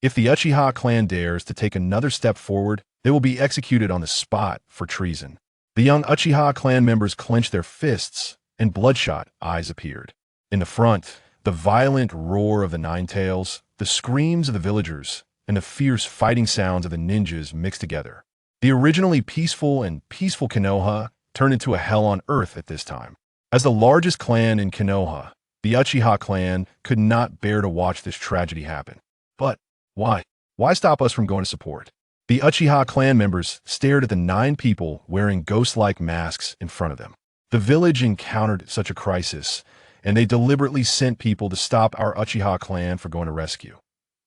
If the Uchiha clan dares to take another step forward, they will be executed on the spot for treason. The young Uchiha clan members clenched their fists, and bloodshot eyes appeared. In the front, the violent roar of the Nine Tails, the screams of the villagers, and the fierce fighting sounds of the ninjas mixed together. The originally peaceful Konoha turned into a hell on earth at this time. As the largest clan in Konoha, the Uchiha clan could not bear to watch this tragedy happen. But why? Why stop us from going to support? The Uchiha clan members stared at the 9 people wearing ghost-like masks in front of them. The village encountered such a crisis, and they deliberately sent people to stop our Uchiha clan from going to rescue.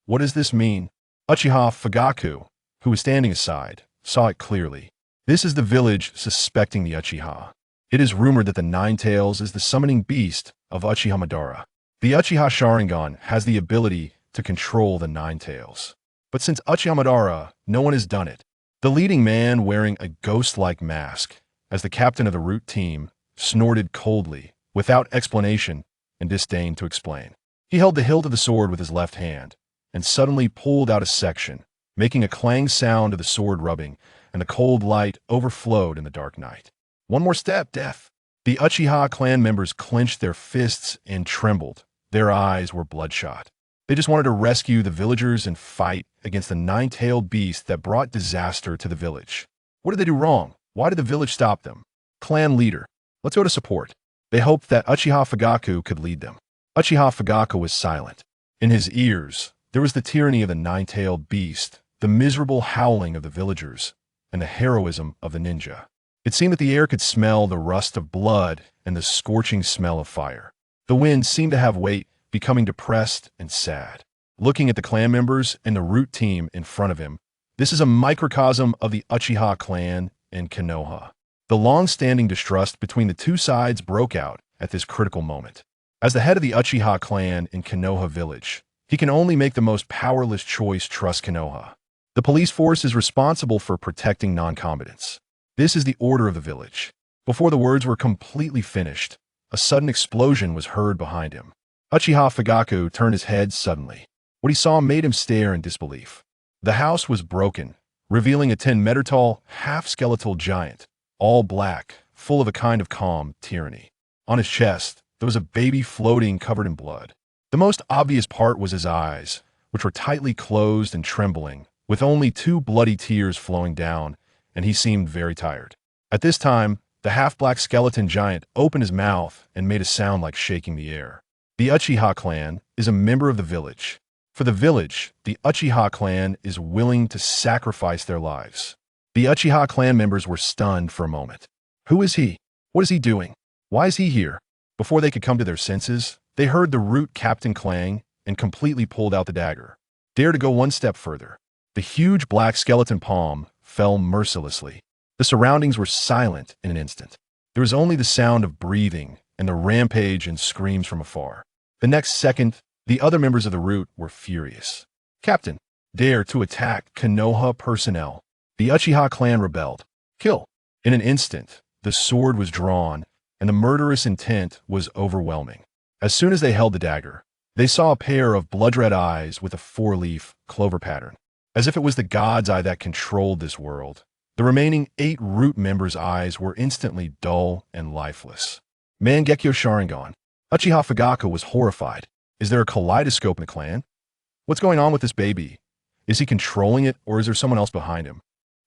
What does this mean? Uchiha Fugaku, who was standing aside, saw it clearly. This is the village suspecting the Uchiha. It is rumored that the Nine Tails is the summoning beast of Uji Madara. The Uchiha Sharingan has the ability to control the Nine Tails. But since Uji Madara, no one has done it. The leading man, wearing a ghost-like mask, as the captain of the root team, snorted coldly, without explanation, and disdained to explain. He held the hilt of the sword with his left hand, and suddenly pulled out a section, making a clang sound of the sword rubbing, and the cold light overflowed in the dark night. One more step, death. The Uchiha clan members clenched their fists and trembled. Their eyes were bloodshot. They just wanted to rescue the villagers and fight against the nine-tailed beast that brought disaster to the village. What did they do wrong? Why did the village stop them? Clan leader, let's go to support. They hoped that Uchiha Fugaku could lead them. Uchiha Fugaku was silent. In his ears, there was the tyranny of the nine-tailed beast, the miserable howling of the villagers, and the heroism of the ninja. It seemed that the air could smell the rust of blood and the scorching smell of fire. The wind seemed to have weight, becoming depressed and sad. Looking at the clan members and the root team in front of him, this is a microcosm of the Uchiha clan in Konoha. The long-standing distrust between the two sides broke out at this critical moment. As the head of the Uchiha clan in Konoha village, he can only make the most powerless choice: trust Konoha. The police force is responsible for protecting non-combatants. This is the order of the village. Before the words were completely finished, a sudden explosion was heard behind him. Uchiha Fugaku turned his head suddenly. What he saw made him stare in disbelief. The house was broken, revealing a 10-meter-tall, half-skeletal giant, all black, full of a kind of calm tyranny. On his chest, there was a baby floating covered in blood. The most obvious part was his eyes, which were tightly closed and trembling, with only 2 bloody tears flowing down, and he seemed very tired. At this time, the half-black skeleton giant opened his mouth and made a sound like shaking the air. The Uchiha clan is a member of the village. For the village, the Uchiha clan is willing to sacrifice their lives. The Uchiha clan members were stunned for a moment. Who is he? What is he doing? Why is he here? Before they could come to their senses, they heard the root captain clang and completely pulled out the dagger. Dare to go one step further. The huge black skeleton palm fell mercilessly. The surroundings were silent in an instant. There was only the sound of breathing and the rampage and screams from afar. The next second, the other members of the root were furious. Captain, dare to attack Konoha personnel. The Uchiha clan rebelled. Kill. In an instant, the sword was drawn, and the murderous intent was overwhelming. As soon as they held the dagger, they saw a pair of blood-red eyes with a 4-leaf clover pattern. As if it was the god's eye that controlled this world, the remaining 8 root members' eyes were instantly dull and lifeless. Mangekyo Sharingan. Uchiha Fugaku was horrified. Is there a kaleidoscope in the clan? What's going on with this baby? Is he controlling it, or is there someone else behind him?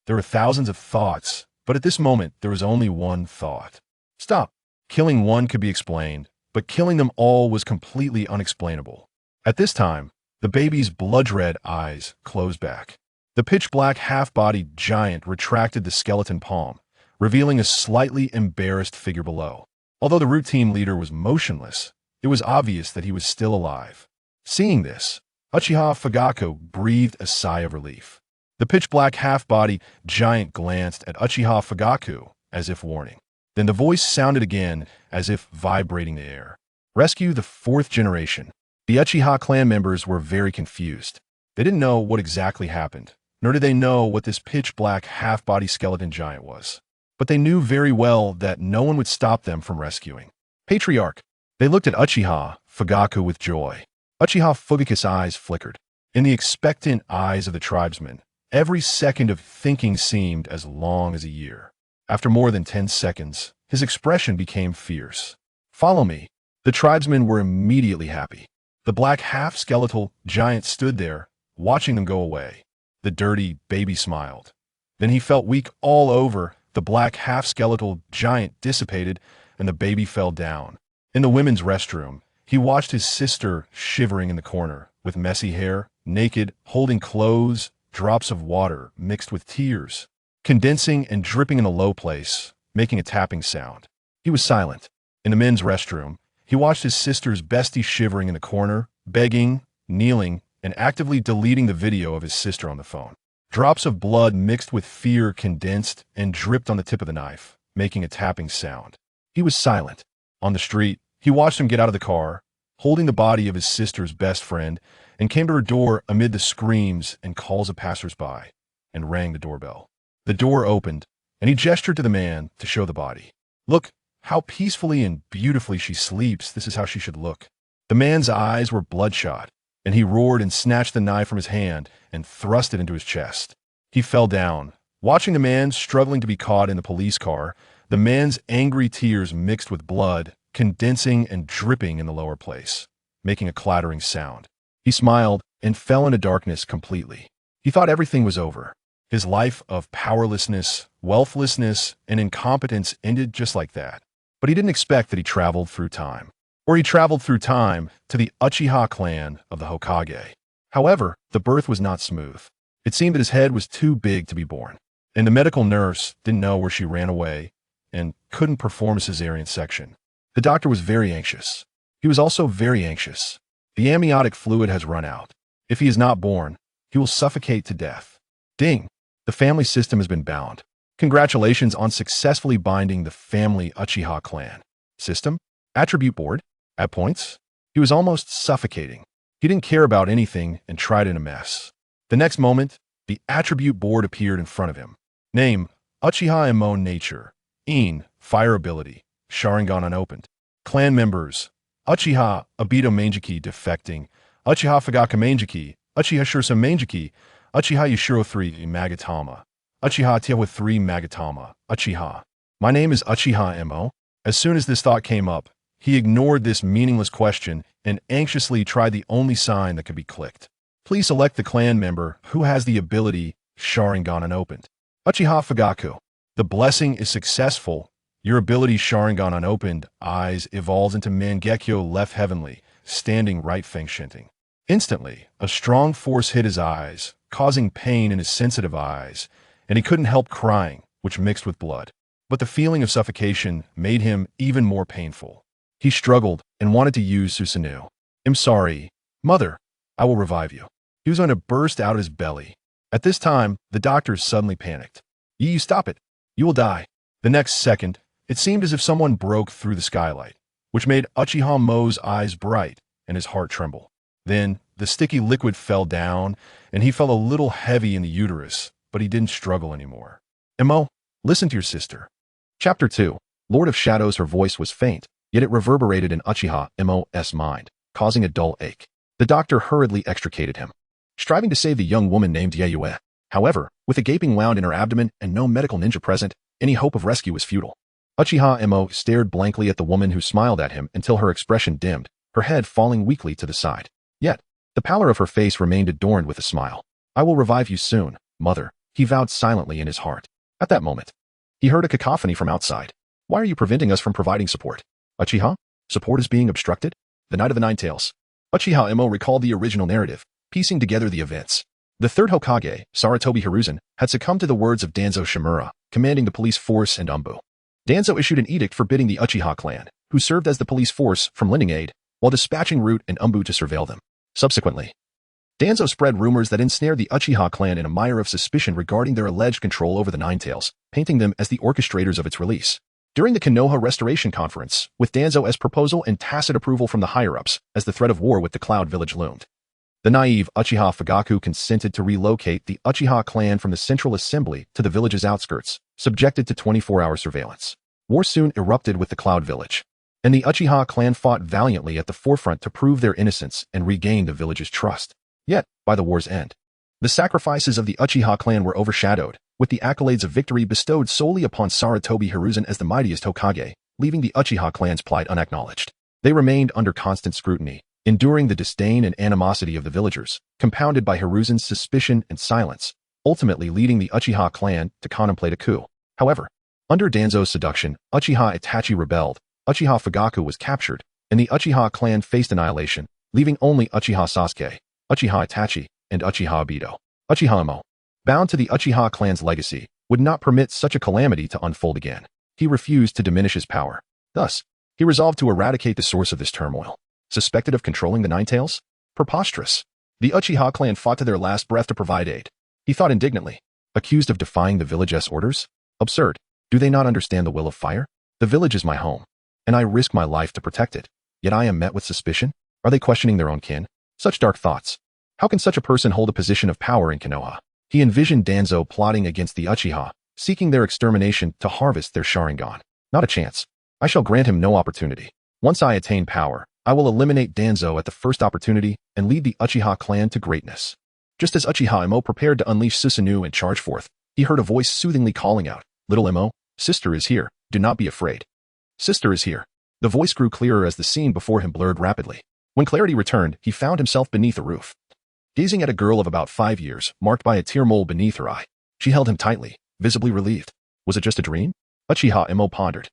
There were thousands of thoughts, but at this moment, there was only one thought. Stop. Killing one could be explained, but killing them all was completely unexplainable. At this time, the baby's blood-red eyes closed back. The pitch-black half-bodied giant retracted the skeleton palm, revealing a slightly embarrassed figure below. Although the root team leader was motionless, it was obvious that he was still alive. Seeing this, Uchiha Fugaku breathed a sigh of relief. The pitch-black half-body giant glanced at Uchiha Fugaku as if warning. Then the voice sounded again as if vibrating the air. Rescue the 4th generation. The Uchiha clan members were very confused. They didn't know what exactly happened, nor did they know what this pitch-black half-body skeleton giant was. But they knew very well that no one would stop them from rescuing. Patriarch. They looked at Uchiha Fugaku with joy. Uchiha Fugaku's eyes flickered. In the expectant eyes of the tribesmen, every second of thinking seemed as long as a year. After more than 10 seconds, his expression became fierce. "Follow me." The tribesmen were immediately happy. The black half-skeletal giant stood there, watching them go away. The dirty baby smiled. Then he felt weak all over. The black half-skeletal giant dissipated, and the baby fell down. In the women's restroom, he watched his sister shivering in the corner, with messy hair, naked, holding clothes, drops of water mixed with tears, condensing and dripping in the low place, making a tapping sound. He was silent. In the men's restroom, he watched his sister's bestie shivering in the corner, begging, kneeling, and actively deleting the video of his sister on the phone. Drops of blood mixed with fear condensed and dripped on the tip of the knife, making a tapping sound. He was silent. On the street, he watched him get out of the car, holding the body of his sister's best friend, and came to her door amid the screams and calls of passers-by, and rang the doorbell. The door opened, and he gestured to the man to show the body. "Look how peacefully and beautifully she sleeps. This is how she should look." The man's eyes were bloodshot, and he roared and snatched the knife from his hand and thrust it into his chest. He fell down, watching the man struggling to be caught in the police car, the man's angry tears mixed with blood, condensing and dripping in the lower place, making a clattering sound. He smiled and fell into darkness completely. He thought everything was over. His life of powerlessness, wealthlessness, and incompetence ended just like that. But he didn't expect that he traveled through time. Or he traveled through time to the Uchiha clan of the Hokage. However, the birth was not smooth. It seemed that his head was too big to be born, and the medical nurse didn't know where she ran away and couldn't perform a cesarean section. The doctor was very anxious. He was also very anxious. The amniotic fluid has run out. If he is not born, he will suffocate to death. Ding! The family system has been bound. Congratulations on successfully binding the family Uchiha clan. System? Attribute board? At points? He was almost suffocating. He didn't care about anything and tried in a mess. The next moment, the attribute board appeared in front of him. Name, Uchiha Emo Nature. In, Fire Ability. Sharingan unopened. Clan members, Uchiha Obito Mangeki defecting, Uchiha Fugaku Mangeki, Uchiha Shursa Mangeki, Uchiha Yashiro 3 Magatama, Uchiha Tewa 3 Magatama, Uchiha. My name is Uchiha Emo. As soon as this thought came up, he ignored this meaningless question and anxiously tried the only sign that could be clicked. Please select the clan member who has the ability Sharingan unopened. Uchiha Fugaku. The blessing is successful. Your ability Sharingan unopened eyes evolves into Mangekyo left heavenly, standing right feng shinting. Instantly, a strong force hit his eyes, causing pain in his sensitive eyes, and he couldn't help crying, which mixed with blood. But the feeling of suffocation made him even more painful. He struggled and wanted to use Susanoo. "I'm sorry, mother. I will revive you." He was going to burst out of his belly. At this time, the doctors suddenly panicked. "You stop it. You will die." The next second, it seemed as if someone broke through the skylight, which made Uchiha Mo's eyes bright and his heart tremble. Then, the sticky liquid fell down, and he felt a little heavy in the uterus, but he didn't struggle anymore. "Emo, listen to your sister." Chapter 2. Lord of Shadows. Her voice was faint, yet it reverberated in Uchiha Emo's mind, causing a dull ache. The doctor hurriedly extricated him, striving to save the young woman named Yayue. However, with a gaping wound in her abdomen and no medical ninja present, any hope of rescue was futile. Uchiha Emo stared blankly at the woman who smiled at him until her expression dimmed, her head falling weakly to the side. Yet, the pallor of her face remained adorned with a smile. "I will revive you soon, mother," he vowed silently in his heart. At that moment, he heard a cacophony from outside. "Why are you preventing us from providing support?" "Uchiha? Support is being obstructed?" The Night of the Nine Tails. Uchiha Emo recalled the original narrative, piecing together the events. The third Hokage, Sarutobi Hiruzen, had succumbed to the words of Danzo Shimura, commanding the police force and Umbu. Danzo issued an edict forbidding the Uchiha clan, who served as the police force, from lending aid, while dispatching Root and Umbu to surveil them. Subsequently, Danzo spread rumors that ensnared the Uchiha clan in a mire of suspicion regarding their alleged control over the Nine Tails, painting them as the orchestrators of its release. During the Konoha Restoration Conference, with Danzo's proposal and tacit approval from the higher-ups, as the threat of war with the Cloud Village loomed, the naive Uchiha Fugaku consented to relocate the Uchiha clan from the Central Assembly to the village's outskirts, subjected to 24-hour surveillance. War soon erupted with the Cloud Village, and the Uchiha clan fought valiantly at the forefront to prove their innocence and regain the village's trust. Yet, by the war's end, the sacrifices of the Uchiha clan were overshadowed, with the accolades of victory bestowed solely upon Sarutobi Hiruzen as the mightiest Hokage, leaving the Uchiha clan's plight unacknowledged. They remained under constant scrutiny, enduring the disdain and animosity of the villagers, compounded by Hiruzen's suspicion and silence, ultimately leading the Uchiha clan to contemplate a coup. However, under Danzo's seduction, Uchiha Itachi rebelled, Uchiha Fugaku was captured, and the Uchiha clan faced annihilation, leaving only Uchiha Sasuke, Uchiha Itachi, and Uchiha Obito. Uchiha Imo, bound to the Uchiha clan's legacy, would not permit such a calamity to unfold again. He refused to diminish his power. Thus, he resolved to eradicate the source of this turmoil. Suspected of controlling the Nine Tails? Preposterous. The Uchiha clan fought to their last breath to provide aid. He thought indignantly. Accused of defying the village's orders? Absurd. Do they not understand the will of fire? The village is my home, and I risk my life to protect it. Yet I am met with suspicion? Are they questioning their own kin? Such dark thoughts. How can such a person hold a position of power in Konoha? He envisioned Danzo plotting against the Uchiha, seeking their extermination to harvest their Sharingan. Not a chance. I shall grant him no opportunity. Once I attain power, I will eliminate Danzo at the first opportunity and lead the Uchiha clan to greatness. Just as Uchiha Imo prepared to unleash Susanoo and charge forth, he heard a voice soothingly calling out, "Little Imo, sister is here, do not be afraid." Sister is here. The voice grew clearer as the scene before him blurred rapidly. When clarity returned, he found himself beneath a roof, gazing at a girl of about 5 years, marked by a tear mole beneath her eye. She held him tightly, visibly relieved. Was it just a dream? Uchiha Imo pondered.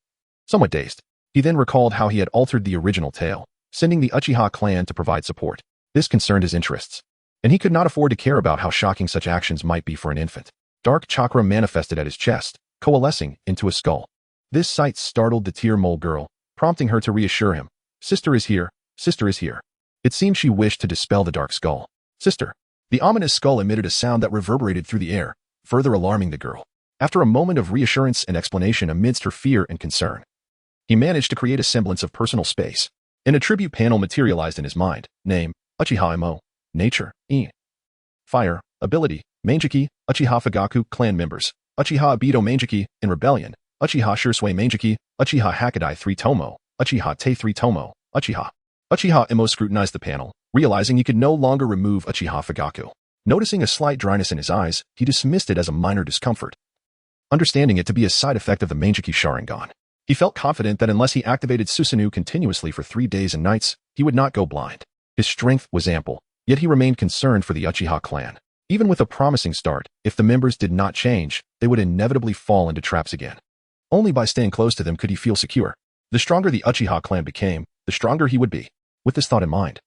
Somewhat dazed, he then recalled how he had altered the original tale, sending the Uchiha clan to provide support. This concerned his interests, and he could not afford to care about how shocking such actions might be for an infant. Dark chakra manifested at his chest, coalescing into a skull. This sight startled the tear mole girl, prompting her to reassure him. Sister is here, sister is here. It seemed she wished to dispel the dark skull. Sister. The ominous skull emitted a sound that reverberated through the air, further alarming the girl. After a moment of reassurance and explanation amidst her fear and concern, he managed to create a semblance of personal space. An attribute panel materialized in his mind. Name, Uchiha Imo. Nature, E. Fire, ability, Manjiki, Uchiha Fugaku, clan members. Uchiha Obito Manjiki, in rebellion. Uchiha Shursui Manjiki, Uchiha Hakadai 3 Tomo, Uchiha Te 3 Tomo, Uchiha. Uchiha Imo scrutinized the panel, realizing he could no longer remove Uchiha Fugaku. Noticing a slight dryness in his eyes, he dismissed it as a minor discomfort, understanding it to be a side effect of the Manjiki Sharingan. He felt confident that unless he activated Susanoo continuously for 3 days and nights, he would not go blind. His strength was ample, yet he remained concerned for the Uchiha clan. Even with a promising start, if the members did not change, they would inevitably fall into traps again. Only by staying close to them could he feel secure. The stronger the Uchiha clan became, the stronger he would be. With this thought in mind,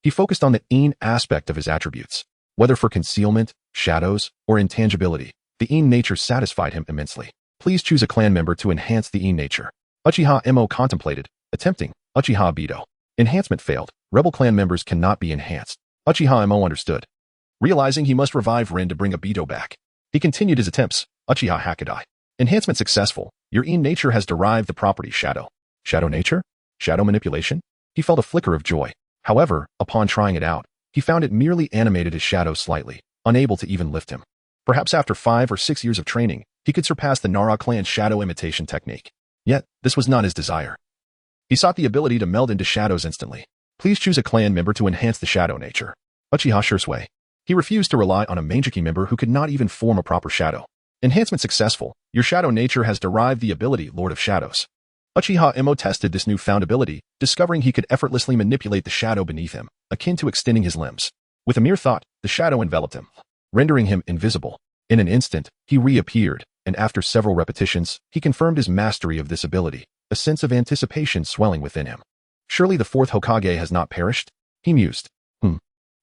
he focused on the Yin aspect of his attributes. Whether for concealment, shadows, or intangibility, the Yin nature satisfied him immensely. Please choose a clan member to enhance the Yin nature. Uchiha Imo contemplated, attempting. Uchiha Obito. Enhancement failed. Rebel clan members cannot be enhanced. Uchiha Imo understood. Realizing he must revive Rin to bring Obito back, he continued his attempts. Uchiha Hakadai. Enhancement successful. Your Yin nature has derived the property Shadow. Shadow nature? Shadow manipulation? He felt a flicker of joy. However, upon trying it out, he found it merely animated his shadow slightly, unable to even lift him. Perhaps after 5 or 6 years of training, he could surpass the Nara clan's shadow imitation technique. Yet, this was not his desire. He sought the ability to meld into shadows instantly. Please choose a clan member to enhance the shadow nature. Uchiha Shursui. He refused to rely on a Manjiki member who could not even form a proper shadow. Enhancement successful. Your shadow nature has derived the ability Lord of Shadows. Uchiha Imo tested this newfound ability, discovering he could effortlessly manipulate the shadow beneath him, akin to extending his limbs. With a mere thought, the shadow enveloped him, rendering him invisible. In an instant, he reappeared, and after several repetitions, he confirmed his mastery of this ability, a sense of anticipation swelling within him. Surely the fourth Hokage has not perished? He mused.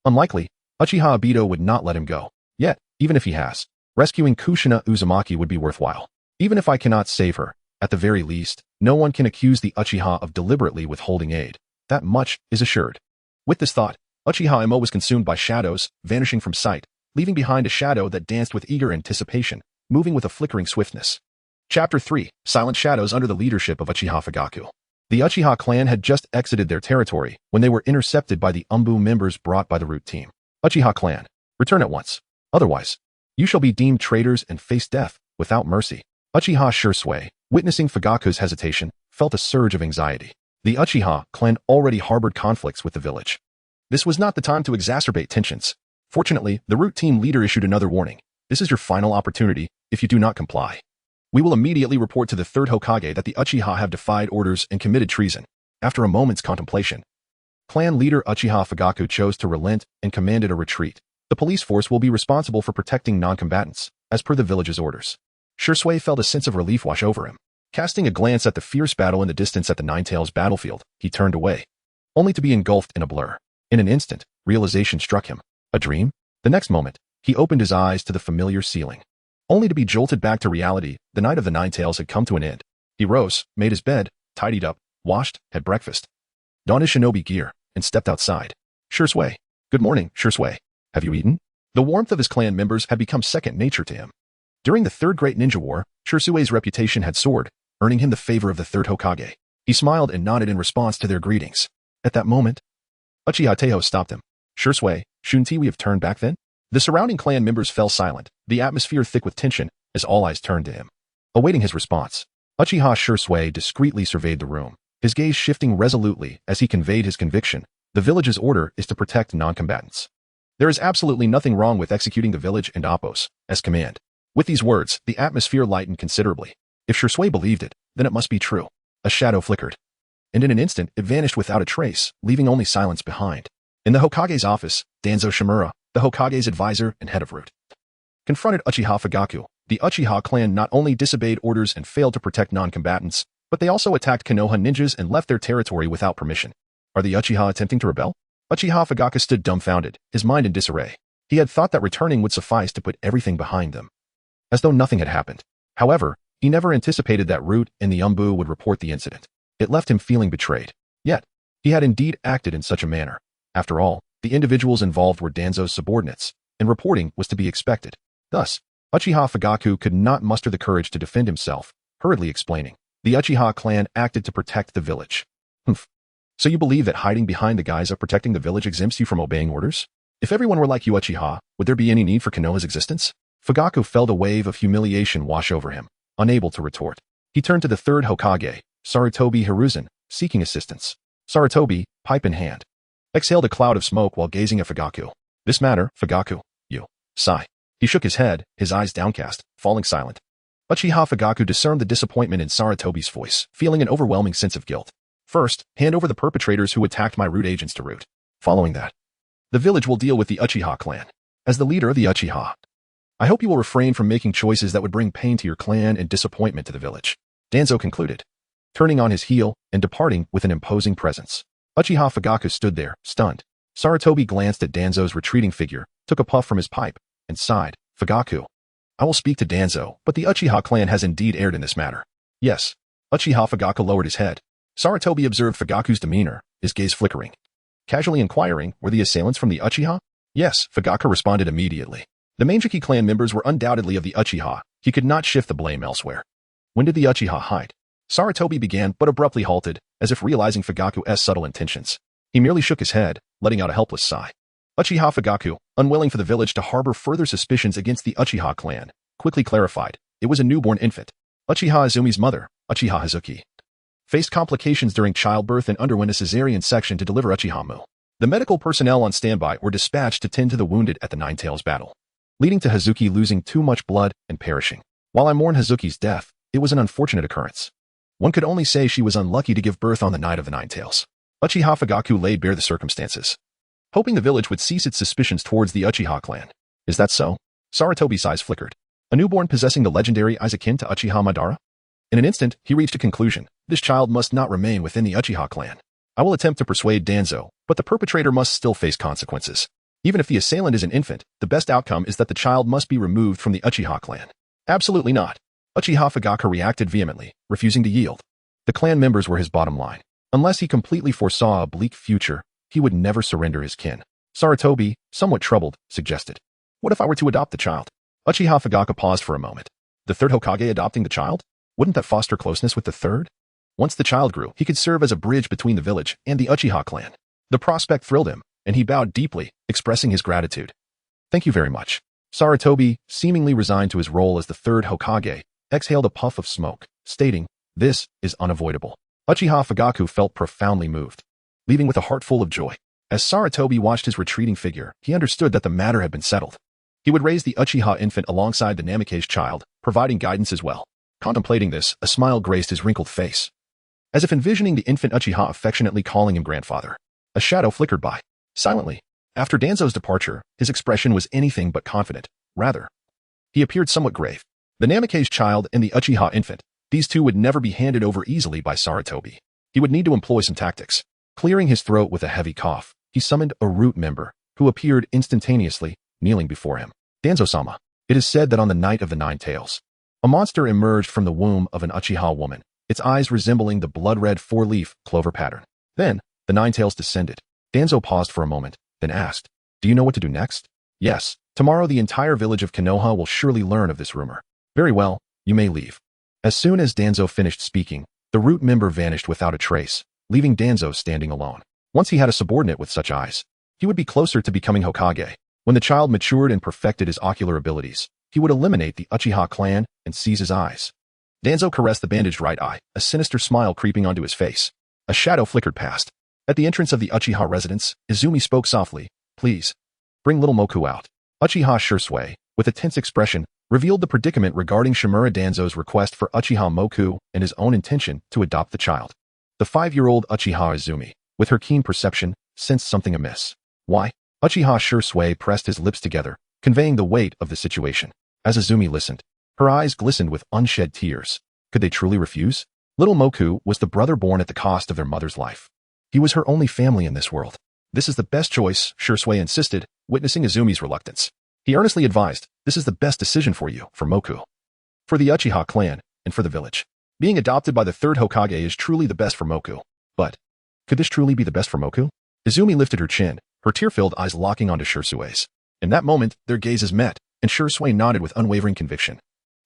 Unlikely. Uchiha Obito would not let him go. Yet, even if he has, rescuing Kushina Uzumaki would be worthwhile. Even if I cannot save her, at the very least, no one can accuse the Uchiha of deliberately withholding aid. That much is assured. With this thought, Uchiha Imo was consumed by shadows, vanishing from sight, leaving behind a shadow that danced with eager anticipation, moving with a flickering swiftness. Chapter 3. Silent Shadows under the leadership of Uchiha Fugaku. The Uchiha clan had just exited their territory when they were intercepted by the Umbu members brought by the route team. Uchiha clan, return at once. Otherwise, you shall be deemed traitors and face death without mercy. Uchiha Shursui, witnessing Fugaku's hesitation, felt a surge of anxiety. The Uchiha clan already harbored conflicts with the village. This was not the time to exacerbate tensions. Fortunately, the route team leader issued another warning. This is your final opportunity if you do not comply. We will immediately report to the third Hokage that the Uchiha have defied orders and committed treason. After a moment's contemplation, clan leader Uchiha Fugaku chose to relent and commanded a retreat. The police force will be responsible for protecting non-combatants, as per the village's orders. Shursui felt a sense of relief wash over him. Casting a glance at the fierce battle in the distance at the Ninetales battlefield, he turned away, only to be engulfed in a blur. In an instant, realization struck him. A dream? The next moment, he opened his eyes to the familiar ceiling, only to be jolted back to reality. The night of the Ninetales had come to an end. He rose, made his bed, tidied up, washed, had breakfast, donned his shinobi gear, and stepped outside. Shursui. Good morning, Shursui. Have you eaten? The warmth of his clan members had become second nature to him. During the Third Great Ninja War, Shursui's reputation had soared, earning him the favor of the third Hokage. He smiled and nodded in response to their greetings. At that moment, Uchiha Teho stopped him. Shursui, shouldn't we have turned back then? The surrounding clan members fell silent, the atmosphere thick with tension, as all eyes turned to him, awaiting his response. Uchiha Shursui discreetly surveyed the room, his gaze shifting resolutely as he conveyed his conviction. The village's order is to protect non-combatants. There is absolutely nothing wrong with executing the village and Appos, as command. With these words, the atmosphere lightened considerably. If Shursui believed it, then it must be true. A shadow flickered, and in an instant it vanished without a trace, leaving only silence behind. In the Hokage's office, Danzo Shimura, the Hokage's advisor and head of route, confronted Uchiha Fugaku. The Uchiha clan not only disobeyed orders and failed to protect non-combatants, but they also attacked Konoha ninjas and left their territory without permission. Are the Uchiha attempting to rebel? Uchiha Fugaku stood dumbfounded, his mind in disarray. He had thought that returning would suffice to put everything behind them, as though nothing had happened. However, he never anticipated that Root and the Umbu would report the incident. It left him feeling betrayed. Yet, he had indeed acted in such a manner. After all, the individuals involved were Danzo's subordinates, and reporting was to be expected. Thus, Uchiha Fugaku could not muster the courage to defend himself, hurriedly explaining. The Uchiha clan acted to protect the village. Humph. So you believe that hiding behind the guise of protecting the village exempts you from obeying orders? If everyone were like you, Uchiha, would there be any need for Konoha's existence? Fugaku felt a wave of humiliation wash over him, unable to retort. He turned to the third Hokage, Sarutobi Hiruzen, seeking assistance. Sarutobi, pipe in hand, exhaled a cloud of smoke while gazing at Fugaku. This matter, Fugaku, you. Sigh. He shook his head, his eyes downcast, falling silent. Uchiha Fugaku discerned the disappointment in Sarutobi's voice, feeling an overwhelming sense of guilt. First, hand over the perpetrators who attacked my Root agents to Root. Following that, the village will deal with the Uchiha clan. As the leader of the Uchiha, I hope you will refrain from making choices that would bring pain to your clan and disappointment to the village. Danzo concluded, turning on his heel and departing with an imposing presence. Uchiha Fugaku stood there, stunned. Sarutobi glanced at Danzo's retreating figure, took a puff from his pipe, and sighed. Fugaku, I will speak to Danzo, but the Uchiha clan has indeed erred in this matter. Yes. Uchiha Fugaku lowered his head. Sarutobi observed Fugaku's demeanor, his gaze flickering, casually inquiring, were the assailants from the Uchiha? Yes, Fugaku responded immediately. The Manjiki clan members were undoubtedly of the Uchiha. He could not shift the blame elsewhere. When did the Uchiha hide? Sarutobi began, but abruptly halted, as if realizing Fugaku's subtle intentions. He merely shook his head, letting out a helpless sigh. Uchiha Fugaku, unwilling for the village to harbor further suspicions against the Uchiha clan, quickly clarified. It was a newborn infant. Uchiha Izumi's mother, Uchiha Hazuki, faced complications during childbirth and underwent a cesarean section to deliver Uchiha-mu. The medical personnel on standby were dispatched to tend to the wounded at the Ninetales battle, leading to Hazuki losing too much blood and perishing. While I mourn Hazuki's death, it was an unfortunate occurrence. One could only say she was unlucky to give birth on the night of the Ninetales. Uchiha Fugaku laid bare the circumstances, hoping the village would cease its suspicions towards the Uchiha clan. Is that so? Sarutobi's eyes flickered. A newborn possessing the legendary eyes akin to Uchiha Madara? In an instant, he reached a conclusion. This child must not remain within the Uchiha clan. I will attempt to persuade Danzo, but the perpetrator must still face consequences. Even if the assailant is an infant, the best outcome is that the child must be removed from the Uchiha clan. Absolutely not. Uchiha Fugaku reacted vehemently, refusing to yield. The clan members were his bottom line. Unless he completely foresaw a bleak future, he would never surrender his kin. Sarutobi, somewhat troubled, suggested, what if I were to adopt the child? Uchiha Fugaku paused for a moment. The third Hokage adopting the child? Wouldn't that foster closeness with the third? Once the child grew, he could serve as a bridge between the village and the Uchiha clan. The prospect thrilled him, and he bowed deeply, expressing his gratitude. Thank you very much. Sarutobi, seemingly resigned to his role as the third Hokage, exhaled a puff of smoke, stating, this is unavoidable. Uchiha Fugaku felt profoundly moved, leaving with a heart full of joy. As Saratobi watched his retreating figure, he understood that the matter had been settled. He would raise the Uchiha infant alongside the Namikaze child, providing guidance as well. Contemplating this, a smile graced his wrinkled face. As if envisioning the infant Uchiha affectionately calling him grandfather. A shadow flickered by. Silently. After Danzo's departure, his expression was anything but confident. Rather, he appeared somewhat grave. The Namikaze child and the Uchiha infant, these two would never be handed over easily by Saratobi. He would need to employ some tactics. Clearing his throat with a heavy cough, he summoned a root member, who appeared instantaneously, kneeling before him. Danzo-sama. It is said that on the night of the 9 tails, a monster emerged from the womb of an Uchiha woman, its eyes resembling the blood-red 4-leaf clover pattern. Then, the 9 tails descended. Danzo paused for a moment, then asked, "Do you know what to do next?" "Yes. Tomorrow the entire village of Konoha will surely learn of this rumor." "Very well, you may leave." As soon as Danzo finished speaking, the root member vanished without a trace, leaving Danzo standing alone. Once he had a subordinate with such eyes, he would be closer to becoming Hokage. When the child matured and perfected his ocular abilities, he would eliminate the Uchiha clan and seize his eyes. Danzo caressed the bandaged right eye, a sinister smile creeping onto his face. A shadow flickered past. At the entrance of the Uchiha residence, Izumi spoke softly, "Please, bring little Moku out." Uchiha Shursui, with a tense expression, revealed the predicament regarding Shimura Danzo's request for Uchiha Moku and his own intention to adopt the child. The 5-year-old Uchiha Izumi, with her keen perception, sensed something amiss. Why? Uchiha Shursui pressed his lips together, conveying the weight of the situation. As Izumi listened, her eyes glistened with unshed tears. Could they truly refuse? Little Moku was the brother born at the cost of their mother's life. He was her only family in this world. "This is the best choice," Shursui insisted, witnessing Izumi's reluctance. He earnestly advised, "This is the best decision for you, for Moku, for the Uchiha clan, and for the village. Being adopted by the 3rd Hokage is truly the best for Moku." But, could this truly be the best for Moku? Izumi lifted her chin, her tear-filled eyes locking onto Shursui's. In that moment, their gazes met, and Shursui nodded with unwavering conviction.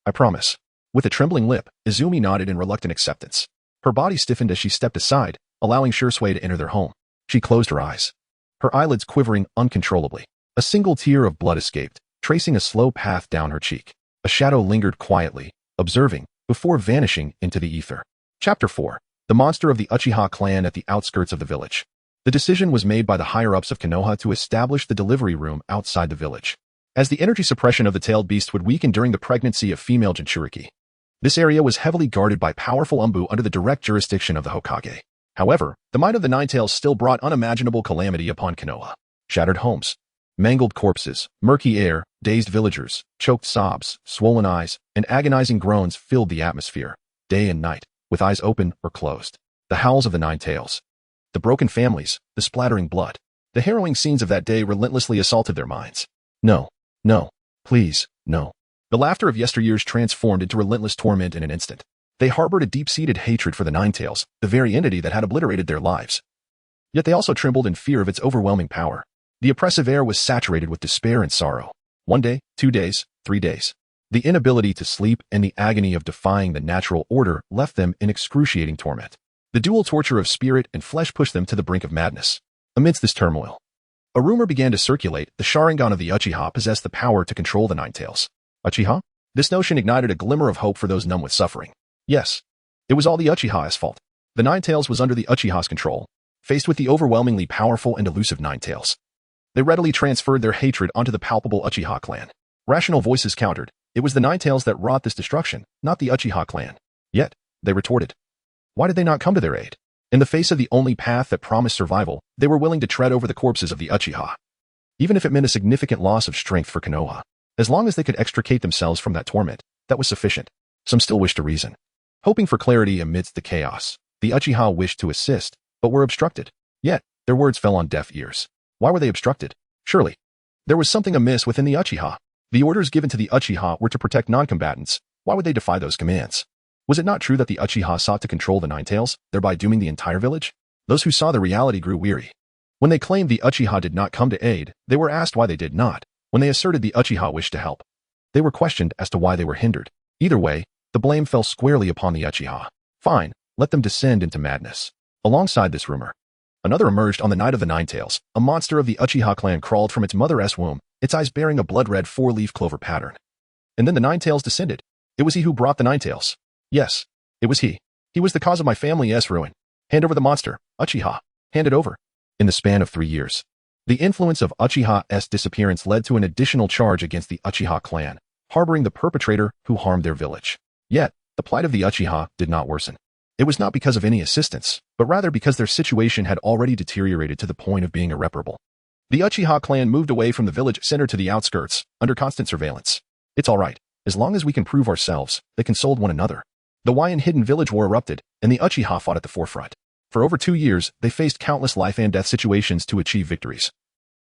"I promise." With a trembling lip, Izumi nodded in reluctant acceptance. Her body stiffened as she stepped aside, allowing Shursui to enter their home. She closed her eyes, her eyelids quivering uncontrollably. A single tear of blood escaped, tracing a slow path down her cheek. A shadow lingered quietly, observing, before vanishing into the ether. Chapter 4. The monster of the Uchiha clan at the outskirts of the village. The decision was made by the higher-ups of Konoha to establish the delivery room outside the village, as the energy suppression of the tailed beast would weaken during the pregnancy of female Jinchuriki. This area was heavily guarded by powerful Umbu under the direct jurisdiction of the Hokage. However, the might of the 9 tails still brought unimaginable calamity upon Konoha. Shattered homes, mangled corpses, murky air, dazed villagers, choked sobs, swollen eyes, and agonizing groans filled the atmosphere, day and night, with eyes open or closed. The howls of the 9 tails, the broken families, the splattering blood. The harrowing scenes of that day relentlessly assaulted their minds. No, no, please, no. The laughter of yesteryears transformed into relentless torment in an instant. They harbored a deep-seated hatred for the 9 tails, the very entity that had obliterated their lives. Yet they also trembled in fear of its overwhelming power. The oppressive air was saturated with despair and sorrow. 1 day, 2 days, 3 days. The inability to sleep and the agony of defying the natural order left them in excruciating torment. The dual torture of spirit and flesh pushed them to the brink of madness. Amidst this turmoil, a rumor began to circulate: the Sharingan of the Uchiha possessed the power to control the 9 tails. Uchiha? This notion ignited a glimmer of hope for those numb with suffering. Yes, it was all the Uchiha's fault. The 9 tails was under the Uchiha's control. Faced with the overwhelmingly powerful and elusive 9 tails, they readily transferred their hatred onto the palpable Uchiha clan. Rational voices countered. It was the 9 tails that wrought this destruction, not the Uchiha clan. Yet, they retorted. Why did they not come to their aid? In the face of the only path that promised survival, they were willing to tread over the corpses of the Uchiha, even if it meant a significant loss of strength for Konoha. As long as they could extricate themselves from that torment, that was sufficient. Some still wished to reason. Hoping for clarity amidst the chaos, the Uchiha wished to assist, but were obstructed. Yet, their words fell on deaf ears. Why were they obstructed? Surely, there was something amiss within the Uchiha. The orders given to the Uchiha were to protect non-combatants. Why would they defy those commands? Was it not true that the Uchiha sought to control the 9 tails, thereby dooming the entire village? Those who saw the reality grew weary. When they claimed the Uchiha did not come to aid, they were asked why they did not. When they asserted the Uchiha wished to help, they were questioned as to why they were hindered. Either way, the blame fell squarely upon the Uchiha. Fine, let them descend into madness. Alongside this rumor, another emerged on the night of the 9 tails. A monster of the Uchiha clan crawled from its mother's womb, its eyes bearing a blood-red 4-leaf clover pattern. And then the 9 tails descended. It was he who brought the 9 tails. Yes, it was he. He was the cause of my family's ruin. Hand over the monster, Uchiha. Hand it over. in the span of 3 years. The influence of Uchiha's disappearance led to an additional charge against the Uchiha clan, harboring the perpetrator who harmed their village. Yet, the plight of the Uchiha did not worsen. It was not because of any assistance, but rather because their situation had already deteriorated to the point of being irreparable. The Uchiha clan moved away from the village center to the outskirts, under constant surveillance. It's all right. As long as we can prove ourselves, they consoled one another. The Waiyan Hidden Village War erupted, and the Uchiha fought at the forefront. For over 2 years, they faced countless life and death situations to achieve victories.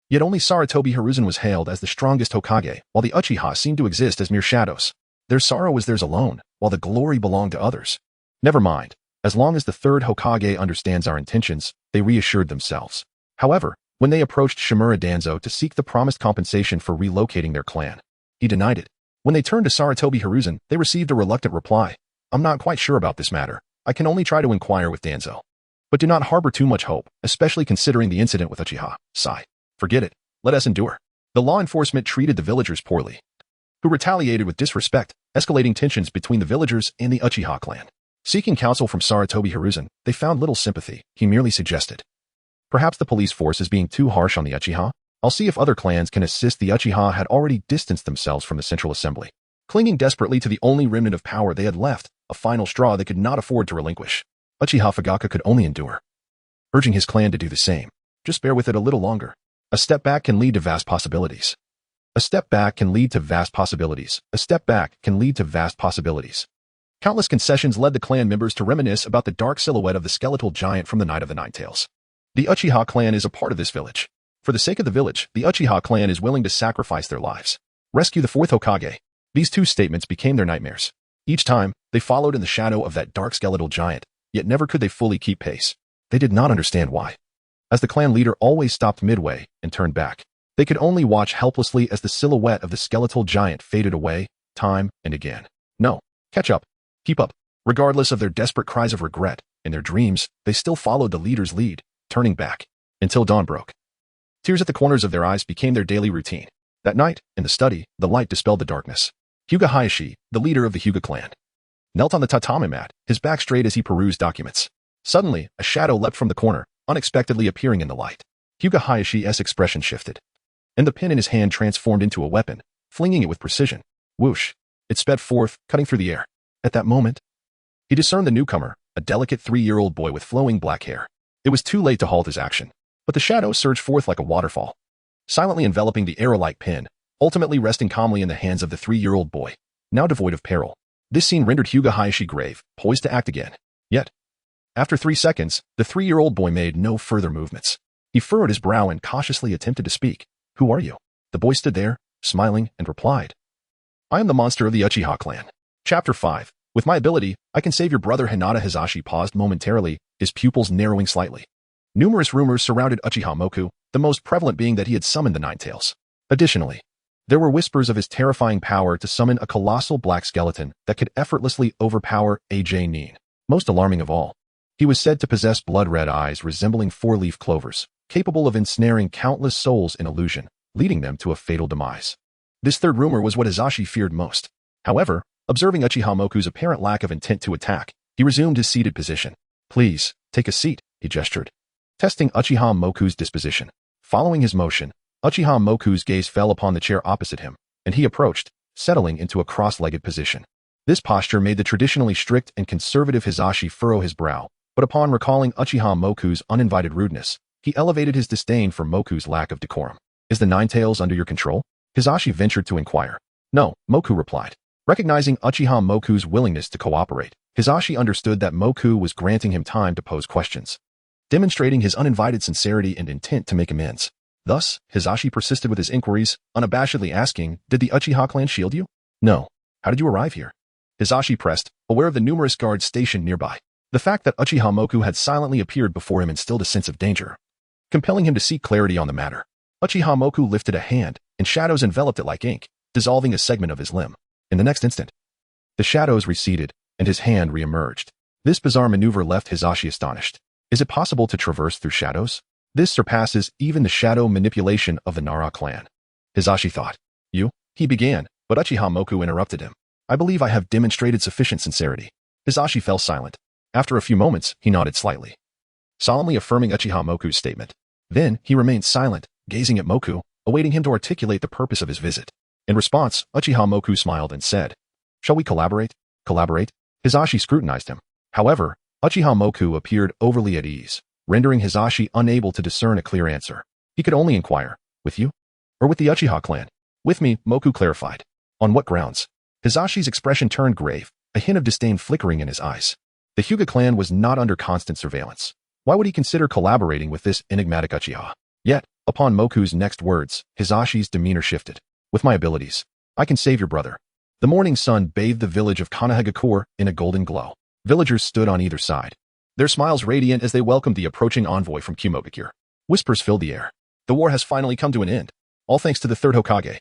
Yet only Sarutobi Hiruzen was hailed as the strongest Hokage, while the Uchiha seemed to exist as mere shadows. Their sorrow was theirs alone, while the glory belonged to others. Never mind. As long as the third Hokage understands our intentions, they reassured themselves. However, when they approached Shimura Danzo to seek the promised compensation for relocating their clan, he denied it. When they turned to Sarutobi Hiruzen, they received a reluctant reply. I'm not quite sure about this matter. I can only try to inquire with Danzo. But do not harbor too much hope, especially considering the incident with Uchiha. Sigh. Forget it. Let us endure. The law enforcement treated the villagers poorly, who retaliated with disrespect, escalating tensions between the villagers and the Uchiha clan. Seeking counsel from Sarutobi Hiruzen, they found little sympathy. He merely suggested, perhaps the police force is being too harsh on the Uchiha. I'll see if other clans can assist. The Uchiha had already distanced themselves from the Central Assembly, clinging desperately to the only remnant of power they had left, a final straw they could not afford to relinquish. Uchiha Fugaka could only endure, urging his clan to do the same. Just bear with it a little longer. A step back can lead to vast possibilities. A step back can lead to vast possibilities. A step back can lead to vast possibilities. Countless concessions led the clan members to reminisce about the dark silhouette of the skeletal giant from the Night of the Nine Tails. The Uchiha clan is a part of this village. For the sake of the village, the Uchiha clan is willing to sacrifice their lives. Rescue the fourth Hokage. These two statements became their nightmares. Each time, they followed in the shadow of that dark skeletal giant, yet never could they fully keep pace. They did not understand why. As the clan leader always stopped midway and turned back, they could only watch helplessly as the silhouette of the skeletal giant faded away, time and again. No. Catch up. Keep up. Regardless of their desperate cries of regret, in their dreams, they still followed the leader's lead, turning back, until dawn broke. Tears at the corners of their eyes became their daily routine. That night, in the study, the light dispelled the darkness. Hyuga Hayashi, the leader of the Hyuga clan, knelt on the tatami mat, his back straight as he perused documents. Suddenly, a shadow leapt from the corner, unexpectedly appearing in the light. Hyuga Hayashi's expression shifted, and the pen in his hand transformed into a weapon, flinging it with precision. Whoosh! It sped forth, cutting through the air. At that moment, he discerned the newcomer, a delicate 3-year-old boy with flowing black hair. It was too late to halt his action, but the shadow surged forth like a waterfall, silently enveloping the arrow-like pen, ultimately resting calmly in the hands of the 3-year-old boy, now devoid of peril. This scene rendered Hyuga Hayashi grave, poised to act again. Yet, after 3 seconds, the 3-year-old boy made no further movements. He furrowed his brow and cautiously attempted to speak. Who are you? The boy stood there, smiling, and replied, I am the monster of the Uchiha clan. Chapter 5. With my ability, I can save your brother. Hinata Hizashi paused momentarily, his pupils narrowing slightly. Numerous rumors surrounded Uchiha Moku, the most prevalent being that he had summoned the Nine Tails. Additionally, there were whispers of his terrifying power to summon a colossal black skeleton that could effortlessly overpower AJ Nin. Most alarming of all, he was said to possess blood-red eyes resembling 4-leaf clovers, capable of ensnaring countless souls in illusion, leading them to a fatal demise. This third rumor was what Hizashi feared most. However, observing Uchiha Moku's apparent lack of intent to attack, he resumed his seated position. Please, take a seat, he gestured, testing Uchiha Moku's disposition. Following his motion, Uchiha Moku's gaze fell upon the chair opposite him, and he approached, settling into a cross-legged position. This posture made the traditionally strict and conservative Hizashi furrow his brow, but upon recalling Uchiha Moku's uninvited rudeness, he elevated his disdain for Moku's lack of decorum. Is the Nine Tails under your control? Hizashi ventured to inquire. No, Moku replied. Recognizing Uchiha Moku's willingness to cooperate, Hizashi understood that Moku was granting him time to pose questions, demonstrating his uninvited sincerity and intent to make amends. Thus, Hizashi persisted with his inquiries, unabashedly asking, Did the Uchiha clan shield you? No. How did you arrive here? Hizashi pressed, aware of the numerous guards stationed nearby. The fact that Uchiha Moku had silently appeared before him instilled a sense of danger, compelling him to seek clarity on the matter. Uchiha Moku lifted a hand, and shadows enveloped it like ink, dissolving a segment of his limb. In the next instant, the shadows receded, and his hand re-emerged. This bizarre maneuver left Hizashi astonished. Is it possible to traverse through shadows? This surpasses even the shadow manipulation of the Nara clan. Hizashi thought. You? He began, but Uchiha Moku interrupted him. I believe I have demonstrated sufficient sincerity. Hizashi fell silent. After a few moments, he nodded slightly, solemnly affirming Uchiha Moku's statement. Then he remained silent, gazing at Moku, awaiting him to articulate the purpose of his visit. In response, Uchiha Moku smiled and said, "Shall we collaborate?" "Collaborate?" Hisashi scrutinized him. However, Uchiha Moku appeared overly at ease, rendering Hisashi unable to discern a clear answer. He could only inquire, "With you? Or with the Uchiha clan?" "With me," Moku clarified. "On what grounds?" Hisashi's expression turned grave, a hint of disdain flickering in his eyes. The Hyuga clan was not under constant surveillance. Why would he consider collaborating with this enigmatic Uchiha? Yet, upon Moku's next words, Hisashi's demeanor shifted. "With my abilities, I can save your brother." The morning sun bathed the village of Konohagakure in a golden glow. Villagers stood on either side, their smiles radiant as they welcomed the approaching envoy from Kumogakure. Whispers filled the air. "The war has finally come to an end. All thanks to the third Hokage.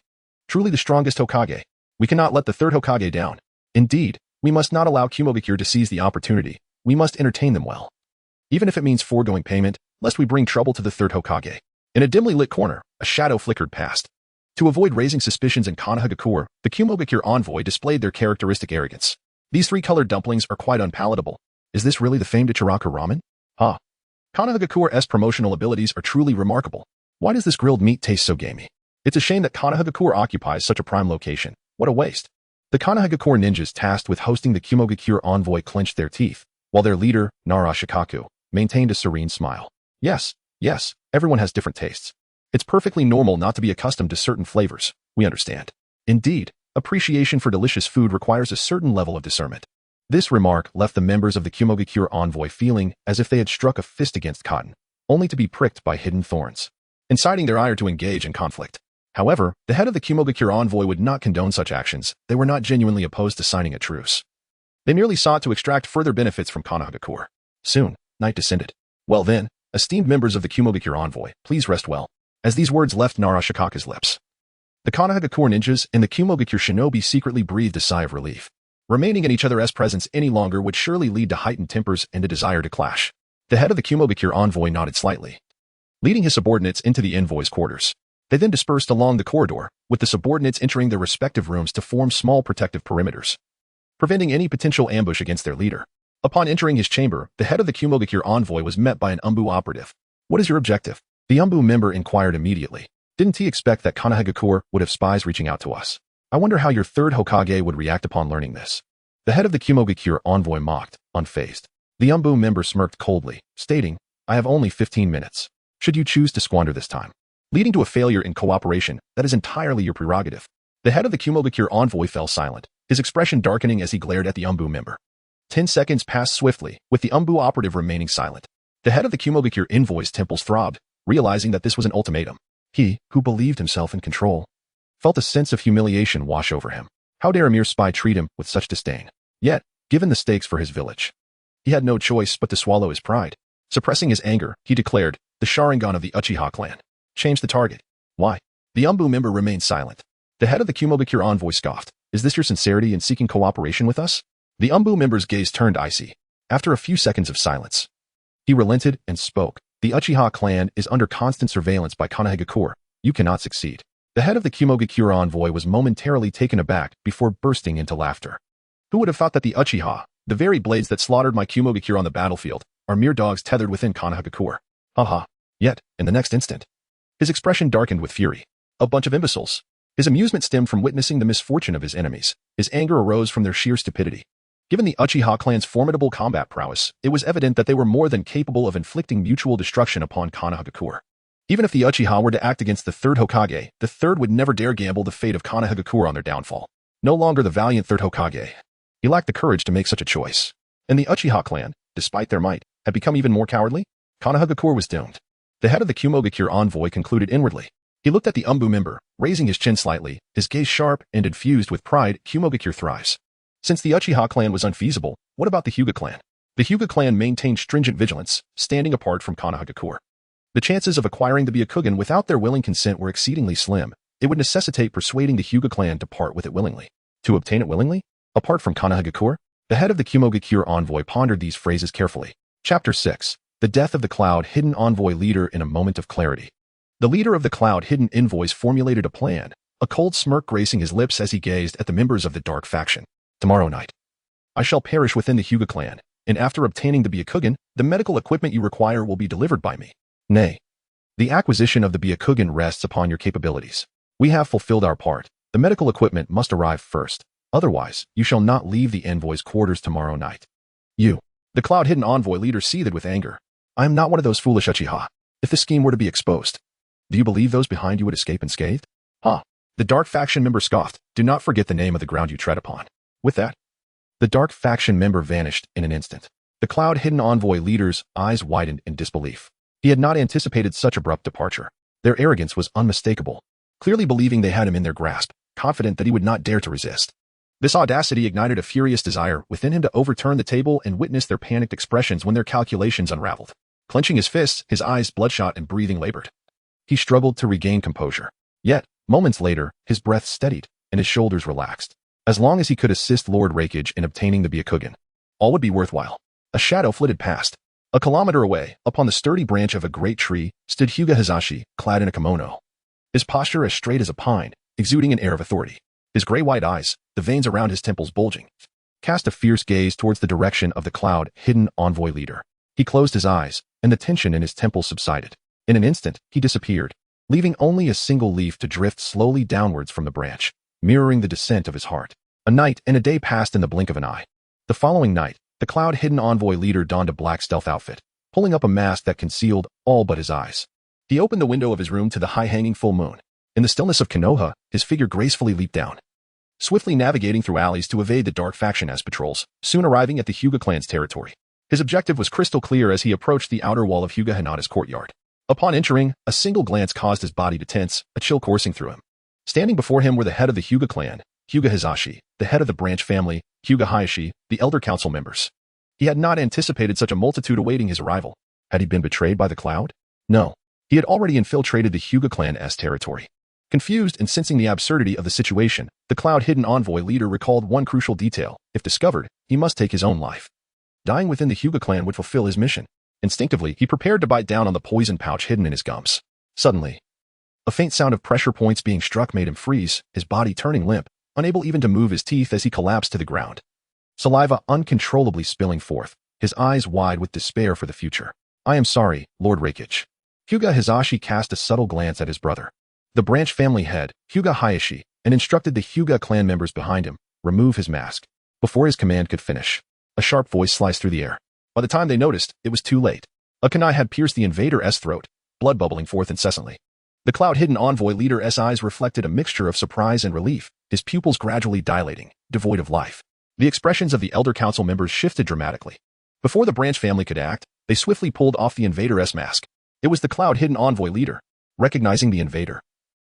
Truly the strongest Hokage. We cannot let the third Hokage down. Indeed, we must not allow Kumogakure to seize the opportunity. We must entertain them well. Even if it means foregoing payment, lest we bring trouble to the third Hokage." In a dimly lit corner, a shadow flickered past. To avoid raising suspicions in Konohagakure, the Kumogakure envoy displayed their characteristic arrogance. "These three-colored dumplings are quite unpalatable. Is this really the famed Ichiraka ramen? Ah. Konohagakure's promotional abilities are truly remarkable. Why does this grilled meat taste so gamey? It's a shame that Konohagakure occupies such a prime location. What a waste." The Konohagakure ninjas tasked with hosting the Kumogakure envoy clenched their teeth, while their leader, Nara Shikaku, maintained a serene smile. Yes, everyone has different tastes. It's perfectly normal not to be accustomed to certain flavors, we understand. Indeed, appreciation for delicious food requires a certain level of discernment. This remark left the members of the Kumogakure envoy feeling as if they had struck a fist against cotton, only to be pricked by hidden thorns, inciting their ire to engage in conflict. However, the head of the Kumogakure envoy would not condone such actions. They were not genuinely opposed to signing a truce. They merely sought to extract further benefits from Konohagakure. Soon, night descended. "Well then, esteemed members of the Kumogakure envoy, please rest well." As these words left Nara Shikaku's lips, the Konohagakure ninjas and the Kumogakure shinobi secretly breathed a sigh of relief. Remaining in each other's presence any longer would surely lead to heightened tempers and a desire to clash. The head of the Kumogakure envoy nodded slightly, leading his subordinates into the envoy's quarters. They then dispersed along the corridor, with the subordinates entering their respective rooms to form small protective perimeters, preventing any potential ambush against their leader. Upon entering his chamber, the head of the Kumogakure envoy was met by an Umbu operative. "What is your objective?" The Umbu member inquired immediately. "Didn't he expect that Konohagakure would have spies reaching out to us? I wonder how your third Hokage would react upon learning this." The head of the Kumogakure envoy mocked, unfazed. The Umbu member smirked coldly, stating, "I have only 15 minutes. Should you choose to squander this time, leading to a failure in cooperation, that is entirely your prerogative." The head of the Kumogakure envoy fell silent, his expression darkening as he glared at the Umbu member. 10 seconds passed swiftly, with the Umbu operative remaining silent. The head of the Kumogakure envoy's temples throbbed, realizing that this was an ultimatum. He, who believed himself in control, felt a sense of humiliation wash over him. How dare a mere spy treat him with such disdain? Yet, given the stakes for his village, he had no choice but to swallow his pride. Suppressing his anger, he declared, "The Sharingan of the Uchiha clan. Change the target." "Why?" The Umbu member remained silent. The head of the Kumogakure envoy scoffed. "Is this your sincerity in seeking cooperation with us?" The Umbu member's gaze turned icy. After a few seconds of silence, he relented and spoke. "The Uchiha clan is under constant surveillance by Konohagakure. You cannot succeed." The head of the Kumogakure envoy was momentarily taken aback before bursting into laughter. "Who would have thought that the Uchiha, the very blades that slaughtered my Kumogakure on the battlefield, are mere dogs tethered within Konohagakure? Haha." Yet, in the next instant, his expression darkened with fury. "A bunch of imbeciles." His amusement stemmed from witnessing the misfortune of his enemies. His anger arose from their sheer stupidity. Given the Uchiha clan's formidable combat prowess, it was evident that they were more than capable of inflicting mutual destruction upon Konohagakure. Even if the Uchiha were to act against the third Hokage, the third would never dare gamble the fate of Konohagakure on their downfall. No longer the valiant third Hokage, he lacked the courage to make such a choice. And the Uchiha clan, despite their might, had become even more cowardly. Konohagakure was doomed. The head of the Kumogakure envoy concluded inwardly. He looked at the Umbu member, raising his chin slightly, his gaze sharp and infused with pride. Kumogakure thrives. Since the Uchiha clan was unfeasible, what about the Hyuga clan? The Hyuga clan maintained stringent vigilance, standing apart from Konohagakure. The chances of acquiring the Byakugan without their willing consent were exceedingly slim. It would necessitate persuading the Hyuga clan to part with it willingly. To obtain it willingly? Apart from Konohagakure? The head of the Kumogakure envoy pondered these phrases carefully. Chapter 6. The death of the Cloud Hidden Envoy leader in a moment of clarity. The leader of the Cloud Hidden Envoys formulated a plan, a cold smirk gracing his lips as he gazed at the members of the Dark Faction. "Tomorrow night, I shall perish within the Hyuga clan, and after obtaining the Byakugan, the medical equipment you require will be delivered by me." "Nay." The acquisition of the Byakugan rests upon your capabilities. We have fulfilled our part. The medical equipment must arrive first. Otherwise, you shall not leave the envoy's quarters tomorrow night. You. The cloud-hidden envoy leader seethed with anger. I am not one of those foolish Uchiha. If this scheme were to be exposed, do you believe those behind you would escape unscathed? Ha! The dark faction member scoffed. Do not forget the name of the ground you tread upon. With that, the dark faction member vanished in an instant. The cloud-hidden envoy leader's eyes widened in disbelief. He had not anticipated such abrupt departure. Their arrogance was unmistakable, clearly believing they had him in their grasp, confident that he would not dare to resist. This audacity ignited a furious desire within him to overturn the table and witness their panicked expressions when their calculations unraveled. Clenching his fists, his eyes bloodshot and breathing labored. He struggled to regain composure. Yet, moments later, his breath steadied and his shoulders relaxed. As long as he could assist Lord Raikage in obtaining the Byakugan, all would be worthwhile. A shadow flitted past. A kilometer away, upon the sturdy branch of a great tree, stood Hyuga Hizashi, clad in a kimono. His posture as straight as a pine, exuding an air of authority. His gray-white eyes, the veins around his temples bulging, cast a fierce gaze towards the direction of the cloud-hidden envoy leader. He closed his eyes, and the tension in his temples subsided. In an instant, he disappeared, leaving only a single leaf to drift slowly downwards from the branch, mirroring the descent of his heart. A night and a day passed in the blink of an eye. The following night, the cloud-hidden envoy leader donned a black stealth outfit, pulling up a mask that concealed all but his eyes. He opened the window of his room to the high-hanging full moon. In the stillness of Konoha, his figure gracefully leaped down, swiftly navigating through alleys to evade the dark faction as patrols, soon arriving at the Hyuga clan's territory. His objective was crystal clear as he approached the outer wall of Hyuga Hinata's courtyard. Upon entering, a single glance caused his body to tense, a chill coursing through him. Standing before him were the head of the Hyuga clan, Hyuga Hizashi, the head of the branch family, Hyuga Hayashi, the elder council members. He had not anticipated such a multitude awaiting his arrival. Had he been betrayed by the cloud? No. He had already infiltrated the Hyuga clan's territory. Confused and sensing the absurdity of the situation, the cloud-hidden envoy leader recalled one crucial detail. If discovered, he must take his own life. Dying within the Hyuga clan would fulfill his mission. Instinctively, he prepared to bite down on the poison pouch hidden in his gums. Suddenly, a faint sound of pressure points being struck made him freeze, his body turning limp, unable even to move his teeth as he collapsed to the ground. Saliva uncontrollably spilling forth, his eyes wide with despair for the future. I am sorry, Lord Raikage. Hyuga Hizashi cast a subtle glance at his brother, the branch family head, Hyuga Hayashi, and instructed the Hyuga clan members behind him, remove his mask. Before his command could finish, a sharp voice sliced through the air. By the time they noticed, it was too late. A kunai had pierced the invader's throat, blood bubbling forth incessantly. The cloud-hidden envoy leader's eyes reflected a mixture of surprise and relief, his pupils gradually dilating, devoid of life. The expressions of the elder council members shifted dramatically. Before the branch family could act, they swiftly pulled off the invader's mask. It was the cloud-hidden envoy leader. Recognizing the invader,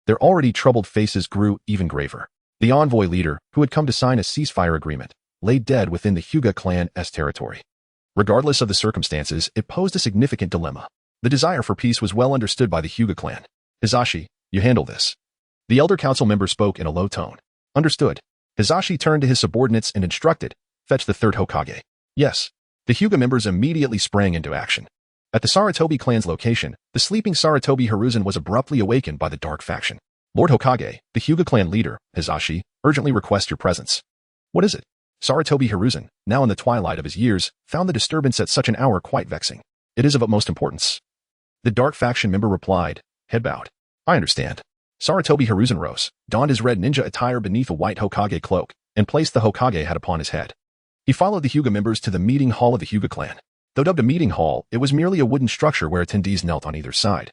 their already troubled faces grew even graver. The envoy leader, who had come to sign a ceasefire agreement, lay dead within the Hyuga clan's territory. Regardless of the circumstances, it posed a significant dilemma. The desire for peace was well understood by the Hyuga clan. Hizashi, you handle this. The elder council member spoke in a low tone. Understood. Hizashi turned to his subordinates and instructed, fetch the third Hokage. Yes. The Hyuga members immediately sprang into action. At the Sarutobi clan's location, the sleeping Sarutobi Hiruzen was abruptly awakened by the dark faction. Lord Hokage, the Hyuga clan leader, Hizashi, urgently requests your presence. What is it? Sarutobi Hiruzen, now in the twilight of his years, found the disturbance at such an hour quite vexing. It is of utmost importance. The dark faction member replied, head bowed. I understand. Sarutobi Hiruzen rose, donned his red ninja attire beneath a white Hokage cloak, and placed the Hokage hat upon his head. He followed the Hyuga members to the meeting hall of the Hyuga clan. Though dubbed a meeting hall, it was merely a wooden structure where attendees knelt on either side.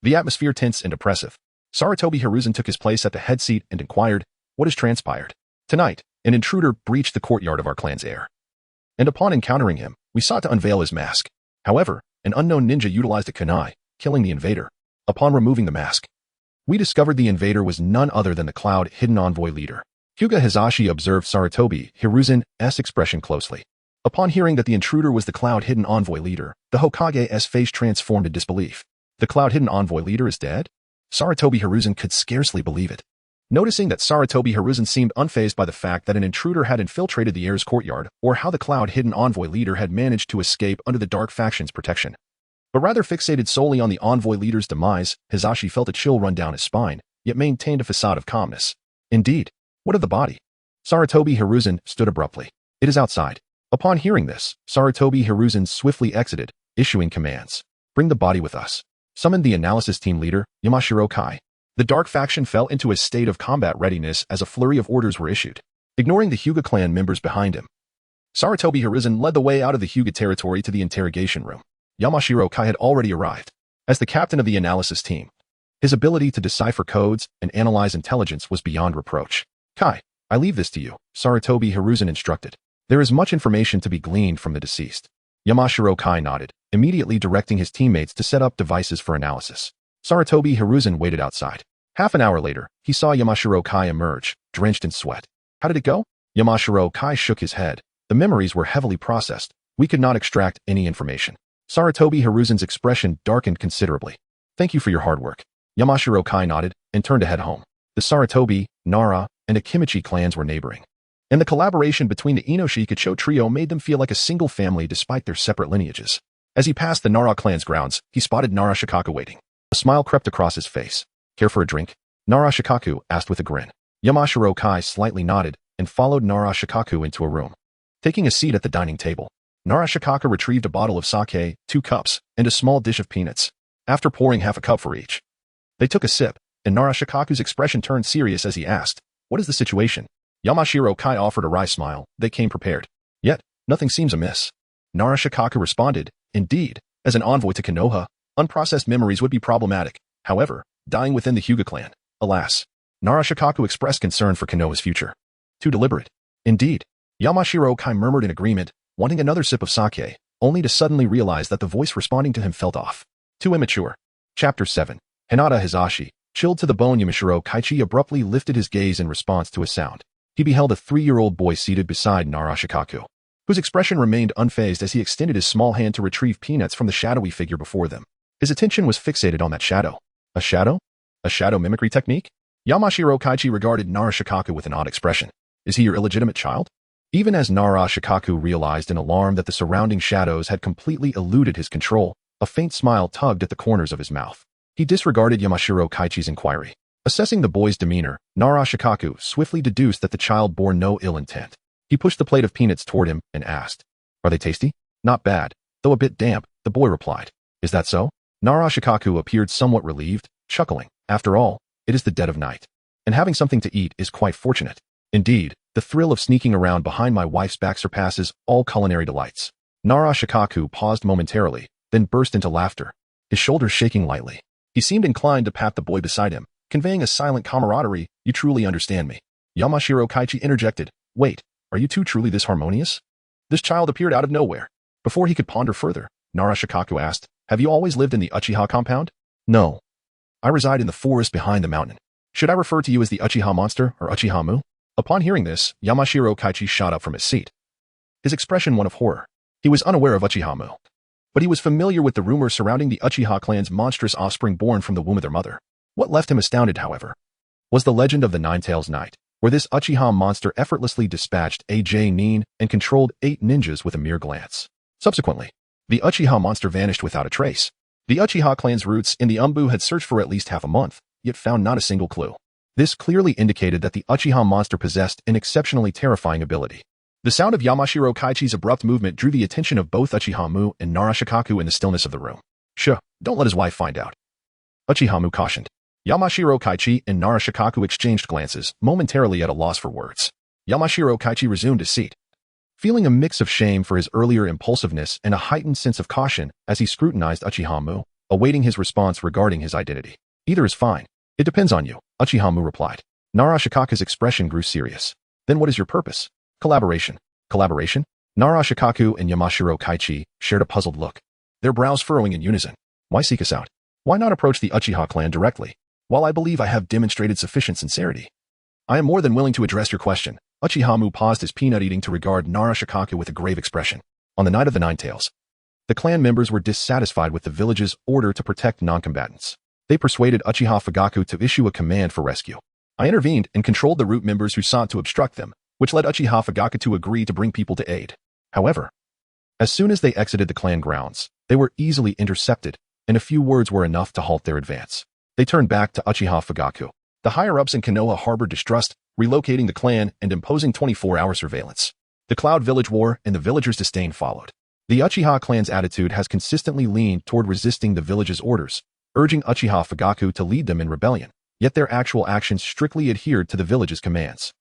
The atmosphere tense and oppressive. Sarutobi Hiruzen took his place at the head seat and inquired, what has transpired? Tonight, an intruder breached the courtyard of our clan's heir. And upon encountering him, we sought to unveil his mask. However, an unknown ninja utilized a kunai, killing the invader. Upon removing the mask, we discovered the invader was none other than the cloud-hidden envoy leader. Hyuga Hizashi observed Sarutobi Hiruzen's expression closely. Upon hearing that the intruder was the cloud-hidden envoy leader, the Hokage's face transformed in disbelief. The cloud-hidden envoy leader is dead? Sarutobi Hiruzen could scarcely believe it. Noticing that Sarutobi Hiruzen seemed unfazed by the fact that an intruder had infiltrated the heir's courtyard, or how the cloud-hidden envoy leader had managed to escape under the dark faction's protection, but rather fixated solely on the envoy leader's demise, Hizashi felt a chill run down his spine, yet maintained a facade of calmness. Indeed, what of the body? Sarutobi Hiruzen stood abruptly. It is outside. Upon hearing this, Sarutobi Hiruzen swiftly exited, issuing commands. Bring the body with us. summoned the analysis team leader, Yamashiro Kai. The Dark faction fell into a state of combat readiness as a flurry of orders were issued, ignoring the Hyuga clan members behind him. Sarutobi Hiruzen led the way out of the Hyuga territory to the interrogation room. Yamashiro Kai had already arrived. As the captain of the analysis team, his ability to decipher codes and analyze intelligence was beyond reproach. Kai, I leave this to you, Sarutobi Hiruzen instructed. There is much information to be gleaned from the deceased. Yamashiro Kai nodded, immediately directing his teammates to set up devices for analysis. Sarutobi Hiruzen waited outside. Half an hour later, he saw Yamashiro Kai emerge, drenched in sweat. How did it go? Yamashiro Kai shook his head. The memories were heavily processed. We could not extract any information. Sarutobi Hiruzen's expression darkened considerably. Thank you for your hard work. Yamashiro Kai nodded and turned to head home. The Sarutobi, Nara, and Akimichi clans were neighboring, and the collaboration between the Inoshikacho trio made them feel like a single family despite their separate lineages. As he passed the Nara clan's grounds, he spotted Nara Shikaku waiting. A smile crept across his face. Care for a drink? Nara Shikaku asked with a grin. Yamashiro Kai slightly nodded and followed Nara Shikaku into a room. Taking a seat at the dining table, Nara Shikaku retrieved a bottle of sake, 2 cups, and a small dish of peanuts. After pouring half a cup for each, they took a sip, and Nara Shikaku's expression turned serious as he asked, "What is the situation?" Yamashiro Kai offered a wry smile. They came prepared. Yet, nothing seems amiss. Nara Shikaku responded, "Indeed, as an envoy to Konoha, unprocessed memories would be problematic. However, dying within the Hyuga clan, alas." Nara Shikaku expressed concern for Konoha's future. Too deliberate. Indeed. Yamashiro Kai murmured in agreement, wanting another sip of sake, only to suddenly realize that the voice responding to him felt off. Too immature. Chapter 7. Hinata Hizashi. Chilled to the bone, Yamashiro Kaichi abruptly lifted his gaze in response to a sound. He beheld a 3-year-old boy seated beside Nara Shikaku, whose expression remained unfazed as he extended his small hand to retrieve peanuts from the shadowy figure before them. His attention was fixated on that shadow. A shadow? A shadow mimicry technique? Yamashiro Kaichi regarded Nara Shikaku with an odd expression. Is he your illegitimate child? Even as Nara Shikaku realized in alarm that the surrounding shadows had completely eluded his control, a faint smile tugged at the corners of his mouth. He disregarded Yamashiro Kaichi's inquiry. Assessing the boy's demeanor, Nara Shikaku swiftly deduced that the child bore no ill intent. He pushed the plate of peanuts toward him and asked, "Are they tasty?" "Not bad, though a bit damp," the boy replied. "Is that so?" Nara Shikaku appeared somewhat relieved, chuckling. After all, it is the dead of night, and having something to eat is quite fortunate. Indeed, the thrill of sneaking around behind my wife's back surpasses all culinary delights. Nara Shikaku paused momentarily, then burst into laughter, his shoulders shaking lightly. He seemed inclined to pat the boy beside him, conveying a silent camaraderie. "You truly understand me." Yamashiro Kaichi interjected, "Wait, are you two truly this harmonious?" This child appeared out of nowhere. Before he could ponder further, Nara Shikaku asked, "Have you always lived in the Uchiha compound?" "No. I reside in the forest behind the mountain. Should I refer to you as the Uchiha monster or Uchiha Mu?" Upon hearing this, Yamashiro Kaichi shot up from his seat, his expression one of horror. He was unaware of Uchiha Mu, but he was familiar with the rumors surrounding the Uchiha clan's monstrous offspring born from the womb of their mother. What left him astounded, however, was the legend of the Nine-Tails Knight, where this Uchiha monster effortlessly dispatched AJ Nin and controlled 8 ninjas with a mere glance. Subsequently, the Uchiha monster vanished without a trace. The Uchiha clan's roots in the Umbu had searched for at least half a month, yet found not a single clue. This clearly indicated that the Uchiha monster possessed an exceptionally terrifying ability. The sound of Yamashiro Kaichi's abrupt movement drew the attention of both Uchiha Mu and Nara Shikaku in the stillness of the room. "Shh, don't let his wife find out," Uchiha Mu cautioned. Yamashiro Kaichi and Nara Shikaku exchanged glances, momentarily at a loss for words. Yamashiro Kaichi resumed his seat, feeling a mix of shame for his earlier impulsiveness and a heightened sense of caution as he scrutinized Uchiha Mu, awaiting his response regarding his identity. "Either is fine. It depends on you," Uchiha Mu replied. Nara Shikaku's expression grew serious. "Then what is your purpose?" "Collaboration." "Collaboration?" Nara Shikaku and Yamashiro Kaichi shared a puzzled look, their brows furrowing in unison. "Why seek us out? Why not approach the Uchiha clan directly? While I believe I have demonstrated sufficient sincerity, I am more than willing to address your question." Uchiha Mu paused his peanut eating to regard Nara Shikaku with a grave expression. On the night of the Nine-Tails, the clan members were dissatisfied with the village's order to protect non-combatants. They persuaded Uchiha Fugaku to issue a command for rescue. I intervened and controlled the root members who sought to obstruct them, which led Uchiha Fugaku to agree to bring people to aid. However, as soon as they exited the clan grounds, they were easily intercepted, and a few words were enough to halt their advance. They turned back to Uchiha Fugaku. The higher-ups in Konoha harbored distrust, relocating the clan and imposing 24-hour surveillance. The Cloud Village War and the villagers' disdain followed. The Uchiha clan's attitude has consistently leaned toward resisting the village's orders, urging Uchiha Fugaku to lead them in rebellion, yet their actual actions strictly adhered to the village's commands.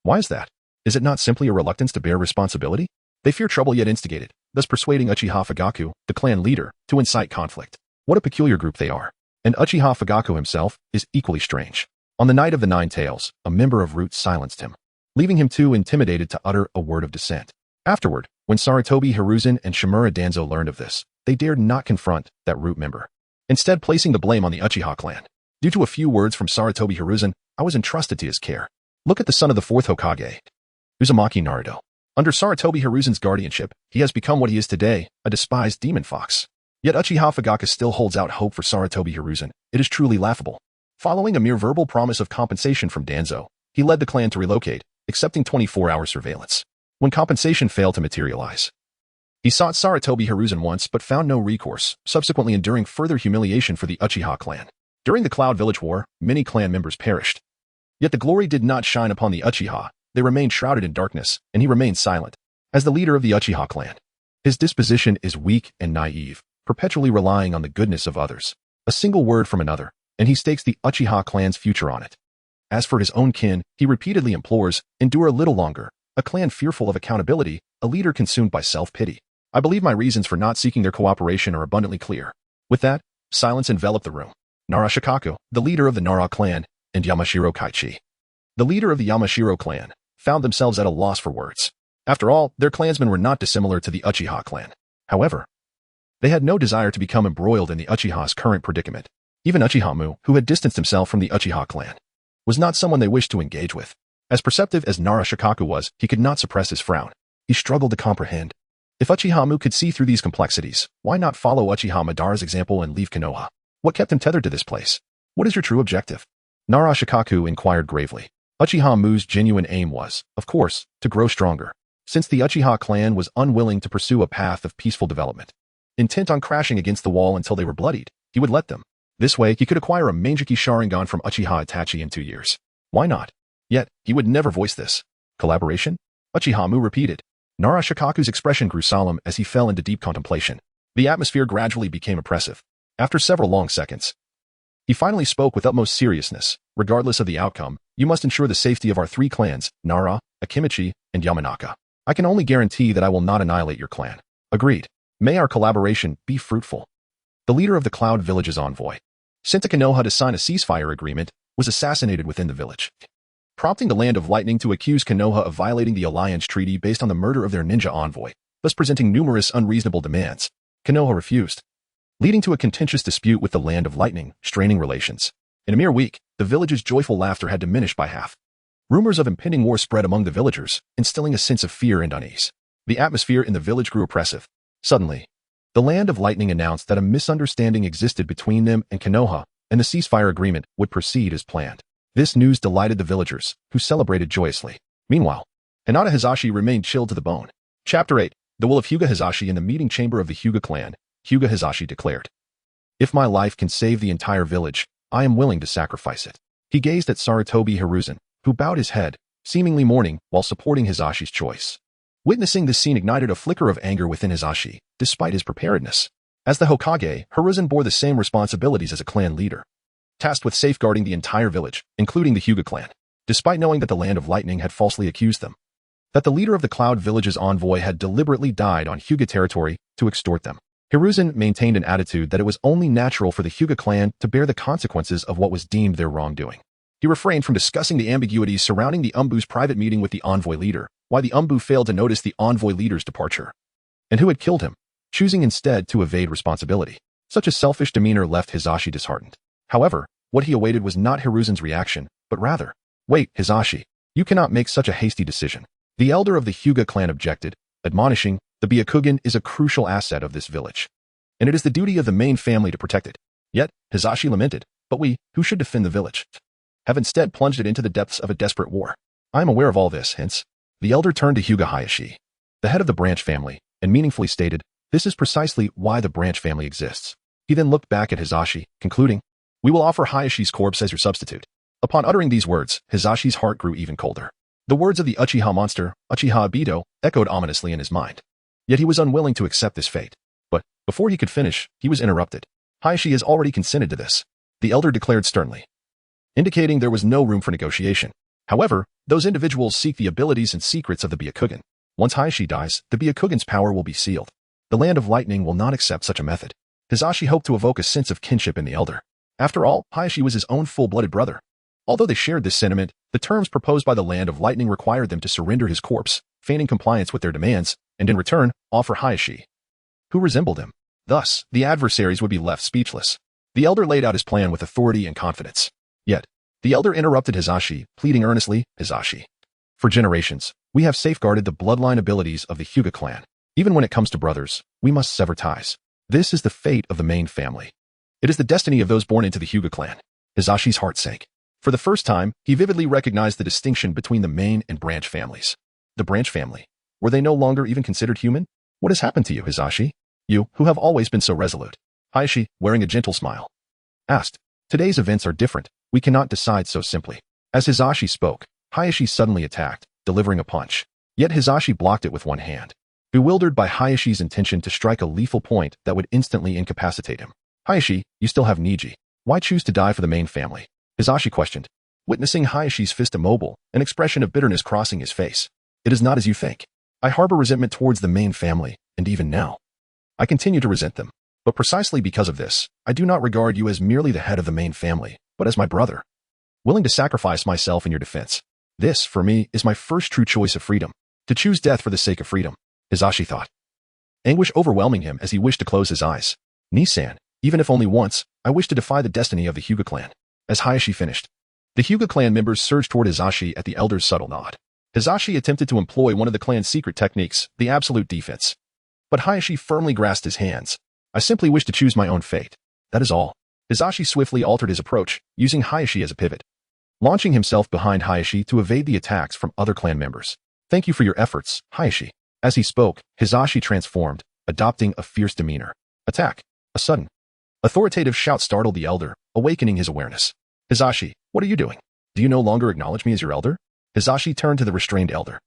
Why is that? Is it not simply a reluctance to bear responsibility? They fear trouble yet instigate it, thus persuading Uchiha Fugaku, the clan leader, to incite conflict. What a peculiar group they are. And Uchiha Fugaku himself is equally strange. On the night of the Nine Tails, a member of Root silenced him, leaving him too intimidated to utter a word of dissent. Afterward, when Sarutobi Hiruzen and Shimura Danzo learned of this, they dared not confront that Root member, instead placing the blame on the Uchiha clan. Due to a few words from Sarutobi Hiruzen, I was entrusted to his care. Look at the son of the fourth Hokage, Uzumaki Naruto. Under Sarutobi Hiruzen's guardianship, he has become what he is today, a despised demon fox. Yet Uchiha Fugaku still holds out hope for Sarutobi Hiruzen. It is truly laughable. Following a mere verbal promise of compensation from Danzo, he led the clan to relocate, accepting 24-hour surveillance. When compensation failed to materialize, he sought Sarutobi Hiruzen once but found no recourse, subsequently enduring further humiliation for the Uchiha clan. During the Cloud Village War, many clan members perished. Yet the glory did not shine upon the Uchiha. They remained shrouded in darkness, and he remained silent. As the leader of the Uchiha clan, his disposition is weak and naive, perpetually relying on the goodness of others. A single word from another, and he stakes the Uchiha clan's future on it. As for his own kin, he repeatedly implores, endure a little longer, a clan fearful of accountability, a leader consumed by self-pity. I believe my reasons for not seeking their cooperation are abundantly clear. With that, silence enveloped the room. Nara Shikaku, the leader of the Nara clan, and Yamashiro Kaichi, the leader of the Yamashiro clan, found themselves at a loss for words. After all, their clansmen were not dissimilar to the Uchiha clan. However, they had no desire to become embroiled in the Uchiha's current predicament. Even Uchiha Mu, who had distanced himself from the Uchiha clan, was not someone they wished to engage with. As perceptive as Nara Shikaku was, he could not suppress his frown. He struggled to comprehend. If Uchiha Mu could see through these complexities, why not follow Uchiha Madara's example and leave Konoha? What kept him tethered to this place? What is your true objective? Nara Shikaku inquired gravely. Uchiha Mu's genuine aim was, of course, to grow stronger, since the Uchiha clan was unwilling to pursue a path of peaceful development. Intent on crashing against the wall until they were bloodied, he would let them. This way, he could acquire a Mangeki Sharingan from Uchiha Itachi in 2 years. Why not? Yet, he would never voice this. Collaboration? Uchiha Mu repeated. Nara Shikaku's expression grew solemn as he fell into deep contemplation. The atmosphere gradually became oppressive. After several long seconds, he finally spoke with utmost seriousness. Regardless of the outcome, you must ensure the safety of our 3 clans, Nara, Akimichi, and Yamanaka. I can only guarantee that I will not annihilate your clan. Agreed. May our collaboration be fruitful. The leader of the Cloud Village's envoy, sent to Konoha to sign a ceasefire agreement, was assassinated within the village, prompting the Land of Lightning to accuse Konoha of violating the alliance treaty based on the murder of their ninja envoy, thus presenting numerous unreasonable demands. Konoha refused, leading to a contentious dispute with the Land of Lightning, straining relations. In a mere week, the village's joyful laughter had diminished by half. Rumors of impending war spread among the villagers, instilling a sense of fear and unease. The atmosphere in the village grew oppressive. Suddenly, the Land of Lightning announced that a misunderstanding existed between them and Konoha, and the ceasefire agreement would proceed as planned. This news delighted the villagers, who celebrated joyously. Meanwhile, Hinata Hizashi remained chilled to the bone. Chapter 8. The Will of Hyuga Hizashi. In the meeting chamber of the Hyuga clan, Hyuga Hizashi declared, "If my life can save the entire village, I am willing to sacrifice it." He gazed at Sarutobi Hiruzen, who bowed his head, seemingly mourning while supporting Hizashi's choice. Witnessing this scene ignited a flicker of anger within Hizashi, despite his preparedness. As the Hokage, Hiruzen bore the same responsibilities as a clan leader, tasked with safeguarding the entire village, including the Hyuga clan, despite knowing that the Land of Lightning had falsely accused them, that the leader of the Cloud Village's envoy had deliberately died on Hyuga territory to extort them. Hiruzen maintained an attitude that it was only natural for the Hyuga clan to bear the consequences of what was deemed their wrongdoing. He refrained from discussing the ambiguities surrounding the Umbu's private meeting with the envoy leader, why the Umbu failed to notice the envoy leader's departure, and who had killed him, choosing instead to evade responsibility. Such a selfish demeanor left Hizashi disheartened. However, what he awaited was not Hiruzen's reaction, but rather, "Wait, Hizashi, you cannot make such a hasty decision." The elder of the Hyuga clan objected, admonishing, "The Byakugan is a crucial asset of this village, and it is the duty of the main family to protect it." Yet, Hizashi lamented, "But we, who should defend the village, have instead plunged it into the depths of a desperate war. I am aware of all this, hence." The elder turned to Hyuga Hayashi, the head of the branch family, and meaningfully stated, "This is precisely why the branch family exists." He then looked back at Hizashi, concluding, "We will offer Hayashi's corpse as your substitute." Upon uttering these words, Hizashi's heart grew even colder. The words of the Uchiha monster, Uchiha Ibito, echoed ominously in his mind. Yet he was unwilling to accept this fate. But, before he could finish, he was interrupted. Hayashi has already consented to this, the elder declared sternly, indicating there was no room for negotiation. However, those individuals seek the abilities and secrets of the Byakugan. Once Hayashi dies, the Byakugan's power will be sealed. The Land of Lightning will not accept such a method. Hisashi hoped to evoke a sense of kinship in the elder. After all, Hayashi was his own full-blooded brother. Although they shared this sentiment, the terms proposed by the Land of Lightning required them to surrender his corpse, feigning compliance with their demands, and in return, offer Hayashi, who resembled him. Thus, the adversaries would be left speechless. The elder laid out his plan with authority and confidence. Yet, the elder interrupted Hisashi, pleading earnestly, Hisashi, for generations, we have safeguarded the bloodline abilities of the Hyuga clan. Even when it comes to brothers, we must sever ties. This is the fate of the main family. It is the destiny of those born into the Hyuga clan. Hisashi's heart sank. For the first time, he vividly recognized the distinction between the main and branch families. The branch family. Were they no longer even considered human? What has happened to you, Hisashi? You, who have always been so resolute. Hayashi, wearing a gentle smile, asked. Today's events are different. We cannot decide so simply. As Hisashi spoke, Hayashi suddenly attacked, delivering a punch. Yet Hisashi blocked it with one hand. Bewildered by Hayashi's intention to strike a lethal point that would instantly incapacitate him. Hayashi, you still have Niji. Why choose to die for the main family? Hisashi questioned, witnessing Hayashi's fist immobile, an expression of bitterness crossing his face. It is not as you think. I harbor resentment towards the main family, and even now, I continue to resent them. But precisely because of this, I do not regard you as merely the head of the main family, but as my brother, willing to sacrifice myself in your defense. This, for me, is my first true choice of freedom. To choose death for the sake of freedom, Hisashi thought. Anguish overwhelming him as he wished to close his eyes. Nisan, even if only once, I wish to defy the destiny of the Hyuga clan. As Hayashi finished, the Hyuga clan members surged toward Hisashi at the elder's subtle nod. Hisashi attempted to employ one of the clan's secret techniques, the absolute defense. But Hayashi firmly grasped his hands. I simply wish to choose my own fate. That is all. Hisashi swiftly altered his approach, using Hayashi as a pivot, launching himself behind Hayashi to evade the attacks from other clan members. Thank you for your efforts, Hayashi. As he spoke, Hisashi transformed, adopting a fierce demeanor. Attack. A sudden, authoritative shout startled the elder, awakening his awareness. Hisashi, what are you doing? Do you no longer acknowledge me as your elder? Hisashi turned to the restrained elder,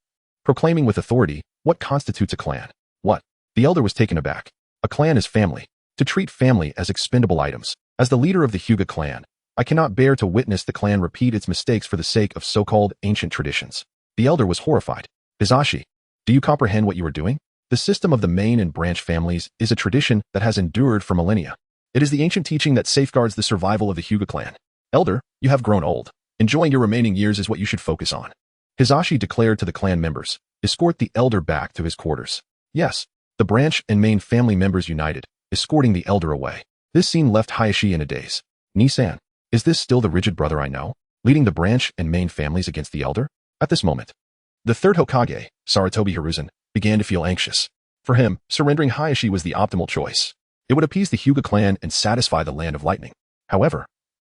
proclaiming with authority, what constitutes a clan? What? The elder was taken aback. A clan is family. To treat family as expendable items. As the leader of the Hyuga clan, I cannot bear to witness the clan repeat its mistakes for the sake of so-called ancient traditions. The elder was horrified. Hisashi, do you comprehend what you are doing? The system of the main and branch families is a tradition that has endured for millennia. It is the ancient teaching that safeguards the survival of the Hyuga clan. Elder, you have grown old. Enjoying your remaining years is what you should focus on. Hisashi declared to the clan members, escort the elder back to his quarters. Yes, the branch and main family members united, escorting the elder away. This scene left Hayashi in a daze. Nisan, is this still the rigid brother I know, leading the branch and main families against the elder? At this moment, the third Hokage, Sarutobi Hiruzen, began to feel anxious. For him, surrendering Hayashi was the optimal choice. It would appease the Hyuga clan and satisfy the Land of Lightning. However,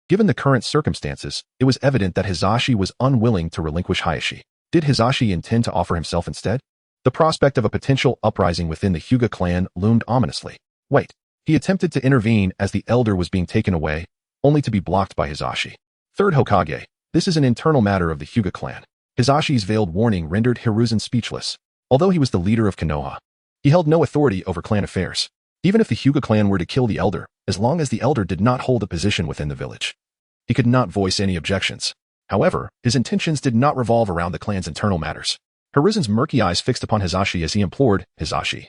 given the current circumstances, it was evident that Hisashi was unwilling to relinquish Hayashi. Did Hisashi intend to offer himself instead? The prospect of a potential uprising within the Hyuga clan loomed ominously. Wait. He attempted to intervene as the elder was being taken away, only to be blocked by Hisashi. Third Hokage, this is an internal matter of the Hyuga clan. Hisashi's veiled warning rendered Hiruzen speechless. Although he was the leader of Konoha, he held no authority over clan affairs. Even if the Hyuga clan were to kill the elder, as long as the elder did not hold a position within the village, he could not voice any objections. However, his intentions did not revolve around the clan's internal matters. Hiruzen's murky eyes fixed upon Hisashi as he implored, Hisashi,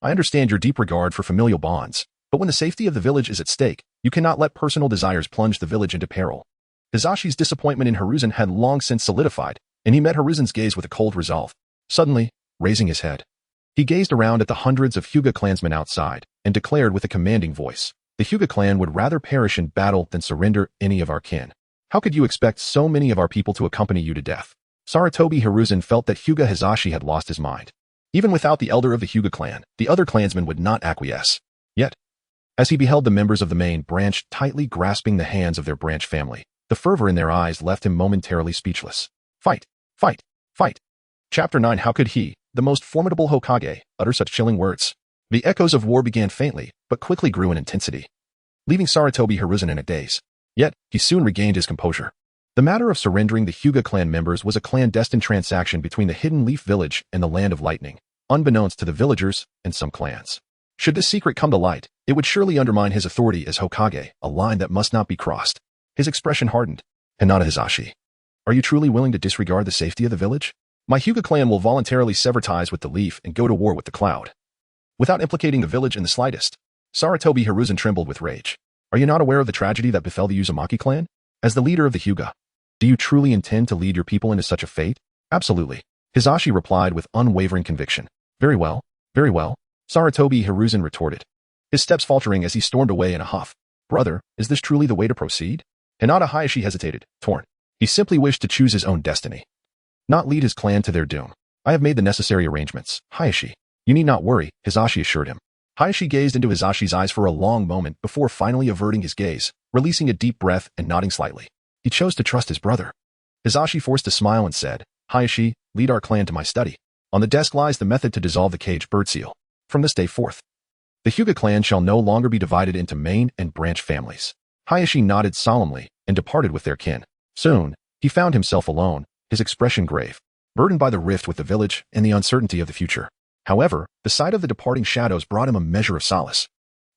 I understand your deep regard for familial bonds, but when the safety of the village is at stake, you cannot let personal desires plunge the village into peril. Hisashi's disappointment in Hiruzen had long since solidified, and he met Hiruzen's gaze with a cold resolve. Suddenly, raising his head, he gazed around at the hundreds of Hyuga clansmen outside and declared with a commanding voice, the Hyuga clan would rather perish in battle than surrender any of our kin. How could you expect so many of our people to accompany you to death? Sarutobi Hiruzen felt that Hyuga Hisashi had lost his mind. Even without the elder of the Hyuga clan, the other clansmen would not acquiesce. Yet, as he beheld the members of the main branch tightly grasping the hands of their branch family, the fervor in their eyes left him momentarily speechless. Fight! Fight! Fight! Chapter 9. How could he, the most formidable Hokage, utter such chilling words? The echoes of war began faintly, but quickly grew in intensity, leaving Sarutobi Hiruzen in a daze. Yet, he soon regained his composure. The matter of surrendering the Hyuga clan members was a clandestine transaction between the Hidden Leaf Village and the Land of Lightning, unbeknownst to the villagers and some clans. Should this secret come to light, it would surely undermine his authority as Hokage, a line that must not be crossed. His expression hardened. Hinata Hisashi, are you truly willing to disregard the safety of the village? My Hyuga clan will voluntarily sever ties with the Leaf and go to war with the Cloud. Without implicating the village in the slightest, Sarutobi Hiruzen trembled with rage. Are you not aware of the tragedy that befell the Uzumaki clan? As the leader of the Hyuga, do you truly intend to lead your people into such a fate? Absolutely. Hisashi replied with unwavering conviction. Very well, very well, Sarutobi Hiruzen retorted, his steps faltering as he stormed away in a huff. Brother, is this truly the way to proceed? Hinata Hayashi hesitated, torn. He simply wished to choose his own destiny, not lead his clan to their doom. I have made the necessary arrangements, Hayashi. You need not worry, Hisashi assured him. Hayashi gazed into Hisashi's eyes for a long moment before finally averting his gaze, releasing a deep breath and nodding slightly. He chose to trust his brother. Hisashi forced a smile and said, Hayashi, lead our clan to my study. On the desk lies the method to dissolve the cage bird seal. From this day forth, the Hyuga clan shall no longer be divided into main and branch families. Hayashi nodded solemnly and departed with their kin. Soon, he found himself alone, his expression grave, burdened by the rift with the village and the uncertainty of the future. However, the sight of the departing shadows brought him a measure of solace.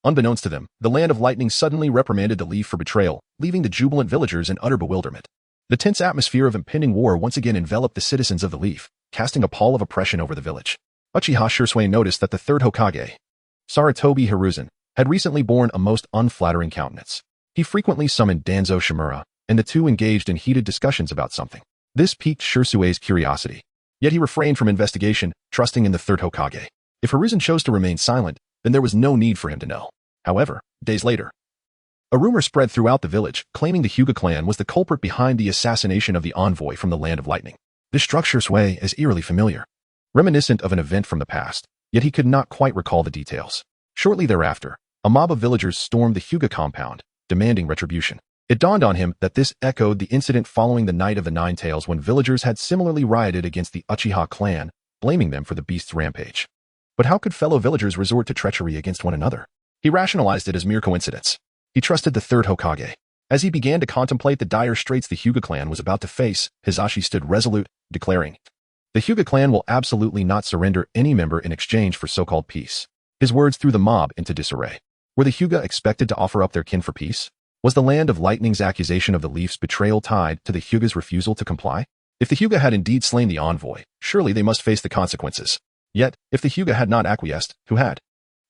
Unbeknownst to them, the Land of Lightning suddenly reprimanded the Leaf for betrayal, leaving the jubilant villagers in utter bewilderment. The tense atmosphere of impending war once again enveloped the citizens of the Leaf, casting a pall of oppression over the village. Uchiha Shursui noticed that the third Hokage, Sarutobi Hiruzen, had recently borne a most unflattering countenance. He frequently summoned Danzo Shimura, and the two engaged in heated discussions about something. This piqued Shursue's curiosity. Yet he refrained from investigation, trusting in the third Hokage. If Hiruzen chose to remain silent, then there was no need for him to know. However, days later, a rumor spread throughout the village, claiming the Hyuga clan was the culprit behind the assassination of the envoy from the Land of Lightning. This struck Shursui as eerily familiar, reminiscent of an event from the past, yet he could not quite recall the details. Shortly thereafter, a mob of villagers stormed the Hyuga compound, demanding retribution. It dawned on him that this echoed the incident following the Night of the Nine Tails when villagers had similarly rioted against the Uchiha clan, blaming them for the beast's rampage. But how could fellow villagers resort to treachery against one another? He rationalized it as mere coincidence. He trusted the third Hokage. As he began to contemplate the dire straits the Hyuga clan was about to face, Hisashi stood resolute, declaring, the Hyuga clan will absolutely not surrender any member in exchange for so-called peace. His words threw the mob into disarray. Were the Hyuga expected to offer up their kin for peace? Was the Land of Lightning's accusation of the Leaf's betrayal tied to the Hyuga's refusal to comply? If the Hyuga had indeed slain the envoy, surely they must face the consequences. Yet, if the Hyuga had not acquiesced, who had?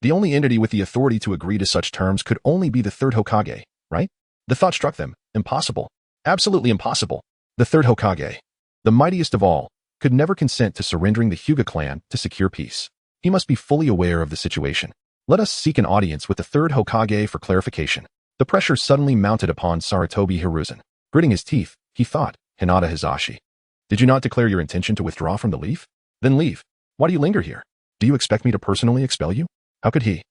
The only entity with the authority to agree to such terms could only be the third Hokage, right? The thought struck them. Impossible. Absolutely impossible. The third Hokage, the mightiest of all, could never consent to surrendering the Hyuga clan to secure peace. He must be fully aware of the situation. Let us seek an audience with the third Hokage for clarification. The pressure suddenly mounted upon Sarutobi Hiruzen. Gritting his teeth, he thought, Hinata Hisashi, did you not declare your intention to withdraw from the Leaf? Then leave. Why do you linger here? Do you expect me to personally expel you? How could he,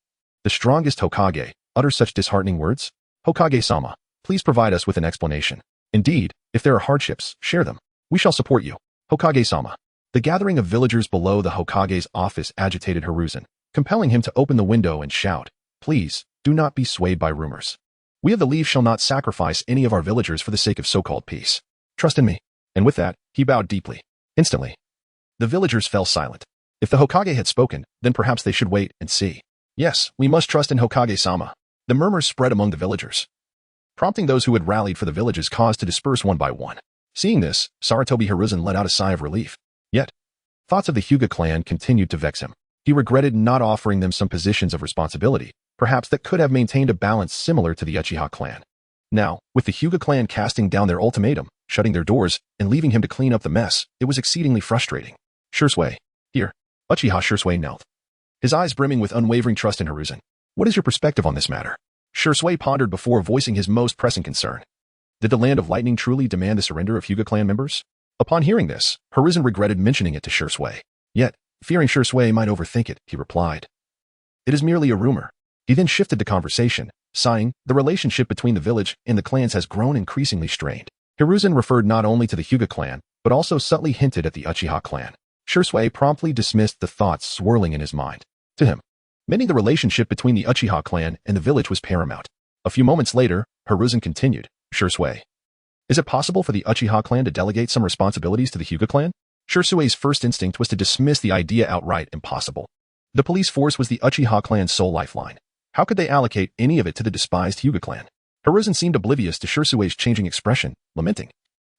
the strongest Hokage, utter such disheartening words? Hokage-sama, please provide us with an explanation. Indeed, if there are hardships, share them. We shall support you. Hokage-sama. The gathering of villagers below the Hokage's office agitated Hiruzen, compelling him to open the window and shout, please, do not be swayed by rumors. We of the Leaf shall not sacrifice any of our villagers for the sake of so-called peace. Trust in me. And with that, he bowed deeply. Instantly, the villagers fell silent. If the Hokage had spoken, then perhaps they should wait and see. Yes, we must trust in Hokage-sama. The murmurs spread among the villagers, prompting those who had rallied for the village's cause to disperse one by one. Seeing this, Sarutobi Hiruzen let out a sigh of relief. Yet, thoughts of the Hyuga clan continued to vex him. He regretted not offering them some positions of responsibility, perhaps that could have maintained a balance similar to the Uchiha clan. Now, with the Hyuga clan casting down their ultimatum, shutting their doors, and leaving him to clean up the mess, it was exceedingly frustrating. Shursui, here. Uchiha Shursui knelt, his eyes brimming with unwavering trust in Hiruzen. What is your perspective on this matter? Shursui pondered before voicing his most pressing concern. Did the Land of Lightning truly demand the surrender of Hyuga clan members? Upon hearing this, Hiruzen regretted mentioning it to Shursui. Yet, fearing Shursui might overthink it, he replied, it is merely a rumor. He then shifted the conversation, sighing, the relationship between the village and the clans has grown increasingly strained. Hiruzen referred not only to the Hyuga clan, but also subtly hinted at the Uchiha clan. Shursui promptly dismissed the thoughts swirling in his mind. To him, mending the relationship between the Uchiha clan and the village was paramount. A few moments later, Hiruzen continued, Shursui, is it possible for the Uchiha clan to delegate some responsibilities to the Hyuga clan? Shursui's first instinct was to dismiss the idea outright impossible. The police force was the Uchiha clan's sole lifeline. How could they allocate any of it to the despised Hyuga clan? Hiruzen seemed oblivious to Shirsue's changing expression, lamenting.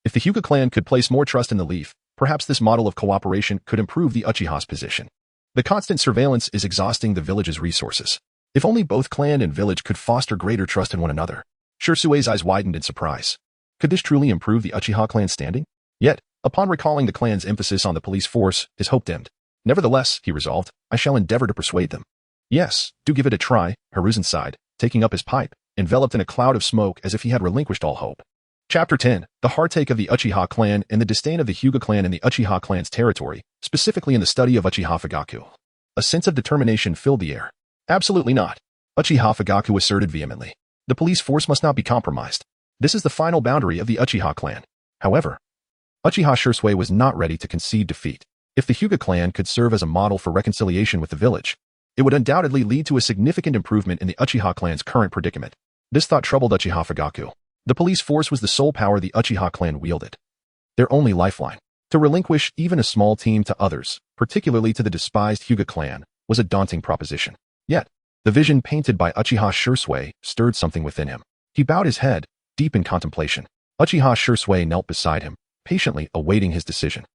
If the Hyuga clan could place more trust in the Leaf, perhaps this model of cooperation could improve the Uchiha's position. The constant surveillance is exhausting the village's resources. If only both clan and village could foster greater trust in one another. Shirsue's eyes widened in surprise. Could this truly improve the Uchiha clan's standing? Yet, upon recalling the clan's emphasis on the police force, his hope dimmed. Nevertheless, he resolved, I shall endeavor to persuade them. Yes, do give it a try, Hiruzen sighed, taking up his pipe, enveloped in a cloud of smoke as if he had relinquished all hope. Chapter 10. The heartache of the Uchiha clan and the disdain of the Hyuga clan in the Uchiha clan's territory, specifically in the study of Uchiha Fugaku. A sense of determination filled the air. Absolutely not. Uchiha Fugaku asserted vehemently. The police force must not be compromised. This is the final boundary of the Uchiha clan. However, Uchiha Shirsue was not ready to concede defeat. If the Hyuga clan could serve as a model for reconciliation with the village, it would undoubtedly lead to a significant improvement in the Uchiha clan's current predicament. This thought troubled Uchiha Fugaku. The police force was the sole power the Uchiha clan wielded. Their only lifeline. To relinquish even a small team to others, particularly to the despised Hyuga clan, was a daunting proposition. Yet, the vision painted by Uchiha Shirsue stirred something within him. He bowed his head, deep in contemplation. Uchiha Shirsue knelt beside him, patiently awaiting his decision.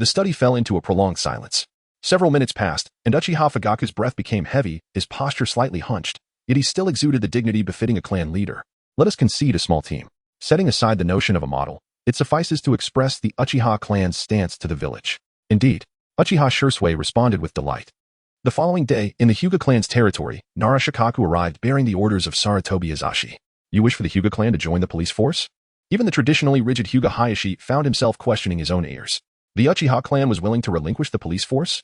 The study fell into a prolonged silence. Several minutes passed, and Uchiha Fugaku's breath became heavy, his posture slightly hunched, yet he still exuded the dignity befitting a clan leader. Let us concede a small team. Setting aside the notion of a model, it suffices to express the Uchiha clan's stance to the village. Indeed, Uchiha Shirsue responded with delight. The following day, in the Hyuga clan's territory, Nara Shikaku arrived bearing the orders of Sarutobi Hizashi. You wish for the Hyuga clan to join the police force? Even the traditionally rigid Hyuga Hayashi found himself questioning his own ears. The Uchiha clan was willing to relinquish the police force?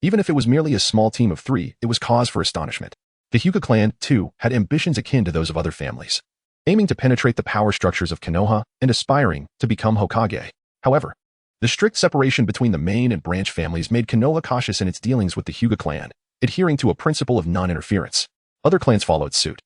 Even if it was merely a small team of 3, it was cause for astonishment. The Hyuga clan, too, had ambitions akin to those of other families, aiming to penetrate the power structures of Konoha and aspiring to become Hokage. However, the strict separation between the main and branch families made Konoha cautious in its dealings with the Hyuga clan, adhering to a principle of non-interference. Other clans followed suit.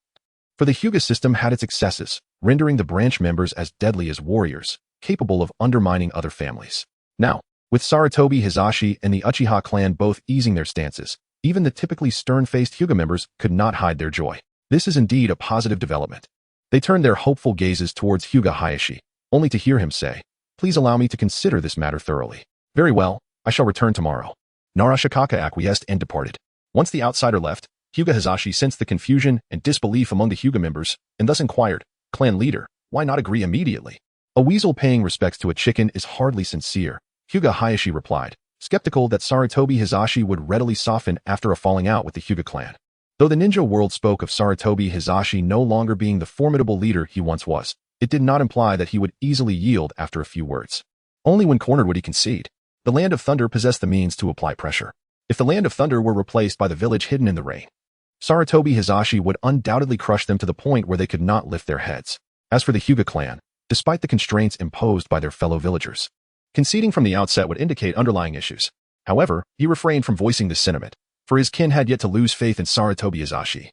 For the Hyuga system had its excesses, rendering the branch members as deadly as warriors, capable of undermining other families. Now, with Sarutobi Hizashi and the Uchiha clan both easing their stances, even the typically stern-faced Hyuga members could not hide their joy. This is indeed a positive development. They turned their hopeful gazes towards Hyuga Hayashi, only to hear him say, Please allow me to consider this matter thoroughly. Very well, I shall return tomorrow. Nara Shikaka acquiesced and departed. Once the outsider left, Hyuga Hizashi sensed the confusion and disbelief among the Hyuga members, and thus inquired, Clan leader, why not agree immediately? A weasel paying respects to a chicken is hardly sincere, Hyuga Hayashi replied, skeptical that Sarutobi Hizashi would readily soften after a falling out with the Hyuga clan. Though the ninja world spoke of Sarutobi Hizashi no longer being the formidable leader he once was, it did not imply that he would easily yield after a few words. Only when cornered would he concede. The Land of Thunder possessed the means to apply pressure. If the Land of Thunder were replaced by the village hidden in the rain, Sarutobi Hizashi would undoubtedly crush them to the point where they could not lift their heads. As for the Hyuga clan, despite the constraints imposed by their fellow villagers, conceding from the outset would indicate underlying issues. However, he refrained from voicing this sentiment, for his kin had yet to lose faith in Sarutobi Hizashi,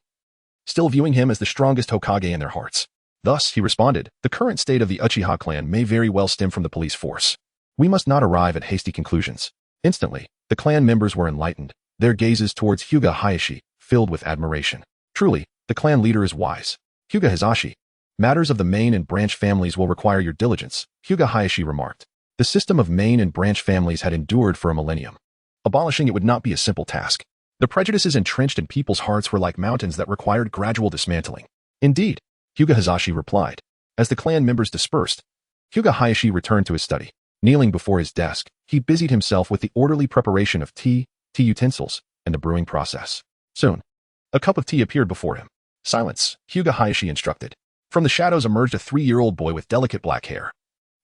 still viewing him as the strongest Hokage in their hearts. Thus, he responded, the current state of the Uchiha clan may very well stem from the police force. We must not arrive at hasty conclusions. Instantly, the clan members were enlightened, their gazes towards Hyuga Hayashi filled with admiration. Truly, the clan leader is wise. Hyuga Hizashi, matters of the main and branch families will require your diligence, Hyuga Hayashi remarked. The system of main and branch families had endured for a millennium. Abolishing it would not be a simple task. The prejudices entrenched in people's hearts were like mountains that required gradual dismantling. Indeed, Hyuga Hizashi replied. As the clan members dispersed, Hyuga Hayashi returned to his study. Kneeling before his desk, he busied himself with the orderly preparation of tea utensils, and the brewing process. Soon, a cup of tea appeared before him. Silence, Hyuga Hayashi instructed. From the shadows emerged a 3-year-old boy with delicate black hair.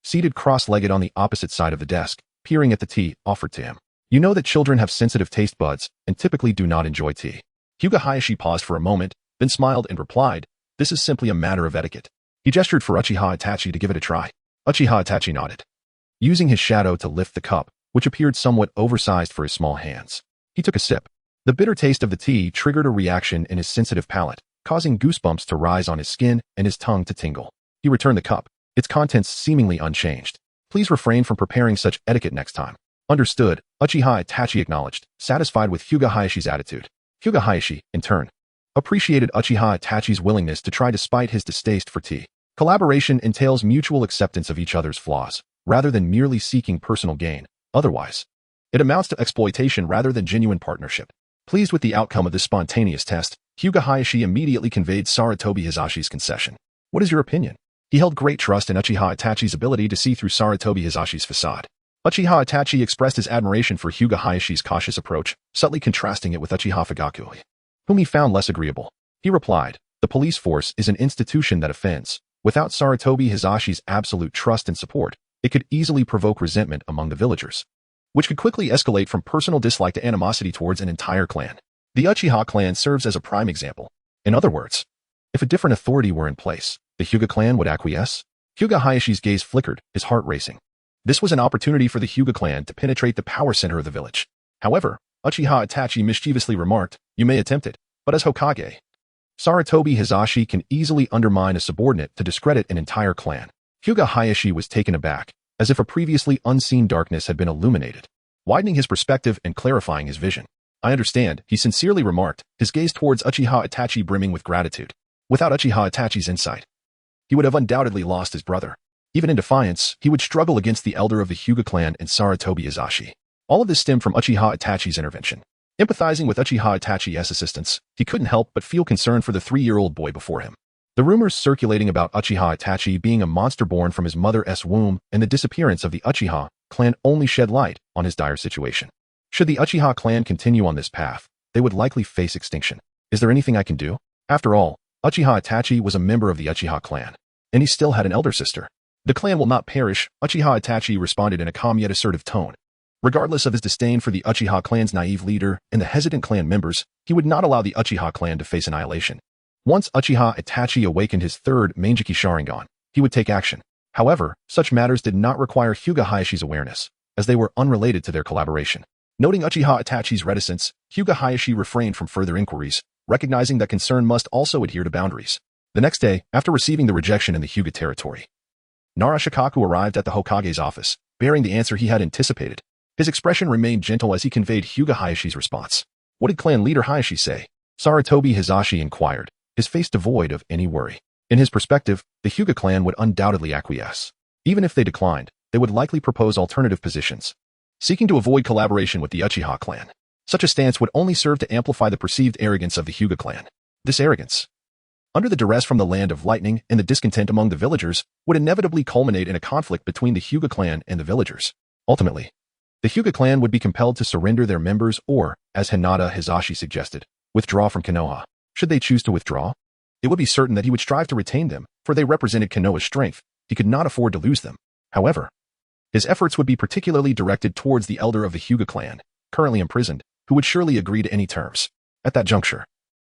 Seated cross-legged on the opposite side of the desk, peering at the tea offered to him. You know that children have sensitive taste buds and typically do not enjoy tea. Hyuga Hayashi paused for a moment, then smiled and replied, This is simply a matter of etiquette. He gestured for Uchiha Itachi to give it a try. Uchiha Itachi nodded, using his shadow to lift the cup, which appeared somewhat oversized for his small hands. He took a sip. The bitter taste of the tea triggered a reaction in his sensitive palate, causing goosebumps to rise on his skin and his tongue to tingle. He returned the cup, its contents seemingly unchanged. Please refrain from preparing such etiquette next time. Understood, Uchiha Itachi acknowledged, satisfied with Hyuga Hayashi's attitude. Hyuga Hayashi, in turn, appreciated Uchiha Itachi's willingness to try despite his distaste for tea. Collaboration entails mutual acceptance of each other's flaws, rather than merely seeking personal gain. Otherwise, it amounts to exploitation rather than genuine partnership. Pleased with the outcome of this spontaneous test, Hyuga Hayashi immediately conveyed Sarutobi Hizashi's concession. What is your opinion? He held great trust in Uchiha Itachi's ability to see through Sarutobi Hizashi's facade. Uchiha Itachi expressed his admiration for Hyuga Hayashi's cautious approach, subtly contrasting it with Uchiha Fugaku, whom he found less agreeable. He replied, "The police force is an institution that offends. Without Sarutobi Hizashi's absolute trust and support, it could easily provoke resentment among the villagers, which could quickly escalate from personal dislike to animosity towards an entire clan. The Uchiha clan serves as a prime example. In other words, if a different authority were in place, the Hyuga clan would acquiesce." Hyuga Hayashi's gaze flickered, his heart racing. This was an opportunity for the Hyuga clan to penetrate the power center of the village. However, Uchiha Itachi mischievously remarked, "You may attempt it, but as Hokage, Sarutobi Hizashi can easily undermine a subordinate to discredit an entire clan." Hyuga Hayashi was taken aback, as if a previously unseen darkness had been illuminated, widening his perspective and clarifying his vision. "I understand," he sincerely remarked, his gaze towards Uchiha Itachi brimming with gratitude. Without Uchiha Itachi's insight, he would have undoubtedly lost his brother. Even in defiance, he would struggle against the elder of the Hyuga clan and Sarutobi Hizashi. All of this stemmed from Uchiha Itachi's intervention. Empathizing with Uchiha Itachi's assistance, he couldn't help but feel concern for the 3-year-old boy before him. The rumors circulating about Uchiha Itachi being a monster born from his mother's womb and the disappearance of the Uchiha clan only shed light on his dire situation. Should the Uchiha clan continue on this path, they would likely face extinction. Is there anything I can do? After all, Uchiha Itachi was a member of the Uchiha clan, and he still had an elder sister. "The clan will not perish," Uchiha Itachi responded in a calm yet assertive tone. Regardless of his disdain for the Uchiha clan's naive leader and the hesitant clan members, he would not allow the Uchiha clan to face annihilation. Once Uchiha Itachi awakened his third Manjiki Sharingan, he would take action. However, such matters did not require Hyuga Hayashi's awareness, as they were unrelated to their collaboration. Noting Uchiha Itachi's reticence, Hyuga Hayashi refrained from further inquiries, recognizing that concern must also adhere to boundaries. The next day, after receiving the rejection in the Hyuga territory, Nara Shikaku arrived at the Hokage's office, bearing the answer he had anticipated. His expression remained gentle as he conveyed Hyuga Hayashi's response. "What did clan leader Hayashi say?" Sarutobi Hizashi inquired, his face devoid of any worry. In his perspective, the Hyuga clan would undoubtedly acquiesce. Even if they declined, they would likely propose alternative positions, seeking to avoid collaboration with the Uchiha clan. Such a stance would only serve to amplify the perceived arrogance of the Hyuga clan. This arrogance, under the duress from the Land of Lightning and the discontent among the villagers, would inevitably culminate in a conflict between the Hyuga clan and the villagers. Ultimately, the Hyuga clan would be compelled to surrender their members or, as Hinata Hizashi suggested, withdraw from Konoha. Should they choose to withdraw, it would be certain that he would strive to retain them, for they represented Konoha's strength. He could not afford to lose them. However, his efforts would be particularly directed towards the elder of the Hyuga clan, currently imprisoned, who would surely agree to any terms. At that juncture,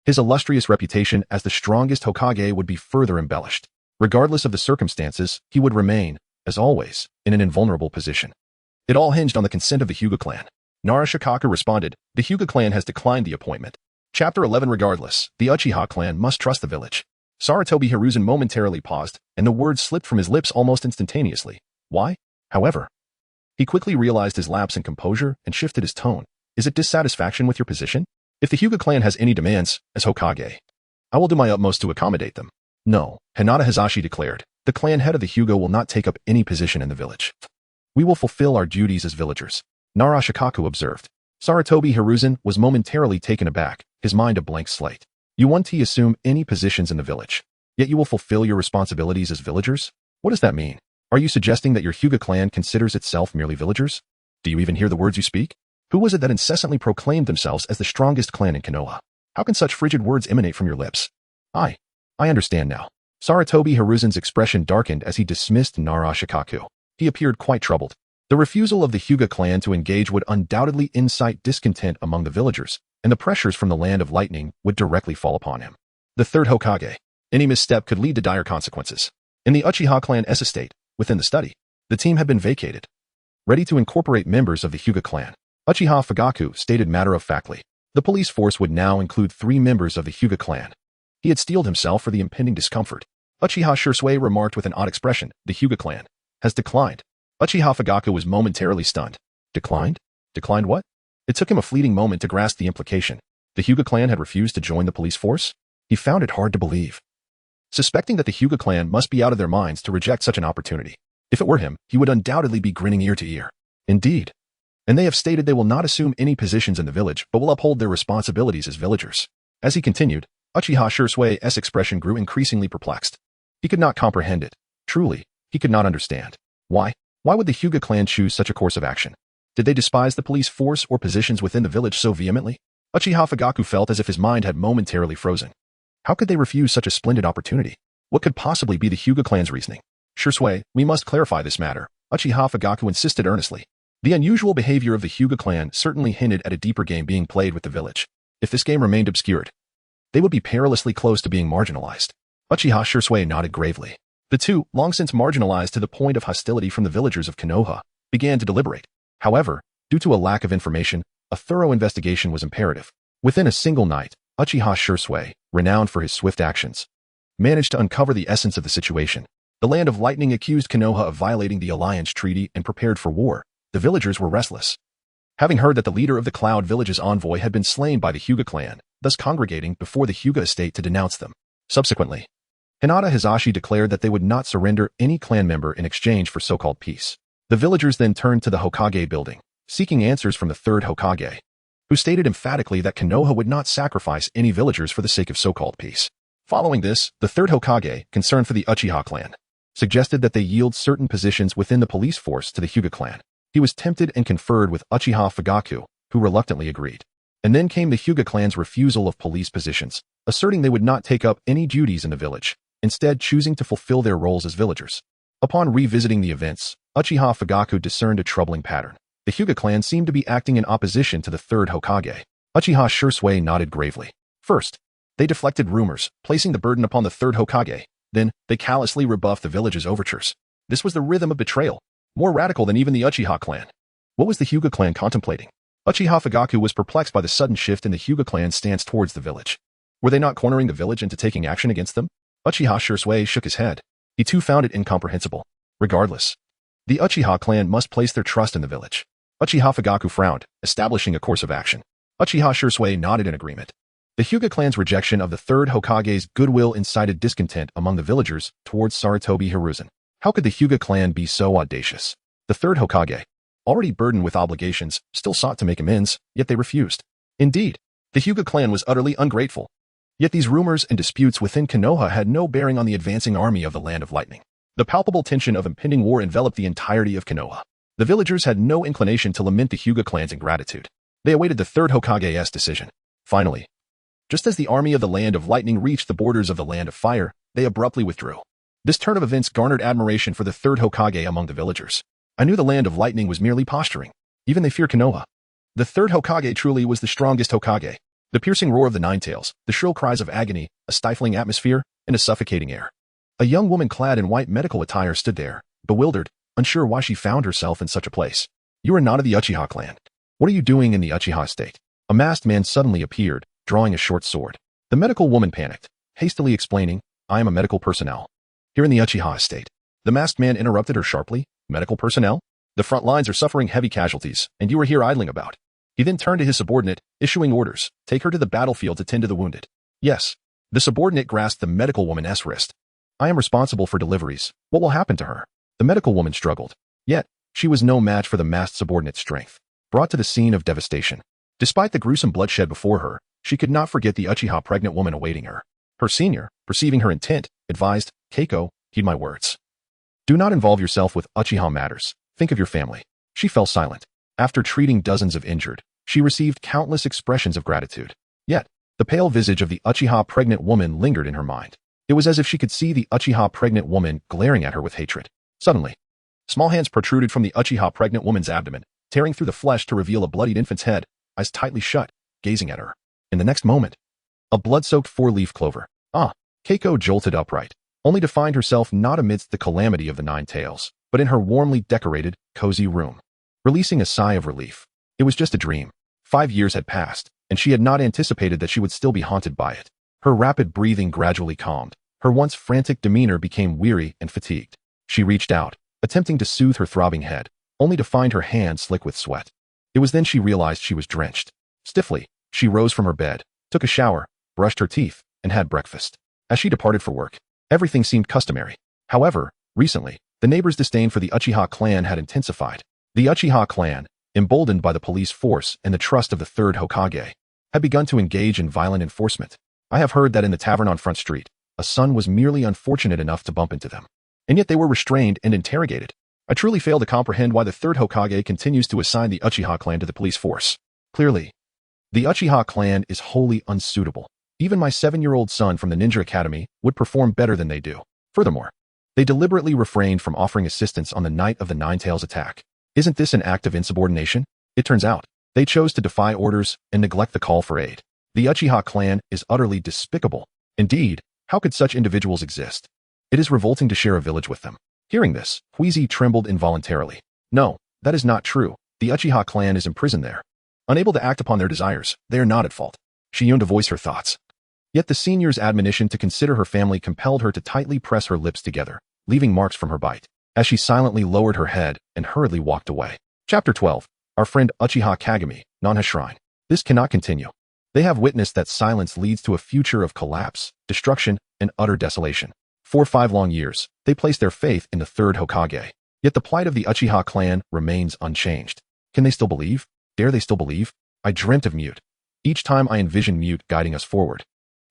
his illustrious reputation as the strongest Hokage would be further embellished. Regardless of the circumstances, he would remain, as always, in an invulnerable position. It all hinged on the consent of the Hyuga clan. Nara Shikaku responded, "The Hyuga clan has declined the appointment." Chapter 11. Regardless, the Uchiha clan must trust the village. Sarutobi Hiruzen momentarily paused, and the words slipped from his lips almost instantaneously. Why? However, he quickly realized his lapse in composure and shifted his tone. "Is it dissatisfaction with your position? If the Hyuga clan has any demands, as Hokage, I will do my utmost to accommodate them." "No," Hinata Hizashi declared. "The clan head of the Hyuga will not take up any position in the village. We will fulfill our duties as villagers," Nara Shikaku observed. Sarutobi Hiruzen was momentarily taken aback, his mind a blank slate. "You want to assume any positions in the village, yet you will fulfill your responsibilities as villagers? What does that mean? Are you suggesting that your Hyuga clan considers itself merely villagers? Do you even hear the words you speak? Who was it that incessantly proclaimed themselves as the strongest clan in Konoha? How can such frigid words emanate from your lips?" I understand now." Sarutobi Hiruzen's expression darkened as he dismissed Nara Shikaku. He appeared quite troubled. The refusal of the Hyuga clan to engage would undoubtedly incite discontent among the villagers, and the pressures from the Land of Lightning would directly fall upon him. The third Hokage. Any misstep could lead to dire consequences. In the Uchiha clan's estate, within the study, the team had been vacated, ready to incorporate members of the Hyuga clan. Uchiha Fugaku stated matter-of-factly. The police force would now include 3 members of the Hyuga clan. He had steeled himself for the impending discomfort. Uchiha Shursui remarked with an odd expression, "The Hyuga clan has declined." Uchiha Fugaku was momentarily stunned. Declined? Declined what? It took him a fleeting moment to grasp the implication. The Hyuga clan had refused to join the police force? He found it hard to believe. Suspecting that the Hyuga clan must be out of their minds to reject such an opportunity. If it were him, he would undoubtedly be grinning ear to ear. Indeed. And they have stated they will not assume any positions in the village, but will uphold their responsibilities as villagers. As he continued, Uchiha Shirsue's expression grew increasingly perplexed. He could not comprehend it. Truly, he could not understand. Why? Why would the Hyuga clan choose such a course of action? Did they despise the police force or positions within the village so vehemently? Uchiha Fugaku felt as if his mind had momentarily frozen. How could they refuse such a splendid opportunity? What could possibly be the Hyuga clan's reasoning? Shirsue, we must clarify this matter, Uchiha Fugaku insisted earnestly. The unusual behavior of the Hyuga clan certainly hinted at a deeper game being played with the village. If this game remained obscured, they would be perilously close to being marginalized. Uchiha Shirsue nodded gravely. The two, long since marginalized to the point of hostility from the villagers of Konoha, began to deliberate. However, due to a lack of information, a thorough investigation was imperative. Within a single night, Uchiha Shirsue, renowned for his swift actions, managed to uncover the essence of the situation. The Land of Lightning accused Konoha of violating the alliance treaty and prepared for war. The villagers were restless. Having heard that the leader of the Cloud Village's envoy had been slain by the Hyuga clan, thus congregating before the Hyuga estate to denounce them. Subsequently, Hinata Hizashi declared that they would not surrender any clan member in exchange for so-called peace. The villagers then turned to the Hokage building, seeking answers from the third Hokage, who stated emphatically that Konoha would not sacrifice any villagers for the sake of so-called peace. Following this, the third Hokage, concerned for the Uchiha clan, suggested that they yield certain positions within the police force to the Hyuga clan. He was tempted and conferred with Uchiha Fugaku, who reluctantly agreed. And then came the Hyuga clan's refusal of police positions, asserting they would not take up any duties in the village, instead choosing to fulfill their roles as villagers. Upon revisiting the events, Uchiha Fugaku discerned a troubling pattern. The Hyuga clan seemed to be acting in opposition to the third Hokage. Uchiha Shirsue nodded gravely. First, they deflected rumors, placing the burden upon the third Hokage. Then, they callously rebuffed the village's overtures. This was the rhythm of betrayal, more radical than even the Uchiha clan. What was the Hyuga clan contemplating? Uchiha Fugaku was perplexed by the sudden shift in the Hyuga clan's stance towards the village. Were they not cornering the village into taking action against them? Uchiha Shirsue shook his head. He too found it incomprehensible. Regardless, the Uchiha clan must place their trust in the village. Uchiha Fugaku frowned, establishing a course of action. Uchiha Shirsue nodded in agreement. The Hyuga clan's rejection of the third Hokage's goodwill incited discontent among the villagers towards Sarutobi Hiruzen. How could the Hyuga clan be so audacious? The third Hokage, already burdened with obligations, still sought to make amends, yet they refused. Indeed, the Hyuga clan was utterly ungrateful. Yet these rumors and disputes within Konoha had no bearing on the advancing army of the Land of Lightning. The palpable tension of impending war enveloped the entirety of Konoha. The villagers had no inclination to lament the Hyuga clan's ingratitude. They awaited the third Hokage's decision. Finally, just as the army of the Land of Lightning reached the borders of the Land of Fire, they abruptly withdrew. This turn of events garnered admiration for the third Hokage among the villagers. I knew the Land of Lightning was merely posturing. Even they fear Konoha. The third Hokage truly was the strongest Hokage. The piercing roar of the Nine Tails, the shrill cries of agony, a stifling atmosphere, and a suffocating air. A young woman clad in white medical attire stood there, bewildered, unsure why she found herself in such a place. You are not of the Uchiha clan. What are you doing in the Uchiha estate? A masked man suddenly appeared, drawing a short sword. The medical woman panicked, hastily explaining, I am a medical personnel. Here in the Uchiha estate. The masked man interrupted her sharply, medical personnel? The front lines are suffering heavy casualties, and you are here idling about. He then turned to his subordinate, issuing orders, take her to the battlefield to tend to the wounded. Yes. The subordinate grasped the medical woman's wrist. I am responsible for deliveries. What will happen to her? The medical woman struggled. Yet, she was no match for the masked subordinate's strength. Brought to the scene of devastation. Despite the gruesome bloodshed before her, she could not forget the Uchiha pregnant woman awaiting her. Her senior, perceiving her intent, advised, Keiko, heed my words. Do not involve yourself with Uchiha matters. Think of your family. She fell silent. After treating dozens of injured, she received countless expressions of gratitude. Yet, the pale visage of the Uchiha pregnant woman lingered in her mind. It was as if she could see the Uchiha pregnant woman glaring at her with hatred. Suddenly, small hands protruded from the Uchiha pregnant woman's abdomen, tearing through the flesh to reveal a bloodied infant's head, eyes tightly shut, gazing at her. In the next moment, a blood-soaked four-leaf clover. Keiko jolted upright, only to find herself not amidst the calamity of the Nine Tails, but in her warmly decorated, cozy room. Releasing a sigh of relief. It was just a dream. 5 years had passed, and she had not anticipated that she would still be haunted by it. Her rapid breathing gradually calmed. Her once frantic demeanor became weary and fatigued. She reached out, attempting to soothe her throbbing head. only to find her hand slick with sweat. It was then she realized she was drenched. Stiffly, she rose from her bed, took a shower, brushed her teeth, and had breakfast. As she departed for work, everything seemed customary. However, recently, the neighbors' disdain for the Uchiha clan had intensified. The Uchiha clan, emboldened by the police force and the trust of the third Hokage, had begun to engage in violent enforcement. I have heard that in the tavern on Front Street, a son was merely unfortunate enough to bump into them. And yet they were restrained and interrogated. I truly fail to comprehend why the third Hokage continues to assign the Uchiha clan to the police force. Clearly, the Uchiha clan is wholly unsuitable. Even my 7-year-old son from the Ninja Academy would perform better than they do. Furthermore, they deliberately refrained from offering assistance on the night of the Nine-Tails attack. Isn't this an act of insubordination? It turns out, they chose to defy orders and neglect the call for aid. The Uchiha clan is utterly despicable. Indeed, how could such individuals exist? It is revolting to share a village with them. Hearing this, Huizi trembled involuntarily. No, that is not true. The Uchiha clan is imprisoned there. Unable to act upon their desires, they are not at fault. She yearned to voice her thoughts. Yet the senior's admonition to consider her family compelled her to tightly press her lips together, leaving marks from her bite, as she silently lowered her head and hurriedly walked away. Chapter 12. Our friend Uchiha Kagami, Nanha Shrine. This cannot continue. They have witnessed that silence leads to a future of collapse, destruction, and utter desolation. For 5 long years, they placed their faith in the third Hokage. Yet the plight of the Uchiha clan remains unchanged. Can they still believe? Dare they still believe? I dreamt of Mute. Each time I envisioned Mute guiding us forward.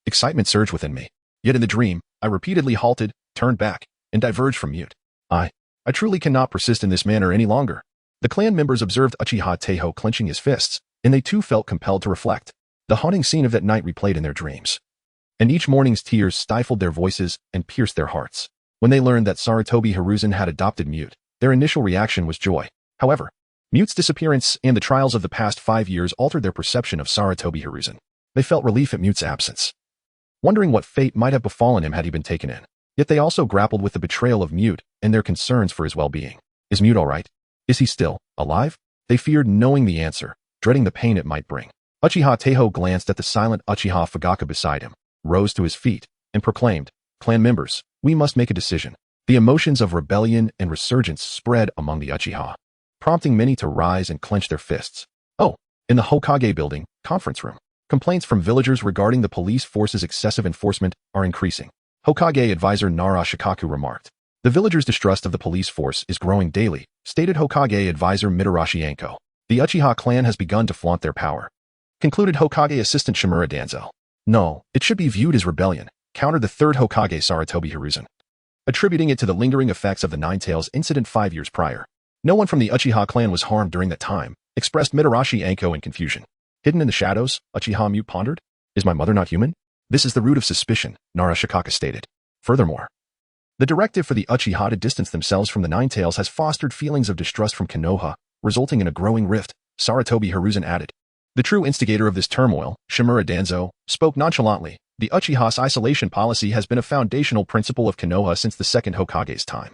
Excitement surged within me. Yet in the dream, I repeatedly halted, turned back, and diverged from Mute. I truly cannot persist in this manner any longer. The clan members observed Uchiha Taeho clenching his fists, and they too felt compelled to reflect. The haunting scene of that night replayed in their dreams. And each morning's tears stifled their voices and pierced their hearts. When they learned that Sarutobi Hiruzen had adopted Mute, their initial reaction was joy. However, Mute's disappearance and the trials of the past 5 years altered their perception of Sarutobi Hiruzen. They felt relief at Mute's absence, wondering what fate might have befallen him had he been taken in. Yet they also grappled with the betrayal of Mute and their concerns for his well-being. Is Mute all right? Is he still alive? They feared knowing the answer, dreading the pain it might bring. Uchiha Taeho glanced at the silent Uchiha Fugaka beside him, rose to his feet, and proclaimed, "Clan members, we must make a decision." The emotions of rebellion and resurgence spread among the Uchiha, prompting many to rise and clench their fists. Oh, in the Hokage building, conference room, complaints from villagers regarding the police force's excessive enforcement are increasing. Hokage advisor Nara Shikaku remarked. The villagers' distrust of the police force is growing daily, stated Hokage advisor Mitarashi Anko. The Uchiha clan has begun to flaunt their power, concluded Hokage assistant Shimura Danzo. No, it should be viewed as rebellion, countered the third Hokage Sarutobi Hiruzen, attributing it to the lingering effects of the Nine-Tails incident 5 years prior. No one from the Uchiha clan was harmed during that time, expressed Mitarashi Anko in confusion. Hidden in the shadows, Uchiha Mute pondered. Is my mother not human? This is the root of suspicion, Nara Shikaka stated. Furthermore, the directive for the Uchiha to distance themselves from the Nine-Tails has fostered feelings of distrust from Konoha, resulting in a growing rift, Sarutobi Hiruzen added. The true instigator of this turmoil, Shimura Danzo, spoke nonchalantly. The Uchiha's isolation policy has been a foundational principle of Konoha since the second Hokage's time.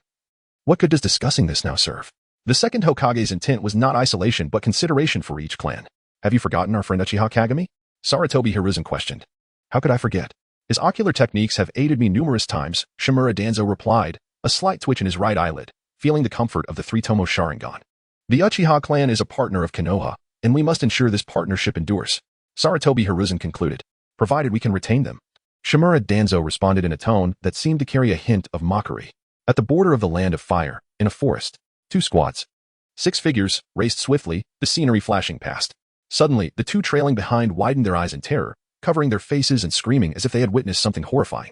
What good does discussing this now serve? The second Hokage's intent was not isolation but consideration for each clan. Have you forgotten our friend Uchiha Kagami? Sarutobi Hiruzen questioned. How could I forget? His ocular techniques have aided me numerous times, Shimura Danzo replied, a slight twitch in his right eyelid, feeling the comfort of the three-tomo Sharingan. The Uchiha clan is a partner of Konoha, and we must ensure this partnership endures, Sarutobi Hiruzen concluded, provided we can retain them. Shimura Danzo responded in a tone that seemed to carry a hint of mockery. At the border of the Land of Fire, in a forest, 2 squads, 6 figures, raced swiftly, the scenery flashing past. Suddenly, the 2 trailing behind widened their eyes in terror, covering their faces and screaming as if they had witnessed something horrifying.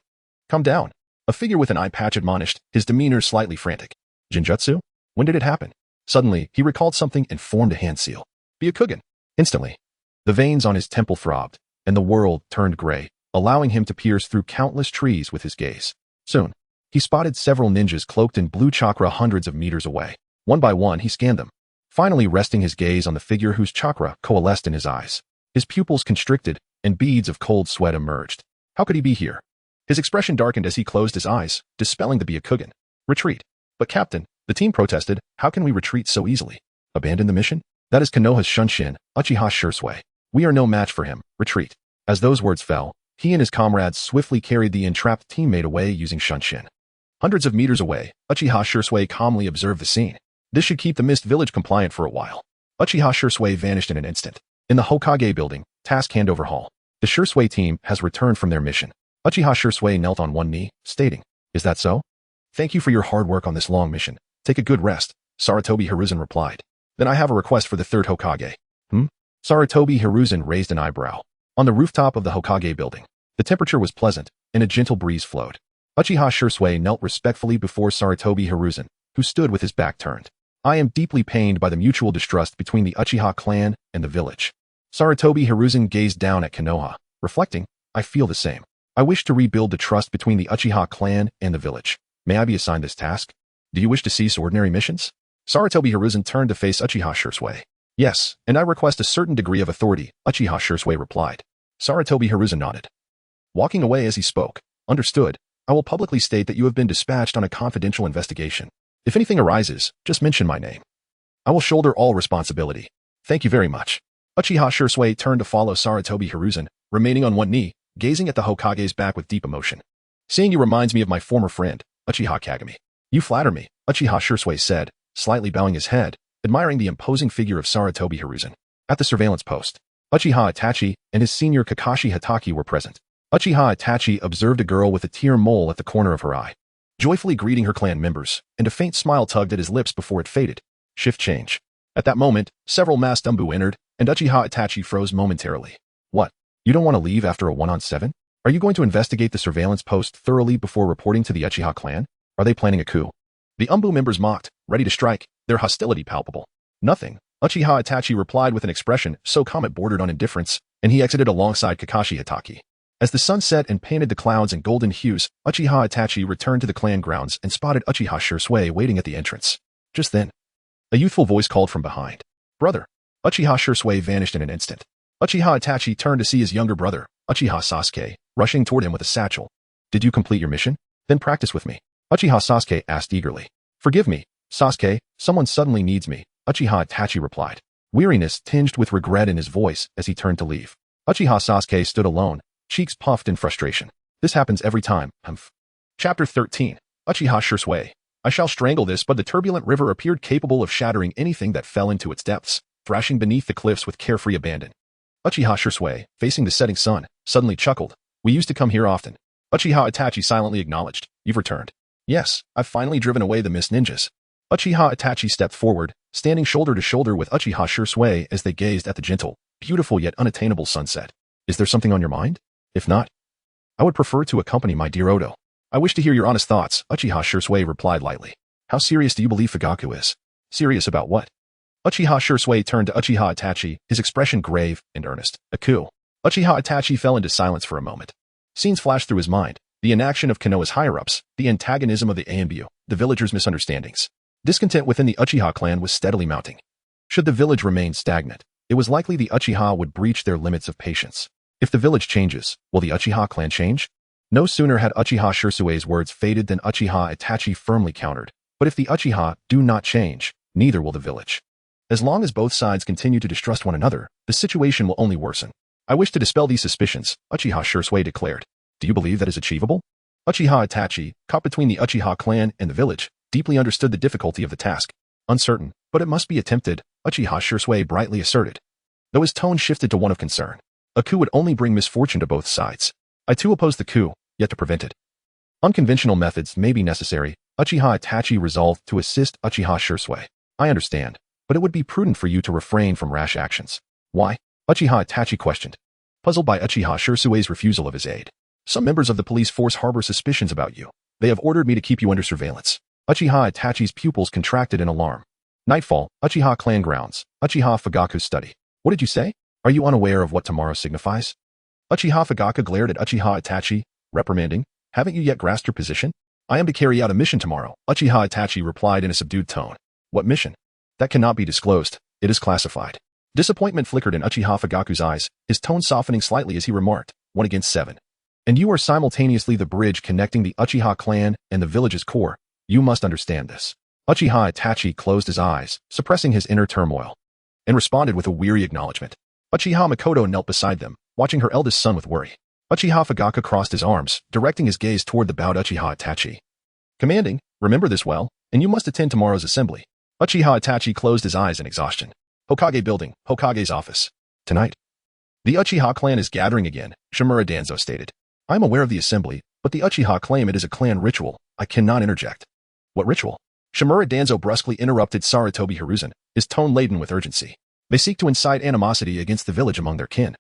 Come down. A figure with an eye patch admonished, his demeanor slightly frantic. Jinjutsu? When did it happen? Suddenly, he recalled something and formed a hand seal. Byakugan. Instantly, the veins on his temple throbbed, and the world turned gray, allowing him to pierce through countless trees with his gaze. Soon, he spotted several ninjas cloaked in blue chakra hundreds of meters away. One by one, he scanned them, finally resting his gaze on the figure whose chakra coalesced in his eyes. His pupils constricted, and beads of cold sweat emerged. How could he be here? His expression darkened as he closed his eyes, dispelling the Byakugan. Retreat. But Captain, the team protested, how can we retreat so easily? Abandon the mission? That is Konoha's Shunshin, Uchiha Shursui. We are no match for him. Retreat. As those words fell, he and his comrades swiftly carried the entrapped teammate away using Shunshin. Hundreds of meters away, Uchiha Shursui calmly observed the scene. This should keep the Mist Village compliant for a while. Uchiha Shursui vanished in an instant. In the Hokage building, task handover hall. The Shursui team has returned from their mission. Uchiha Shursui knelt on one knee, stating, "Is that so? Thank you for your hard work on this long mission. Take a good rest," Sarutobi Hiruzen replied. "Then I have a request for the third Hokage." Sarutobi Hiruzen raised an eyebrow. On the rooftop of the Hokage building, the temperature was pleasant, and a gentle breeze flowed. Uchiha Shursui knelt respectfully before Sarutobi Hiruzen, who stood with his back turned. "I am deeply pained by the mutual distrust between the Uchiha clan and the village." Sarutobi Hiruzen gazed down at Konoha, reflecting, "I feel the same. I wish to rebuild the trust between the Uchiha clan and the village. May I be assigned this task? Do you wish to cease ordinary missions?" Sarutobi Hiruzen turned to face Uchiha Shursui. "Yes, and I request a certain degree of authority," Uchiha Shursui replied. Sarutobi Hiruzen nodded. Walking away as he spoke, "Understood. I will publicly state that you have been dispatched on a confidential investigation. If anything arises, just mention my name. I will shoulder all responsibility. Thank you very much." Uchiha Shursui turned to follow Sarutobi Hiruzen, remaining on one knee, gazing at the Hokage's back with deep emotion. "Seeing you reminds me of my former friend, Uchiha Kagami. You flatter me," Uchiha Shursui said, slightly bowing his head, admiring the imposing figure of Sarutobi Hiruzen. At the surveillance post, Uchiha Itachi and his senior Kakashi Hatake were present. Uchiha Itachi observed a girl with a tear mole at the corner of her eye, joyfully greeting her clan members, and a faint smile tugged at his lips before it faded. Shift change. At that moment, several masked Umbu entered, and Uchiha Itachi froze momentarily. "What? You don't want to leave after a 1-on-7? Are you going to investigate the surveillance post thoroughly before reporting to the Uchiha clan? Are they planning a coup?" The Umbu members mocked, ready to strike, their hostility palpable. "Nothing," Uchiha Itachi replied with an expression so calm it bordered on indifference, and he exited alongside Kakashi Hatake. As the sun set and painted the clouds in golden hues, Uchiha Itachi returned to the clan grounds and spotted Uchiha Shursui waiting at the entrance. Just then, a youthful voice called from behind, "Brother!" Uchiha Shursui vanished in an instant. Uchiha Itachi turned to see his younger brother, Uchiha Sasuke, rushing toward him with a satchel. "Did you complete your mission? Then practice with me," Uchiha Sasuke asked eagerly. "Forgive me, Sasuke, someone suddenly needs me," Uchiha Itachi replied. Weariness tinged with regret in his voice as he turned to leave. Uchiha Sasuke stood alone, cheeks puffed in frustration. "This happens every time, humph." Chapter 13. Uchiha Shursui. I shall strangle this, but the turbulent river appeared capable of shattering anything that fell into its depths, thrashing beneath the cliffs with carefree abandon. Uchiha Shursui, facing the setting sun, suddenly chuckled. "We used to come here often." Uchiha Itachi silently acknowledged. "You've returned." "Yes, I've finally driven away the mist ninjas." Uchiha Itachi stepped forward, standing shoulder to shoulder with Uchiha Shursui as they gazed at the gentle, beautiful yet unattainable sunset. "Is there something on your mind? If not, I would prefer to accompany my dear Odo." "I wish to hear your honest thoughts," Uchiha Shursui replied lightly. "How serious do you believe Fugaku is?" "Serious about what?" Uchiha Shursui turned to Uchiha Itachi, his expression grave and earnest. "A coup." Uchiha Itachi fell into silence for a moment. Scenes flashed through his mind. The inaction of Konoha's higher-ups, the antagonism of the Anbu, the villagers' misunderstandings. Discontent within the Uchiha clan was steadily mounting. Should the village remain stagnant, it was likely the Uchiha would breach their limits of patience. If the village changes, will the Uchiha clan change? No sooner had Uchiha Shursui's words faded than Uchiha Itachi firmly countered. But if the Uchiha do not change, neither will the village. As long as both sides continue to distrust one another, the situation will only worsen. "I wish to dispel these suspicions," Uchiha Shursui declared. "Do you believe that is achievable?" Uchiha Itachi, caught between the Uchiha clan and the village, deeply understood the difficulty of the task. "Uncertain, but it must be attempted," Uchiha Shursui brightly asserted, though his tone shifted to one of concern. "A coup would only bring misfortune to both sides. I too oppose the coup, yet to prevent it, unconventional methods may be necessary." Uchiha Itachi resolved to assist Uchiha Shursui. "I understand, but it would be prudent for you to refrain from rash actions." "Why?" Uchiha Itachi questioned, puzzled by Uchiha Shursui's refusal of his aid. "Some members of the police force harbor suspicions about you. They have ordered me to keep you under surveillance." Uchiha Itachi's pupils contracted in alarm. Nightfall, Uchiha clan grounds, Uchiha Fugaku's study. "What did you say? Are you unaware of what tomorrow signifies?" Uchiha Fugaku glared at Uchiha Itachi, reprimanding. "Haven't you yet grasped your position?" "I am to carry out a mission tomorrow," Uchiha Itachi replied in a subdued tone. "What mission?" "That cannot be disclosed. It is classified." Disappointment flickered in Uchiha Fugaku's eyes, his tone softening slightly as he remarked, 1-7. "And you are simultaneously the bridge connecting the Uchiha clan and the village's core. You must understand this." Uchiha Itachi closed his eyes, suppressing his inner turmoil, and responded with a weary acknowledgement. Uchiha Makoto knelt beside them, watching her eldest son with worry. Uchiha Fugaku crossed his arms, directing his gaze toward the bowed Uchiha Itachi. "Commanding, remember this well, and you must attend tomorrow's assembly." Uchiha Itachi closed his eyes in exhaustion. Hokage building, Hokage's office. Tonight, the Uchiha clan is gathering again, Shimura Danzo stated. I am aware of the assembly, but the Uchiha claim it is a clan ritual. I cannot interject. What ritual? Shimura Danzo brusquely interrupted Sarutobi Hiruzen, his tone laden with urgency. They seek to incite animosity against the village among their kin,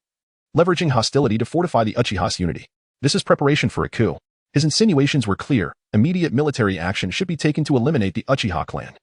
leveraging hostility to fortify the Uchiha's unity. This is preparation for a coup. His insinuations were clear. Immediate military action should be taken to eliminate the Uchiha clan.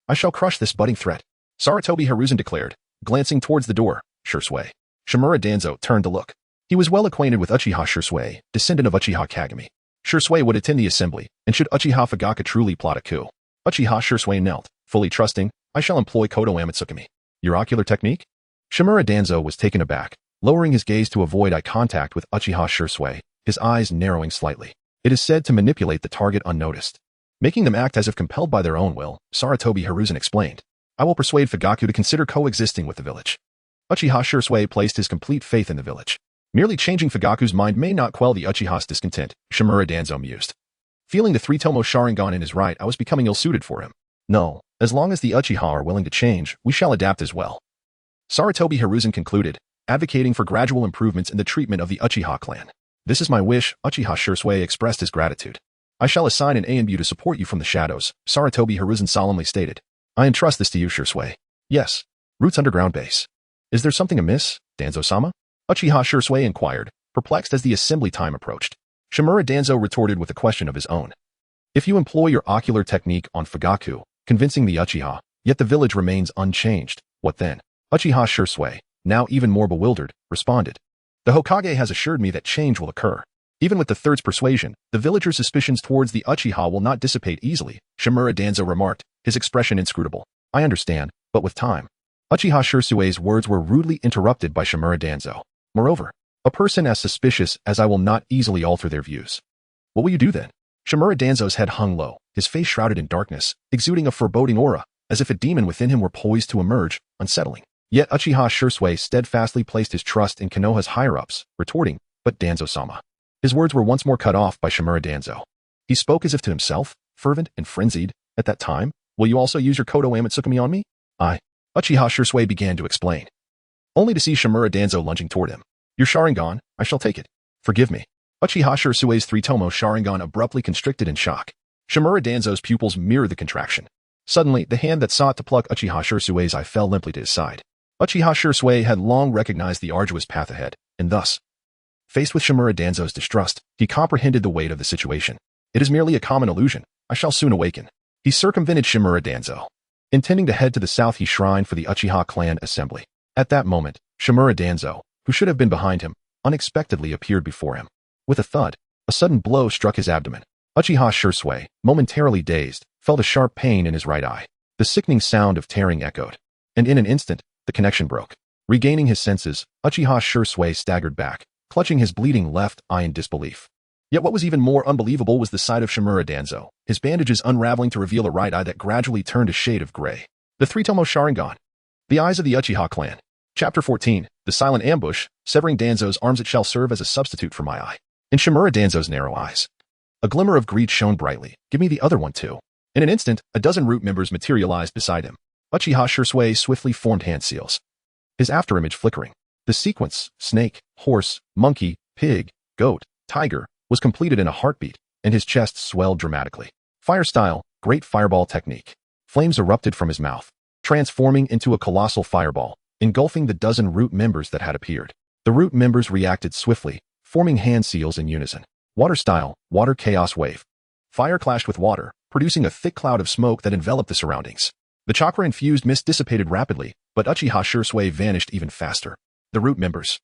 I shall crush this budding threat, Sarutobi Hiruzen declared, glancing towards the door. Shursui. Shimura Danzo turned to look. He was well acquainted with Uchiha Shursui, descendant of Uchiha Kagami. Shursui would attend the assembly, and should Uchiha Fugaka truly plot a coup, Uchiha Shursui knelt, fully trusting, I shall employ Kodo Amatsukami. Your ocular technique? Shimura Danzo was taken aback, lowering his gaze to avoid eye contact with Uchiha Shursui, his eyes narrowing slightly. It is said to manipulate the target unnoticed, making them act as if compelled by their own will, Sarutobi Hiruzen explained. I will persuade Fugaku to consider coexisting with the village. Uchiha Shursui placed his complete faith in the village. Merely changing Fugaku's mind may not quell the Uchiha's discontent, Shimura Danzo mused. Feeling the three-tomo Sharingan in his right, I was becoming ill-suited for him. No, as long as the Uchiha are willing to change, we shall adapt as well. Sarutobi Hiruzen concluded, advocating for gradual improvements in the treatment of the Uchiha clan. This is my wish, Uchiha Shursui expressed his gratitude. I shall assign an Anbu to support you from the shadows, Sarutobi Hiruzen solemnly stated. I entrust this to you, Shursui. Yes. Roots underground base. Is there something amiss, Danzo-sama? Uchiha Shursui inquired, perplexed as the assembly time approached. Shimura Danzo retorted with a question of his own. If you employ your ocular technique on Fugaku, convincing the Uchiha, yet the village remains unchanged, what then? Uchiha Shursui, now even more bewildered, responded. The Hokage has assured me that change will occur. Even with the third's persuasion, the villagers' suspicions towards the Uchiha will not dissipate easily, Shimura Danzo remarked, his expression inscrutable. I understand, but with time. Uchiha Shursui's words were rudely interrupted by Shimura Danzo. Moreover, a person as suspicious as I will not easily alter their views. What will you do then? Shimura Danzo's head hung low, his face shrouded in darkness, exuding a foreboding aura, as if a demon within him were poised to emerge, unsettling. Yet Uchiha Shursui steadfastly placed his trust in Konoha's higher-ups, retorting, but Danzo-sama. His words were once more cut off by Shimura Danzo. He spoke as if to himself, fervent and frenzied. At that time, will you also use your Kodo Amatsukami on me? Uchiha Shursui began to explain, only to see Shimura Danzo lunging toward him. Your Sharingan, I shall take it. Forgive me. Uchiha Shursui's three-tomo Sharingan abruptly constricted in shock. Shimura Danzo's pupils mirrored the contraction. Suddenly, the hand that sought to pluck Uchiha Shursui's eye fell limply to his side. Uchiha Shursui had long recognized the arduous path ahead, and thus, faced with Shimura Danzo's distrust, he comprehended the weight of the situation. It is merely a common illusion. I shall soon awaken. He circumvented Shimura Danzo. Intending to head to the south, he shrined for the Uchiha clan assembly. At that moment, Shimura Danzo, who should have been behind him, unexpectedly appeared before him. With a thud, a sudden blow struck his abdomen. Uchiha Shursui, momentarily dazed, felt a sharp pain in his right eye. The sickening sound of tearing echoed. And in an instant, the connection broke. Regaining his senses, Uchiha Shursui staggered back, clutching his bleeding left eye in disbelief. Yet what was even more unbelievable was the sight of Shimura Danzo, his bandages unraveling to reveal a right eye that gradually turned a shade of gray. The three-tomo Sharingan. The eyes of the Uchiha clan. Chapter 14, The Silent Ambush, severing Danzo's arms. It shall serve as a substitute for my eye. In Shimura Danzo's narrow eyes, a glimmer of greed shone brightly. Give me the other one too. In an instant, a dozen root members materialized beside him. Uchiha Shursui swiftly formed hand seals, his afterimage flickering. The sequence, snake, horse, monkey, pig, goat, tiger, was completed in a heartbeat, and his chest swelled dramatically. Fire style, great fireball technique. Flames erupted from his mouth, transforming into a colossal fireball, engulfing the dozen root members that had appeared. The root members reacted swiftly, forming hand seals in unison. Water style, water chaos wave. Fire clashed with water, producing a thick cloud of smoke that enveloped the surroundings. The chakra-infused mist dissipated rapidly, but Uchiha Shursui vanished even faster. The root members,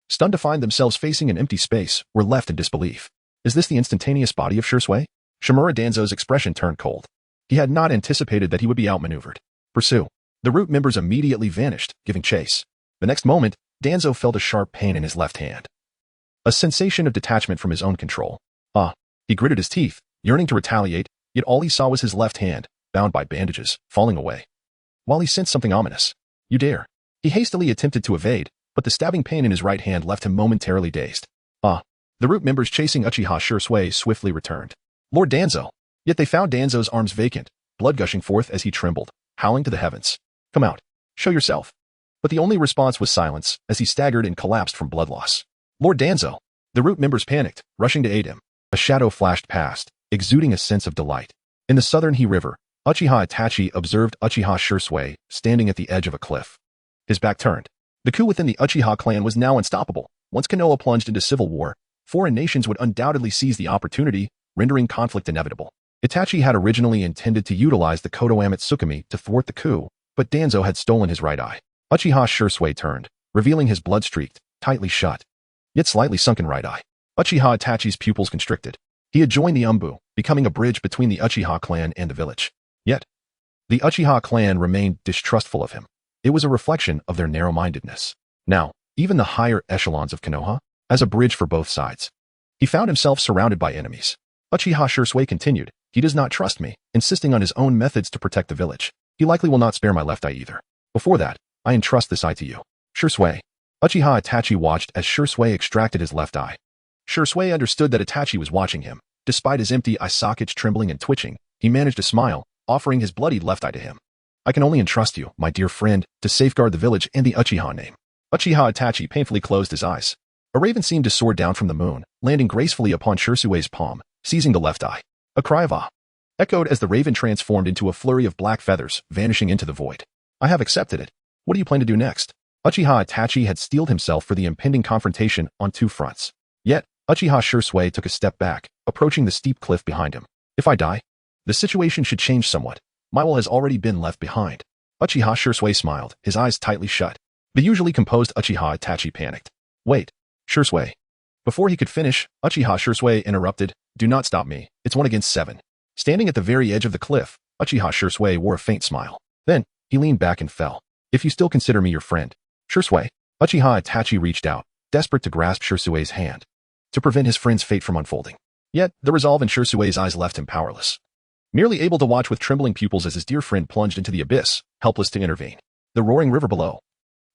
stunned to find themselves facing an empty space, were left in disbelief. Is this the instantaneous body of Shursui? Shimura Danzo's expression turned cold. He had not anticipated that he would be outmaneuvered. Pursue. The root members immediately vanished, giving chase. The next moment, Danzo felt a sharp pain in his left hand. A sensation of detachment from his own control. He gritted his teeth, yearning to retaliate, yet all he saw was his left hand, bound by bandages, falling away. While he sensed something ominous. You dare. He hastily attempted to evade, but the stabbing pain in his right hand left him momentarily dazed. The root members chasing Uchiha Shursui swiftly returned. Lord Danzo. Yet they found Danzo's arms vacant, blood gushing forth as he trembled. howling to the heavens. Come out. Show yourself. But the only response was silence as he staggered and collapsed from blood loss. Lord Danzo! The root members panicked, rushing to aid him. A shadow flashed past, exuding a sense of delight. In the southern He River, Uchiha Itachi observed Uchiha Shisui standing at the edge of a cliff. His back turned. The coup within the Uchiha clan was now unstoppable. Once Konoha plunged into civil war, foreign nations would undoubtedly seize the opportunity, rendering conflict inevitable. Itachi had originally intended to utilize the Kodoame Tsukumi to thwart the coup, but Danzo had stolen his right eye. Uchiha Shisui turned, revealing his blood-streaked, tightly shut, yet slightly sunken right eye. Uchiha Itachi's pupils constricted. He had joined the Umbu, becoming a bridge between the Uchiha clan and the village. Yet, the Uchiha clan remained distrustful of him. It was a reflection of their narrow-mindedness. Now, even the higher echelons of Konoha, as a bridge for both sides. He found himself surrounded by enemies. Uchiha Shisui continued, "He does not trust me," insisting on his own methods to protect the village. "He likely will not spare my left eye either. Before that, I entrust this eye to you." Shisui. Uchiha Itachi watched as Shisui extracted his left eye. Shisui understood that Itachi was watching him. Despite his empty eye sockets trembling and twitching, he managed to smile, offering his bloodied left eye to him. "I can only entrust you, my dear friend, to safeguard the village and the Uchiha name." Uchiha Itachi painfully closed his eyes. A raven seemed to soar down from the moon, landing gracefully upon Shisui's palm, seizing the left eye. A cry of "ah!" echoed as the raven transformed into a flurry of black feathers, vanishing into the void. "I have accepted it. What do you plan to do next?" Uchiha Itachi had steeled himself for the impending confrontation on two fronts. Yet, Uchiha Shisui took a step back, approaching the steep cliff behind him. "If I die, the situation should change somewhat. My will has already been left behind." Uchiha Shisui smiled, his eyes tightly shut. The usually composed Uchiha Itachi panicked. "Wait, Shisui." Before he could finish, Uchiha Shisui interrupted, "Do not stop me. It's 1 against 7. Standing at the very edge of the cliff, Uchiha Shisui wore a faint smile. Then, he leaned back and fell. "If you still consider me your friend." Shisui. Uchiha Itachi reached out, desperate to grasp Shisui's hand, to prevent his friend's fate from unfolding. Yet, the resolve in Shisui's eyes left him powerless. Merely able to watch with trembling pupils as his dear friend plunged into the abyss, helpless to intervene. The roaring river below,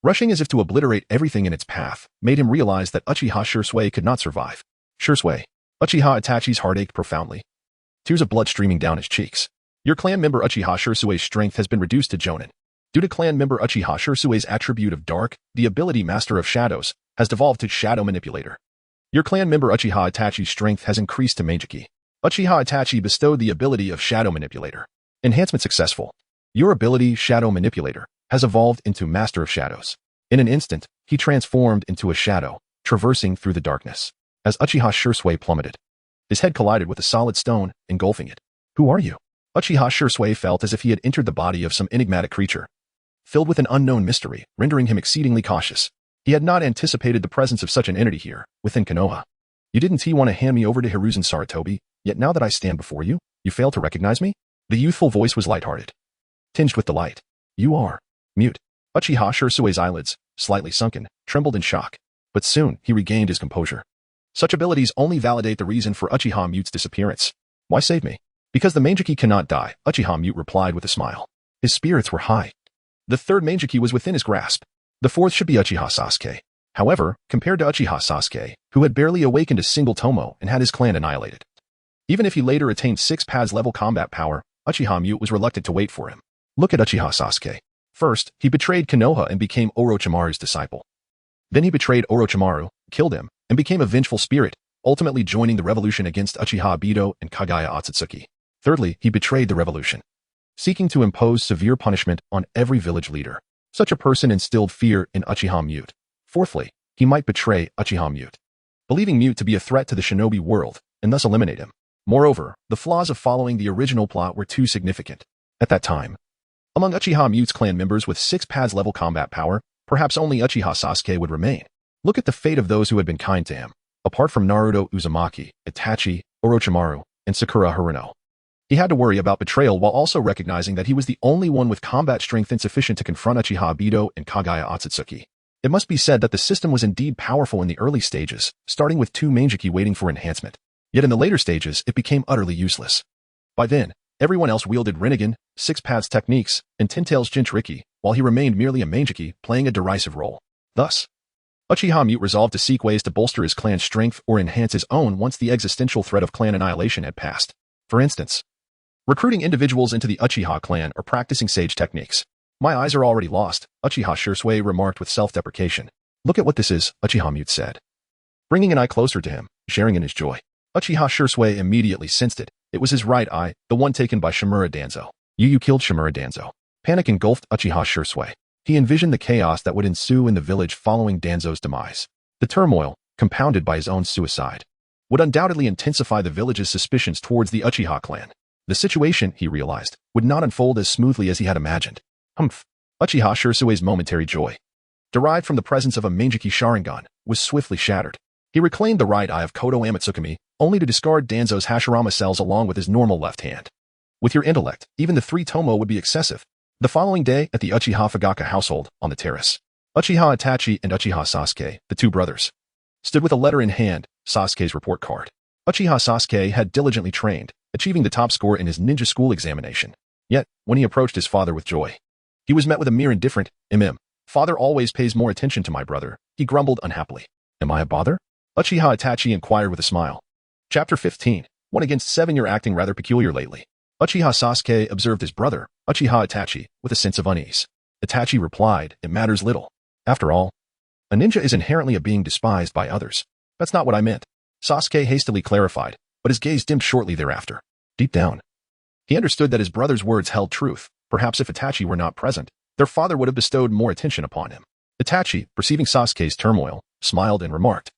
rushing as if to obliterate everything in its path, made him realize that Uchiha Shisui could not survive. Shisui. Uchiha Itachi's heart ached profoundly. Tears of blood streaming down his cheeks. "Your clan member Uchiha Shisui's strength has been reduced to Jonin. Due to clan member Uchiha Shisui's attribute of dark, the ability Master of Shadows has devolved to Shadow Manipulator. Your clan member Uchiha Itachi's strength has increased to Meijiki. Uchiha Itachi bestowed the ability of Shadow Manipulator. Enhancement successful. Your ability, Shadow Manipulator, has evolved into Master of Shadows." In an instant, he transformed into a shadow, traversing through the darkness. As Uchiha Shisui plummeted, his head collided with a solid stone, engulfing it. "Who are you?" Uchiha Shisui felt as if he had entered the body of some enigmatic creature, filled with an unknown mystery, rendering him exceedingly cautious. He had not anticipated the presence of such an entity here, within Konoha. "You didn't want to hand me over to Hiruzen Sarutobi, yet now that I stand before you, you fail to recognize me?" The youthful voice was lighthearted, tinged with delight. "You are mute." Uchiha Shisui's eyelids, slightly sunken, trembled in shock. But soon, he regained his composure. Such abilities only validate the reason for Uchiha Mute's disappearance. "Why save me?" "Because the Meijiki cannot die," Uchiha Mute replied with a smile. His spirits were high. The third Meijiki was within his grasp. The fourth should be Uchiha Sasuke. However, compared to Uchiha Sasuke, who had barely awakened a single Tomo and had his clan annihilated, even if he later attained 6 pads level combat power, Uchiha Mute was reluctant to wait for him. Look at Uchiha Sasuke. First, he betrayed Konoha and became Orochimaru's disciple. Then he betrayed Orochimaru, killed him, and became a vengeful spirit, ultimately joining the revolution against Uchiha Obito and Kagaya Otsutsuki. Thirdly, he betrayed the revolution, seeking to impose severe punishment on every village leader. Such a person instilled fear in Uchiha Mute. Fourthly, he might betray Uchiha Mute, believing Mute to be a threat to the shinobi world, and thus eliminate him. Moreover, the flaws of following the original plot were too significant. At that time, among Uchiha Mute's clan members with 6 pads level combat power, perhaps only Uchiha Sasuke would remain. Look at the fate of those who had been kind to him. Apart from Naruto Uzumaki, Itachi, Orochimaru, and Sakura Haruno, he had to worry about betrayal while also recognizing that he was the only one with combat strength insufficient to confront Uchiha Obito and Kagaya Otsutsuki. It must be said that the system was indeed powerful in the early stages, starting with 2 Meijiki waiting for enhancement. Yet in the later stages, it became utterly useless. By then, everyone else wielded Rinnegan, 6 paths techniques, and Ten-Tails Jinchuriki, while he remained merely a Meijiki, playing a derisive role. Thus, Uchiha Mute resolved to seek ways to bolster his clan's strength or enhance his own once the existential threat of clan annihilation had passed. For instance, recruiting individuals into the Uchiha clan or practicing sage techniques. My eyes are already lost, Uchiha Shursui remarked with self-deprecation. Look at what this is, Uchiha Mute said, bringing an eye closer to him, sharing in his joy. Uchiha Shursui immediately sensed it. It was his right eye, the one taken by Shimura Danzo. You killed Shimura Danzo. Panic engulfed Uchiha Shursui. He envisioned the chaos that would ensue in the village following Danzo's demise. The turmoil, compounded by his own suicide, would undoubtedly intensify the village's suspicions towards the Uchiha clan. The situation, he realized, would not unfold as smoothly as he had imagined. Humph. Uchiha Shursui's momentary joy, derived from the presence of a Mangeki Sharingan, was swiftly shattered. He reclaimed the right eye of Kodo Amatsukami, only to discard Danzo's Hashirama cells along with his normal left hand. With your intellect, even the 3 Tomo would be excessive. The following day, at the Uchiha Fugaka household, on the terrace, Uchiha Itachi and Uchiha Sasuke, the 2 brothers, stood with a letter in hand, Sasuke's report card. Uchiha Sasuke had diligently trained, achieving the top score in his ninja school examination. Yet, when he approached his father with joy, he was met with a mere indifferent, Father always pays more attention to my brother, he grumbled unhappily. Am I a bother? Uchiha Itachi inquired with a smile. Chapter 15. 1 against 7. You're acting rather peculiar lately. Uchiha Sasuke observed his brother, Uchiha Itachi, with a sense of unease. Itachi replied, it matters little. After all, a ninja is inherently a being despised by others. That's not what I meant. Sasuke hastily clarified, but his gaze dimmed shortly thereafter. Deep down, he understood that his brother's words held truth. Perhaps if Itachi were not present, their father would have bestowed more attention upon him. Itachi, perceiving Sasuke's turmoil, smiled and remarked,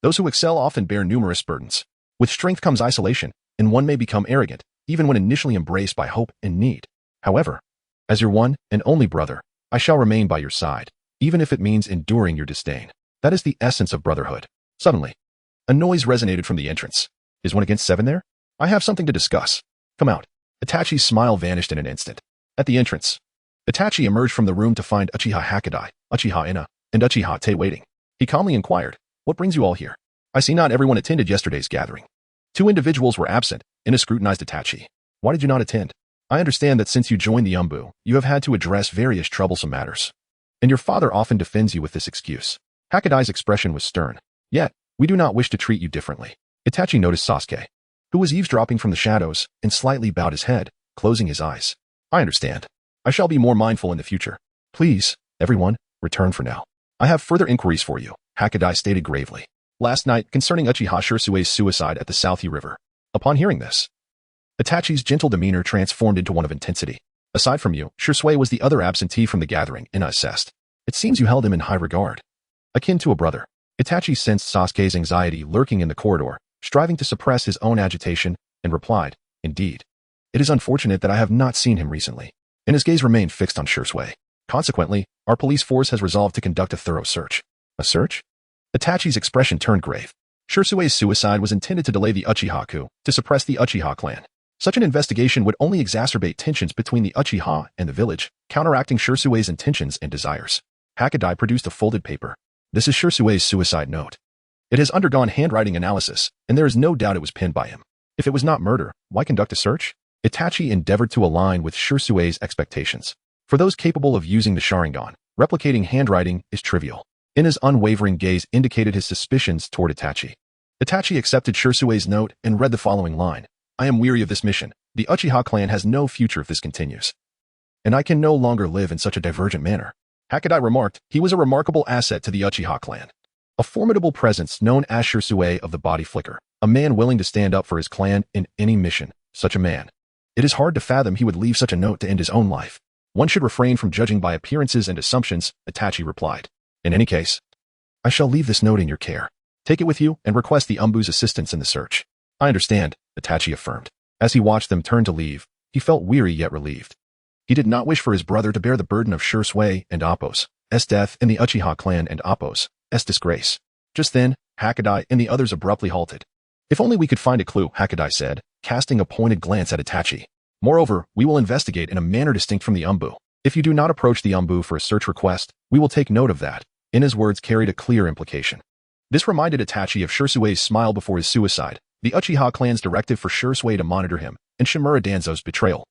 those who excel often bear numerous burdens. With strength comes isolation, and one may become arrogant, even when initially embraced by hope and need. However, as your one and only brother, I shall remain by your side, even if it means enduring your disdain. That is the essence of brotherhood. Suddenly, a noise resonated from the entrance. Is 1 against 7 there? I have something to discuss. Come out. Itachi's smile vanished in an instant. At the entrance, Itachi emerged from the room to find Uchiha Hakadai, Uchiha Ina, and Uchiha Te waiting. He calmly inquired, what brings you all here? I see not everyone attended yesterday's gathering. 2 individuals were absent. Ina scrutinized Itachi. Why did you not attend? I understand that since you joined the Umbu, you have had to address various troublesome matters. And your father often defends you with this excuse. Hakadai's expression was stern. Yet, we do not wish to treat you differently. Itachi noticed Sasuke, who was eavesdropping from the shadows, and slightly bowed his head, closing his eyes. I understand. I shall be more mindful in the future. Please, everyone, return for now. I have further inquiries for you, Hakadai stated gravely. Last night, concerning Uchiha Shursui's suicide at the Southie River. Upon hearing this, Itachi's gentle demeanor transformed into one of intensity. Aside from you, Shursui was the other absentee from the gathering, Ina assessed. It seems you held him in high regard. Akin to a brother. Itachi sensed Sasuke's anxiety lurking in the corridor, striving to suppress his own agitation, and replied, indeed. It is unfortunate that I have not seen him recently. And his gaze remained fixed on Shursui. Consequently, our police force has resolved to conduct a thorough search. A search? Itachi's expression turned grave. Shursui's suicide was intended to delay the Uchiha coup, to suppress the Uchiha clan. Such an investigation would only exacerbate tensions between the Uchiha and the village, counteracting Shursui's intentions and desires. Hakadai produced a folded paper. This is Shursui's suicide note. It has undergone handwriting analysis, and there is no doubt it was penned by him. If it was not murder, why conduct a search? Itachi endeavored to align with Shursui's expectations. For those capable of using the Sharingan, replicating handwriting is trivial. Ina's unwavering gaze indicated his suspicions toward Itachi. Itachi accepted Shursui's note and read the following line. I am weary of this mission. The Uchiha clan has no future if this continues. And I can no longer live in such a divergent manner. Hakadai remarked, he was a remarkable asset to the Uchiha clan. A formidable presence known as Shursui of the body flicker. A man willing to stand up for his clan in any mission. Such a man. It is hard to fathom he would leave such a note to end his own life. One should refrain from judging by appearances and assumptions, Itachi replied. In any case, I shall leave this note in your care. Take it with you and request the Umbu's assistance in the search. I understand, Itachi affirmed. As he watched them turn to leave, he felt weary yet relieved. He did not wish for his brother to bear the burden of Shursui and Appo's death in the Uchiha clan and Appo's disgrace. Just then, Hakadai and the others abruptly halted. If only we could find a clue, Hakadai said, casting a pointed glance at Itachi. Moreover, we will investigate in a manner distinct from the Umbu. If you do not approach the Umbu for a search request, we will take note of that. Ina's words carried a clear implication. This reminded Itachi of Shursui's smile before his suicide, the Uchiha clan's directive for Shursui to monitor him, and Shimura Danzo's betrayal.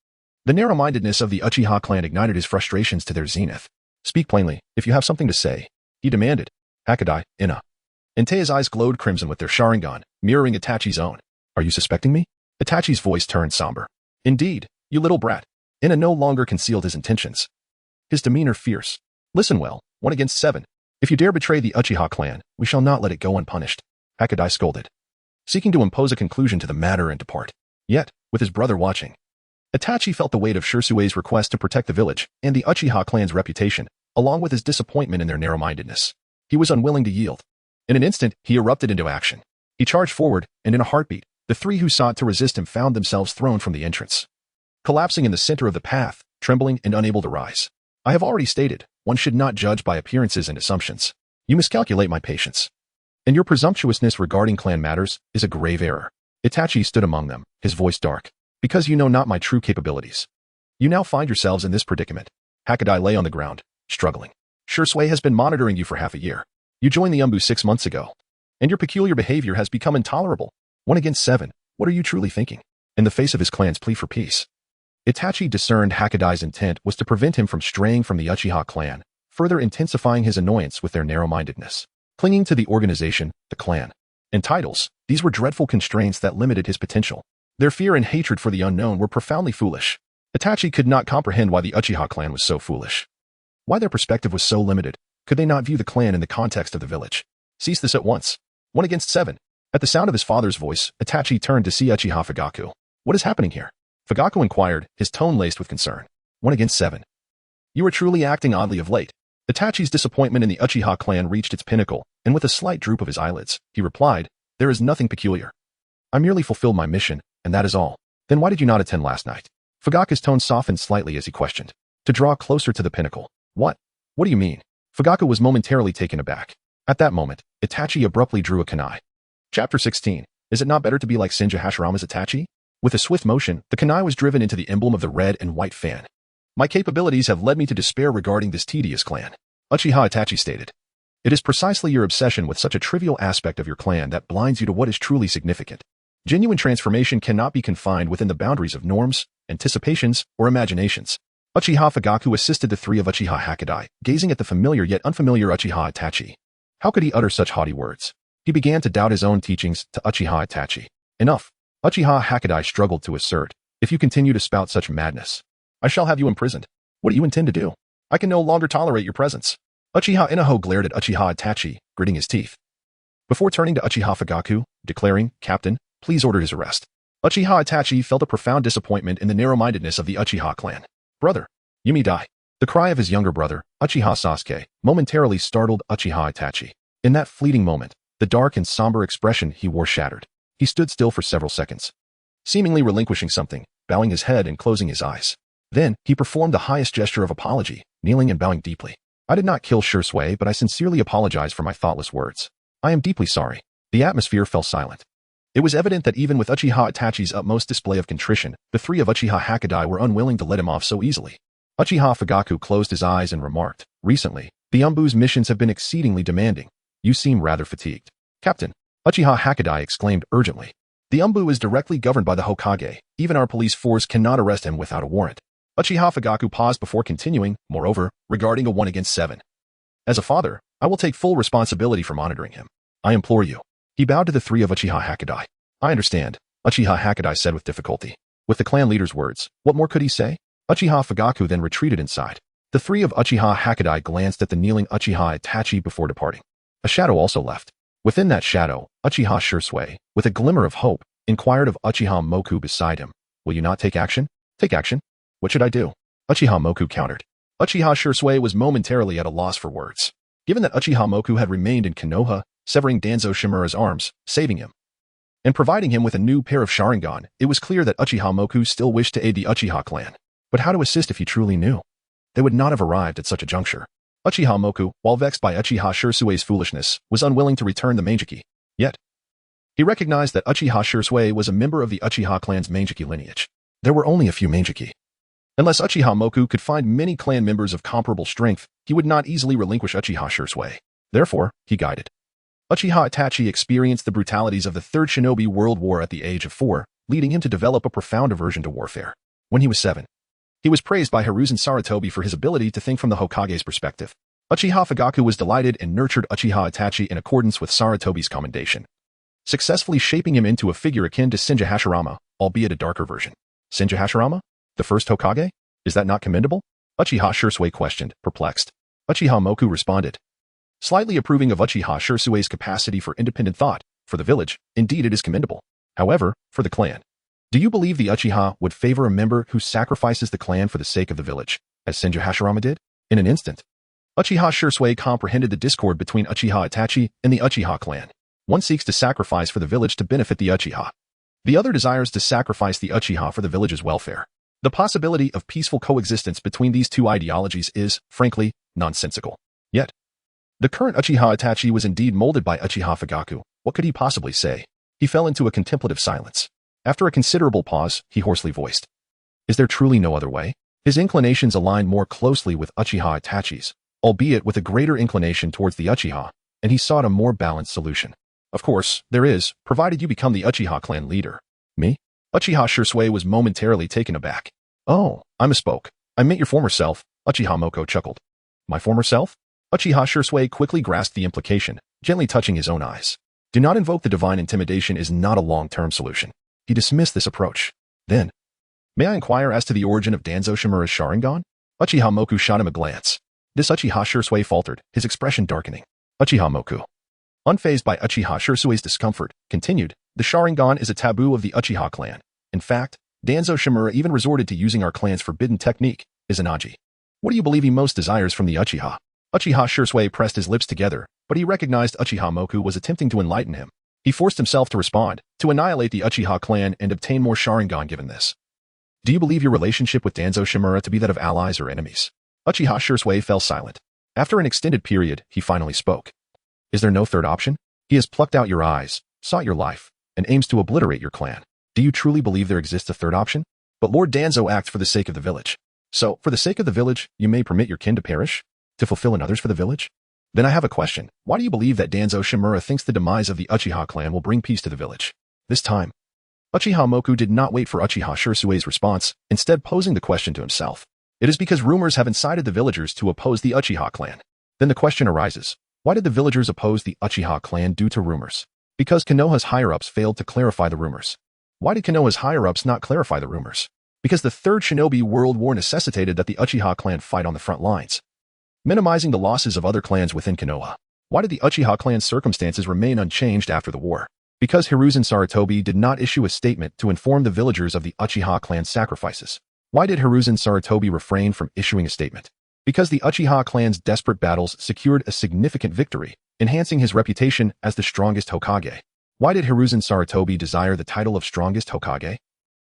The narrow-mindedness of the Uchiha clan ignited his frustrations to their zenith. Speak plainly, if you have something to say, he demanded. Hakadai, Ina. Entei's eyes glowed crimson with their Sharingan, mirroring Itachi's own. Are you suspecting me? Itachi's voice turned somber. Indeed, you little brat. Ina no longer concealed his intentions. His demeanor fierce. Listen well, 1 against 7. If you dare betray the Uchiha clan, we shall not let it go unpunished. Hakadai scolded, seeking to impose a conclusion to the matter and depart. Yet, with his brother watching, Itachi felt the weight of Shirsue's request to protect the village and the Uchiha clan's reputation, along with his disappointment in their narrow-mindedness. He was unwilling to yield. In an instant, he erupted into action. He charged forward, and in a heartbeat, the 3 who sought to resist him found themselves thrown from the entrance, collapsing in the center of the path, trembling and unable to rise. I have already stated, one should not judge by appearances and assumptions. You miscalculate my patience. And your presumptuousness regarding clan matters is a grave error. Itachi stood among them, his voice dark. Because you know not my true capabilities. You now find yourselves in this predicament. Hakadai lay on the ground, struggling. Shursui has been monitoring you for half a year. You joined the Umbu 6 months ago. And your peculiar behavior has become intolerable. 1 against 7. What are you truly thinking? In the face of his clan's plea for peace, Itachi discerned Hakadai's intent was to prevent him from straying from the Uchiha clan, further intensifying his annoyance with their narrow-mindedness. Clinging to the organization, the clan, and titles, these were dreadful constraints that limited his potential. Their fear and hatred for the unknown were profoundly foolish. Itachi could not comprehend why the Uchiha clan was so foolish. Why their perspective was so limited. Could they not view the clan in the context of the village? Cease this at once. 1 against 7. At the sound of his father's voice, Itachi turned to see Uchiha Fugaku. What is happening here? Fugaku inquired, his tone laced with concern. 1 against 7. You are truly acting oddly of late. Itachi's disappointment in the Uchiha clan reached its pinnacle, and with a slight droop of his eyelids, he replied, there is nothing peculiar. I merely fulfilled my mission, and that is all. Then why did you not attend last night? Fugaku's tone softened slightly as he questioned. To draw closer to the pinnacle. What? What do you mean? Fugaku was momentarily taken aback. At that moment, Itachi abruptly drew a kunai. Chapter 16. Is it not better to be like Senja Hashirama's Itachi? With a swift motion, the kunai was driven into the emblem of the red and white fan. My capabilities have led me to despair regarding this tedious clan. Uchiha Itachi stated. It is precisely your obsession with such a trivial aspect of your clan that blinds you to what is truly significant. Genuine transformation cannot be confined within the boundaries of norms, anticipations, or imaginations. Uchiha Fugaku assisted the 3 of Uchiha Hakadai, gazing at the familiar yet unfamiliar Uchiha Itachi. How could he utter such haughty words? He began to doubt his own teachings to Uchiha Itachi. Enough. Uchiha Hakadai struggled to assert. If you continue to spout such madness, I shall have you imprisoned. What do you intend to do? I can no longer tolerate your presence. Uchiha Inaho glared at Uchiha Itachi, gritting his teeth. Before turning to Uchiha Fugaku, declaring, Captain, please order his arrest. Uchiha Itachi felt a profound disappointment in the narrow-mindedness of the Uchiha clan. Brother, you may die. The cry of his younger brother, Uchiha Sasuke, momentarily startled Uchiha Itachi. In that fleeting moment, the dark and somber expression he wore shattered. He stood still for several seconds, seemingly relinquishing something, bowing his head and closing his eyes. Then, he performed the highest gesture of apology, kneeling and bowing deeply. I did not kill Shursui, but I sincerely apologize for my thoughtless words. I am deeply sorry. The atmosphere fell silent. It was evident that even with Uchiha Itachi's utmost display of contrition, the 3 of Uchiha Hakadai were unwilling to let him off so easily. Uchiha Fugaku closed his eyes and remarked, recently, the Umbu's missions have been exceedingly demanding. You seem rather fatigued. Captain, Uchiha Hakadai exclaimed urgently. The Umbu is directly governed by the Hokage. Even our police force cannot arrest him without a warrant. Uchiha Fugaku paused before continuing, moreover, regarding a 1 against 7. As a father, I will take full responsibility for monitoring him. I implore you. He bowed to the 3 of Uchiha Hakadai. I understand, Uchiha Hakadai said with difficulty. With the clan leader's words, what more could he say? Uchiha Fugaku then retreated inside. The 3 of Uchiha Hakadai glanced at the kneeling Uchiha Itachi before departing. A shadow also left. Within that shadow, Uchiha Shursui, with a glimmer of hope, inquired of Uchiha Moku beside him. Will you not take action? Take action? What should I do? Uchiha Moku countered. Uchiha Shursui was momentarily at a loss for words. Given that Uchiha Moku had remained in Konoha, severing Danzo Shimura's arms, saving him, and providing him with a new pair of Sharingan, it was clear that Uchiha Moku still wished to aid the Uchiha clan. But how to assist if he truly knew? They would not have arrived at such a juncture. Uchiha Moku, while vexed by Uchiha Shursui's foolishness, was unwilling to return the Meijiki. Yet, he recognized that Uchiha Shursui was a member of the Uchiha clan's Meijiki lineage. There were only a few Meijiki. Unless Uchiha Moku could find many clan members of comparable strength, he would not easily relinquish Uchiha Shursui. Therefore, he guided. Uchiha Itachi experienced the brutalities of the Third Shinobi World War at the age of 4, leading him to develop a profound aversion to warfare. When he was 7, he was praised by Hiruzen Sarutobi for his ability to think from the Hokage's perspective. Uchiha Fugaku was delighted and nurtured Uchiha Itachi in accordance with Sarutobi's commendation, successfully shaping him into a figure akin to Senja Hashirama, albeit a darker version. Senju Hashirama? The first Hokage? Is that not commendable? Uchiha Shursui questioned, perplexed. Uchiha Moku responded, slightly approving of Uchiha Shursui's capacity for independent thought. For the village, indeed it is commendable. However, for the clan, do you believe the Uchiha would favor a member who sacrifices the clan for the sake of the village, as Senju Hashirama did? In an instant, Uchiha Shursui comprehended the discord between Uchiha Itachi and the Uchiha clan. One seeks to sacrifice for the village to benefit the Uchiha. The other desires to sacrifice the Uchiha for the village's welfare. The possibility of peaceful coexistence between these two ideologies is, frankly, nonsensical. Yet, the current Uchiha Itachi was indeed molded by Uchiha Fugaku. What could he possibly say? He fell into a contemplative silence. After a considerable pause, he hoarsely voiced, is there truly no other way? His inclinations aligned more closely with Uchiha Itachi's, albeit with a greater inclination towards the Uchiha, and he sought a more balanced solution. Of course, there is, provided you become the Uchiha clan leader. Me? Uchiha Shursui was momentarily taken aback. Oh, I misspoke. I meant your former self, Uchiha Moko chuckled. My former self? Uchiha Shursui quickly grasped the implication, gently touching his own eyes. Do not invoke the divine intimidation is not a long-term solution. He dismissed this approach. Then, may I inquire as to the origin of Danzo Shimura's Sharingan? Uchiha Moku shot him a glance. This Uchiha Shursui faltered, his expression darkening. Uchiha Moku, unfazed by Uchiha Shursui's discomfort, continued, the Sharingan is a taboo of the Uchiha clan. In fact, Danzo Shimura even resorted to using our clan's forbidden technique, Izanaji. What do you believe he most desires from the Uchiha? Uchiha Shursui pressed his lips together, but he recognized Uchiha Moku was attempting to enlighten him. He forced himself to respond, to annihilate the Uchiha clan and obtain more Sharingan given this. Do you believe your relationship with Danzo Shimura to be that of allies or enemies? Uchiha Shursui fell silent. After an extended period, he finally spoke. Is there no third option? He has plucked out your eyes, sought your life, and aims to obliterate your clan. Do you truly believe there exists a third option? But Lord Danzo acts for the sake of the village. So, for the sake of the village, you may permit your kin to perish? To fulfill another's for the village? Then I have a question. Why do you believe that Danzo Shimura thinks the demise of the Uchiha clan will bring peace to the village? This time, Uchiha Moku did not wait for Uchiha Shursui's response, instead posing the question to himself. It is because rumors have incited the villagers to oppose the Uchiha clan. Then the question arises, why did the villagers oppose the Uchiha clan due to rumors? Because Konoha's higher-ups failed to clarify the rumors. Why did Konoha's higher-ups not clarify the rumors? Because the Third Shinobi World War necessitated that the Uchiha clan fight on the front lines, minimizing the losses of other clans within Konoha. Why did the Uchiha clan's circumstances remain unchanged after the war? Because Hiruzen Sarutobi did not issue a statement to inform the villagers of the Uchiha clan's sacrifices. Why did Hiruzen Sarutobi refrain from issuing a statement? Because the Uchiha clan's desperate battles secured a significant victory, enhancing his reputation as the strongest Hokage. Why did Hiruzen Sarutobi desire the title of strongest Hokage?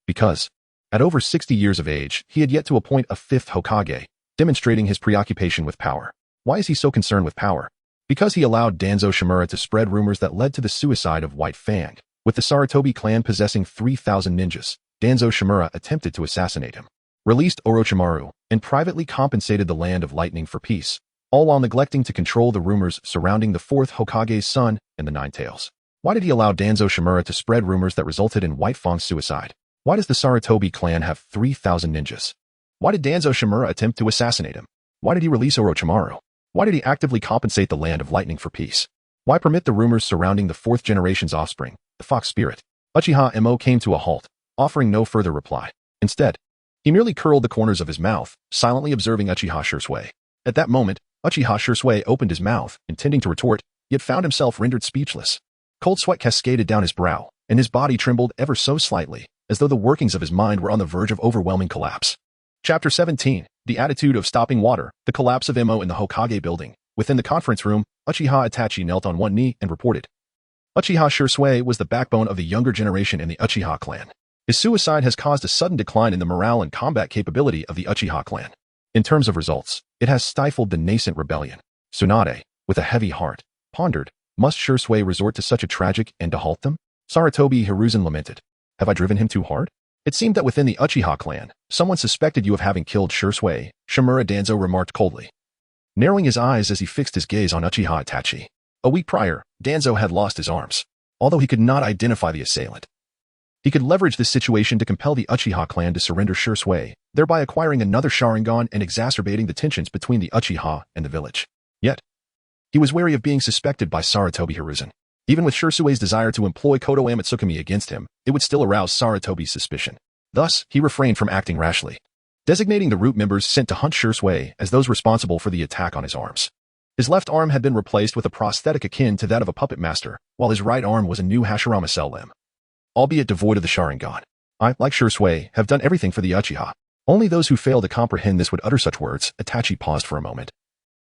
Because, at over 60 years of age, he had yet to appoint a fifth Hokage, demonstrating his preoccupation with power. Why is he so concerned with power? Because he allowed Danzo Shimura to spread rumors that led to the suicide of White Fang. With the Sarutobi clan possessing 3,000 ninjas, Danzo Shimura attempted to assassinate him, released Orochimaru, and privately compensated the Land of Lightning for peace, all while neglecting to control the rumors surrounding the fourth Hokage's son and the Nine Tails. Why did he allow Danzo Shimura to spread rumors that resulted in White Fang's suicide? Why does the Sarutobi clan have 3,000 ninjas? Why did Danzo Shimura attempt to assassinate him? Why did he release Orochimaru? Why did he actively compensate the Land of Lightning for peace? Why permit the rumors surrounding the fourth generation's offspring, the Fox Spirit? Uchiha Mo came to a halt, offering no further reply. Instead, he merely curled the corners of his mouth, silently observing Uchiha Shursui. At that moment, Uchiha Shursui opened his mouth, intending to retort, yet found himself rendered speechless. Cold sweat cascaded down his brow, and his body trembled ever so slightly, as though the workings of his mind were on the verge of overwhelming collapse. Chapter 17. The Attitude of Stopping Water, the Collapse of Mo in the Hokage Building. Within the conference room, Uchiha Itachi knelt on one knee and reported. Uchiha Shursui was the backbone of the younger generation in the Uchiha clan. His suicide has caused a sudden decline in the morale and combat capability of the Uchiha clan. In terms of results, it has stifled the nascent rebellion. Tsunade, with a heavy heart, pondered, must Shursui resort to such a tragic end to halt them? Sarutobi Hiruzen lamented. Have I driven him too hard? It seemed that within the Uchiha clan, someone suspected you of having killed Shursui, Shimura Danzo remarked coldly, narrowing his eyes as he fixed his gaze on Uchiha Itachi. A week prior, Danzo had lost his arms. Although he could not identify the assailant, he could leverage this situation to compel the Uchiha clan to surrender Shursui, thereby acquiring another Sharingan and exacerbating the tensions between the Uchiha and the village. Yet, he was wary of being suspected by Sarutobi Hiruzen. Even with Shursui's desire to employ Koto Amatsukami against him, it would still arouse Sarutobi's suspicion. Thus, he refrained from acting rashly, designating the root members sent to hunt Shui as those responsible for the attack on his arms. His left arm had been replaced with a prosthetic akin to that of a puppet master, while his right arm was a new Hashirama cell limb, albeit devoid of the Sharingan. I, like Shui, have done everything for the Uchiha. Only those who fail to comprehend this would utter such words. Itachi paused for a moment,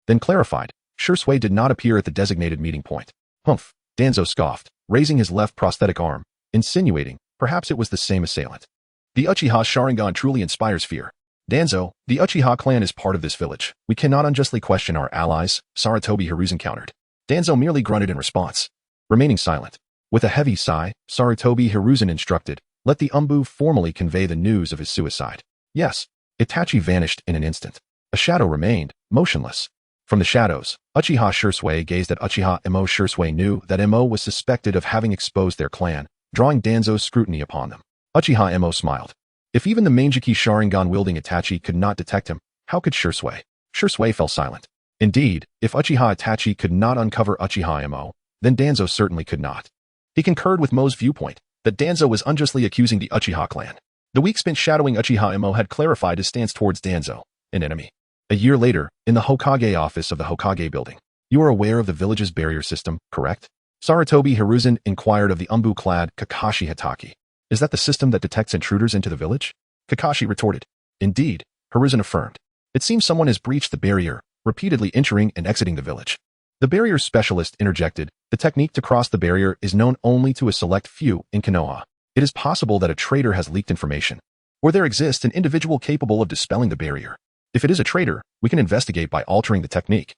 then clarified. Shui did not appear at the designated meeting point. Humph, Danzo scoffed, raising his left prosthetic arm, insinuating perhaps it was the same assailant. The Uchiha Sharingan truly inspires fear. Danzo, the Uchiha clan is part of this village. We cannot unjustly question our allies, Sarutobi Hiruzen countered. Danzo merely grunted in response, remaining silent. With a heavy sigh, Sarutobi Hiruzen instructed, let the Umbu formally convey the news of his suicide. Yes. Itachi vanished in an instant. A shadow remained, motionless. From the shadows, Uchiha Shui gazed at Uchiha Emo. Shui knew that Emo was suspected of having exposed their clan, drawing Danzo's scrutiny upon them. Uchiha Emo smiled. If even the Mangeki Sharingan-wielding Itachi could not detect him, how could Shui? Shui fell silent. Indeed, if Uchiha Itachi could not uncover Uchiha Emo, then Danzo certainly could not. He concurred with Mo's viewpoint, that Danzo was unjustly accusing the Uchiha clan. The week spent shadowing Uchiha Emo had clarified his stance towards Danzo, an enemy. A year later, in the Hokage office of the Hokage building. You are aware of the village's barrier system, correct? Sarutobi Hiruzen inquired of the Umbu-clad Kakashi Hitaki. Is that the system that detects intruders into the village? Kakashi retorted. Indeed, Hiruzen affirmed. It seems someone has breached the barrier, repeatedly entering and exiting the village. The barrier specialist interjected, the technique to cross the barrier is known only to a select few in Konoha. It is possible that a traitor has leaked information, or there exists an individual capable of dispelling the barrier. If it is a traitor, we can investigate by altering the technique.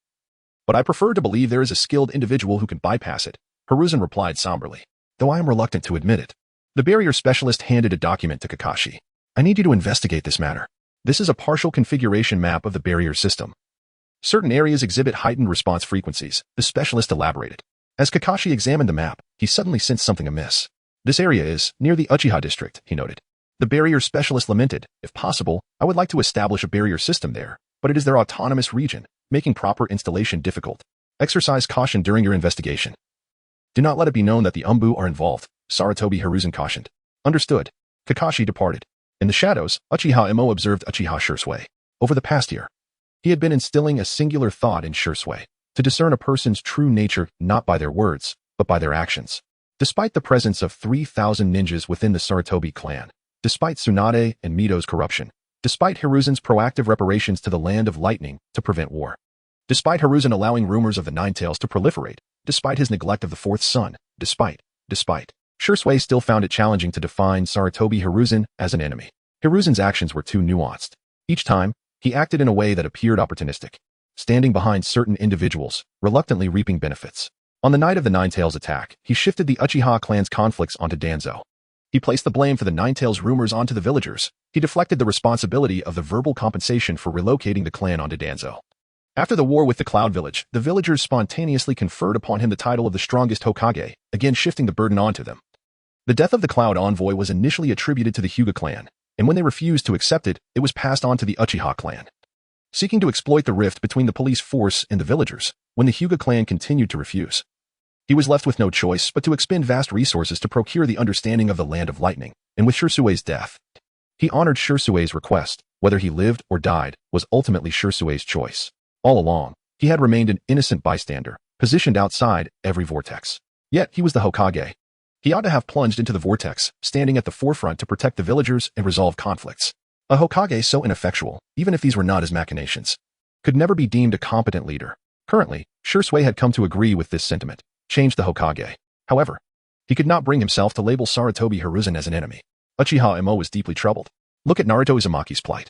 But I prefer to believe there is a skilled individual who can bypass it, Hiruzen replied somberly, though I am reluctant to admit it. The barrier specialist handed a document to Kakashi. I need you to investigate this matter. This is a partial configuration map of the barrier system. Certain areas exhibit heightened response frequencies, the specialist elaborated. As Kakashi examined the map, he suddenly sensed something amiss. This area is near the Uchiha district, he noted. The barrier specialist lamented, if possible, I would like to establish a barrier system there, but it is their autonomous region, making proper installation difficult. Exercise caution during your investigation. Do not let it be known that the Umbu are involved, Sarutobi Hiruzen cautioned. Understood. Kakashi departed. In the shadows, Uchiha Emo observed Uchiha Shui. Over the past year, he had been instilling a singular thought in Shui, to discern a person's true nature not by their words, but by their actions. Despite the presence of 3,000 ninjas within the Sarutobi clan, despite Tsunade and Mito's corruption, despite Hiruzen's proactive reparations to the Land of Lightning to prevent war, despite Hiruzen allowing rumors of the Nine Tails to proliferate, despite his neglect of the fourth son, despite, Shui still found it challenging to define Sarutobi Hiruzen as an enemy. Hiruzen's actions were too nuanced. Each time, he acted in a way that appeared opportunistic, standing behind certain individuals, reluctantly reaping benefits. On the night of the Nine Tails attack, he shifted the Uchiha clan's conflicts onto Danzo. He placed the blame for the Nine Tails rumors onto the villagers. He deflected the responsibility of the verbal compensation for relocating the clan onto Danzo. After the war with the Cloud Village, the villagers spontaneously conferred upon him the title of the strongest Hokage, again shifting the burden onto them. The death of the Cloud Envoy was initially attributed to the Hyuga clan, and when they refused to accept it, it was passed on to the Uchiha clan. Seeking to exploit the rift between the police force and the villagers, when the Hyuga clan continued to refuse, he was left with no choice but to expend vast resources to procure the understanding of the Land of Lightning, and with Shusui's death, he honored Shusui's request. Whether he lived or died was ultimately Shusui's choice. All along, he had remained an innocent bystander, positioned outside every vortex. Yet he was the Hokage. He ought to have plunged into the vortex, standing at the forefront to protect the villagers and resolve conflicts. A Hokage so ineffectual, even if these were not his machinations, could never be deemed a competent leader. Currently, Shui had come to agree with this sentiment, changed the Hokage. However, he could not bring himself to label Sarutobi Hiruzen as an enemy. Uchiha Emo was deeply troubled. Look at Naruto Uzumaki's plight.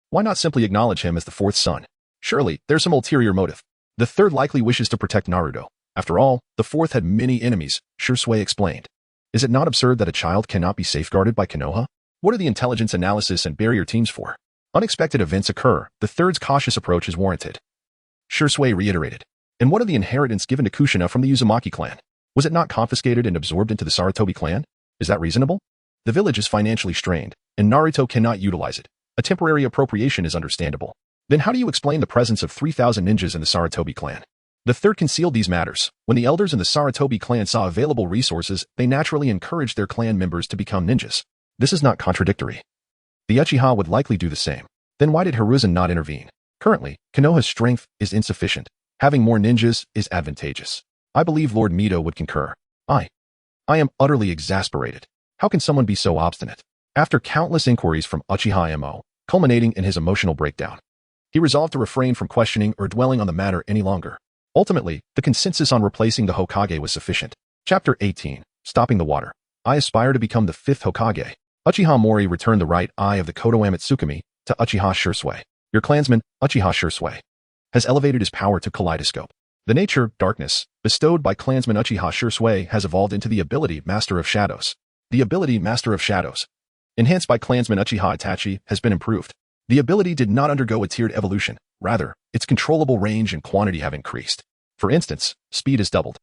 Why not simply acknowledge him as the fourth son? Surely, there's some ulterior motive. The third likely wishes to protect Naruto. After all, the fourth had many enemies, Shui explained. Is it not absurd that a child cannot be safeguarded by Konoha? What are the intelligence analysis and barrier teams for? Unexpected events occur, the third's cautious approach is warranted. Shui reiterated. And what are the inheritance given to Kushina from the Uzumaki clan? Was it not confiscated and absorbed into the Sarutobi clan? Is that reasonable? The village is financially strained, and Naruto cannot utilize it. A temporary appropriation is understandable. Then how do you explain the presence of 3,000 ninjas in the Sarutobi clan? The third concealed these matters. When the elders in the Sarutobi clan saw available resources, they naturally encouraged their clan members to become ninjas. This is not contradictory. The Uchiha would likely do the same. Then why did Hiruzen not intervene? Currently, Konoha's strength is insufficient. Having more ninjas is advantageous. I believe Lord Mito would concur. I am utterly exasperated. How can someone be so obstinate? After countless inquiries from Uchiha Mo, culminating in his emotional breakdown, he resolved to refrain from questioning or dwelling on the matter any longer. Ultimately, the consensus on replacing the Hokage was sufficient. Chapter 18. Stopping the Water. I aspire to become the 5th Hokage. Uchiha Mori returned the right eye of the Kodoame Tsukumi to Uchiha Shursui. Your clansman, Uchiha Shursui, has elevated his power to kaleidoscope. The nature, darkness, bestowed by clansman Uchiha Shursui has evolved into the ability Master of Shadows. The ability Master of Shadows, enhanced by clansman Uchiha Itachi, has been improved. The ability did not undergo a tiered evolution. Rather, its controllable range and quantity have increased. For instance, speed is doubled.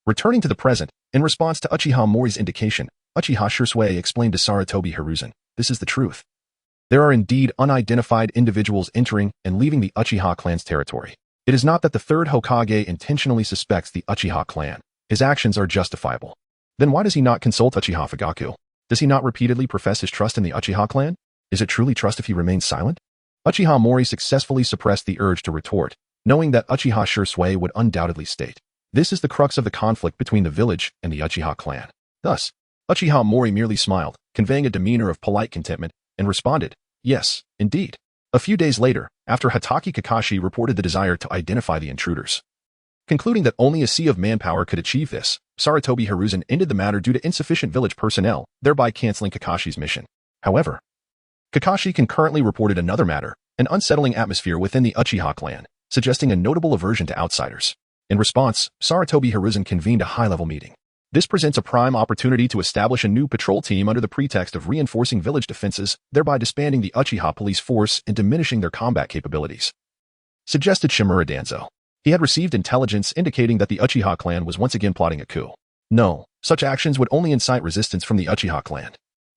Returning to the present, in response to Uchiha Mori's indication, Uchiha Shursui explained to Sarutobi Hiruzen, this is the truth. There are indeed unidentified individuals entering and leaving the Uchiha clan's territory. It is not that the 3rd Hokage intentionally suspects the Uchiha clan. His actions are justifiable. Then why does he not consult Uchiha Fugaku? Does he not repeatedly profess his trust in the Uchiha clan? Is it truly trust if he remains silent? Uchiha Mori successfully suppressed the urge to retort, knowing that Uchiha Shursui would undoubtedly state, this is the crux of the conflict between the village and the Uchiha clan. Thus, Uchiha Mori merely smiled, conveying a demeanor of polite contentment, and responded, yes, indeed. A few days later, after Hatake Kakashi reported the desire to identify the intruders, concluding that only a sea of manpower could achieve this, Sarutobi Hiruzen ended the matter due to insufficient village personnel, thereby canceling Kakashi's mission. However, Kakashi concurrently reported another matter, an unsettling atmosphere within the Uchiha clan, suggesting a notable aversion to outsiders. In response, Sarutobi Hiruzen convened a high-level meeting. This presents a prime opportunity to establish a new patrol team under the pretext of reinforcing village defenses, thereby disbanding the Uchiha police force and diminishing their combat capabilities, suggested Shimura Danzo. He had received intelligence indicating that the Uchiha clan was once again plotting a coup. No, such actions would only incite resistance from the Uchiha clan.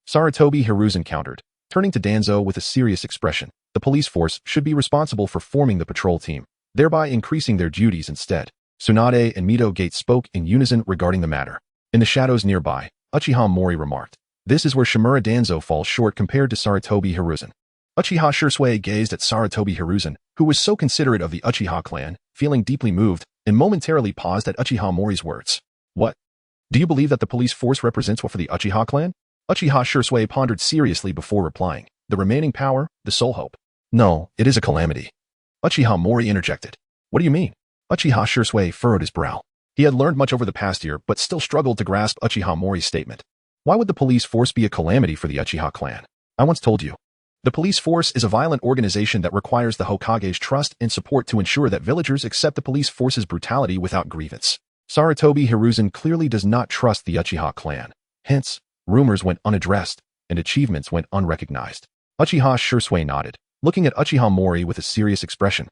Sarutobi Hiruzen countered, turning to Danzo with a serious expression. The police force should be responsible for forming the patrol team, thereby increasing their duties instead. Tsunade and Mito Gate spoke in unison regarding the matter. In the shadows nearby, Uchiha Mori remarked, this is where Shimura Danzo falls short compared to Sarutobi Hiruzen. Uchiha Shursui gazed at Sarutobi Hiruzen, who was so considerate of the Uchiha clan, feeling deeply moved, and momentarily paused at Uchiha Mori's words. What? Do you believe that the police force represents what for the Uchiha clan? Uchiha Shursui pondered seriously before replying, the remaining power, the sole hope. No, it is a calamity. Uchiha Mori interjected. What do you mean? Uchiha Shursui furrowed his brow. He had learned much over the past year, but still struggled to grasp Uchiha Mori's statement. Why would the police force be a calamity for the Uchiha clan? I once told you. The police force is a violent organization that requires the Hokage's trust and support to ensure that villagers accept the police force's brutality without grievance. Sarutobi Hiruzen clearly does not trust the Uchiha clan. Hence, rumors went unaddressed, and achievements went unrecognized. Uchiha Shursui nodded, looking at Uchiha Mori with a serious expression,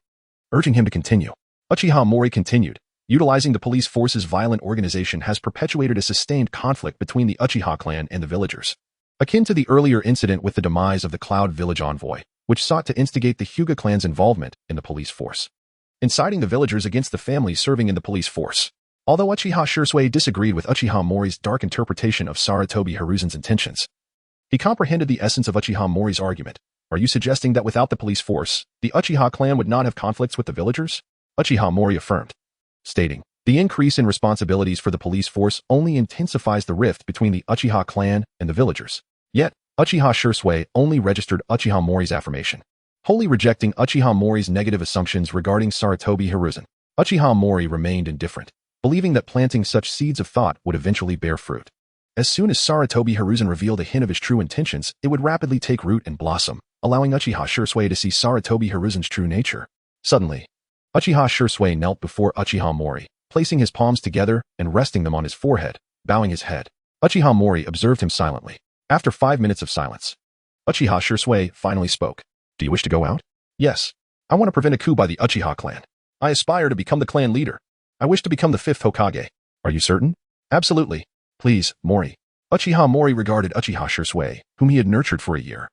urging him to continue. Uchiha Mori continued, utilizing the police force's violent organization has perpetuated a sustained conflict between the Uchiha clan and the villagers, akin to the earlier incident with the demise of the Cloud Village envoy, which sought to instigate the Hyuga clan's involvement in the police force, inciting the villagers against the families serving in the police force. Although Uchiha Shursui disagreed with Uchiha Mori's dark interpretation of Sarutobi Hiruzen's intentions, he comprehended the essence of Uchiha Mori's argument. Are you suggesting that without the police force, the Uchiha clan would not have conflicts with the villagers? Uchiha Mori affirmed, stating, the increase in responsibilities for the police force only intensifies the rift between the Uchiha clan and the villagers. Yet, Uchiha Shursui only registered Uchiha Mori's affirmation, wholly rejecting Uchiha Mori's negative assumptions regarding Sarutobi Hiruzen. Uchiha Mori remained indifferent, believing that planting such seeds of thought would eventually bear fruit. As soon as Sarutobi Hiruzen revealed a hint of his true intentions, it would rapidly take root and blossom, allowing Uchiha Shursui to see Sarutobi Hiruzen's true nature. Suddenly, Uchiha Shursui knelt before Uchiha Mori, placing his palms together and resting them on his forehead, bowing his head. Uchiha Mori observed him silently. After 5 minutes of silence, Uchiha Shursui finally spoke. Do you wish to go out? Yes. I want to prevent a coup by the Uchiha clan. I aspire to become the clan leader. I wish to become the 5th Hokage. Are you certain? Absolutely. Please, Mori. Uchiha Mori regarded Uchiha Shursui, whom he had nurtured for a year,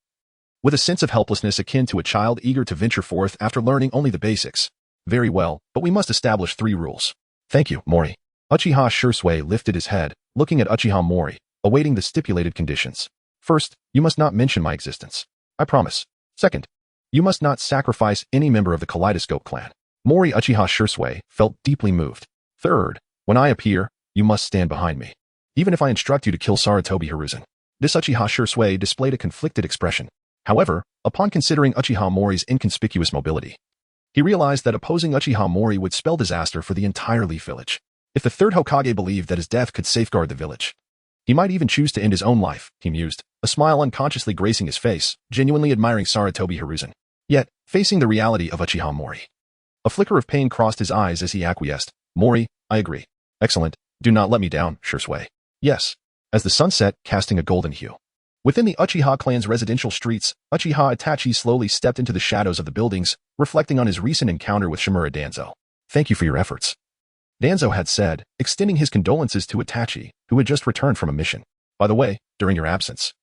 with a sense of helplessness akin to a child eager to venture forth after learning only the basics. Very well, but we must establish 3 rules. Thank you, Mori. Uchiha Shursui lifted his head, looking at Uchiha Mori, awaiting the stipulated conditions. First, you must not mention my existence. I promise. Second, you must not sacrifice any member of the Kaleidoscope clan. Mori Uchiha Shursui felt deeply moved. Third, when I appear, you must stand behind me, even if I instruct you to kill Sarutobi Hiruzen. This Uchiha Shursui displayed a conflicted expression. However, upon considering Uchiha Mori's inconspicuous mobility, he realized that opposing Uchiha Mori would spell disaster for the entire Leaf Village. If the third Hokage believed that his death could safeguard the village, he might even choose to end his own life, he mused, a smile unconsciously gracing his face, genuinely admiring Sarutobi Hiruzen. Yet, facing the reality of Uchiha Mori, a flicker of pain crossed his eyes as he acquiesced. Mori, I agree. Excellent. Do not let me down, Shursui. Yes. As the sun set, casting a golden hue. Within the Uchiha clan's residential streets, Uchiha Itachi slowly stepped into the shadows of the buildings, reflecting on his recent encounter with Shimura Danzo. Thank you for your efforts, Danzo had said, extending his condolences to Itachi, who had just returned from a mission. By the way, during your absence,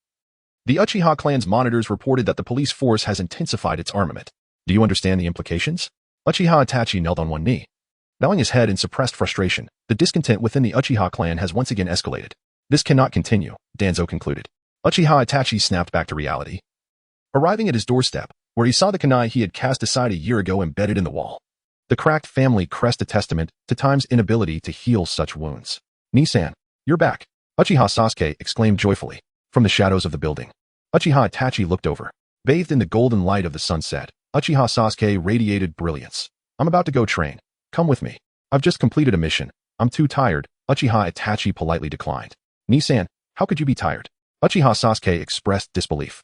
the Uchiha clan's monitors reported that the police force has intensified its armament. Do you understand the implications? Uchiha Itachi knelt on one knee. Bowing his head in suppressed frustration, the discontent within the Uchiha clan has once again escalated. This cannot continue, Danzo concluded. Uchiha Itachi snapped back to reality, arriving at his doorstep, where he saw the kunai he had cast aside a year ago embedded in the wall. The cracked family crest a testament to time's inability to heal such wounds. Nisan, you're back, Uchiha Sasuke exclaimed joyfully. From the shadows of the building, Uchiha Itachi looked over. Bathed in the golden light of the sunset, Uchiha Sasuke radiated brilliance. I'm about to go train. Come with me. I've just completed a mission. I'm too tired, Uchiha Itachi politely declined. Nisan, how could you be tired? Uchiha Sasuke expressed disbelief.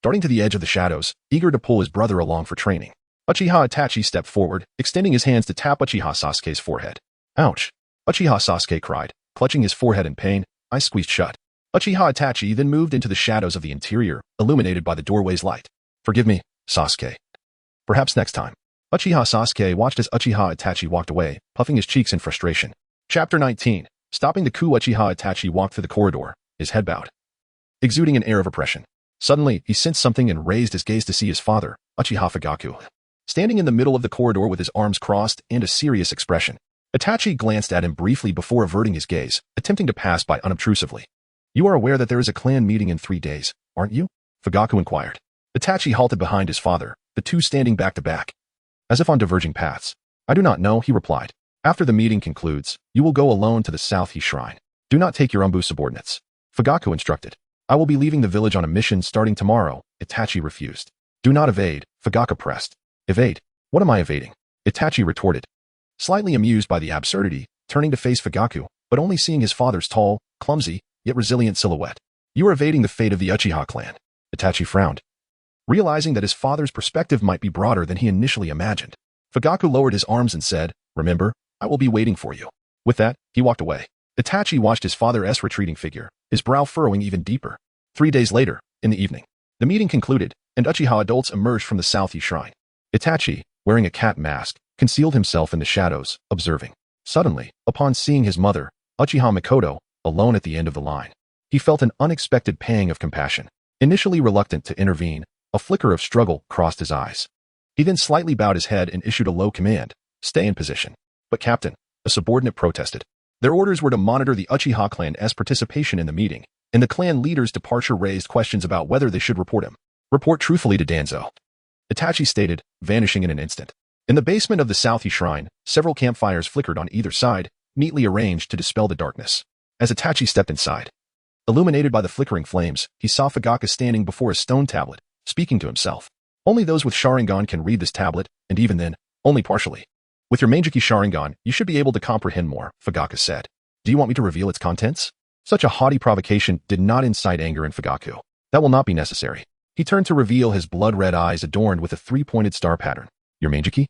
Darting to the edge of the shadows, eager to pull his brother along for training, Uchiha Itachi stepped forward, extending his hands to tap Uchiha Sasuke's forehead. Ouch! Uchiha Sasuke cried, clutching his forehead in pain, eyes squeezed shut. Uchiha Itachi then moved into the shadows of the interior, illuminated by the doorway's light. Forgive me, Sasuke. Perhaps next time. Uchiha Sasuke watched as Uchiha Itachi walked away, puffing his cheeks in frustration. Chapter 19. Stopping the coup, Uchiha Itachi walked through the corridor, his head bowed, exuding an air of oppression. Suddenly, he sensed something and raised his gaze to see his father, Uchiha Fugaku, standing in the middle of the corridor with his arms crossed and a serious expression. Itachi glanced at him briefly before averting his gaze, attempting to pass by unobtrusively. You are aware that there is a clan meeting in 3 days, aren't you? Fugaku inquired. Itachi halted behind his father, the two standing back to back, as if on diverging paths. I do not know, he replied. After the meeting concludes, you will go alone to the South-He Shrine. Do not take your Umbu subordinates, Fugaku instructed. I will be leaving the village on a mission starting tomorrow, Itachi refused. Do not evade, Fugaku pressed. Evade? What am I evading? Itachi retorted, slightly amused by the absurdity, turning to face Fugaku, but only seeing his father's tall, clumsy, yet resilient silhouette. You are evading the fate of the Uchiha clan. Itachi frowned, realizing that his father's perspective might be broader than he initially imagined. Fugaku lowered his arms and said, Remember, I will be waiting for you. With that, he walked away. Itachi watched his father's retreating figure, his brow furrowing even deeper. 3 days later, in the evening, the meeting concluded, and Uchiha adults emerged from the South-He Shrine. Itachi, wearing a cat mask, concealed himself in the shadows, observing. Suddenly, upon seeing his mother, Uchiha Mikoto, alone at the end of the line, he felt an unexpected pang of compassion. Initially reluctant to intervene, a flicker of struggle crossed his eyes. He then slightly bowed his head and issued a low command, stay in position. But Captain, a subordinate protested. Their orders were to monitor the Uchiha clan's participation in the meeting, and the clan leader's departure raised questions about whether they should report him. Report truthfully to Danzo, Itachi stated, vanishing in an instant. In the basement of the South-He Shrine, several campfires flickered on either side, neatly arranged to dispel the darkness. As Itachi stepped inside, illuminated by the flickering flames, he saw Fugaku standing before a stone tablet, speaking to himself. Only those with Sharingan can read this tablet, and even then, only partially. With your Manjiki Sharingan, you should be able to comprehend more, Fugaku said. Do you want me to reveal its contents? Such a haughty provocation did not incite anger in Fugaku. That will not be necessary. He turned to reveal his blood-red eyes adorned with a 3-pointed star pattern. Your Manjiki?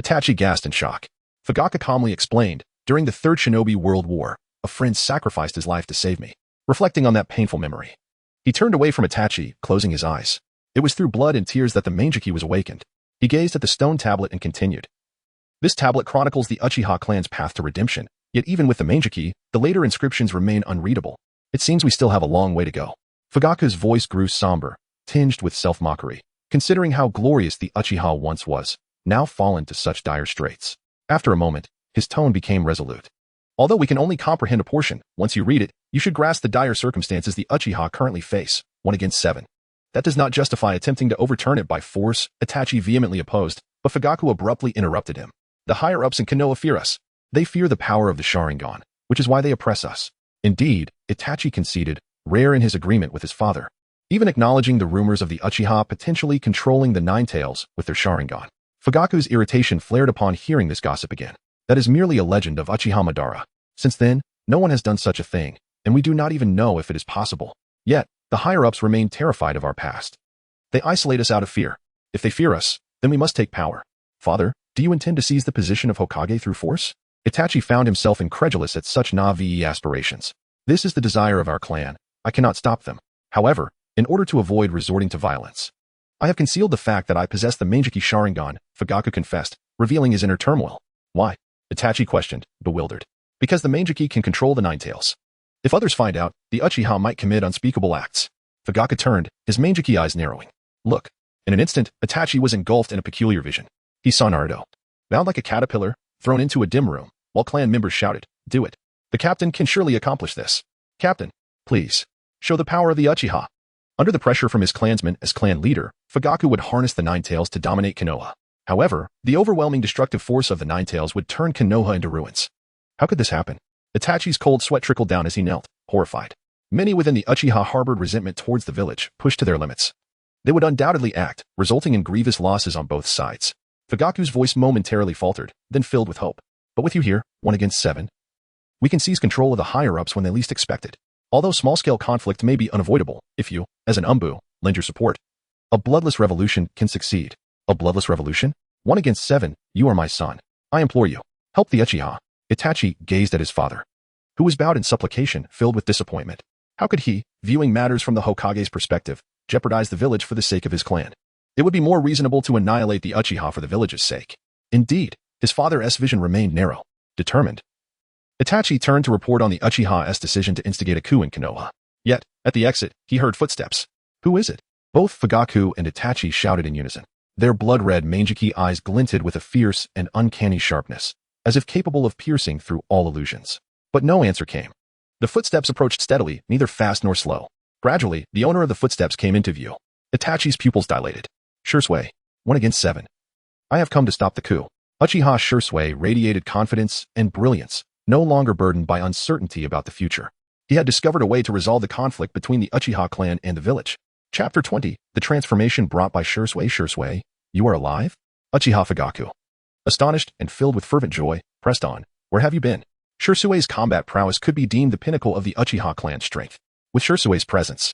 Itachi gasped in shock. Fugaku calmly explained, during the Third Shinobi World War, a friend sacrificed his life to save me. Reflecting on that painful memory, he turned away from Itachi, closing his eyes. It was through blood and tears that the Manjiki was awakened. He gazed at the stone tablet and continued. This tablet chronicles the Uchiha clan's path to redemption, yet even with the Manjiki, the later inscriptions remain unreadable. It seems we still have a long way to go. Fugaku's voice grew somber, tinged with self-mockery, considering how glorious the Uchiha once was, now fallen to such dire straits. After a moment, his tone became resolute. Although we can only comprehend a portion, once you read it, you should grasp the dire circumstances the Uchiha currently face, 1 against 7. That does not justify attempting to overturn it by force, Itachi vehemently opposed, but Fugaku abruptly interrupted him. The higher-ups in Konoha fear us. They fear the power of the Sharingan, which is why they oppress us. Indeed, Itachi conceded, rare in his agreement with his father, even acknowledging the rumors of the Uchiha potentially controlling the Nine Tails with their Sharingan. Fugaku's irritation flared upon hearing this gossip again. That is merely a legend of Uchiha Madara. Since then, no one has done such a thing, and we do not even know if it is possible. Yet, the higher-ups remain terrified of our past. They isolate us out of fear. If they fear us, then we must take power. Father, do you intend to seize the position of Hokage through force? Itachi found himself incredulous at such naive aspirations. This is the desire of our clan. I cannot stop them. However, in order to avoid resorting to violence, I have concealed the fact that I possess the Manjiki Sharingan, Fugaku confessed, revealing his inner turmoil. Why? Itachi questioned, bewildered. Because the Manjiki can control the Nine Tails. If others find out, the Uchiha might commit unspeakable acts. Fugaku turned, his Manjiki eyes narrowing. Look. In an instant, Itachi was engulfed in a peculiar vision. He saw Naruto, bound like a caterpillar, thrown into a dim room, while clan members shouted, "Do it. The captain can surely accomplish this. Captain, please, show the power of the Uchiha." Under the pressure from his clansmen as clan leader, Fugaku would harness the Nine Tails to dominate Konoha. However, the overwhelming destructive force of the Nine Tails would turn Konoha into ruins. How could this happen? Itachi's cold sweat trickled down as he knelt, horrified. Many within the Uchiha harbored resentment towards the village, pushed to their limits. They would undoubtedly act, resulting in grievous losses on both sides. Fugaku's voice momentarily faltered, then filled with hope. But with you here, 1 against 7, we can seize control of the higher-ups when they least expect it. Although small-scale conflict may be unavoidable, if you, as an Umbu, lend your support, a bloodless revolution can succeed. A bloodless revolution? 1 against 7, you are my son. I implore you, help the Uchiha. Itachi gazed at his father, who was bowed in supplication, filled with disappointment. How could he, viewing matters from the Hokage's perspective, jeopardize the village for the sake of his clan? It would be more reasonable to annihilate the Uchiha for the village's sake. Indeed, his father's vision remained narrow, determined. Itachi turned to report on the Uchiha's decision to instigate a coup in Konoha. Yet, at the exit, he heard footsteps. Who is it? Both Fugaku and Itachi shouted in unison. Their blood-red Manjiki eyes glinted with a fierce and uncanny sharpness, as if capable of piercing through all illusions. But no answer came. The footsteps approached steadily, neither fast nor slow. Gradually, the owner of the footsteps came into view. Itachi's pupils dilated. Shursui, 1 against 7. I have come to stop the coup. Uchiha Shursui radiated confidence and brilliance, no longer burdened by uncertainty about the future. He had discovered a way to resolve the conflict between the Uchiha clan and the village. Chapter 20, the transformation brought by Shursui. Shursui, you are alive? Uchiha Fugaku, astonished and filled with fervent joy, pressed on. Where have you been? Shursui's combat prowess could be deemed the pinnacle of the Uchiha clan's strength. With Shursui's presence,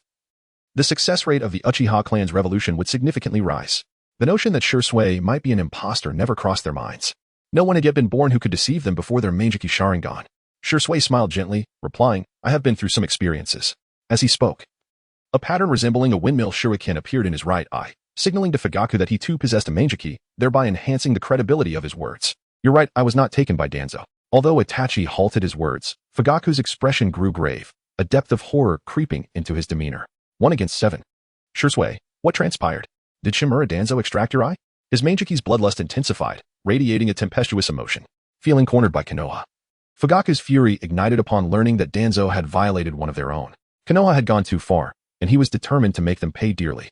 the success rate of the Uchiha clan's revolution would significantly rise. The notion that Shursui might be an imposter never crossed their minds. No one had yet been born who could deceive them before their Manjiki Sharingan. Shursui smiled gently, replying, I have been through some experiences. As he spoke, a pattern resembling a windmill shuriken appeared in his right eye, signaling to Fugaku that he too possessed a Manjiki, thereby enhancing the credibility of his words. You're right, I was not taken by Danzo. Although Itachi halted his words, Fugaku's expression grew grave, a depth of horror creeping into his demeanor. 1 against 7. Shursui, what transpired? Did Shimura Danzo extract your eye? His Manjiki's bloodlust intensified, radiating a tempestuous emotion. Feeling cornered by Konoha, Fugaku's fury ignited upon learning that Danzo had violated one of their own. Konoha had gone too far, and he was determined to make them pay dearly.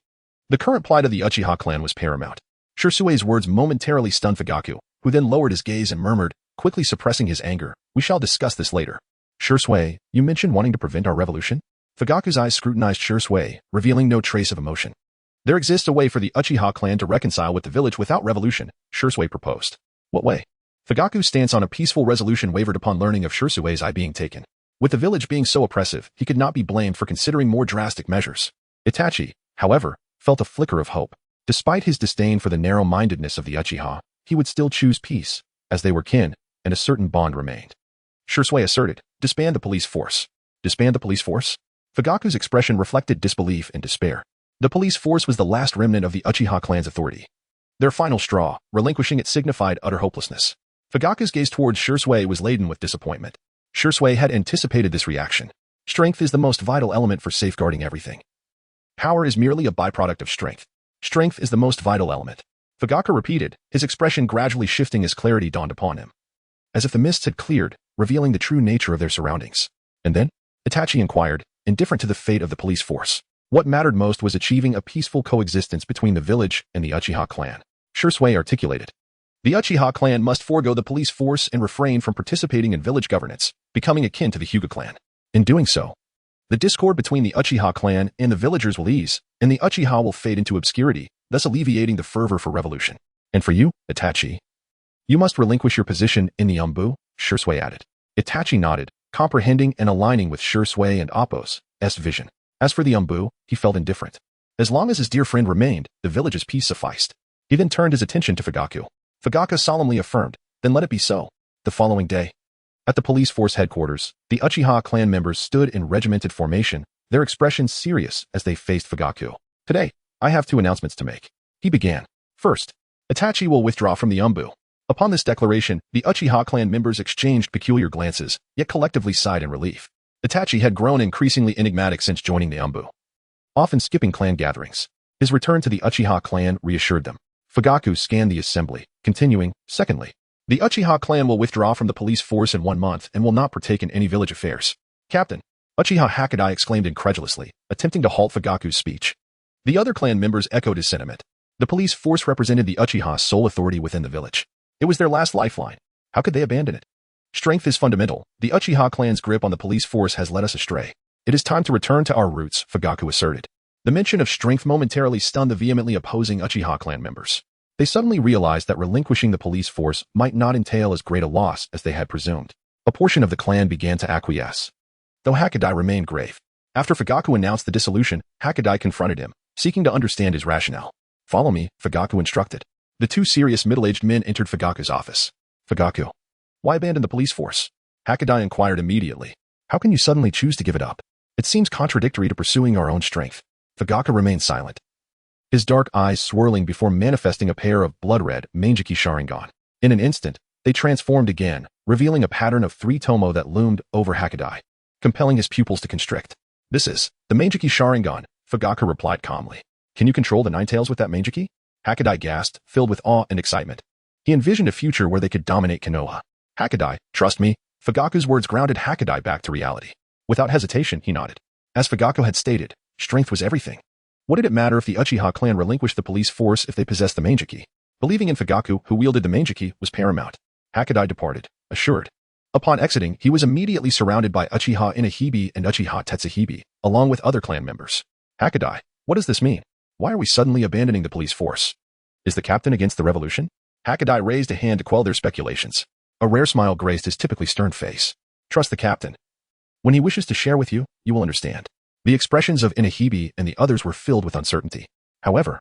The current plight of the Uchiha clan was paramount. Shursui's words momentarily stunned Fugaku, who then lowered his gaze and murmured, quickly suppressing his anger, we shall discuss this later. Shursui, you mentioned wanting to prevent our revolution? Fugaku's eyes scrutinized Shursui, revealing no trace of emotion. There exists a way for the Uchiha clan to reconcile with the village without revolution, Shursui proposed. What way? Fugaku's stance on a peaceful resolution wavered upon learning of Shursui's eye being taken. With the village being so oppressive, he could not be blamed for considering more drastic measures. Itachi, however, felt a flicker of hope. Despite his disdain for the narrow-mindedness of the Uchiha, he would still choose peace, as they were kin, and a certain bond remained. Shursui asserted, disband the police force. Disband the police force? Fugaku's expression reflected disbelief and despair. The police force was the last remnant of the Uchiha clan's authority. Their final straw, relinquishing it signified utter hopelessness. Fugaku's gaze towards Shursui was laden with disappointment. Shursui had anticipated this reaction. Strength is the most vital element for safeguarding everything. Power is merely a byproduct of strength. Strength is the most vital element. Fugaku repeated, his expression gradually shifting as clarity dawned upon him. As if the mists had cleared, revealing the true nature of their surroundings. And then, Itachi inquired, indifferent to the fate of the police force. What mattered most was achieving a peaceful coexistence between the village and the Uchiha clan. Shursui articulated. The Uchiha clan must forego the police force and refrain from participating in village governance, becoming akin to the Hyuga clan. In doing so, the discord between the Uchiha clan and the villagers will ease, and the Uchiha will fade into obscurity, thus alleviating the fervor for revolution. And for you, Itachi, you must relinquish your position in the Umbu, Shursui added. Itachi nodded, comprehending and aligning with Shursui and Appo's vision. As for the Umbu, he felt indifferent. As long as his dear friend remained, the village's peace sufficed. He then turned his attention to Fugaku. Fugaku solemnly affirmed, then let it be so. The following day, at the police force headquarters, the Uchiha clan members stood in regimented formation, their expressions serious as they faced Fugaku. Today, I have 2 announcements to make. He began. First, Itachi will withdraw from the Umbu. Upon this declaration, the Uchiha clan members exchanged peculiar glances, yet collectively sighed in relief. Itachi had grown increasingly enigmatic since joining the Umbu, often skipping clan gatherings. His return to the Uchiha clan reassured them. Fugaku scanned the assembly, continuing, secondly, the Uchiha clan will withdraw from the police force in 1 month and will not partake in any village affairs. Captain, Uchiha Hakudai exclaimed incredulously, attempting to halt Fugaku's speech. The other clan members echoed his sentiment. The police force represented the Uchiha's sole authority within the village. It was their last lifeline. How could they abandon it? Strength is fundamental. The Uchiha clan's grip on the police force has led us astray. It is time to return to our roots, Fugaku asserted. The mention of strength momentarily stunned the vehemently opposing Uchiha clan members. They suddenly realized that relinquishing the police force might not entail as great a loss as they had presumed. A portion of the clan began to acquiesce, though Hakudai remained grave. After Fugaku announced the dissolution, Hakudai confronted him, seeking to understand his rationale. Follow me, Fugaku instructed. The 2 serious middle-aged men entered Fugaku's office. Fugaku, why abandon the police force? Hakudai inquired immediately. How can you suddenly choose to give it up? It seems contradictory to pursuing our own strength. Fugaku remained silent, his dark eyes swirling before manifesting a pair of blood-red Manjiki Sharingan. In an instant, they transformed again, revealing a pattern of 3 tomo that loomed over Hakudai, compelling his pupils to constrict. This is the Manjiki Sharingan, Fugaku replied calmly. Can you control the 9 tails with that Manjiki? Hakudai gasped, filled with awe and excitement. He envisioned a future where they could dominate Konoha. Hakudai, trust me. Fugaku's words grounded Hakudai back to reality. Without hesitation, he nodded. As Fugaku had stated, strength was everything. What did it matter if the Uchiha clan relinquished the police force if they possessed the Manjiki? Believing in Fugaku, who wielded the Manjiki, was paramount. Hakudai departed, assured. Upon exiting, he was immediately surrounded by Uchiha Inahibe and Uchiha Tetsuhibe, along with other clan members. Hakudai, what does this mean? Why are we suddenly abandoning the police force? Is the captain against the revolution? Hakudai raised a hand to quell their speculations. A rare smile graced his typically stern face. Trust the captain. When he wishes to share with you, you will understand. The expressions of Inahibe and the others were filled with uncertainty. However,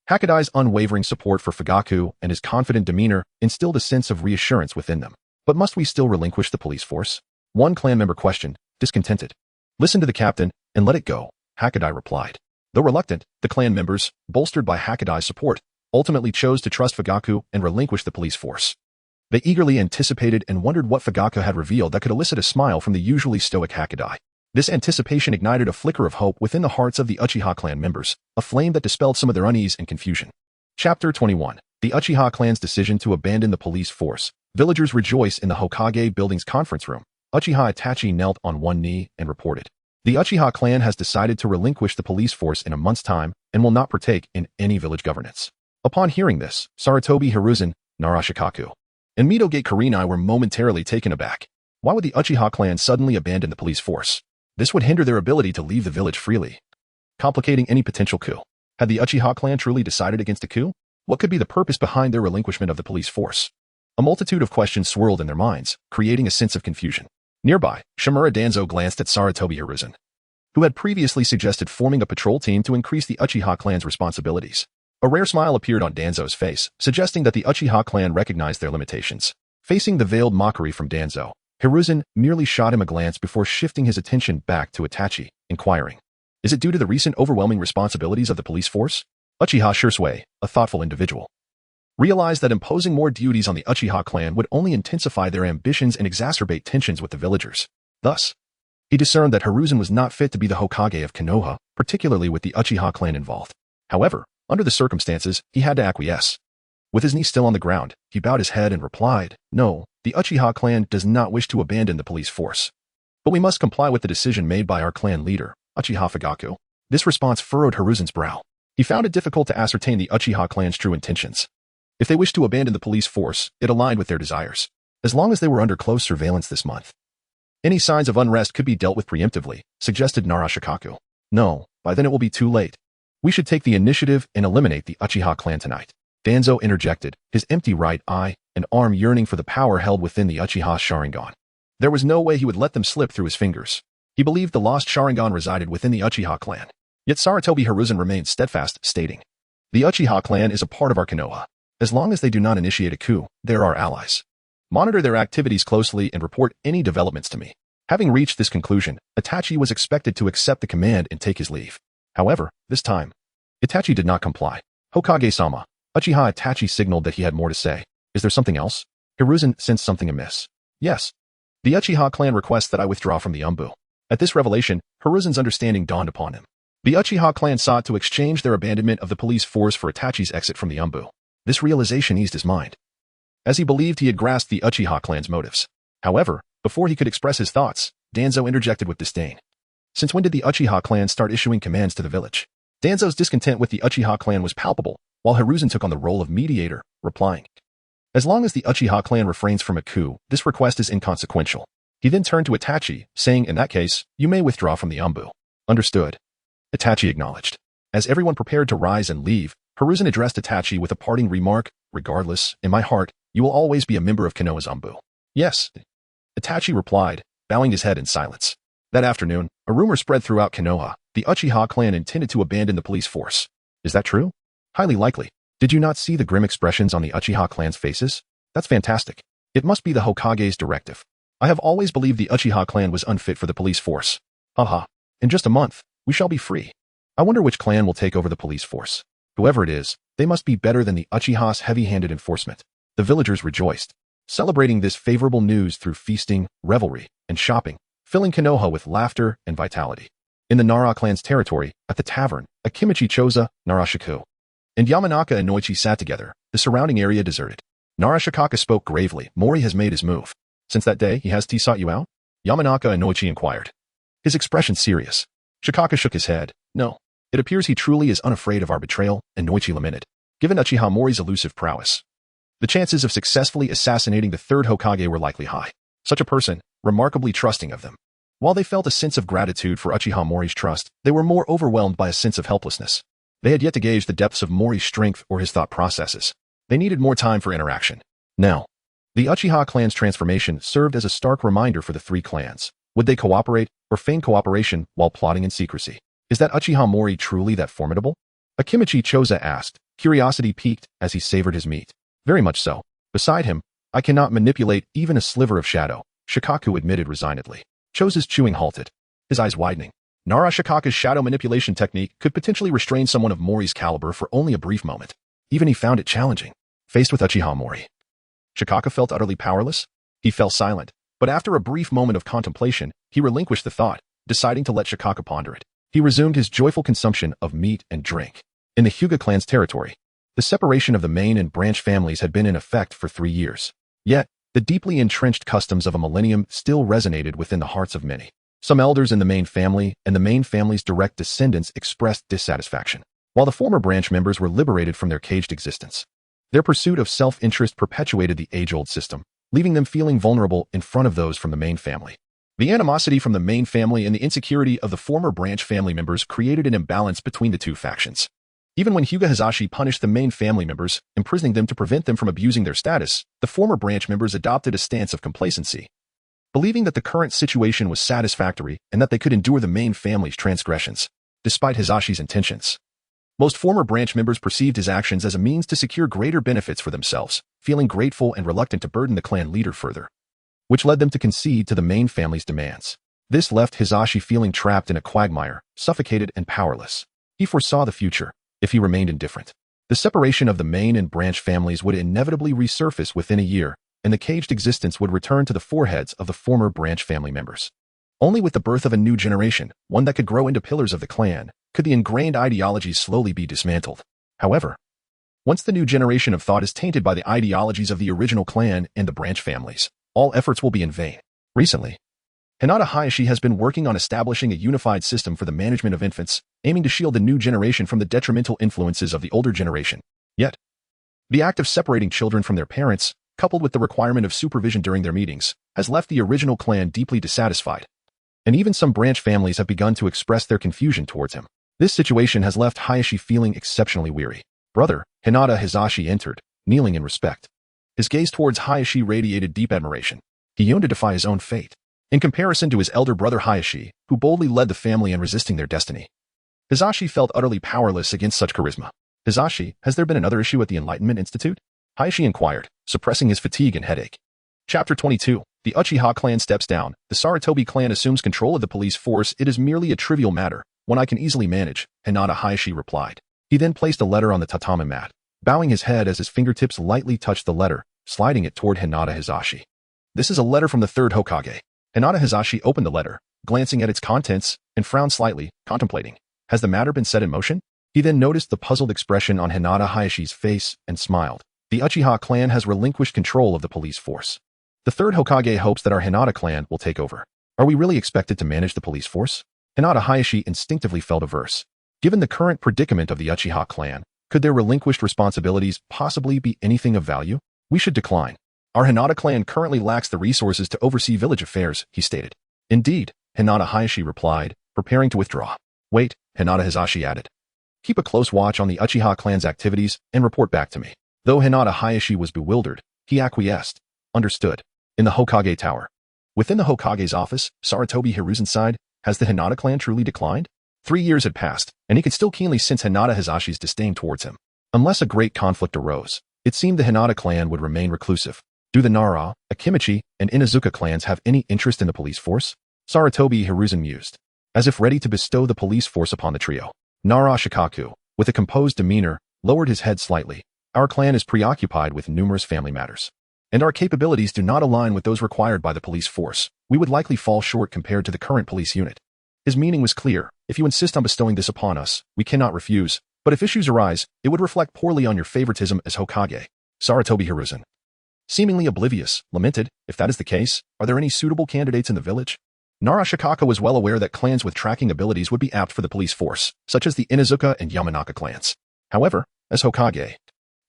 Hakudai's unwavering support for Fugaku and his confident demeanor instilled a sense of reassurance within them. But must we still relinquish the police force? One clan member questioned, discontented. Listen to the captain and let it go, Hakudai replied. Though reluctant, the clan members, bolstered by Hakudai's support, ultimately chose to trust Fugaku and relinquish the police force. They eagerly anticipated and wondered what Fugaku had revealed that could elicit a smile from the usually stoic Hakudai. This anticipation ignited a flicker of hope within the hearts of the Uchiha clan members, a flame that dispelled some of their unease and confusion. Chapter 21. The Uchiha clan's decision to abandon the police force. Villagers rejoice in the Hokage building's conference room. Uchiha Itachi knelt on one knee and reported. The Uchiha clan has decided to relinquish the police force in a month's time and will not partake in any village governance. Upon hearing this, Sarutobi Hiruzen, Narashikaku, and Midogate Kurenai were momentarily taken aback. Why would the Uchiha clan suddenly abandon the police force? This would hinder their ability to leave the village freely, complicating any potential coup. Had the Uchiha clan truly decided against a coup? What could be the purpose behind their relinquishment of the police force? A multitude of questions swirled in their minds, creating a sense of confusion. Nearby, Shimura Danzo glanced at Sarutobi Hiruzen, who had previously suggested forming a patrol team to increase the Uchiha clan's responsibilities. A rare smile appeared on Danzo's face, suggesting that the Uchiha clan recognized their limitations. Facing the veiled mockery from Danzo, Hiruzen merely shot him a glance before shifting his attention back to Itachi, inquiring, is it due to the recent overwhelming responsibilities of the police force? Uchiha Shursui, a thoughtful individual, realized that imposing more duties on the Uchiha clan would only intensify their ambitions and exacerbate tensions with the villagers. Thus, he discerned that Hiruzen was not fit to be the Hokage of Konoha, particularly with the Uchiha clan involved. However, under the circumstances, he had to acquiesce. With his knee still on the ground, he bowed his head and replied, no, the Uchiha clan does not wish to abandon the police force. But we must comply with the decision made by our clan leader, Uchiha Fugaku. This response furrowed Hiruzen's brow. He found it difficult to ascertain the Uchiha clan's true intentions. If they wished to abandon the police force, it aligned with their desires, as long as they were under close surveillance this month. Any signs of unrest could be dealt with preemptively, suggested Narashikaku. No, by then it will be too late. We should take the initiative and eliminate the Uchiha clan tonight. Danzo interjected, his empty right eye and arm yearning for the power held within the Uchiha Sharingan. There was no way he would let them slip through his fingers. He believed the lost Sharingan resided within the Uchiha clan. Yet Sarutobi Hiruzen remained steadfast, stating, "The Uchiha clan is a part of our Konoha. As long as they do not initiate a coup, they're our allies. Monitor their activities closely and report any developments to me." Having reached this conclusion, Itachi was expected to accept the command and take his leave. However, this time, Itachi did not comply. "Hokage-sama." Uchiha Itachi signaled that he had more to say. "Is there something else?" Hiruzen sensed something amiss. "Yes. The Uchiha clan requests that I withdraw from the Umbu." At this revelation, Hiruzen's understanding dawned upon him. The Uchiha clan sought to exchange their abandonment of the police force for Itachi's exit from the Umbu. This realization eased his mind, as he believed he had grasped the Uchiha clan's motives. However, before he could express his thoughts, Danzo interjected with disdain. "Since when did the Uchiha clan start issuing commands to the village?" Danzo's discontent with the Uchiha clan was palpable, while Hiruzen took on the role of mediator, replying, "As long as the Uchiha clan refrains from a coup, this request is inconsequential." He then turned to Itachi, saying, "In that case, you may withdraw from the Umbu." "Understood." Itachi acknowledged. As everyone prepared to rise and leave, Hiruzen addressed Itachi with a parting remark, "Regardless, in my heart, you will always be a member of Konoha's Umbu." "Yes." Itachi replied, bowing his head in silence. That afternoon, a rumor spread throughout Konoha. The Uchiha clan intended to abandon the police force. Is that true? Highly likely. Did you not see the grim expressions on the Uchiha clan's faces? That's fantastic. It must be the Hokage's directive. I have always believed the Uchiha clan was unfit for the police force. Haha. In just a month, we shall be free. I wonder which clan will take over the police force. Whoever it is, they must be better than the Uchiha's heavy-handed enforcement. The villagers rejoiced, celebrating this favorable news through feasting, revelry, and shopping, filling Konoha with laughter and vitality. In the Nara clan's territory, at the tavern, Akimichi Choza, Narashiku, and Yamanaka and Noichi sat together, the surrounding area deserted. Narashikaka spoke gravely. "Mori has made his move. Since that day, he has sought you out?" Yamanaka and Noichi inquired, his expression serious. Shikaka shook his head. "No. It appears he truly is unafraid of our betrayal," and Noichi lamented. Given Uchiha Mori's elusive prowess, the chances of successfully assassinating the third Hokage were likely high. Such a person, remarkably trusting of them. While they felt a sense of gratitude for Uchiha Mori's trust, they were more overwhelmed by a sense of helplessness. They had yet to gauge the depths of Mori's strength or his thought processes. They needed more time for interaction. Now, the Uchiha clan's transformation served as a stark reminder for the three clans. Would they cooperate or feign cooperation while plotting in secrecy? Is that Uchiha Mori truly that formidable? Akimichi Choza asked, curiosity piqued as he savored his meat. Very much so. Beside him, I cannot manipulate even a sliver of shadow, Shikaku admitted resignedly. Choza's chewing halted, his eyes widening. Narashikaka's shadow manipulation technique could potentially restrain someone of Mori's caliber for only a brief moment. Even he found it challenging. Faced with Uchiha Mori, Shikaka felt utterly powerless. He fell silent, but after a brief moment of contemplation, he relinquished the thought, deciding to let Shikaka ponder it. He resumed his joyful consumption of meat and drink. In the Hyuga clan's territory, the separation of the main and branch families had been in effect for 3 years. Yet, the deeply entrenched customs of a millennium still resonated within the hearts of many. Some elders in the main family and the main family's direct descendants expressed dissatisfaction, while the former branch members were liberated from their caged existence. Their pursuit of self-interest perpetuated the age-old system, leaving them feeling vulnerable in front of those from the main family. The animosity from the main family and the insecurity of the former branch family members created an imbalance between the two factions. Even when Hyuga Hazashi punished the main family members, imprisoning them to prevent them from abusing their status, the former branch members adopted a stance of complacency, believing that the current situation was satisfactory and that they could endure the main family's transgressions, despite Hazashi's intentions. Most former branch members perceived his actions as a means to secure greater benefits for themselves, feeling grateful and reluctant to burden the clan leader further, which led them to concede to the main family's demands. This left Hazashi feeling trapped in a quagmire, suffocated and powerless. He foresaw the future, if he remained indifferent. The separation of the main and branch families would inevitably resurface within a year, and the caged existence would return to the foreheads of the former branch family members. Only with the birth of a new generation, one that could grow into pillars of the clan, could the ingrained ideologies slowly be dismantled. However, once the new generation of thought is tainted by the ideologies of the original clan and the branch families, all efforts will be in vain. Recently, Hinata Hayashi has been working on establishing a unified system for the management of infants, aiming to shield the new generation from the detrimental influences of the older generation. Yet, the act of separating children from their parents, coupled with the requirement of supervision during their meetings, has left the original clan deeply dissatisfied. And even some branch families have begun to express their confusion towards him. This situation has left Hayashi feeling exceptionally weary. Brother, Hinata Hizashi entered, kneeling in respect. His gaze towards Hayashi radiated deep admiration. He yearned to defy his own fate. In comparison to his elder brother Hayashi, who boldly led the family in resisting their destiny, Hizashi felt utterly powerless against such charisma. Hizashi, has there been another issue at the Enlightenment Institute? Hayashi inquired, suppressing his fatigue and headache. Chapter 22. The Uchiha clan steps down. The Sarutobi clan assumes control of the police force. It is merely a trivial matter, one I can easily manage, Hinata Hayashi replied. He then placed a letter on the tatami mat, bowing his head as his fingertips lightly touched the letter, sliding it toward Hinata Hizashi. This is a letter from the third Hokage. Hinata Hizashi opened the letter, glancing at its contents, and frowned slightly, contemplating. Has the matter been set in motion? He then noticed the puzzled expression on Hinata Hayashi's face and smiled. The Uchiha clan has relinquished control of the police force. The third Hokage hopes that our Hinata clan will take over. Are we really expected to manage the police force? Hinata Hayashi instinctively felt averse. Given the current predicament of the Uchiha clan, could their relinquished responsibilities possibly be anything of value? We should decline. Our Hinata clan currently lacks the resources to oversee village affairs, he stated. Indeed, Hinata Hayashi replied, preparing to withdraw. Wait, Hinata Hizashi added. Keep a close watch on the Uchiha clan's activities and report back to me. Though Hinata Hayashi was bewildered, he acquiesced. Understood. In the Hokage Tower. Within the Hokage's office, Sarutobi Hiruzen sighed. Has the Hinata clan truly declined? 3 years had passed, and he could still keenly sense Hinata Hizashi's disdain towards him. Unless a great conflict arose, it seemed the Hinata clan would remain reclusive. Do the Nara, Akimichi, and Inazuka clans have any interest in the police force? Sarutobi Hiruzen mused, as if ready to bestow the police force upon the trio. Nara Shikaku, with a composed demeanor, lowered his head slightly. Our clan is preoccupied with numerous family matters, and our capabilities do not align with those required by the police force. We would likely fall short compared to the current police unit. His meaning was clear. If you insist on bestowing this upon us, we cannot refuse, but if issues arise, it would reflect poorly on your favoritism as Hokage. Sarutobi Hiruzen, seemingly oblivious, lamented. If that is the case, are there any suitable candidates in the village? Nara Shikaka was well aware that clans with tracking abilities would be apt for the police force, such as the Inazuka and Yamanaka clans. However, as Hokage,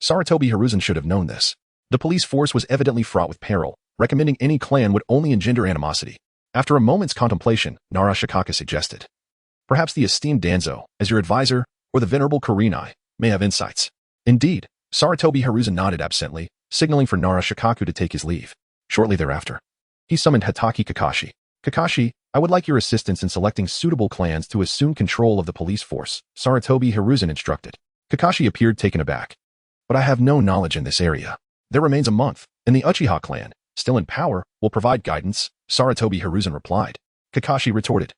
Sarutobi Hiruzen should have known this. The police force was evidently fraught with peril. Recommending any clan would only engender animosity. After a moment's contemplation, Nara Shikaka suggested, perhaps the esteemed Danzo, as your advisor, or the venerable Kurenai, may have insights. Indeed, Sarutobi Hiruzen nodded absently, signaling for Nara Shikaku to take his leave. Shortly thereafter, he summoned Hataki Kakashi. Kakashi, I would like your assistance in selecting suitable clans to assume control of the police force, Sarutobi Hiruzen instructed. Kakashi appeared taken aback. But I have no knowledge in this area. There remains a month, and the Uchiha clan, still in power, will provide guidance, Sarutobi Hiruzen replied. Kakashi retorted.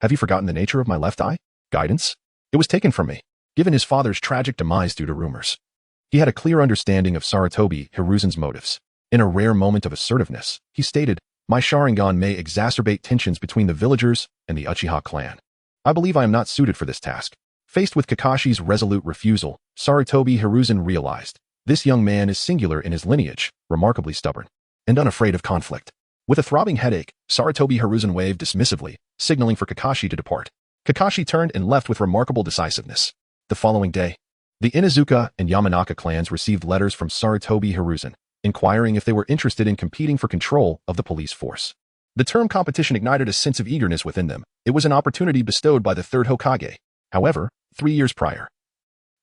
Have you forgotten the nature of my left eye? Guidance? It was taken from me, given his father's tragic demise due to rumors. He had a clear understanding of Sarutobi Hiruzen's motives. In a rare moment of assertiveness, he stated, my Sharingan may exacerbate tensions between the villagers and the Uchiha clan. I believe I am not suited for this task. Faced with Kakashi's resolute refusal, Sarutobi Hiruzen realized, this young man is singular in his lineage, remarkably stubborn, and unafraid of conflict. With a throbbing headache, Sarutobi Hiruzen waved dismissively, signaling for Kakashi to depart. Kakashi turned and left with remarkable decisiveness. The following day, the Inazuka and Yamanaka clans received letters from Sarutobi Hiruzen, inquiring if they were interested in competing for control of the police force. The term competition ignited a sense of eagerness within them. It was an opportunity bestowed by the third Hokage. However, 3 years prior,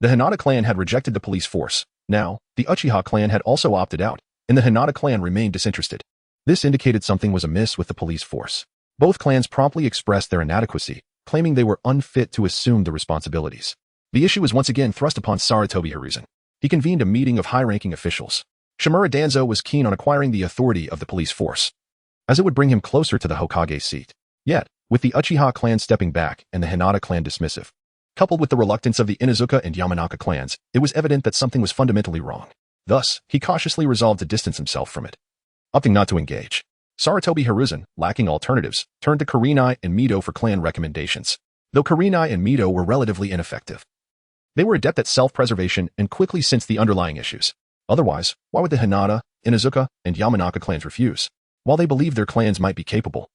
the Hinata clan had rejected the police force. Now, the Uchiha clan had also opted out, and the Hinata clan remained disinterested. This indicated something was amiss with the police force. Both clans promptly expressed their inadequacy, claiming they were unfit to assume the responsibilities. The issue was once again thrust upon Sarutobi Hiruzen. He convened a meeting of high-ranking officials. Shimura Danzo was keen on acquiring the authority of the police force, as it would bring him closer to the Hokage seat. Yet, with the Uchiha clan stepping back and the Hinata clan dismissive, coupled with the reluctance of the Inazuka and Yamanaka clans, it was evident that something was fundamentally wrong. Thus, he cautiously resolved to distance himself from it. Opting not to engage, Sarutobi Hiruzen, lacking alternatives, turned to Kurenai and Mito for clan recommendations. Though Kurenai and Mito were relatively ineffective, they were adept at self-preservation and quickly sensed the underlying issues. Otherwise, why would the Hinata, Inazuka, and Yamanaka clans refuse? While they believed their clans might be capable,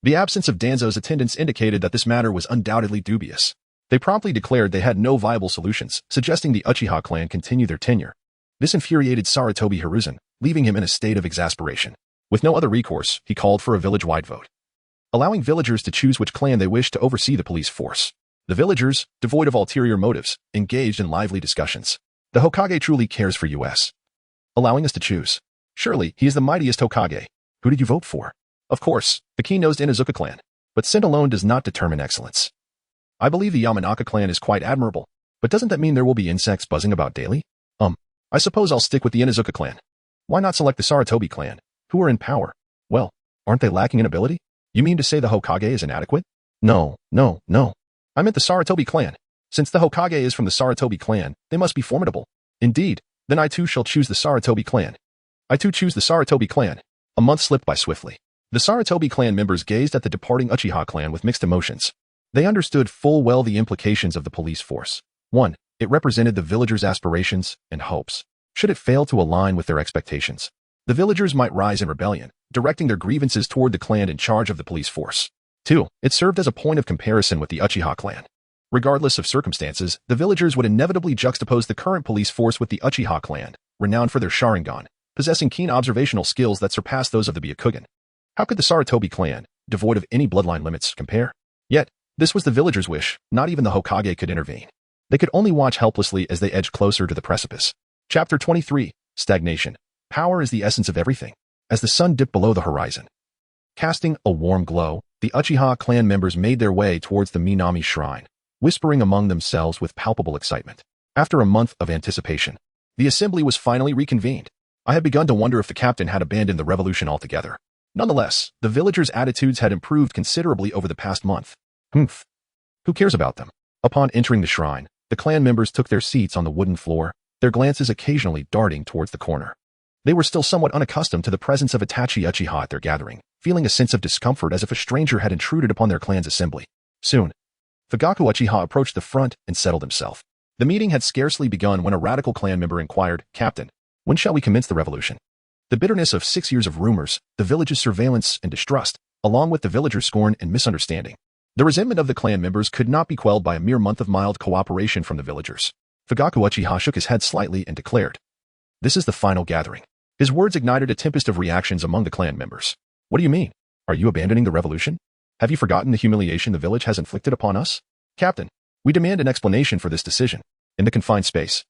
The absence of Danzo's attendance indicated that this matter was undoubtedly dubious. They promptly declared they had no viable solutions, suggesting the Uchiha clan continue their tenure. This infuriated Sarutobi Hiruzen, leaving him in a state of exasperation. With no other recourse, he called for a village-wide vote, allowing villagers to choose which clan they wished to oversee the police force. The villagers, devoid of ulterior motives, engaged in lively discussions. The Hokage truly cares for us, allowing us to choose. Surely, he is the mightiest Hokage. Who did you vote for? Of course, the keen-nosed Inuzuka clan. But scent alone does not determine excellence. I believe the Yamanaka clan is quite admirable, but doesn't that mean there will be insects buzzing about daily? I suppose I'll stick with the Inuzuka clan. Why not select the Sarutobi clan, who are in power? Well, aren't they lacking in ability? You mean to say the Hokage is inadequate? No. I meant the Sarutobi clan. Since the Hokage is from the Sarutobi clan, they must be formidable. Indeed, then I too shall choose the Sarutobi clan. I too choose the Sarutobi clan. A month slipped by swiftly. The Sarutobi clan members gazed at the departing Uchiha clan with mixed emotions. They understood full well the implications of the police force. 1. It represented the villagers' aspirations and hopes. Should it fail to align with their expectations, the villagers might rise in rebellion, directing their grievances toward the clan in charge of the police force. 2. It served as a point of comparison with the Uchiha clan. Regardless of circumstances, the villagers would inevitably juxtapose the current police force with the Uchiha clan, renowned for their Sharingan, possessing keen observational skills that surpass those of the Byakugan. How could the Sarutobi clan, devoid of any bloodline limits, compare? Yet, this was the villagers' wish. Not even the Hokage could intervene. They could only watch helplessly as they edged closer to the precipice. Chapter 23. Stagnation. Power is the essence of everything. As the sun dipped below the horizon, casting a warm glow, the Uchiha clan members made their way towards the Minami shrine, whispering among themselves with palpable excitement. After a month of anticipation, the assembly was finally reconvened. I had begun to wonder if the captain had abandoned the revolution altogether. Nonetheless, the villagers' attitudes had improved considerably over the past month. Who cares about them? Upon entering the shrine, the clan members took their seats on the wooden floor, their glances occasionally darting towards the corner. They were still somewhat unaccustomed to the presence of Itachi Uchiha at their gathering, feeling a sense of discomfort as if a stranger had intruded upon their clan's assembly. Soon, Fugaku Uchiha approached the front and settled himself. The meeting had scarcely begun when a radical clan member inquired, "Captain, when shall we commence the revolution?" The bitterness of 6 years of rumors, the village's surveillance and distrust, along with the villagers' scorn and misunderstanding. The resentment of the clan members could not be quelled by a mere month of mild cooperation from the villagers. Fugaku Uchiha shook his head slightly and declared, "This is the final gathering." His words ignited a tempest of reactions among the clan members. "What do you mean? Are you abandoning the revolution? Have you forgotten the humiliation the village has inflicted upon us? Captain, we demand an explanation for this decision." In the confined space,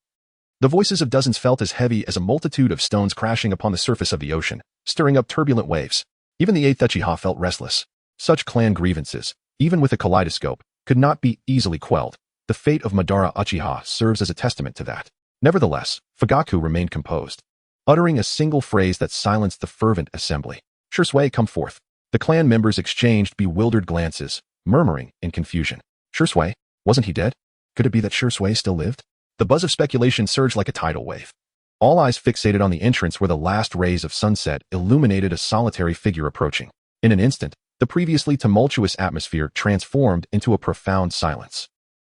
the voices of dozens felt as heavy as a multitude of stones crashing upon the surface of the ocean, stirring up turbulent waves. Even the 8th Uchiha felt restless. Such clan grievances, even with a kaleidoscope, could not be easily quelled. The fate of Madara Uchiha serves as a testament to that. Nevertheless, Fugaku remained composed, uttering a single phrase that silenced the fervent assembly. "Shursui, come forth." The clan members exchanged bewildered glances, murmuring in confusion. Shursui? Wasn't he dead? Could it be that Shursui still lived? The buzz of speculation surged like a tidal wave. All eyes fixated on the entrance where the last rays of sunset illuminated a solitary figure approaching. In an instant, the previously tumultuous atmosphere transformed into a profound silence.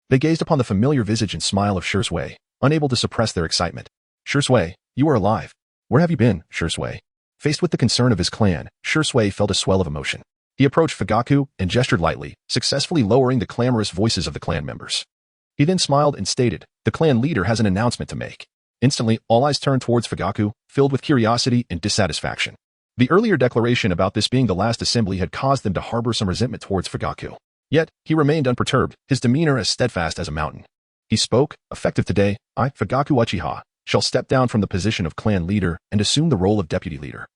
They gazed upon the familiar visage and smile of Shursui, unable to suppress their excitement. "Shursui, you are alive. Where have you been, Shursui?" Faced with the concern of his clan, Shursui felt a swell of emotion. He approached Fugaku and gestured lightly, successfully lowering the clamorous voices of the clan members. He then smiled and stated, "The clan leader has an announcement to make." Instantly, all eyes turned towards Fugaku, filled with curiosity and dissatisfaction. The earlier declaration about this being the last assembly had caused them to harbor some resentment towards Fugaku. Yet, he remained unperturbed, his demeanor as steadfast as a mountain. He spoke, "Effective today, I, Fugaku Uchiha, shall step down from the position of clan leader and assume the role of deputy leader.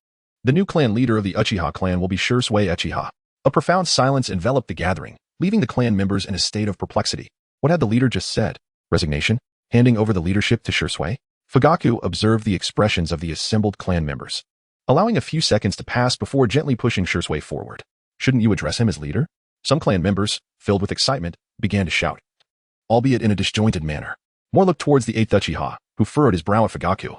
The new clan leader of the Uchiha clan will be Shursui Uchiha." A profound silence enveloped the gathering, leaving the clan members in a state of perplexity. What had the leader just said? Resignation? Handing over the leadership to Shursui? Fugaku observed the expressions of the assembled clan members, allowing a few seconds to pass before gently pushing Shursui forward. "Shouldn't you address him as leader?" Some clan members, filled with excitement, began to shout, albeit in a disjointed manner. More looked towards the 8th Uchiha, who furrowed his brow at Fugaku.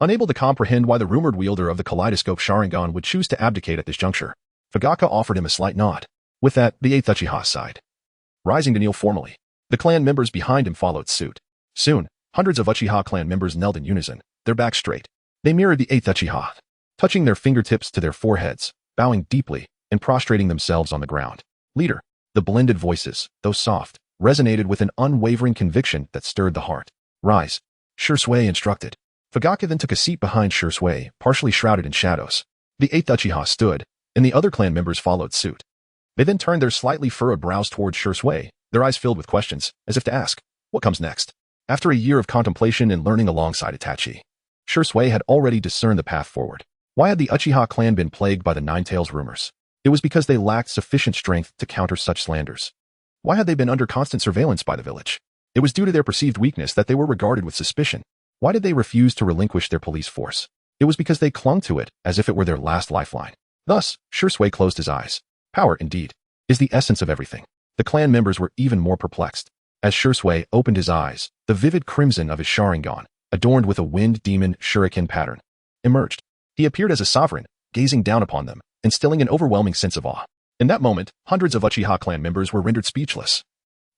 Unable to comprehend why the rumored wielder of the kaleidoscope Sharingan would choose to abdicate at this juncture, Fugaku offered him a slight nod. With that, the 8th Uchiha sighed, rising to kneel formally. The clan members behind him followed suit. Soon, hundreds of Uchiha clan members knelt in unison, their backs straight. They mirrored the 8th Uchiha, touching their fingertips to their foreheads, bowing deeply, and prostrating themselves on the ground. Leader. The blended voices, though soft, resonated with an unwavering conviction that stirred the heart. Rise. Shisui instructed. Fugaku then took a seat behind Shisui, partially shrouded in shadows. The 8th Uchiha stood, and the other clan members followed suit. They then turned their slightly furrowed brows towards Shisui, their eyes filled with questions, as if to ask, what comes next? After a year of contemplation and learning alongside Itachi, Shisui had already discerned the path forward. Why had the Uchiha clan been plagued by the Nine-Tails rumors? It was because they lacked sufficient strength to counter such slanders. Why had they been under constant surveillance by the village? It was due to their perceived weakness that they were regarded with suspicion. Why did they refuse to relinquish their police force? It was because they clung to it as if it were their last lifeline. Thus, Shisui closed his eyes. Power, indeed, is the essence of everything. The clan members were even more perplexed. As Shisui opened his eyes, the vivid crimson of his Sharingan, adorned with a wind demon shuriken pattern, emerged. He appeared as a sovereign, gazing down upon them, instilling an overwhelming sense of awe. In that moment, hundreds of Uchiha clan members were rendered speechless.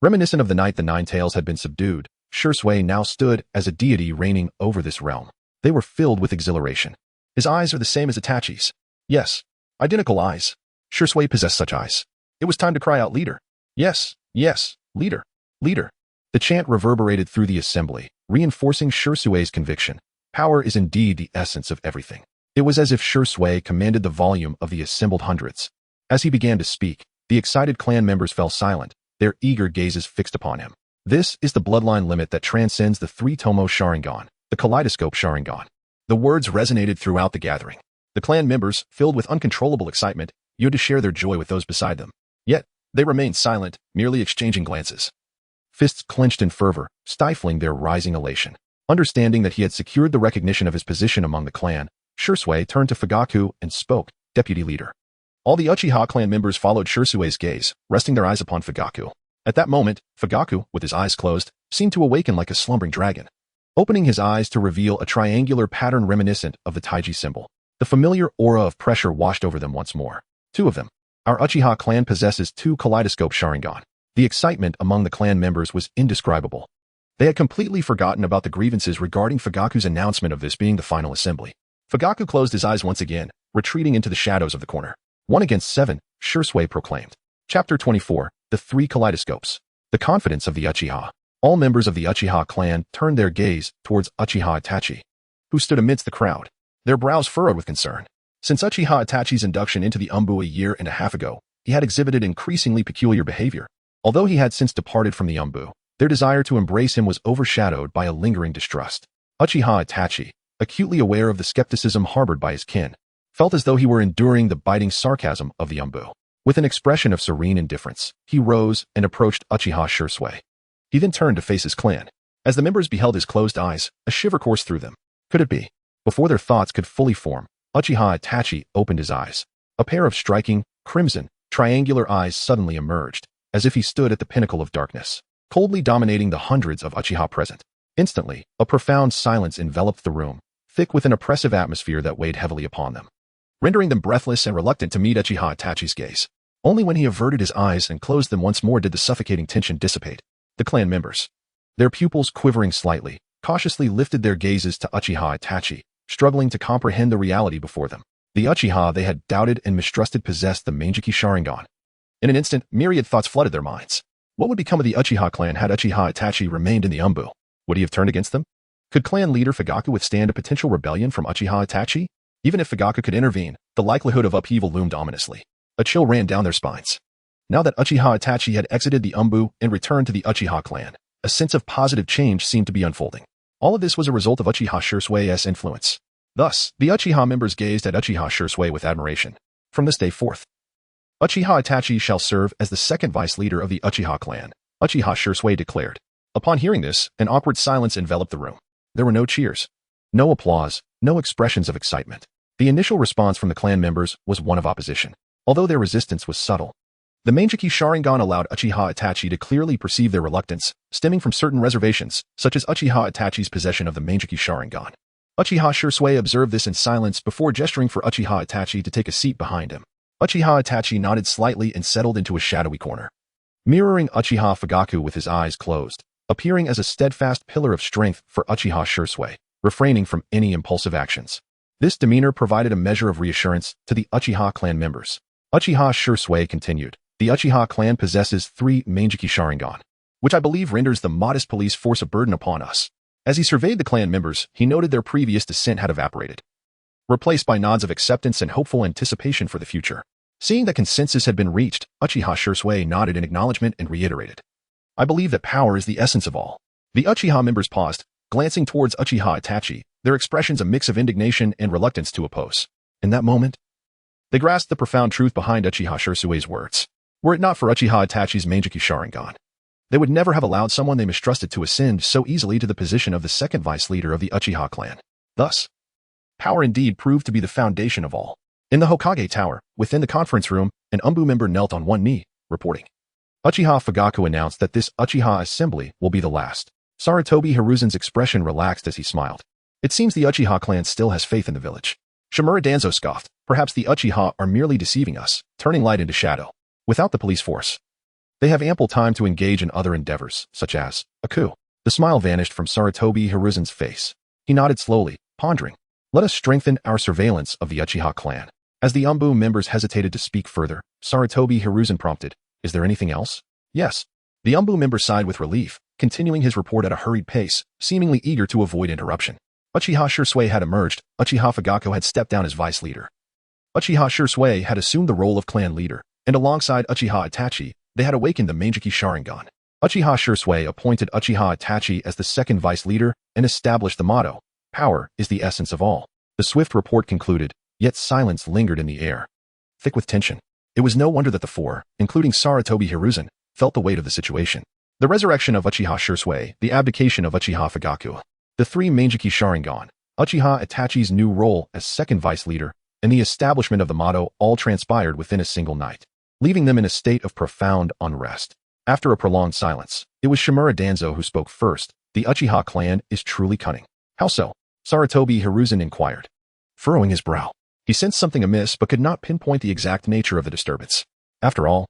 Reminiscent of the night the Nine-Tails had been subdued, Shisui now stood as a deity reigning over this realm. They were filled with exhilaration. His eyes are the same as Itachi's. Yes, identical eyes. Shisui possessed such eyes. It was time to cry out, leader. Yes, yes, leader, leader. The chant reverberated through the assembly, reinforcing Shisui's conviction. Power is indeed the essence of everything. It was as if Shisui commanded the volume of the assembled hundreds. As he began to speak, the excited clan members fell silent, their eager gazes fixed upon him. This is the bloodline limit that transcends the three-tomo Sharingan, the kaleidoscope Sharingan. The words resonated throughout the gathering. The clan members, filled with uncontrollable excitement, yearned to share their joy with those beside them. Yet, they remained silent, merely exchanging glances. Fists clenched in fervor, stifling their rising elation. Understanding that he had secured the recognition of his position among the clan, Shisui turned to Fugaku and spoke, Deputy Leader. All the Uchiha clan members followed Shisui's gaze, resting their eyes upon Fugaku. At that moment, Fugaku, with his eyes closed, seemed to awaken like a slumbering dragon. Opening his eyes to reveal a triangular pattern reminiscent of the Taiji symbol. The familiar aura of pressure washed over them once more. Two of them. Our Uchiha clan possesses 2 kaleidoscope Sharingan. The excitement among the clan members was indescribable. They had completely forgotten about the grievances regarding Fugaku's announcement of this being the final assembly. Fugaku closed his eyes once again, retreating into the shadows of the corner. 1 against 7, Shisui proclaimed. Chapter 24, The 3 Kaleidoscopes. The confidence of the Uchiha. All members of the Uchiha clan turned their gaze towards Uchiha Itachi, who stood amidst the crowd, their brows furrowed with concern. Since Uchiha Itachi's induction into the Umbu a year and a half ago, he had exhibited increasingly peculiar behavior. Although he had since departed from the Umbu, their desire to embrace him was overshadowed by a lingering distrust. Uchiha Itachi, acutely aware of the skepticism harbored by his kin, felt as though he were enduring the biting sarcasm of the Umbu. With an expression of serene indifference, he rose and approached Uchiha Shisui. He then turned to face his clan. As the members beheld his closed eyes, a shiver coursed through them. Could it be? Before their thoughts could fully form, Uchiha Itachi opened his eyes. A pair of striking, crimson, triangular eyes suddenly emerged, as if he stood at the pinnacle of darkness, coldly dominating the hundreds of Uchiha present. Instantly, a profound silence enveloped the room, thick with an oppressive atmosphere that weighed heavily upon them, rendering them breathless and reluctant to meet Uchiha Itachi's gaze. Only when he averted his eyes and closed them once more did the suffocating tension dissipate. The clan members, their pupils quivering slightly, cautiously lifted their gazes to Uchiha Itachi, struggling to comprehend the reality before them. The Uchiha they had doubted and mistrusted possessed the Mangeki Sharingan. In an instant, myriad thoughts flooded their minds. What would become of the Uchiha clan had Uchiha Itachi remained in the Umbu? Would he have turned against them? Could clan leader Fugaku withstand a potential rebellion from Uchiha Itachi? Even if Fugaku could intervene, the likelihood of upheaval loomed ominously. A chill ran down their spines. Now that Uchiha Itachi had exited the Umbu and returned to the Uchiha clan, a sense of positive change seemed to be unfolding. All of this was a result of Uchiha Shisui's influence. Thus, the Uchiha members gazed at Uchiha Shisui with admiration. From this day forth, Uchiha Itachi shall serve as the second vice leader of the Uchiha clan, Uchiha Shisui declared. Upon hearing this, an awkward silence enveloped the room. There were no cheers, no applause, no expressions of excitement. The initial response from the clan members was one of opposition, although their resistance was subtle. The Mangeki Sharingan allowed Uchiha Itachi to clearly perceive their reluctance, stemming from certain reservations, such as Uchiha Itachi's possession of the Mangeki Sharingan. Uchiha Shisui observed this in silence before gesturing for Uchiha Itachi to take a seat behind him. Uchiha Itachi nodded slightly and settled into a shadowy corner, mirroring Uchiha Fugaku with his eyes closed, appearing as a steadfast pillar of strength for Uchiha Shisui, refraining from any impulsive actions. This demeanor provided a measure of reassurance to the Uchiha clan members. Uchiha Shursui continued. The Uchiha clan possesses 3 Manjiki Sharingan, which I believe renders the modest police force a burden upon us. As he surveyed the clan members, he noted their previous dissent had evaporated, replaced by nods of acceptance and hopeful anticipation for the future. Seeing that consensus had been reached, Uchiha Shursui nodded in acknowledgement and reiterated. I believe that power is the essence of all. The Uchiha members paused, glancing towards Uchiha Itachi, their expressions a mix of indignation and reluctance to oppose. In that moment, they grasped the profound truth behind Uchiha Shursui's words. Were it not for Uchiha Itachi's Manjiki Sharingan, they would never have allowed someone they mistrusted to ascend so easily to the position of the second vice leader of the Uchiha clan. Thus, power indeed proved to be the foundation of all. In the Hokage Tower, within the conference room, an Umbu member knelt on one knee, reporting. Uchiha Fugaku announced that this Uchiha assembly will be the last. Sarutobi Hiruzen's expression relaxed as he smiled. It seems the Uchiha clan still has faith in the village. Shimura Danzo scoffed. Perhaps the Uchiha are merely deceiving us, turning light into shadow. Without the police force, they have ample time to engage in other endeavors, such as a coup. The smile vanished from Sarutobi Hiruzen's face. He nodded slowly, pondering. Let us strengthen our surveillance of the Uchiha clan. As the Umbu members hesitated to speak further, Sarutobi Hiruzen prompted, Is there anything else? Yes. The Umbu member sighed with relief, continuing his report at a hurried pace, seemingly eager to avoid interruption. Uchiha Shursui had emerged. Uchiha Fugaku had stepped down as vice leader. Uchiha Shursui had assumed the role of clan leader, and alongside Uchiha Itachi, they had awakened the Manjiki Sharingan. Uchiha Shursui appointed Uchiha Itachi as the second vice leader and established the motto, Power is the essence of all. The swift report concluded, yet silence lingered in the air, thick with tension. It was no wonder that the four, including Sarutobi Hiruzen, felt the weight of the situation. The resurrection of Uchiha Shursui, the abdication of Uchiha Fugaku, the 3 Manjiki Sharingan, Uchiha Itachi's new role as second vice leader, and the establishment of the motto all transpired within a single night, leaving them in a state of profound unrest. After a prolonged silence, it was Shimura Danzo who spoke first. The Uchiha clan is truly cunning. How so? Sarutobi Hiruzen inquired, furrowing his brow. He sensed something amiss but could not pinpoint the exact nature of the disturbance. After all,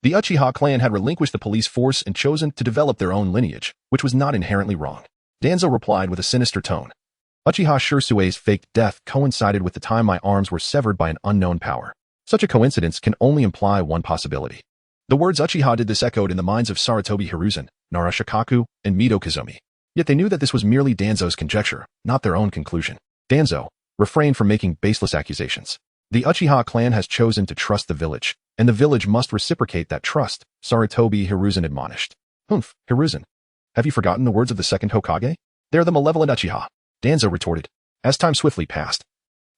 the Uchiha clan had relinquished the police force and chosen to develop their own lineage, which was not inherently wrong. Danzo replied with a sinister tone. Uchiha Shursui's faked death coincided with the time my arms were severed by an unknown power. Such a coincidence can only imply one possibility. The words Uchiha did this echoed in the minds of Sarutobi Hiruzen, Nara Shikaku, and Mido Kazumi. Yet they knew that this was merely Danzo's conjecture, not their own conclusion. Danzo, refrain from making baseless accusations. The Uchiha clan has chosen to trust the village, and the village must reciprocate that trust, Sarutobi Hiruzen admonished. Humph, Hiruzen. Have you forgotten the words of the second Hokage? They are the malevolent Uchiha. Danzo retorted. As time swiftly passed,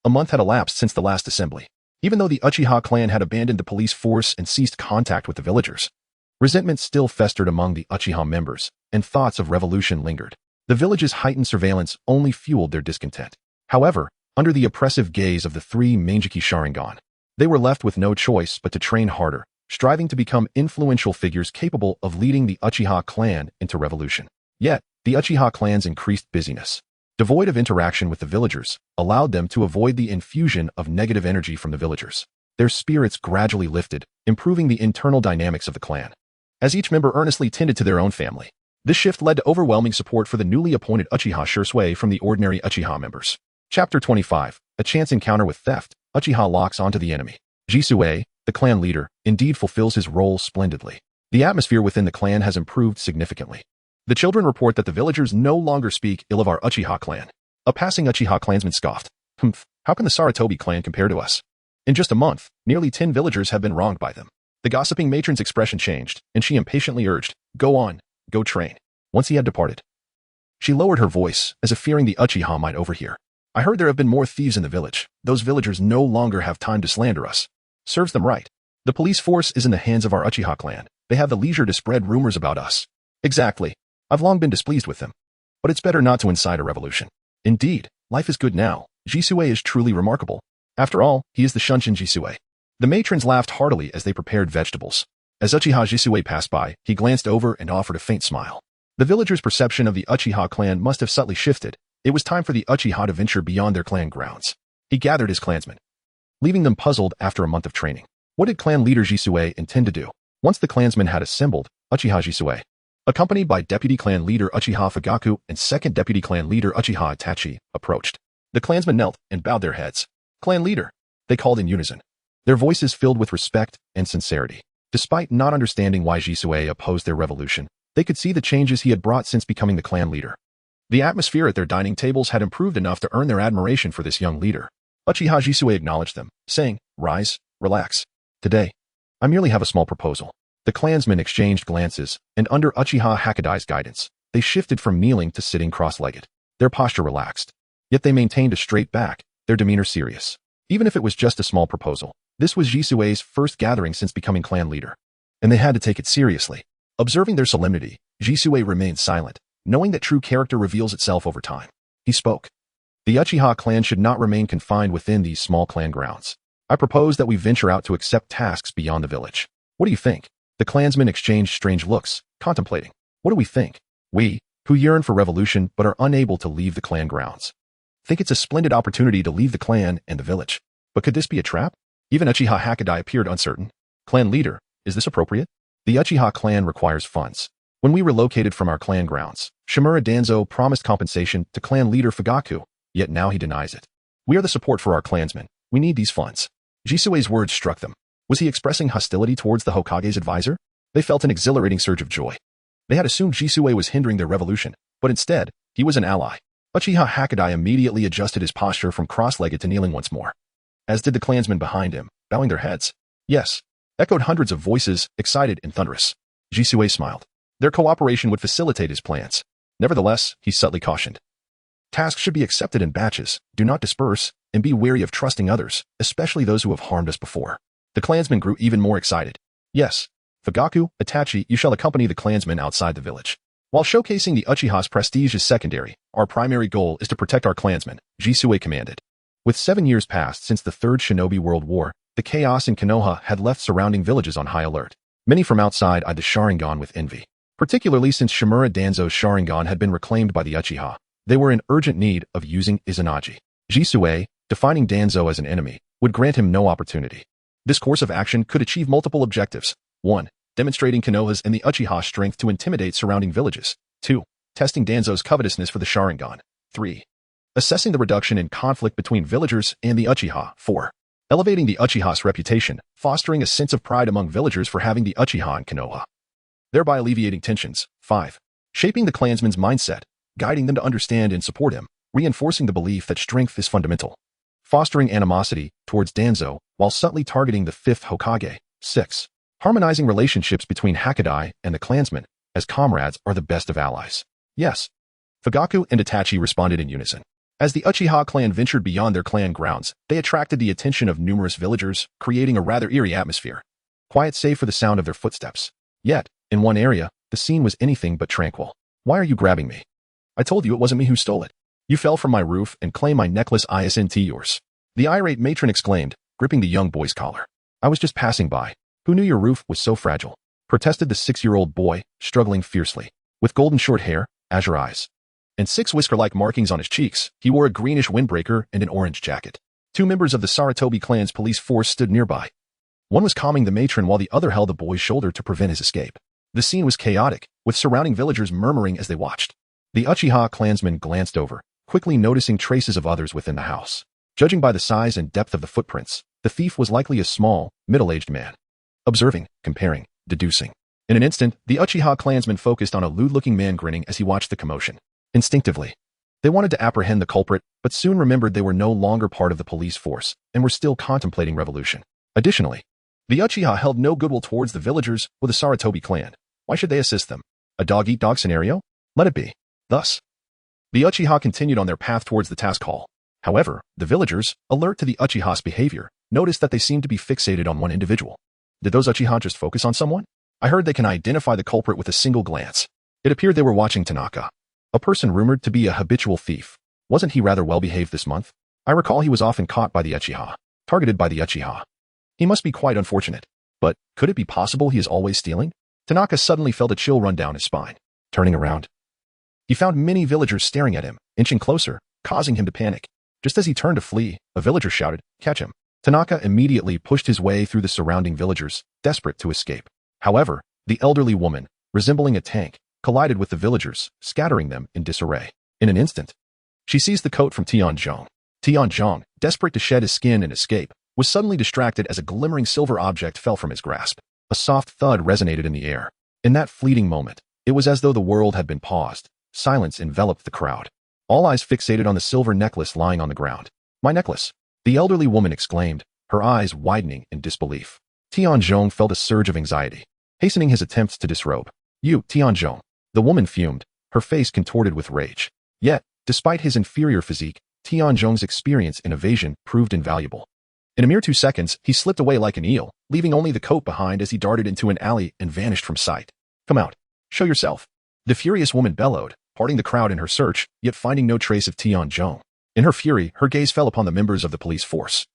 a month had elapsed since the last assembly. Even though the Uchiha clan had abandoned the police force and ceased contact with the villagers, resentment still festered among the Uchiha members, and thoughts of revolution lingered. The village's heightened surveillance only fueled their discontent. However, under the oppressive gaze of the 3 Manjiki Sharingan, they were left with no choice but to train harder, striving to become influential figures capable of leading the Uchiha clan into revolution. Yet, the Uchiha clan's increased busyness, devoid of interaction with the villagers, allowed them to avoid the infusion of negative energy from the villagers. Their spirits gradually lifted, improving the internal dynamics of the clan. As each member earnestly tended to their own family, this shift led to overwhelming support for the newly appointed Uchiha Shursui from the ordinary Uchiha members. Chapter 25. A chance encounter with theft. Uchiha locks onto the enemy. Jisue, the clan leader, indeed fulfills his role splendidly. The atmosphere within the clan has improved significantly. The children report that the villagers no longer speak ill of our Uchiha clan. A passing Uchiha clansman scoffed. Humph, how can the Sarutobi clan compare to us? In just a month, nearly 10 villagers have been wronged by them. The gossiping matron's expression changed, and she impatiently urged, Go on, go train. Once he had departed, she lowered her voice, as if fearing the Uchiha might overhear. I heard there have been more thieves in the village. Those villagers no longer have time to slander us. Serves them right. The police force is in the hands of our Uchiha clan. They have the leisure to spread rumors about us. Exactly. I've long been displeased with them. But it's better not to incite a revolution. Indeed, life is good now. Jisue is truly remarkable. After all, he is the Shunshin Jisue. The matrons laughed heartily as they prepared vegetables. As Uchiha Jisue passed by, he glanced over and offered a faint smile. The villagers' perception of the Uchiha clan must have subtly shifted. It was time for the Uchiha to venture beyond their clan grounds. He gathered his clansmen, leaving them puzzled after a month of training. What did clan leader Jisue intend to do? Once the clansmen had assembled, Uchiha Jisue, accompanied by deputy clan leader Uchiha Fugaku and second deputy clan leader Uchiha Itachi, approached. The clansmen knelt and bowed their heads. Clan leader, they called in unison. their voices filled with respect and sincerity. Despite not understanding why Jisue opposed their revolution, they could see the changes he had brought since becoming the clan leader. The atmosphere at their dining tables had improved enough to earn their admiration for this young leader. Uchiha Jisue acknowledged them, saying, "Rise, relax. Today, I merely have a small proposal." The clansmen exchanged glances, and under Uchiha Hakadai's guidance, they shifted from kneeling to sitting cross-legged. Their posture relaxed. Yet they maintained a straight back, their demeanor serious. Even if it was just a small proposal, this was Jisue's first gathering since becoming clan leader, and they had to take it seriously. Observing their solemnity, Jisue remained silent, knowing that true character reveals itself over time. He spoke. The Uchiha clan should not remain confined within these small clan grounds. I propose that we venture out to accept tasks beyond the village. What do you think? The clansmen exchanged strange looks, contemplating. What do we think? We, who yearn for revolution but are unable to leave the clan grounds, think it's a splendid opportunity to leave the clan and the village. But could this be a trap? Even Uchiha Hakadai appeared uncertain. Clan leader, is this appropriate? The Uchiha clan requires funds. When we relocated from our clan grounds, Shimura Danzo promised compensation to clan leader Fugaku, yet now he denies it. We are the support for our clansmen. We need these funds. Jisue's words struck them. Was he expressing hostility towards the Hokage's advisor? They felt an exhilarating surge of joy. They had assumed Jisue was hindering their revolution, but instead, he was an ally. Uchiha Hakadai immediately adjusted his posture from cross-legged to kneeling once more, as did the clansmen behind him, bowing their heads. Yes, echoed hundreds of voices, excited and thunderous. Jisue smiled. Their cooperation would facilitate his plans. Nevertheless, he subtly cautioned. Tasks should be accepted in batches, do not disperse, and be wary of trusting others, especially those who have harmed us before. The clansmen grew even more excited. Yes, Fugaku, Itachi, you shall accompany the clansmen outside the village. While showcasing the Uchiha's prestige is secondary, our primary goal is to protect our clansmen, Jisue commanded. With 7 years past since the Third Shinobi World War, the chaos in Konoha had left surrounding villages on high alert. Many from outside eyed the Sharingan with envy. Particularly since Shimura Danzo's Sharingan had been reclaimed by the Uchiha, they were in urgent need of using Izanagi. Jisue, defining Danzo as an enemy, would grant him no opportunity. This course of action could achieve multiple objectives. 1. Demonstrating Konoha's and the Uchiha's strength to intimidate surrounding villages. 2. Testing Danzo's covetousness for the Sharingan. 3. Assessing the reduction in conflict between villagers and the Uchiha. 4. Elevating the Uchiha's reputation, fostering a sense of pride among villagers for having the Uchiha in Konoha, thereby alleviating tensions. 5. Shaping the clansman's mindset, guiding them to understand and support him, reinforcing the belief that strength is fundamental. Fostering animosity towards Danzo while subtly targeting the 5th Hokage. 6. Harmonizing relationships between Hakadai and the clansmen, as comrades are the best of allies. Yes. Fugaku and Itachi responded in unison. As the Uchiha clan ventured beyond their clan grounds, they attracted the attention of numerous villagers, creating a rather eerie atmosphere. Quiet save for the sound of their footsteps. Yet, in one area, the scene was anything but tranquil. Why are you grabbing me? I told you it wasn't me who stole it. You fell from my roof and claim my necklace isn't yours. The irate matron exclaimed, gripping the young boy's collar. I was just passing by. Who knew your roof was so fragile? Protested the 6-year-old boy, struggling fiercely. With golden short hair, azure eyes, and 6 whisker-like markings on his cheeks, he wore a greenish windbreaker and an orange jacket. 2 members of the Saratobi clan's police force stood nearby. One was calming the matron while the other held the boy's shoulder to prevent his escape. The scene was chaotic, with surrounding villagers murmuring as they watched. The Uchiha clansman glanced over, quickly noticing traces of others within the house. Judging by the size and depth of the footprints, the thief was likely a small, middle-aged man. Observing, comparing, deducing. In an instant, the Uchiha clansman focused on a lewd-looking man grinning as he watched the commotion. Instinctively, they wanted to apprehend the culprit, but soon remembered they were no longer part of the police force and were still contemplating revolution. Additionally, the Uchiha held no goodwill towards the villagers or the Saratobi clan. Why should they assist them? A dog-eat-dog scenario? Let it be. Thus, the Uchiha continued on their path towards the task hall. However, the villagers, alert to the Uchiha's behavior, noticed that they seemed to be fixated on one individual. Did those Uchiha just focus on someone? I heard they can identify the culprit with a single glance. It appeared they were watching Tanaka, a person rumored to be a habitual thief. Wasn't he rather well-behaved this month? I recall he was often caught by the Uchiha, targeted by the Uchiha. He must be quite unfortunate. But could it be possible he is always stealing? Tanaka suddenly felt a chill run down his spine. Turning around, he found many villagers staring at him, inching closer, causing him to panic. Just as he turned to flee, a villager shouted, "Catch him." Tanaka immediately pushed his way through the surrounding villagers, desperate to escape. However, the elderly woman, resembling a tank, collided with the villagers, scattering them in disarray. In an instant, she seized the coat from Tianzhong. Tianzhong, desperate to shed his skin and escape, was suddenly distracted as a glimmering silver object fell from his grasp. A soft thud resonated in the air. In that fleeting moment, it was as though the world had been paused. Silence enveloped the crowd. All eyes fixated on the silver necklace lying on the ground. My necklace! The elderly woman exclaimed, her eyes widening in disbelief. Tianzhong felt a surge of anxiety, hastening his attempts to disrobe. You, Tianzhong! The woman fumed, her face contorted with rage. Yet, despite his inferior physique, Tianzhong's experience in evasion proved invaluable. In a mere 2 seconds, he slipped away like an eel, leaving only the coat behind as he darted into an alley and vanished from sight. Come out. Show yourself. The furious woman bellowed, parting the crowd in her search, yet finding no trace of Tianzhong. In her fury, her gaze fell upon the members of the police force,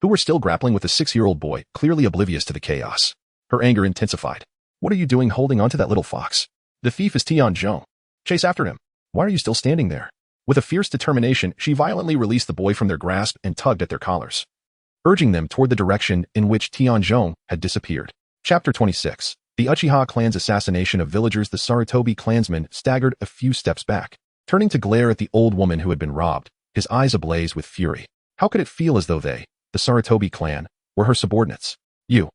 who were still grappling with a 6-year-old boy, clearly oblivious to the chaos. Her anger intensified. What are you doing holding onto that little fox? The thief is Tianzhong. Chase after him. Why are you still standing there? With a fierce determination, she violently released the boy from their grasp and tugged at their collars, urging them toward the direction in which Tianzhong had disappeared. Chapter 26. The Uchiha clan's assassination of villagers. The Sarutobi clansman staggered a few steps back, turning to glare at the old woman who had been robbed, his eyes ablaze with fury. How could it feel as though they, the Sarutobi clan, were her subordinates? You.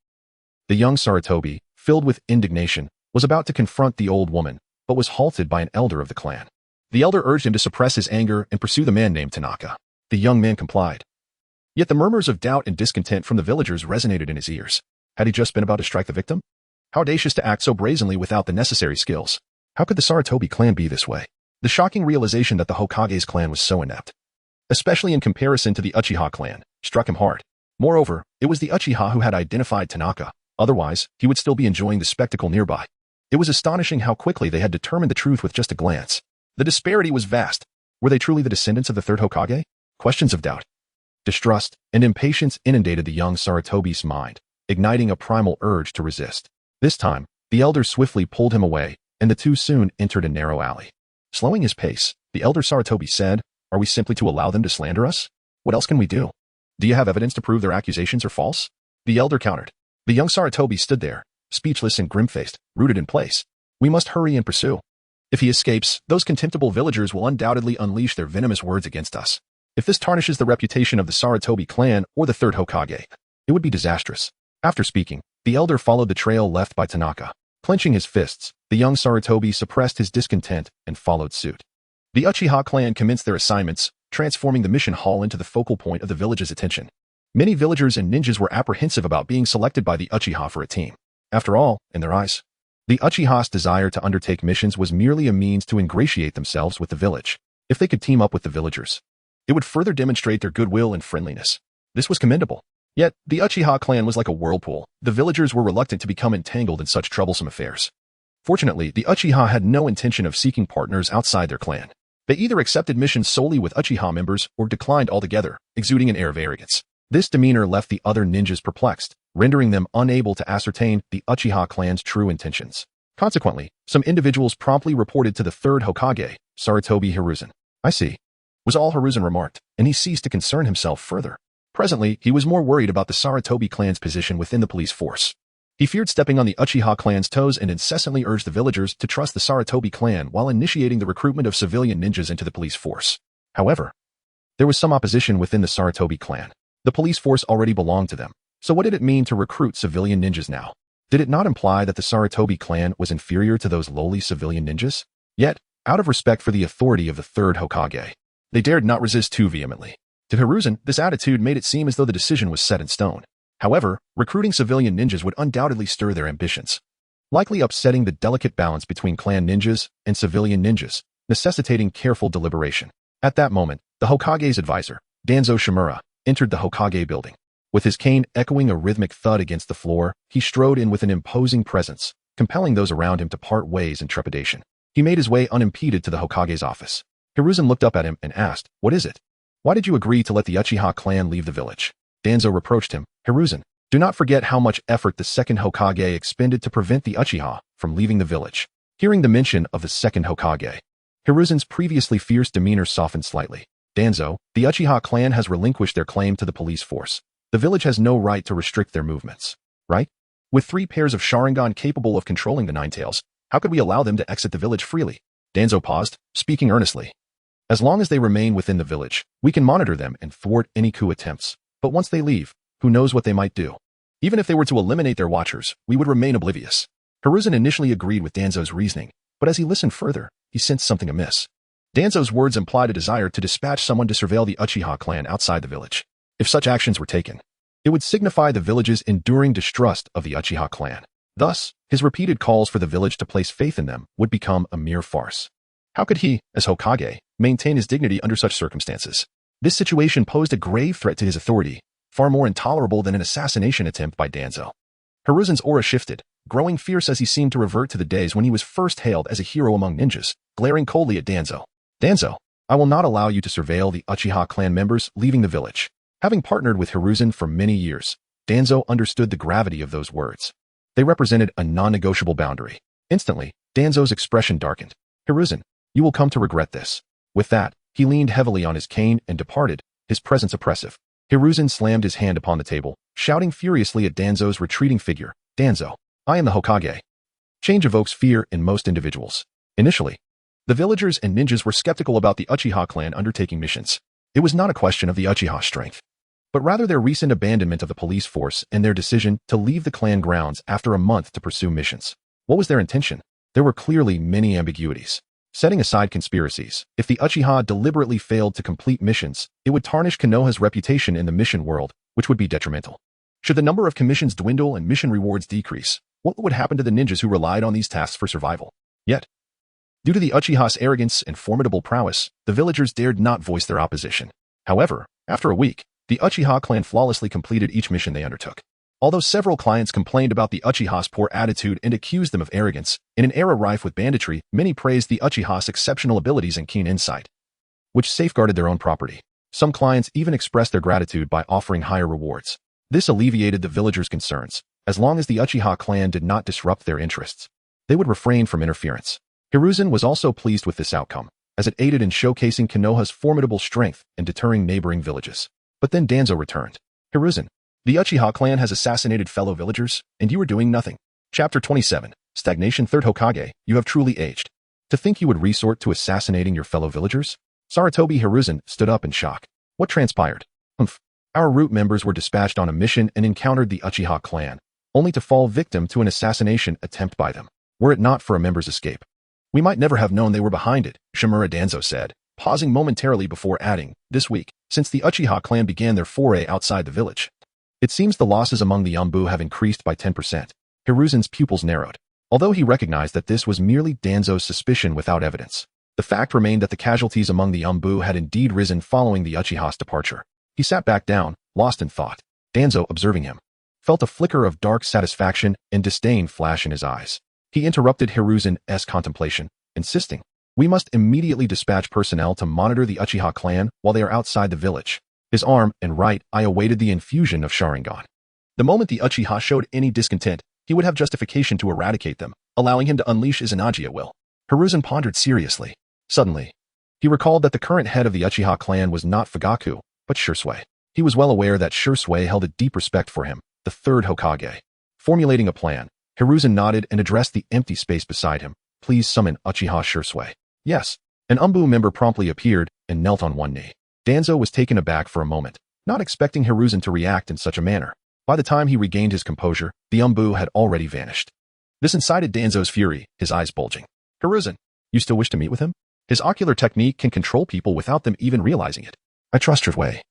The young Sarutobi, filled with indignation, was about to confront the old woman, but was halted by an elder of the clan. The elder urged him to suppress his anger and pursue the man named Tanaka. The young man complied. Yet the murmurs of doubt and discontent from the villagers resonated in his ears. Had he just been about to strike the victim? How audacious to act so brazenly without the necessary skills. How could the Sarutobi clan be this way? The shocking realization that the Hokage's clan was so inept, especially in comparison to the Uchiha clan, struck him hard. Moreover, it was the Uchiha who had identified Tanaka. Otherwise, he would still be enjoying the spectacle nearby. It was astonishing how quickly they had determined the truth with just a glance. The disparity was vast. Were they truly the descendants of the third Hokage? Questions of doubt, distrust, and impatience inundated the young Sarutobi's mind, igniting a primal urge to resist. This time, the elder swiftly pulled him away, and the two soon entered a narrow alley. Slowing his pace, the elder Sarutobi said, Are we simply to allow them to slander us? What else can we do? Do you have evidence to prove their accusations are false? The elder countered. The young Sarutobi stood there, speechless and grim-faced, rooted in place. We must hurry and pursue. If he escapes, those contemptible villagers will undoubtedly unleash their venomous words against us. If this tarnishes the reputation of the Sarutobi clan or the third Hokage, it would be disastrous. After speaking, the elder followed the trail left by Tanaka. Clenching his fists, the young Sarutobi suppressed his discontent and followed suit. The Uchiha clan commenced their assignments, transforming the mission hall into the focal point of the village's attention. Many villagers and ninjas were apprehensive about being selected by the Uchiha for a team. After all, in their eyes, the Uchiha's desire to undertake missions was merely a means to ingratiate themselves with the village. If they could team up with the villagers, it would further demonstrate their goodwill and friendliness. This was commendable. Yet, the Uchiha clan was like a whirlpool. The villagers were reluctant to become entangled in such troublesome affairs. Fortunately, the Uchiha had no intention of seeking partners outside their clan. They either accepted missions solely with Uchiha members or declined altogether, exuding an air of arrogance. This demeanor left the other ninjas perplexed, rendering them unable to ascertain the Uchiha clan's true intentions. Consequently, some individuals promptly reported to the third Hokage, Sarutobi Hiruzen. I see, was all Hiruzen remarked, and he ceased to concern himself further. Presently, he was more worried about the Sarutobi clan's position within the police force. He feared stepping on the Uchiha clan's toes and incessantly urged the villagers to trust the Sarutobi clan while initiating the recruitment of civilian ninjas into the police force. However, there was some opposition within the Sarutobi clan. The police force already belonged to them. So what did it mean to recruit civilian ninjas now? Did it not imply that the Sarutobi clan was inferior to those lowly civilian ninjas? Yet, out of respect for the authority of the third Hokage, they dared not resist too vehemently. To Hiruzen, this attitude made it seem as though the decision was set in stone. However, recruiting civilian ninjas would undoubtedly stir their ambitions, likely upsetting the delicate balance between clan ninjas and civilian ninjas, necessitating careful deliberation. At that moment, the Hokage's advisor, Danzo Shimura, entered the Hokage building. With his cane echoing a rhythmic thud against the floor, he strode in with an imposing presence, compelling those around him to part ways in trepidation. He made his way unimpeded to the Hokage's office. Hiruzen looked up at him and asked, What is it? Why did you agree to let the Uchiha clan leave the village? Danzo reproached him. Hiruzen, do not forget how much effort the second Hokage expended to prevent the Uchiha from leaving the village. Hearing the mention of the second Hokage, Hiruzen's previously fierce demeanor softened slightly. Danzo, the Uchiha clan has relinquished their claim to the police force. The village has no right to restrict their movements, right? With 3 pairs of Sharingan capable of controlling the Nine Tails, how could we allow them to exit the village freely? Danzo paused, speaking earnestly. As long as they remain within the village, we can monitor them and thwart any coup attempts. But once they leave, Who knows what they might do? Even if they were to eliminate their watchers, we would remain oblivious. Hiruzen initially agreed with Danzo's reasoning, but as he listened further, he sensed something amiss. Danzo's words implied a desire to dispatch someone to surveil the Uchiha clan outside the village. If such actions were taken, it would signify the village's enduring distrust of the Uchiha clan. Thus, his repeated calls for the village to place faith in them would become a mere farce. How could he, as Hokage, maintain his dignity under such circumstances? This situation posed a grave threat to his authority, far more intolerable than an assassination attempt by Danzo. Hiruzen's aura shifted, growing fierce as he seemed to revert to the days when he was first hailed as a hero among ninjas, glaring coldly at Danzo. Danzo, I will not allow you to surveil the Uchiha clan members leaving the village. Having partnered with Hiruzen for many years, Danzo understood the gravity of those words. They represented a non-negotiable boundary. Instantly, Danzo's expression darkened. Hiruzen, you will come to regret this. With that, he leaned heavily on his cane and departed, his presence oppressive. Hiruzen slammed his hand upon the table, shouting furiously at Danzo's retreating figure. Danzo, I am the Hokage. Change evokes fear in most individuals. Initially, the villagers and ninjas were skeptical about the Uchiha clan undertaking missions. It was not a question of the Uchiha strength, but rather their recent abandonment of the police force and their decision to leave the clan grounds after a month to pursue missions. What was their intention? There were clearly many ambiguities. Setting aside conspiracies, if the Uchiha deliberately failed to complete missions, it would tarnish Konoha's reputation in the mission world, which would be detrimental. Should the number of commissions dwindle and mission rewards decrease, what would happen to the ninjas who relied on these tasks for survival? Yet, due to the Uchiha's arrogance and formidable prowess, the villagers dared not voice their opposition. However, after a week, the Uchiha clan flawlessly completed each mission they undertook. Although several clients complained about the Uchiha's poor attitude and accused them of arrogance, in an era rife with banditry, many praised the Uchiha's exceptional abilities and keen insight, which safeguarded their own property. Some clients even expressed their gratitude by offering higher rewards. This alleviated the villagers' concerns. As long as the Uchiha clan did not disrupt their interests, they would refrain from interference. Hiruzen was also pleased with this outcome, as it aided in showcasing Konoha's formidable strength and deterring neighboring villages. But then Danzo returned. Hiruzen, the Uchiha clan has assassinated fellow villagers, and you are doing nothing. Chapter 27, Stagnation. Third Hokage, you have truly aged. To think you would resort to assassinating your fellow villagers? Sarutobi Hiruzen stood up in shock. What transpired? Our root members were dispatched on a mission and encountered the Uchiha clan, only to fall victim to an assassination attempt by them. Were it not for a member's escape, we might never have known they were behind it, Shimura Danzo said, pausing momentarily before adding, this week, since the Uchiha clan began their foray outside the village, it seems the losses among the Yambu have increased by 10%. Hiruzen's pupils narrowed. Although he recognized that this was merely Danzo's suspicion without evidence, the fact remained that the casualties among the Yambu had indeed risen following the Uchiha's departure. He sat back down, lost in thought. Danzo, observing him, felt a flicker of dark satisfaction and disdain flash in his eyes. He interrupted Hiruzen's contemplation, insisting, we must immediately dispatch personnel to monitor the Uchiha clan while they are outside the village. His arm and right eye awaited the infusion of Sharingan. The moment the Uchiha showed any discontent, he would have justification to eradicate them, allowing him to unleash Izanagi at will. Hiruzen pondered seriously. Suddenly, he recalled that the current head of the Uchiha clan was not Fugaku, but Shursui. He was well aware that Shursui held a deep respect for him, the third Hokage. Formulating a plan, Hiruzen nodded and addressed the empty space beside him. Please summon Uchiha Shursui. Yes. An Umbu member promptly appeared and knelt on one knee. Danzo was taken aback for a moment, not expecting Hiruzen to react in such a manner. By the time he regained his composure, the Umbu had already vanished. This incited Danzo's fury, his eyes bulging. Hiruzen, you still wish to meet with him? His ocular technique can control people without them even realizing it. I trust your way.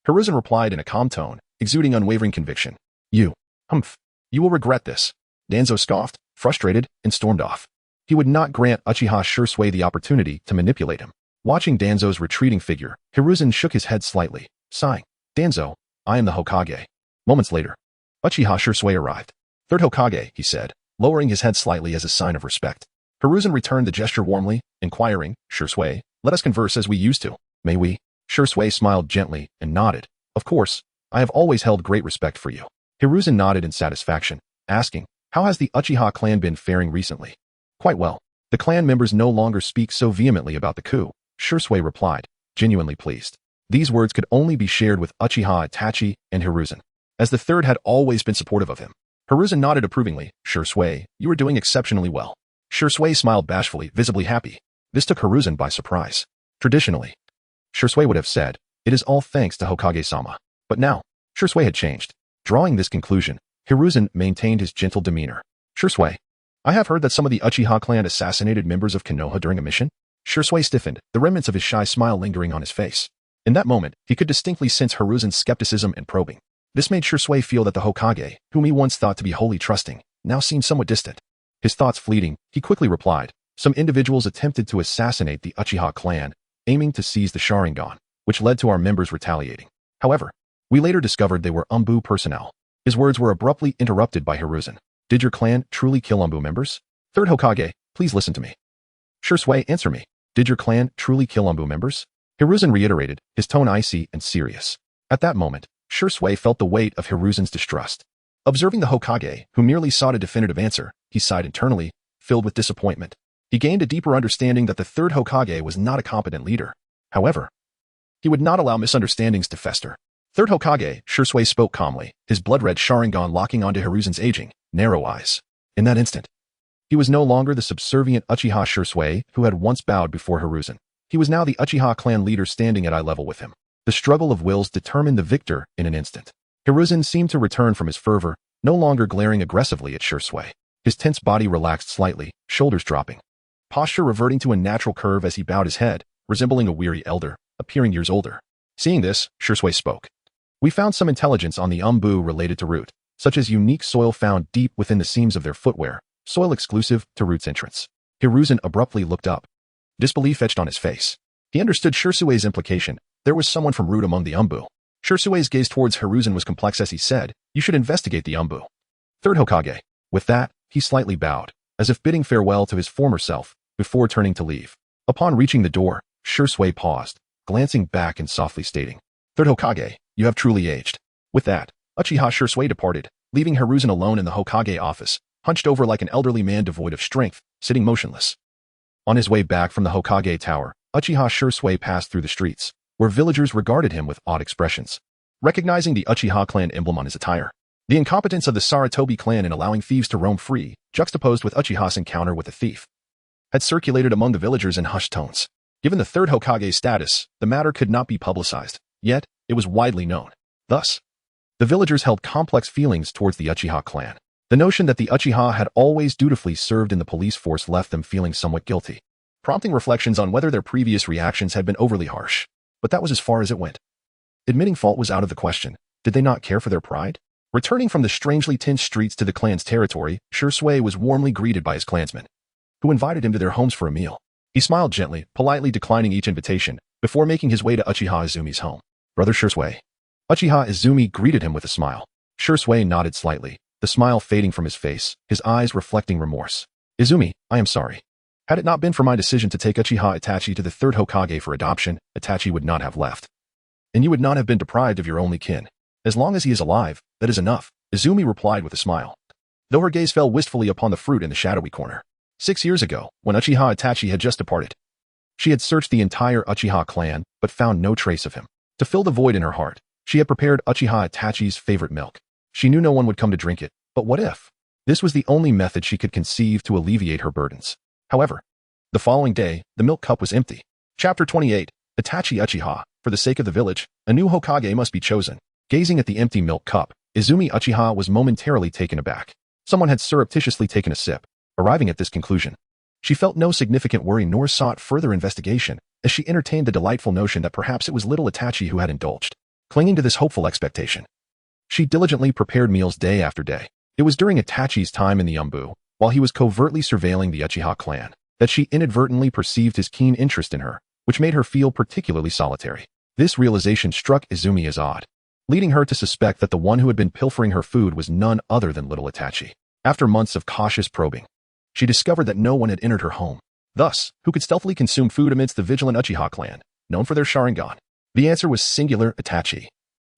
Hiruzen replied in a calm tone, exuding unwavering conviction. You will regret this. Danzo scoffed, frustrated, and stormed off. He would not grant Uchiha Shursui the opportunity to manipulate him. Watching Danzo's retreating figure, Hiruzen shook his head slightly, sighing. Danzo, I am the Hokage. Moments later, Uchiha Shursui arrived. Third Hokage, he said, lowering his head slightly as a sign of respect. Hiruzen returned the gesture warmly, inquiring, Shursui, let us converse as we used to. May we? Shursui smiled gently and nodded. Of course, I have always held great respect for you. Hiruzen nodded in satisfaction, asking, how has the Uchiha clan been faring recently? Quite well. The clan members no longer speak so vehemently about the coup, Shursui replied, genuinely pleased. These words could only be shared with Uchiha Itachi and Hiruzen, as the third had always been supportive of him. Hiruzen nodded approvingly. Shursui, you are doing exceptionally well. Shursui smiled bashfully, visibly happy. This took Hiruzen by surprise. Traditionally, Shursui would have said, it is all thanks to Hokage-sama. But now, Shursui had changed. Drawing this conclusion, Hiruzen maintained his gentle demeanor. Shursui, I have heard that some of the Uchiha clan assassinated members of Konoha during a mission. Shursui stiffened, the remnants of his shy smile lingering on his face. In that moment, he could distinctly sense Hiruzen's skepticism and probing. This made Shursui feel that the Hokage, whom he once thought to be wholly trusting, now seemed somewhat distant. His thoughts fleeting, he quickly replied, some individuals attempted to assassinate the Uchiha clan, aiming to seize the Sharingan, which led to our members retaliating. However, we later discovered they were Umbu personnel. His words were abruptly interrupted by Hiruzen. Did your clan truly kill Umbu members? Third Hokage, please listen to me. Shursui, answer me. Did your clan truly kill Umbu members? Hiruzen reiterated, his tone icy and serious. At that moment, Shursui felt the weight of Hiruzen's distrust. Observing the Hokage, who merely sought a definitive answer, he sighed internally, filled with disappointment. He gained a deeper understanding that the third Hokage was not a competent leader. However, he would not allow misunderstandings to fester. Third Hokage, Shursui spoke calmly, his blood-red Sharingan locking onto Hiruzen's aging, narrow eyes. In that instant, he was no longer the subservient Uchiha Shursui who had once bowed before Hiruzen. He was now the Uchiha clan leader standing at eye level with him. The struggle of wills determined the victor in an instant. Hiruzen seemed to return from his fervor, no longer glaring aggressively at Shursui. His tense body relaxed slightly, shoulders dropping. Posture reverting to a natural curve as he bowed his head, resembling a weary elder, appearing years older. Seeing this, Shursui spoke. We found some intelligence on the Umbu related to Root, such as unique soil found deep within the seams of their footwear, soil exclusive to Root's entrance. Hiruzen abruptly looked up. Disbelief etched on his face. He understood Shursui's implication. There was someone from Root among the Umbu. Shursui's gaze towards Hiruzen was complex as he said, you should investigate the Umbu. Third Hokage. With that, he slightly bowed, as if bidding farewell to his former self, before turning to leave. Upon reaching the door, Shursui paused, glancing back and softly stating, Third Hokage, you have truly aged. With that, Uchiha Shursui departed, leaving Hiruzen alone in the Hokage office, hunched over like an elderly man devoid of strength, sitting motionless. On his way back from the Hokage tower, Uchiha Shursui passed through the streets, where villagers regarded him with odd expressions. Recognizing the Uchiha clan emblem on his attire, the incompetence of the Saratobi clan in allowing thieves to roam free, juxtaposed with Uchiha's encounter with a thief, had circulated among the villagers in hushed tones. Given the third Hokage's status, the matter could not be publicized, yet it was widely known. Thus, the villagers held complex feelings towards the Uchiha clan. The notion that the Uchiha had always dutifully served in the police force left them feeling somewhat guilty, prompting reflections on whether their previous reactions had been overly harsh. But that was as far as it went. Admitting fault was out of the question. Did they not care for their pride? Returning from the strangely tense streets to the clan's territory, Shursui was warmly greeted by his clansmen, who invited him to their homes for a meal. He smiled gently, politely declining each invitation, before making his way to Uchiha Izumi's home. Brother Shursui. Uchiha Izumi greeted him with a smile. Shursui nodded slightly, the smile fading from his face, his eyes reflecting remorse. Izumi, I am sorry. Had it not been for my decision to take Uchiha Itachi to the third Hokage for adoption, Itachi would not have left. And you would not have been deprived of your only kin. As long as he is alive, that is enough, Izumi replied with a smile, though her gaze fell wistfully upon the fruit in the shadowy corner. 6 years ago, when Uchiha Itachi had just departed, she had searched the entire Uchiha clan, but found no trace of him. To fill the void in her heart, she had prepared Uchiha Itachi's favorite milk. She knew no one would come to drink it, but what if? This was the only method she could conceive to alleviate her burdens. However, the following day, the milk cup was empty. Chapter 28, Itachi Uchiha. For the sake of the village, a new Hokage must be chosen. Gazing at the empty milk cup, Izumi Uchiha was momentarily taken aback. Someone had surreptitiously taken a sip. Arriving at this conclusion, she felt no significant worry nor sought further investigation, as she entertained the delightful notion that perhaps it was little Itachi who had indulged. Clinging to this hopeful expectation, she diligently prepared meals day after day. It was during Itachi's time in the Umbu, while he was covertly surveilling the Uchiha clan, that she inadvertently perceived his keen interest in her, which made her feel particularly solitary. This realization struck Izumi as odd, leading her to suspect that the one who had been pilfering her food was none other than little Itachi. After months of cautious probing, she discovered that no one had entered her home. Thus, who could stealthily consume food amidst the vigilant Uchiha clan, known for their Sharingan? The answer was singular Itachi,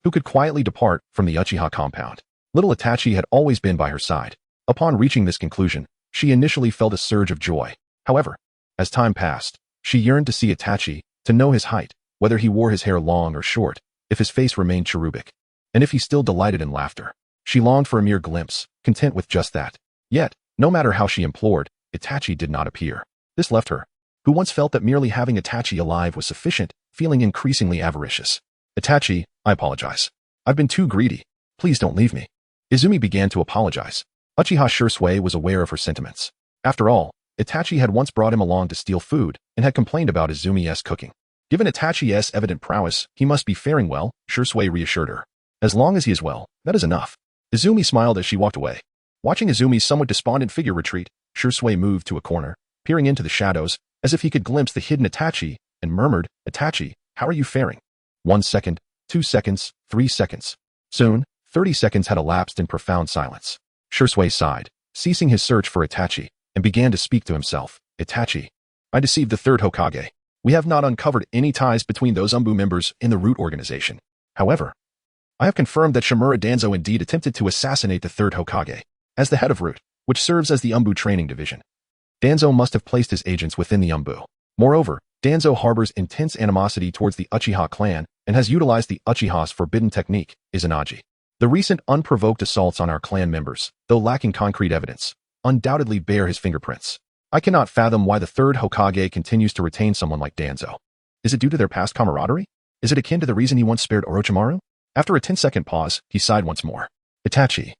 who could quietly depart from the Uchiha compound. Little Itachi had always been by her side. Upon reaching this conclusion, she initially felt a surge of joy. However, as time passed, she yearned to see Itachi, to know his height, whether he wore his hair long or short, if his face remained cherubic, and if he still delighted in laughter. She longed for a mere glimpse, content with just that. Yet, no matter how she implored, Itachi did not appear. This left her, who once felt that merely having Itachi alive was sufficient, feeling increasingly avaricious. Itachi, I apologize. I've been too greedy. Please don't leave me. Izumi began to apologize. Uchiha Shursui was aware of her sentiments. After all, Itachi had once brought him along to steal food and had complained about Izumi's cooking. Given Itachi's evident prowess, he must be faring well, Shursui reassured her. As long as he is well, that is enough. Izumi smiled as she walked away. Watching Izumi's somewhat despondent figure retreat, Shursui moved to a corner, peering into the shadows, as if he could glimpse the hidden Itachi, and murmured, Itachi, how are you faring? 1 second, 2 seconds, 3 seconds. Soon, 30 seconds had elapsed in profound silence. Shursui sighed, ceasing his search for Itachi, and began to speak to himself. Itachi. I deceived the third Hokage. We have not uncovered any ties between those Umbu members in the Root organization. However, I have confirmed that Shimura Danzo indeed attempted to assassinate the third Hokage. As the head of Root, which serves as the Umbu training division, Danzo must have placed his agents within the Umbu. Moreover, Danzo harbors intense animosity towards the Uchiha clan and has utilized the Uchiha's forbidden technique, Izanagi. The recent unprovoked assaults on our clan members, though lacking concrete evidence, undoubtedly bear his fingerprints. I cannot fathom why the third Hokage continues to retain someone like Danzo. Is it due to their past camaraderie? Is it akin to the reason he once spared Orochimaru? After a 10-second pause, he sighed once more. Itachi.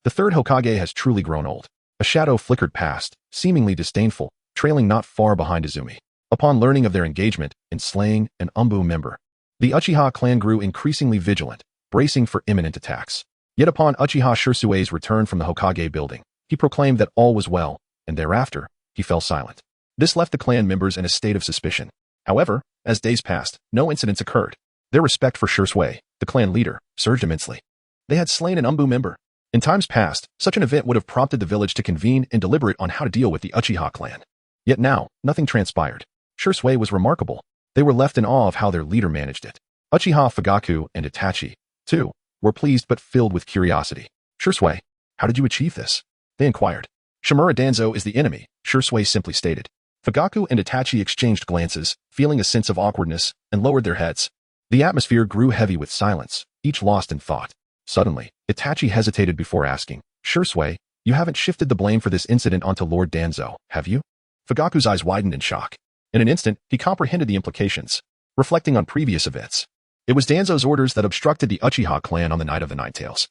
The third Hokage has truly grown old. A shadow flickered past, seemingly disdainful, trailing not far behind Izumi. Upon learning of their engagement in slaying an Umbu member, the Uchiha clan grew increasingly vigilant, bracing for imminent attacks. Yet upon Uchiha Shursui's return from the Hokage building, he proclaimed that all was well, and thereafter, he fell silent. This left the clan members in a state of suspicion. However, as days passed, no incidents occurred. Their respect for Shursui, the clan leader, surged immensely. They had slain an Umbu member. In times past, such an event would have prompted the village to convene and deliberate on how to deal with the Uchiha clan. Yet now, nothing transpired. Shursui was remarkable. They were left in awe of how their leader managed it. Uchiha Fugaku and Itachi, too, were pleased but filled with curiosity. Shursui, how did you achieve this? They inquired. Shimura Danzo is the enemy, Shursui simply stated. Fugaku and Itachi exchanged glances, feeling a sense of awkwardness, and lowered their heads. The atmosphere grew heavy with silence, each lost in thought. Suddenly, Itachi hesitated before asking, Shursui, you haven't shifted the blame for this incident onto Lord Danzo, have you? Fugaku's eyes widened in shock. In an instant, he comprehended the implications. Reflecting on previous events, it was Danzo's orders that obstructed the Uchiha clan on the night of the Ninetales.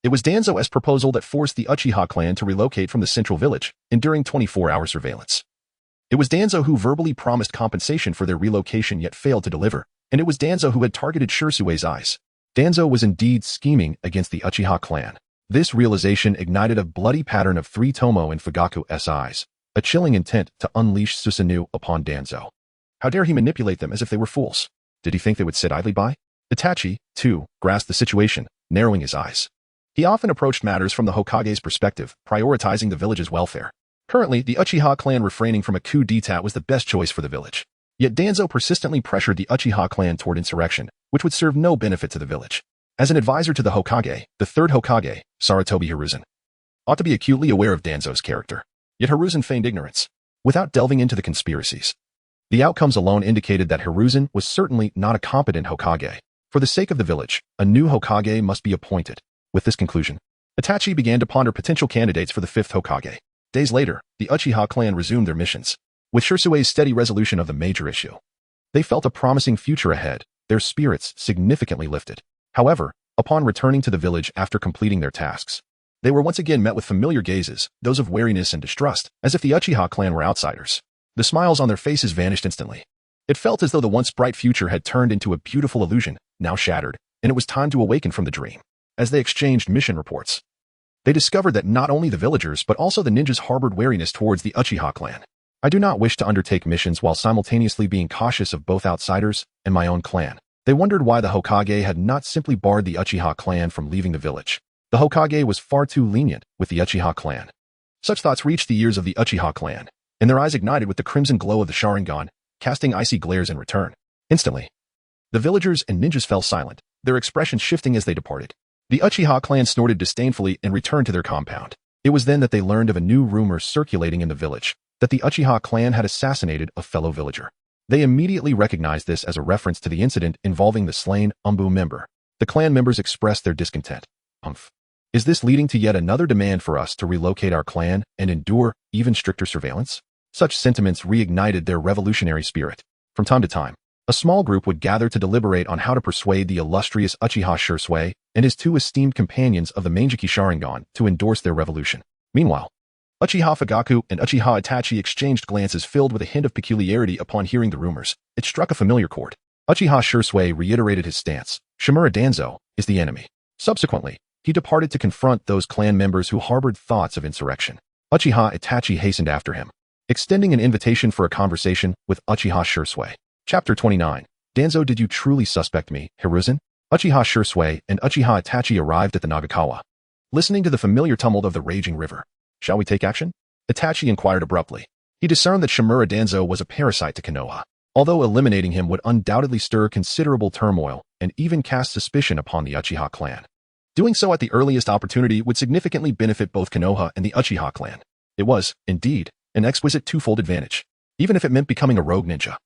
It was Danzo's proposal that forced the Uchiha clan to relocate from the central village, enduring 24-hour surveillance. It was Danzo who verbally promised compensation for their relocation yet failed to deliver, and it was Danzo who had targeted Shursui's eyes. Danzo was indeed scheming against the Uchiha clan. This realization ignited a bloody pattern of 3 Tomo in Fugaku's eyes, a chilling intent to unleash Susanoo upon Danzo. How dare he manipulate them as if they were fools? Did he think they would sit idly by? Itachi, too, grasped the situation, narrowing his eyes. He often approached matters from the Hokage's perspective, prioritizing the village's welfare. Currently, the Uchiha clan refraining from a coup d'etat was the best choice for the village. Yet Danzo persistently pressured the Uchiha clan toward insurrection, which would serve no benefit to the village. As an advisor to the Hokage, the third Hokage, Sarutobi Hiruzen, ought to be acutely aware of Danzo's character. Yet Hiruzen feigned ignorance, without delving into the conspiracies. The outcomes alone indicated that Hiruzen was certainly not a competent Hokage. For the sake of the village, a new Hokage must be appointed. With this conclusion, Itachi began to ponder potential candidates for the 5th Hokage. Days later, the Uchiha clan resumed their missions. With Shursui's steady resolution of the major issue, they felt a promising future ahead, their spirits significantly lifted. However, upon returning to the village after completing their tasks, they were once again met with familiar gazes, those of wariness and distrust, as if the Uchiha clan were outsiders. The smiles on their faces vanished instantly. It felt as though the once bright future had turned into a beautiful illusion, now shattered, and it was time to awaken from the dream. As they exchanged mission reports, they discovered that not only the villagers but also the ninjas harbored wariness towards the Uchiha clan. I do not wish to undertake missions while simultaneously being cautious of both outsiders and my own clan. They wondered why the Hokage had not simply barred the Uchiha clan from leaving the village. The Hokage was far too lenient with the Uchiha clan. Such thoughts reached the ears of the Uchiha clan, and their eyes ignited with the crimson glow of the Sharingan, casting icy glares in return. Instantly, the villagers and ninjas fell silent, their expressions shifting as they departed. The Uchiha clan snorted disdainfully and returned to their compound. It was then that they learned of a new rumor circulating in the village, that the Uchiha clan had assassinated a fellow villager. They immediately recognized this as a reference to the incident involving the slain Umbu member. The clan members expressed their discontent. Is this leading to yet another demand for us to relocate our clan and endure even stricter surveillance? Such sentiments reignited their revolutionary spirit. From time to time, A small group would gather to deliberate on how to persuade the illustrious Uchiha Shisui and his two esteemed companions of the Mangekyou Sharingan to endorse their revolution. Meanwhile, Uchiha Fugaku and Uchiha Itachi exchanged glances filled with a hint of peculiarity upon hearing the rumors. It struck a familiar chord. Uchiha Shisui reiterated his stance. Shimura Danzo is the enemy. Subsequently, he departed to confront those clan members who harbored thoughts of insurrection. Uchiha Itachi hastened after him, extending an invitation for a conversation with Uchiha Shisui. Chapter 29. Danzo, did you truly suspect me, Hiruzen? Uchiha Shisui and Uchiha Itachi arrived at the Nagakawa, listening to the familiar tumult of the raging river. Shall we take action? Itachi inquired abruptly. He discerned that Shimura Danzo was a parasite to Konoha, although eliminating him would undoubtedly stir considerable turmoil and even cast suspicion upon the Uchiha clan. Doing so at the earliest opportunity would significantly benefit both Konoha and the Uchiha clan. It was, indeed, an exquisite twofold advantage. Even if it meant becoming a rogue ninja,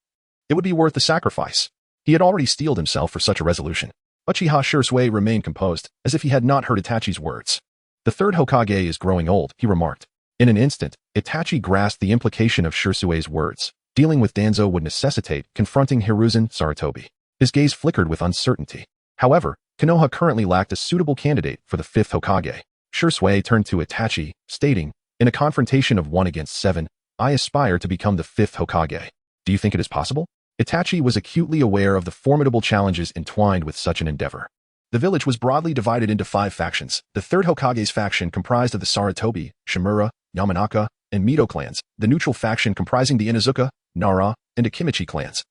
it would be worth the sacrifice. He had already steeled himself for such a resolution. Uchiha Shisui remained composed, as if he had not heard Itachi's words. The third Hokage is growing old, he remarked. In an instant, Itachi grasped the implication of Shisui's words. Dealing with Danzo would necessitate confronting Hiruzen Sarutobi. His gaze flickered with uncertainty. However, Konoha currently lacked a suitable candidate for the fifth Hokage. Shisui turned to Itachi, stating, in a confrontation of 1 against 7, I aspire to become the fifth Hokage. Do you think it is possible? Itachi was acutely aware of the formidable challenges entwined with such an endeavor. The village was broadly divided into 5 factions. The third Hokage's faction comprised of the Sarutobi, Shimura, Yamanaka, and Mito clans, the neutral faction comprising the Inuzuka, Nara, and Akimichi clans,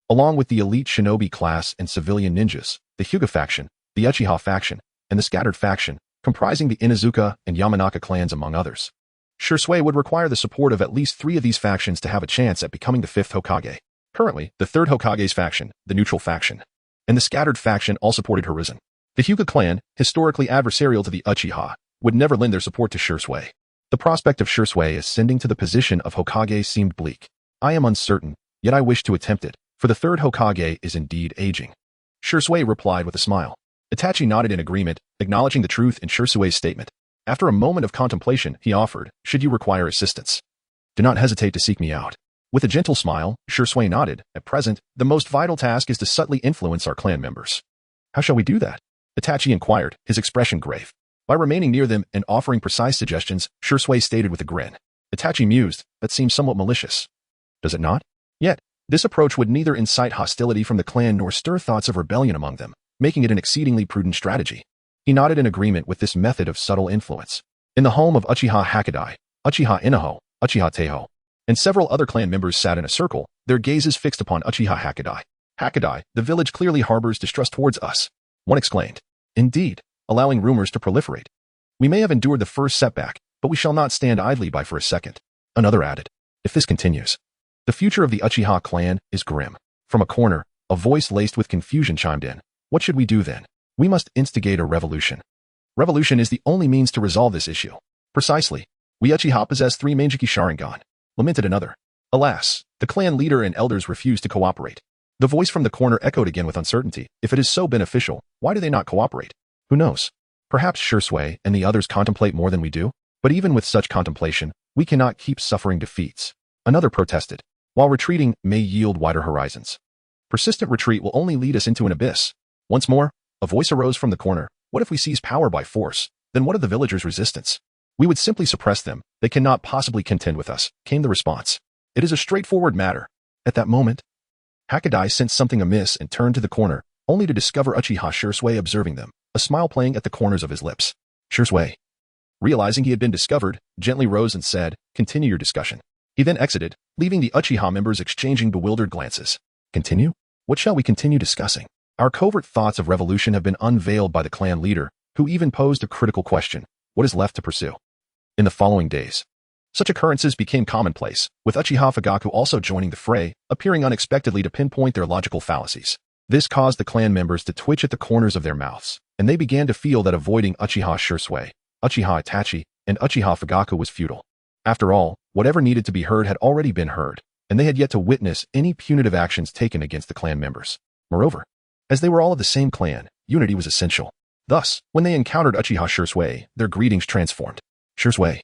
along with the elite shinobi class and civilian ninjas, the Hyuga faction, the Uchiha faction, and the scattered faction, comprising the Inuzuka and Yamanaka clans among others. Shisui would require the support of at least 3 of these factions to have a chance at becoming the 5th Hokage. Currently, the third Hokage's faction, the neutral faction, and the scattered faction all supported Hiruzen. The Hyuga clan, historically adversarial to the Uchiha, would never lend their support to Shisui. The prospect of Shisui ascending to the position of Hokage seemed bleak. I am uncertain, yet I wish to attempt it, for the third Hokage is indeed aging. Shisui replied with a smile. Itachi nodded in agreement, acknowledging the truth in Shisui's statement. After a moment of contemplation, he offered, should you require assistance, do not hesitate to seek me out. With a gentle smile, Shisui nodded. At present, the most vital task is to subtly influence our clan members. How shall we do that? Itachi inquired, his expression grave. By remaining near them and offering precise suggestions, Shisui stated with a grin. Itachi mused, that seems somewhat malicious. Does it not? Yet, this approach would neither incite hostility from the clan nor stir thoughts of rebellion among them, making it an exceedingly prudent strategy. He nodded in agreement with this method of subtle influence. In the home of Uchiha Hakadai, Uchiha Inaho, Uchiha Teiho, and several other clan members sat in a circle, their gazes fixed upon Uchiha Hakadai. Hakadai, the village clearly harbors distrust towards us. One exclaimed. Indeed, allowing rumors to proliferate. We may have endured the first setback, but we shall not stand idly by for a second. Another added. If this continues, the future of the Uchiha clan is grim. From a corner, a voice laced with confusion chimed in. What should we do then? We must instigate a revolution. Revolution is the only means to resolve this issue. Precisely. We Uchiha possess 3 Mangekyou Sharingan, lamented another. Alas, the clan leader and elders refused to cooperate. The voice from the corner echoed again with uncertainty. If it is so beneficial, why do they not cooperate? Who knows? Perhaps Shisui and the others contemplate more than we do? But even with such contemplation, we cannot keep suffering defeats. Another protested. While retreating may yield wider horizons, persistent retreat will only lead us into an abyss. Once more, a voice arose from the corner. What if we seize power by force? Then what of the villagers' resistance? We would simply suppress them. They cannot possibly contend with us, came the response. It is a straightforward matter. At that moment, Hakadai sensed something amiss and turned to the corner, only to discover Uchiha Shisui observing them, a smile playing at the corners of his lips. Shisui, realizing he had been discovered, gently rose and said, continue your discussion. He then exited, leaving the Uchiha members exchanging bewildered glances. Continue? What shall we continue discussing? Our covert thoughts of revolution have been unveiled by the clan leader, who even posed a critical question. What is left to pursue? In the following days, such occurrences became commonplace, with Uchiha Fugaku also joining the fray, appearing unexpectedly to pinpoint their logical fallacies. This caused the clan members to twitch at the corners of their mouths, and they began to feel that avoiding Uchiha Shisui, Uchiha Itachi, and Uchiha Fugaku was futile. After all, whatever needed to be heard had already been heard, and they had yet to witness any punitive actions taken against the clan members. Moreover, as they were all of the same clan, unity was essential. Thus, when they encountered Uchiha Shisui, their greetings transformed. Shisui,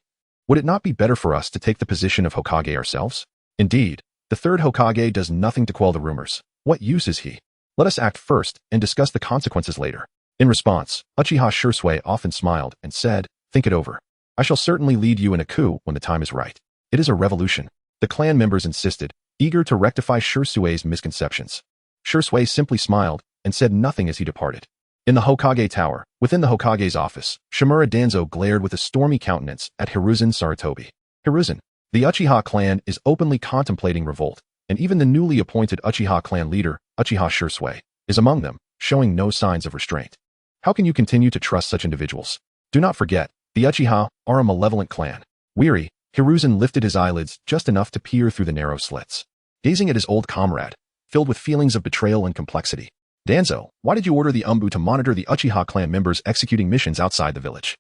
would it not be better for us to take the position of Hokage ourselves? Indeed, the third Hokage does nothing to quell the rumors. What use is he? Let us act first and discuss the consequences later. In response, Uchiha Shisui often smiled and said, think it over. I shall certainly lead you in a coup when the time is right. It is a revolution. The clan members insisted, eager to rectify Shisui's misconceptions. Shisui simply smiled and said nothing as he departed. In the Hokage Tower, within the Hokage's office, Shimura Danzo glared with a stormy countenance at Hiruzen Sarutobi. Hiruzen, the Uchiha clan is openly contemplating revolt, and even the newly appointed Uchiha clan leader, Uchiha Shisui, is among them, showing no signs of restraint. How can you continue to trust such individuals? Do not forget, the Uchiha are a malevolent clan. Weary, Hiruzen lifted his eyelids just enough to peer through the narrow slits. Gazing at his old comrade, filled with feelings of betrayal and complexity. Danzo, why did you order the Umbu to monitor the Uchiha clan members executing missions outside the village?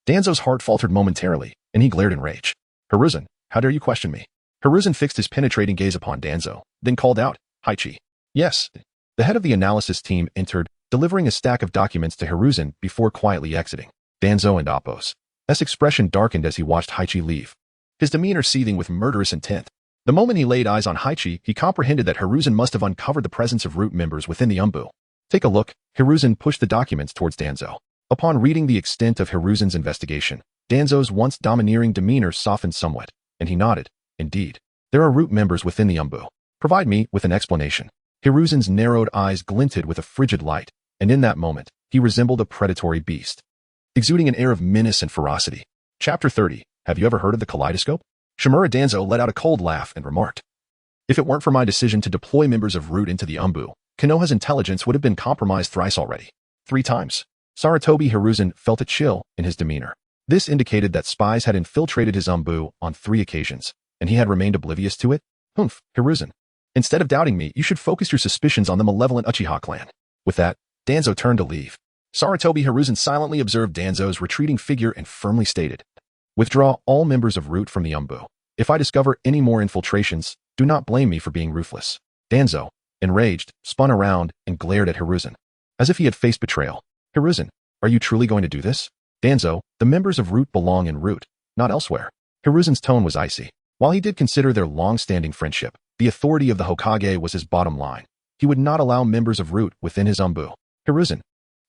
Danzo's heart faltered momentarily, and he glared in rage. Hiruzen, how dare you question me? Hiruzen fixed his penetrating gaze upon Danzo, then called out, Haichi. Yes. The head of the analysis team entered, delivering a stack of documents to Hiruzen before quietly exiting. Danzo and Appo's expression darkened as he watched Haichi leave, his demeanor seething with murderous intent. The moment he laid eyes on Haichi, he comprehended that Hiruzen must have uncovered the presence of root members within the Umbu. Take a look. Hiruzen pushed the documents towards Danzo. Upon reading the extent of Hiruzen's investigation, Danzo's once domineering demeanor softened somewhat, and he nodded. Indeed, there are root members within the Umbu. Provide me with an explanation. Hiruzen's narrowed eyes glinted with a frigid light, and in that moment, he resembled a predatory beast, exuding an air of menace and ferocity. Chapter 30. Have you ever heard of the kaleidoscope? Shimura Danzo let out a cold laugh and remarked, if it weren't for my decision to deploy members of Root into the Umbu, Konoha's intelligence would have been compromised thrice already. 3 times. Sarutobi Hiruzen felt a chill in his demeanor. This indicated that spies had infiltrated his Umbu on 3 occasions, and he had remained oblivious to it? Humph, Hiruzen. Instead of doubting me, you should focus your suspicions on the malevolent Uchiha clan. With that, Danzo turned to leave. Sarutobi Hiruzen silently observed Danzo's retreating figure and firmly stated, withdraw all members of Root from the Umbu. If I discover any more infiltrations, do not blame me for being ruthless. Danzo, enraged, spun around and glared at Hiruzen, as if he had faced betrayal. Hiruzen, are you truly going to do this? Danzo, the members of Root belong in Root, not elsewhere. Hiruzen's tone was icy. While he did consider their long-standing friendship, the authority of the Hokage was his bottom line. He would not allow members of Root within his Umbu. Hiruzen,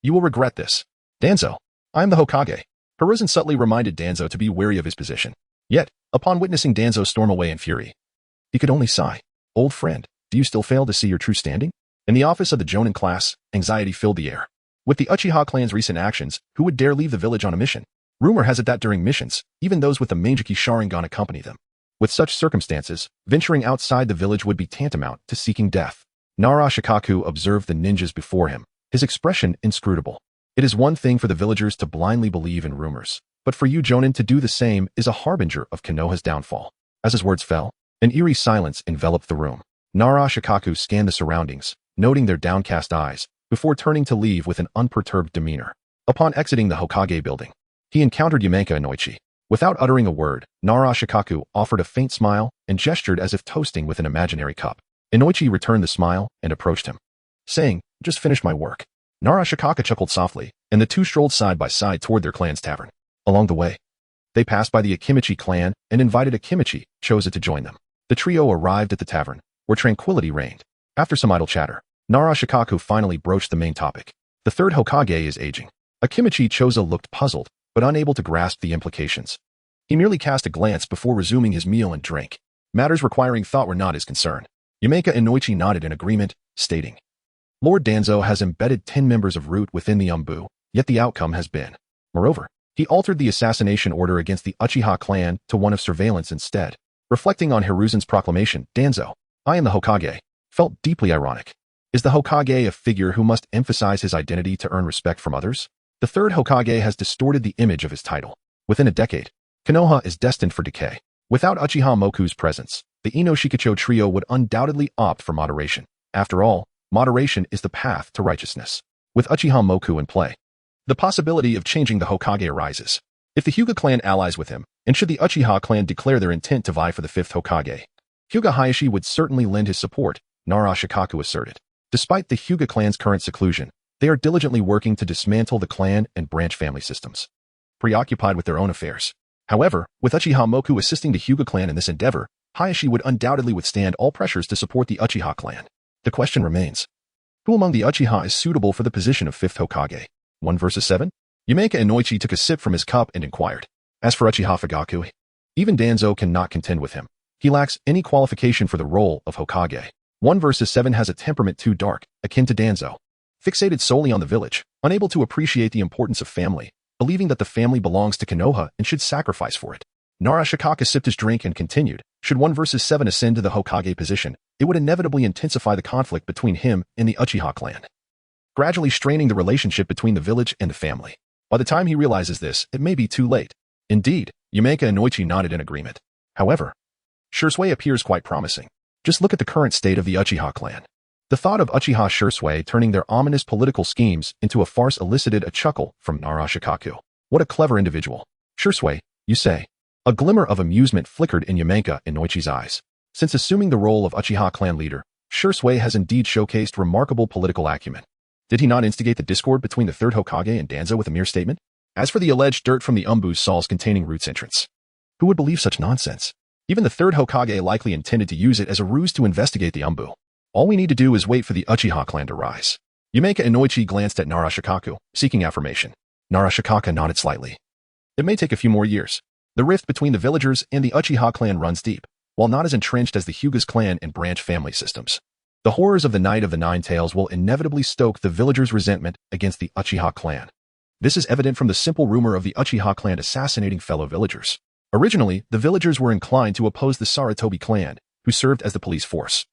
you will regret this. Danzo, I am the Hokage. Hiruzen subtly reminded Danzo to be wary of his position. Yet, upon witnessing Danzo storm away in fury, he could only sigh. Old friend, do you still fail to see your true standing? In the office of the Jonin class, anxiety filled the air. With the Uchiha clan's recent actions, who would dare leave the village on a mission? Rumor has it that during missions, even those with the Mangeki Sharingan accompany them. With such circumstances, venturing outside the village would be tantamount to seeking death. Nara Shikaku observed the ninjas before him, his expression inscrutable. It is one thing for the villagers to blindly believe in rumors, but for you Jonin to do the same is a harbinger of Konoha's downfall. As his words fell, an eerie silence enveloped the room. Nara Shikaku scanned the surroundings, noting their downcast eyes, before turning to leave with an unperturbed demeanor. Upon exiting the Hokage building, he encountered Yamenka Inoichi. Without uttering a word, Nara Shikaku offered a faint smile and gestured as if toasting with an imaginary cup. Inoichi returned the smile and approached him, saying, just finished my work. Nara Shikaku chuckled softly, and the two strolled side by side toward their clan's tavern. Along the way, they passed by the Akimichi clan and invited Akimichi, Choza to join them. The trio arrived at the tavern, where tranquility reigned. After some idle chatter, Nara Shikaku finally broached the main topic. The third Hokage is aging. Akimichi Choza looked puzzled, but unable to grasp the implications. He merely cast a glance before resuming his meal and drink. Matters requiring thought were not his concern. Yamenka Inoichi nodded in agreement, stating, Lord Danzo has embedded 10 members of Root within the Umbu, yet the outcome has been. Moreover, he altered the assassination order against the Uchiha clan to one of surveillance instead. Reflecting on Hiruzen's proclamation, Danzo, I am the Hokage, felt deeply ironic. Is the Hokage a figure who must emphasize his identity to earn respect from others? The third Hokage has distorted the image of his title. Within a decade, Konoha is destined for decay. Without Uchiha Moku's presence, the Ino Shikicho trio would undoubtedly opt for moderation. After all, moderation is the path to righteousness. With Uchiha Moku in play, the possibility of changing the Hokage arises. If the Hyuga clan allies with him, and should the Uchiha clan declare their intent to vie for the 5th Hokage, Hyuga Hayashi would certainly lend his support, Nara Shikaku asserted. Despite the Hyuga clan's current seclusion, they are diligently working to dismantle the clan and branch family systems, preoccupied with their own affairs. However, with Uchiha Moku assisting the Hyuga clan in this endeavor, Hayashi would undoubtedly withstand all pressures to support the Uchiha clan. The question remains, who among the Uchiha is suitable for the position of 5th Hokage? 1 versus 7? Yumeka Inoichi took a sip from his cup and inquired. As for Uchiha Fugaku, even Danzo cannot contend with him. He lacks any qualification for the role of Hokage. 1 versus 7 has a temperament too dark, akin to Danzo. Fixated solely on the village, unable to appreciate the importance of family, believing that the family belongs to Konoha and should sacrifice for it. Narashikaka sipped his drink and continued, should 1 versus 7 ascend to the Hokage position, it would inevitably intensify the conflict between him and the Uchiha clan, gradually straining the relationship between the village and the family. By the time he realizes this, it may be too late. Indeed, Yumeka Inoichi nodded in agreement. However, Shursui appears quite promising. Just look at the current state of the Uchiha clan. The thought of Uchiha Shursui turning their ominous political schemes into a farce elicited a chuckle from Narashikaku. What a clever individual. Shursui, you say. A glimmer of amusement flickered in Yumeka Inoichi's eyes. Since assuming the role of Uchiha clan leader, Shursui has indeed showcased remarkable political acumen. Did he not instigate the discord between the 3rd Hokage and Danzo with a mere statement? As for the alleged dirt from the Umbu's saws containing Root's entrance, who would believe such nonsense? Even the 3rd Hokage likely intended to use it as a ruse to investigate the Umbu. All we need to do is wait for the Uchiha clan to rise. Yumeka Inoichi glanced at Narashikaku, seeking affirmation. Narashikaka nodded slightly. It may take a few more years. The rift between the villagers and the Uchiha clan runs deep, while not as entrenched as the Hyuga's clan and branch family systems. The horrors of the Night of the Nine Tails will inevitably stoke the villagers' resentment against the Uchiha clan. This is evident from the simple rumor of the Uchiha clan assassinating fellow villagers. Originally, the villagers were inclined to oppose the Sarutobi clan, who served as the police force.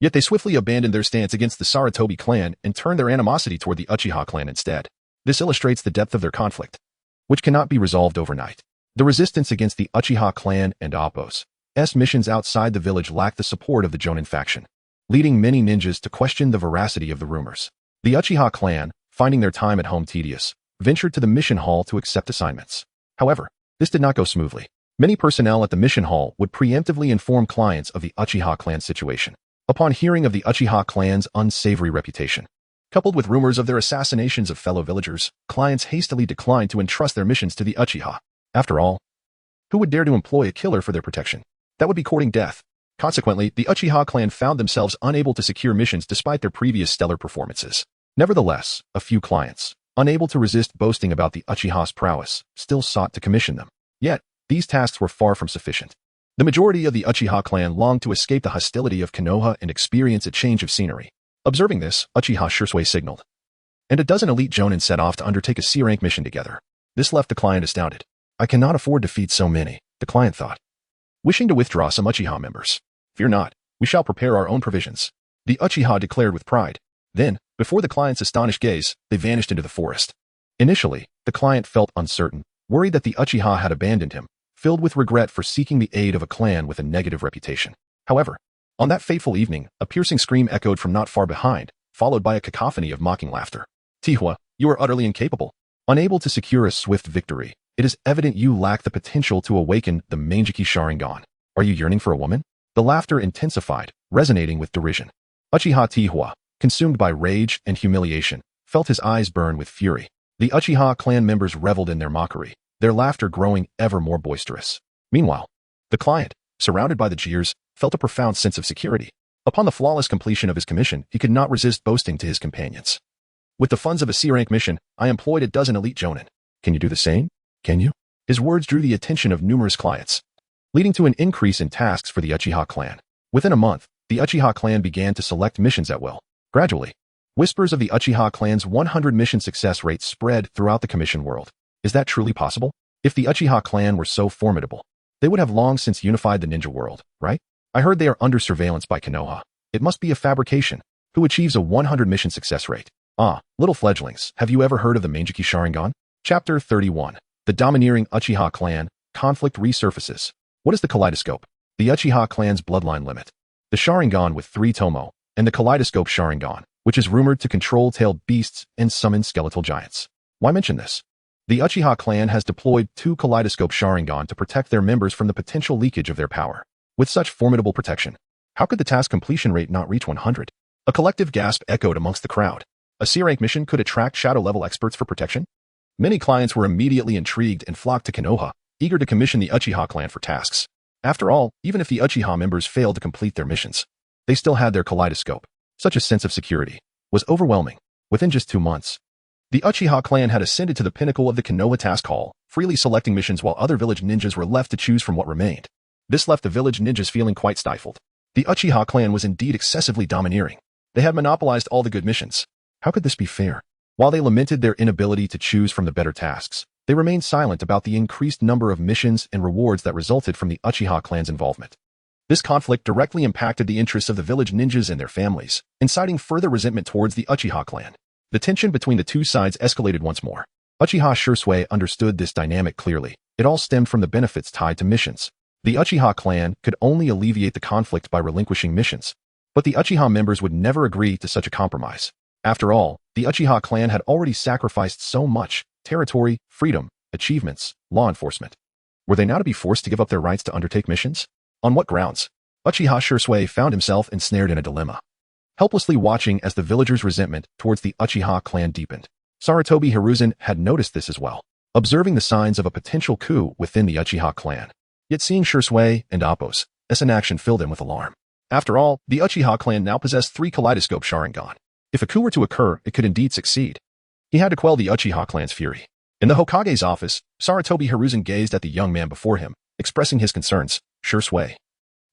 Yet they swiftly abandoned their stance against the Sarutobi clan and turned their animosity toward the Uchiha clan instead. This illustrates the depth of their conflict, which cannot be resolved overnight. The resistance against the Uchiha clan and Appo's missions outside the village lacked the support of the Jonin faction, leading many ninjas to question the veracity of the rumors. The Uchiha clan, finding their time at home tedious, ventured to the mission hall to accept assignments. However, this did not go smoothly. Many personnel at the mission hall would preemptively inform clients of the Uchiha clan situation. Upon hearing of the Uchiha clan's unsavory reputation, coupled with rumors of their assassinations of fellow villagers, clients hastily declined to entrust their missions to the Uchiha. After all, who would dare to employ a killer for their protection? That would be courting death. Consequently, the Uchiha clan found themselves unable to secure missions despite their previous stellar performances. Nevertheless, a few clients, unable to resist boasting about the Uchiha's prowess, still sought to commission them. Yet, these tasks were far from sufficient. The majority of the Uchiha clan longed to escape the hostility of Konoha and experience a change of scenery. Observing this, Uchiha Shursui signaled, and a dozen elite jonin set off to undertake a C-rank mission together. This left the client astounded. I cannot afford to feed so many, the client thought. Wishing to withdraw some Uchiha members. Fear not, we shall prepare our own provisions, the Uchiha declared with pride. Then, before the client's astonished gaze, they vanished into the forest. Initially, the client felt uncertain, worried that the Uchiha had abandoned him, filled with regret for seeking the aid of a clan with a negative reputation. However, on that fateful evening, a piercing scream echoed from not far behind, followed by a cacophony of mocking laughter. Tihua, you are utterly incapable. Unable to secure a swift victory, it is evident you lack the potential to awaken the Manjiki Sharingan. Are you yearning for a woman? The laughter intensified, resonating with derision. Uchiha Tihua, consumed by rage and humiliation, felt his eyes burn with fury. The Uchiha clan members reveled in their mockery, their laughter growing ever more boisterous. Meanwhile, the client, surrounded by the jeers, felt a profound sense of security. Upon the flawless completion of his commission, he could not resist boasting to his companions. With the funds of a C-rank mission, I employed a dozen elite jonin. Can you do the same? Can you? His words drew the attention of numerous clients, leading to an increase in tasks for the Uchiha clan. Within a month, the Uchiha clan began to select missions at will. Gradually, whispers of the Uchiha clan's 100 mission success rate spread throughout the commission world. Is that truly possible? If the Uchiha clan were so formidable, they would have long since unified the ninja world, right? I heard they are under surveillance by Konoha. It must be a fabrication. Who achieves a 100 mission success rate? Ah, little fledglings, have you ever heard of the Manjiki Sharingan? Chapter 31. The domineering Uchiha clan, conflict resurfaces. What is the kaleidoscope? The Uchiha clan's bloodline limit. The Sharingan with 3 tomo, and the kaleidoscope Sharingan, which is rumored to control tailed beasts and summon skeletal giants. Why mention this? The Uchiha clan has deployed 2 kaleidoscope Sharingan to protect their members from the potential leakage of their power. With such formidable protection, how could the task completion rate not reach 100? A collective gasp echoed amongst the crowd. A C-rank mission could attract shadow-level experts for protection? Many clients were immediately intrigued and flocked to Konoha, eager to commission the Uchiha clan for tasks. After all, even if the Uchiha members failed to complete their missions, they still had their kaleidoscope. Such a sense of security was overwhelming. Within just 2 months, the Uchiha clan had ascended to the pinnacle of the Konoha task hall, freely selecting missions while other village ninjas were left to choose from what remained. This left the village ninjas feeling quite stifled. The Uchiha clan was indeed excessively domineering. They had monopolized all the good missions. How could this be fair? While they lamented their inability to choose from the better tasks, they remained silent about the increased number of missions and rewards that resulted from the Uchiha clan's involvement. This conflict directly impacted the interests of the village ninjas and their families, inciting further resentment towards the Uchiha clan. The tension between the two sides escalated once more. Uchiha Shisui understood this dynamic clearly. It all stemmed from the benefits tied to missions. The Uchiha clan could only alleviate the conflict by relinquishing missions, but the Uchiha members would never agree to such a compromise. After all, the Uchiha clan had already sacrificed so much: territory, freedom, achievements, law enforcement. Were they now to be forced to give up their rights to undertake missions? On what grounds? Uchiha Shisui found himself ensnared in a dilemma, helplessly watching as the villagers' resentment towards the Uchiha clan deepened. Sarutobi Hiruzen had noticed this as well, observing the signs of a potential coup within the Uchiha clan. Yet seeing Shisui and Appo's in action filled him with alarm. After all, the Uchiha clan now possessed 3 kaleidoscope Sharingan. If a coup were to occur, it could indeed succeed. He had to quell the Uchiha clan's fury. In the Hokage's office, Sarutobi Hiruzen gazed at the young man before him, expressing his concerns. Shisui,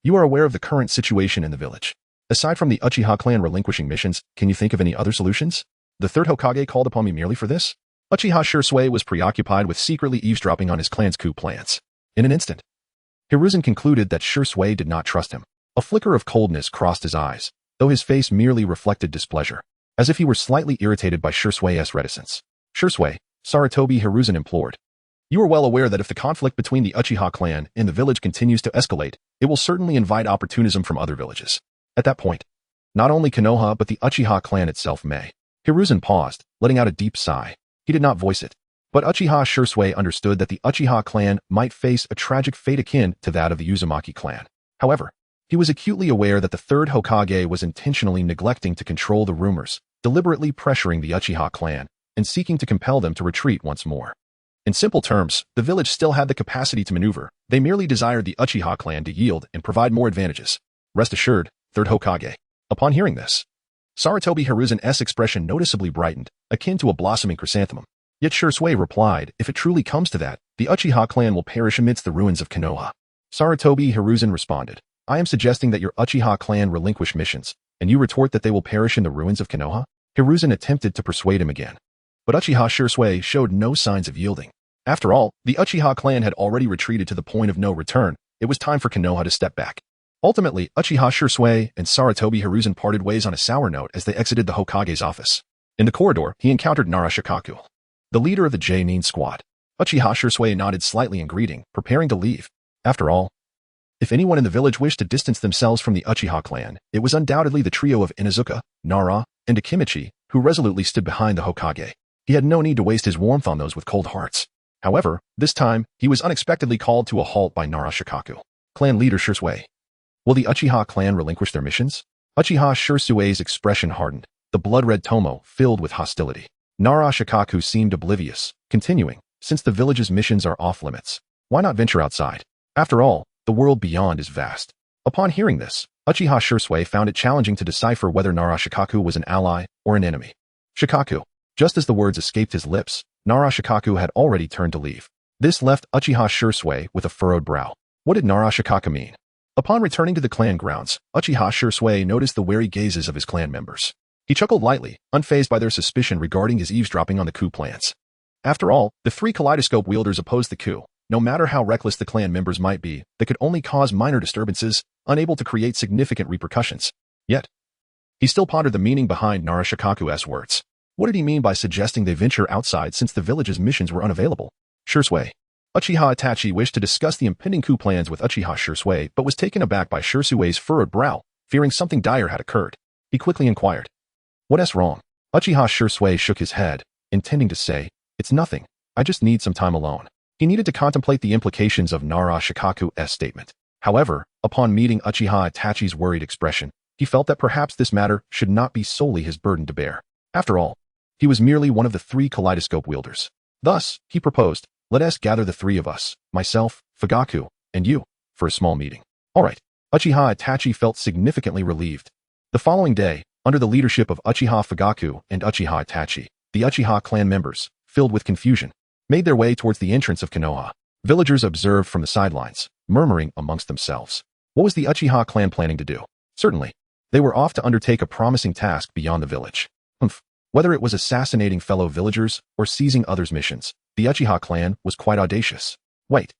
you are aware of the current situation in the village. Aside from the Uchiha clan relinquishing missions, can you think of any other solutions? The third Hokage called upon me merely for this? Uchiha Shisui was preoccupied with secretly eavesdropping on his clan's coup plans. In an instant, Hiruzen concluded that Shisui did not trust him. A flicker of coldness crossed his eyes, though his face merely reflected displeasure, as if he were slightly irritated by Shisui's reticence. Shisui, Sarutobi Hiruzen implored. You are well aware that if the conflict between the Uchiha clan and the village continues to escalate, it will certainly invite opportunism from other villages. At that point, not only Konoha but the Uchiha clan itself may. Hiruzen paused, letting out a deep sigh. He did not voice it, but Uchiha Shisui understood that the Uchiha clan might face a tragic fate akin to that of the Uzumaki clan. However, he was acutely aware that the third Hokage was intentionally neglecting to control the rumors, deliberately pressuring the Uchiha clan, and seeking to compel them to retreat once more. In simple terms, the village still had the capacity to maneuver. They merely desired the Uchiha clan to yield and provide more advantages. Rest assured, third Hokage. Upon hearing this, Sarutobi Hiruzen's expression noticeably brightened, akin to a blossoming chrysanthemum. Yet Shisui replied, if it truly comes to that, the Uchiha clan will perish amidst the ruins of Konoha. Sarutobi Hiruzen responded, I am suggesting that your Uchiha clan relinquish missions, and you retort that they will perish in the ruins of Konoha? Hiruzen attempted to persuade him again, but Uchiha Shisui showed no signs of yielding. After all, the Uchiha clan had already retreated to the point of no return. It was time for Konoha to step back. Ultimately, Uchiha Shisui and Sarutobi Hiruzen parted ways on a sour note as they exited the Hokage's office. In the corridor, he encountered Nara Shikaku, the leader of the J-Nin squad. Uchiha Shisui nodded slightly in greeting, preparing to leave. After all, if anyone in the village wished to distance themselves from the Uchiha clan, it was undoubtedly the trio of Inuzuka, Nara, and Akimichi, who resolutely stood behind the Hokage. He had no need to waste his warmth on those with cold hearts. However, this time, he was unexpectedly called to a halt by Nara Shikaku. Clan leader Shisui, will the Uchiha clan relinquish their missions? Uchiha Shisui's expression hardened, the blood-red tomo filled with hostility. Nara Shikaku seemed oblivious, continuing, since the village's missions are off-limits, why not venture outside? After all, the world beyond is vast. Upon hearing this, Uchiha Shisui found it challenging to decipher whether Nara Shikaku was an ally or an enemy. Shikaku. Just as the words escaped his lips, Nara Shikaku had already turned to leave. This left Uchiha Shisui with a furrowed brow. What did Nara Shikaku mean? Upon returning to the clan grounds, Uchiha Shisui noticed the wary gazes of his clan members. He chuckled lightly, unfazed by their suspicion regarding his eavesdropping on the coup plans. After all, the 3 kaleidoscope wielders opposed the coup. No matter how reckless the clan members might be, they could only cause minor disturbances, unable to create significant repercussions. Yet, he still pondered the meaning behind Nara Shikaku's words. What did he mean by suggesting they venture outside since the village's missions were unavailable? Shisui. Uchiha Itachi wished to discuss the impending coup plans with Uchiha Shisui, but was taken aback by Shisui's furrowed brow, fearing something dire had occurred. He quickly inquired, what's wrong? Uchiha Shisui shook his head, intending to say, it's nothing, I just need some time alone. He needed to contemplate the implications of Nara Shikaku's statement. However, upon meeting Uchiha Itachi's worried expression, he felt that perhaps this matter should not be solely his burden to bear. After all, he was merely one of the 3 kaleidoscope wielders. Thus, he proposed, let us gather the 3 of us, myself, Fugaku, and you, for a small meeting. All right. Uchiha Itachi felt significantly relieved. The following day, under the leadership of Uchiha Fugaku and Uchiha Itachi. The Uchiha clan members, filled with confusion, made their way towards the entrance of Konoha. Villagers observed from the sidelines, murmuring amongst themselves. What was the Uchiha clan planning to do? Certainly, they were off to undertake a promising task beyond the village. Whether it was assassinating fellow villagers or seizing others' missions, the Uchiha clan was quite audacious. Wait,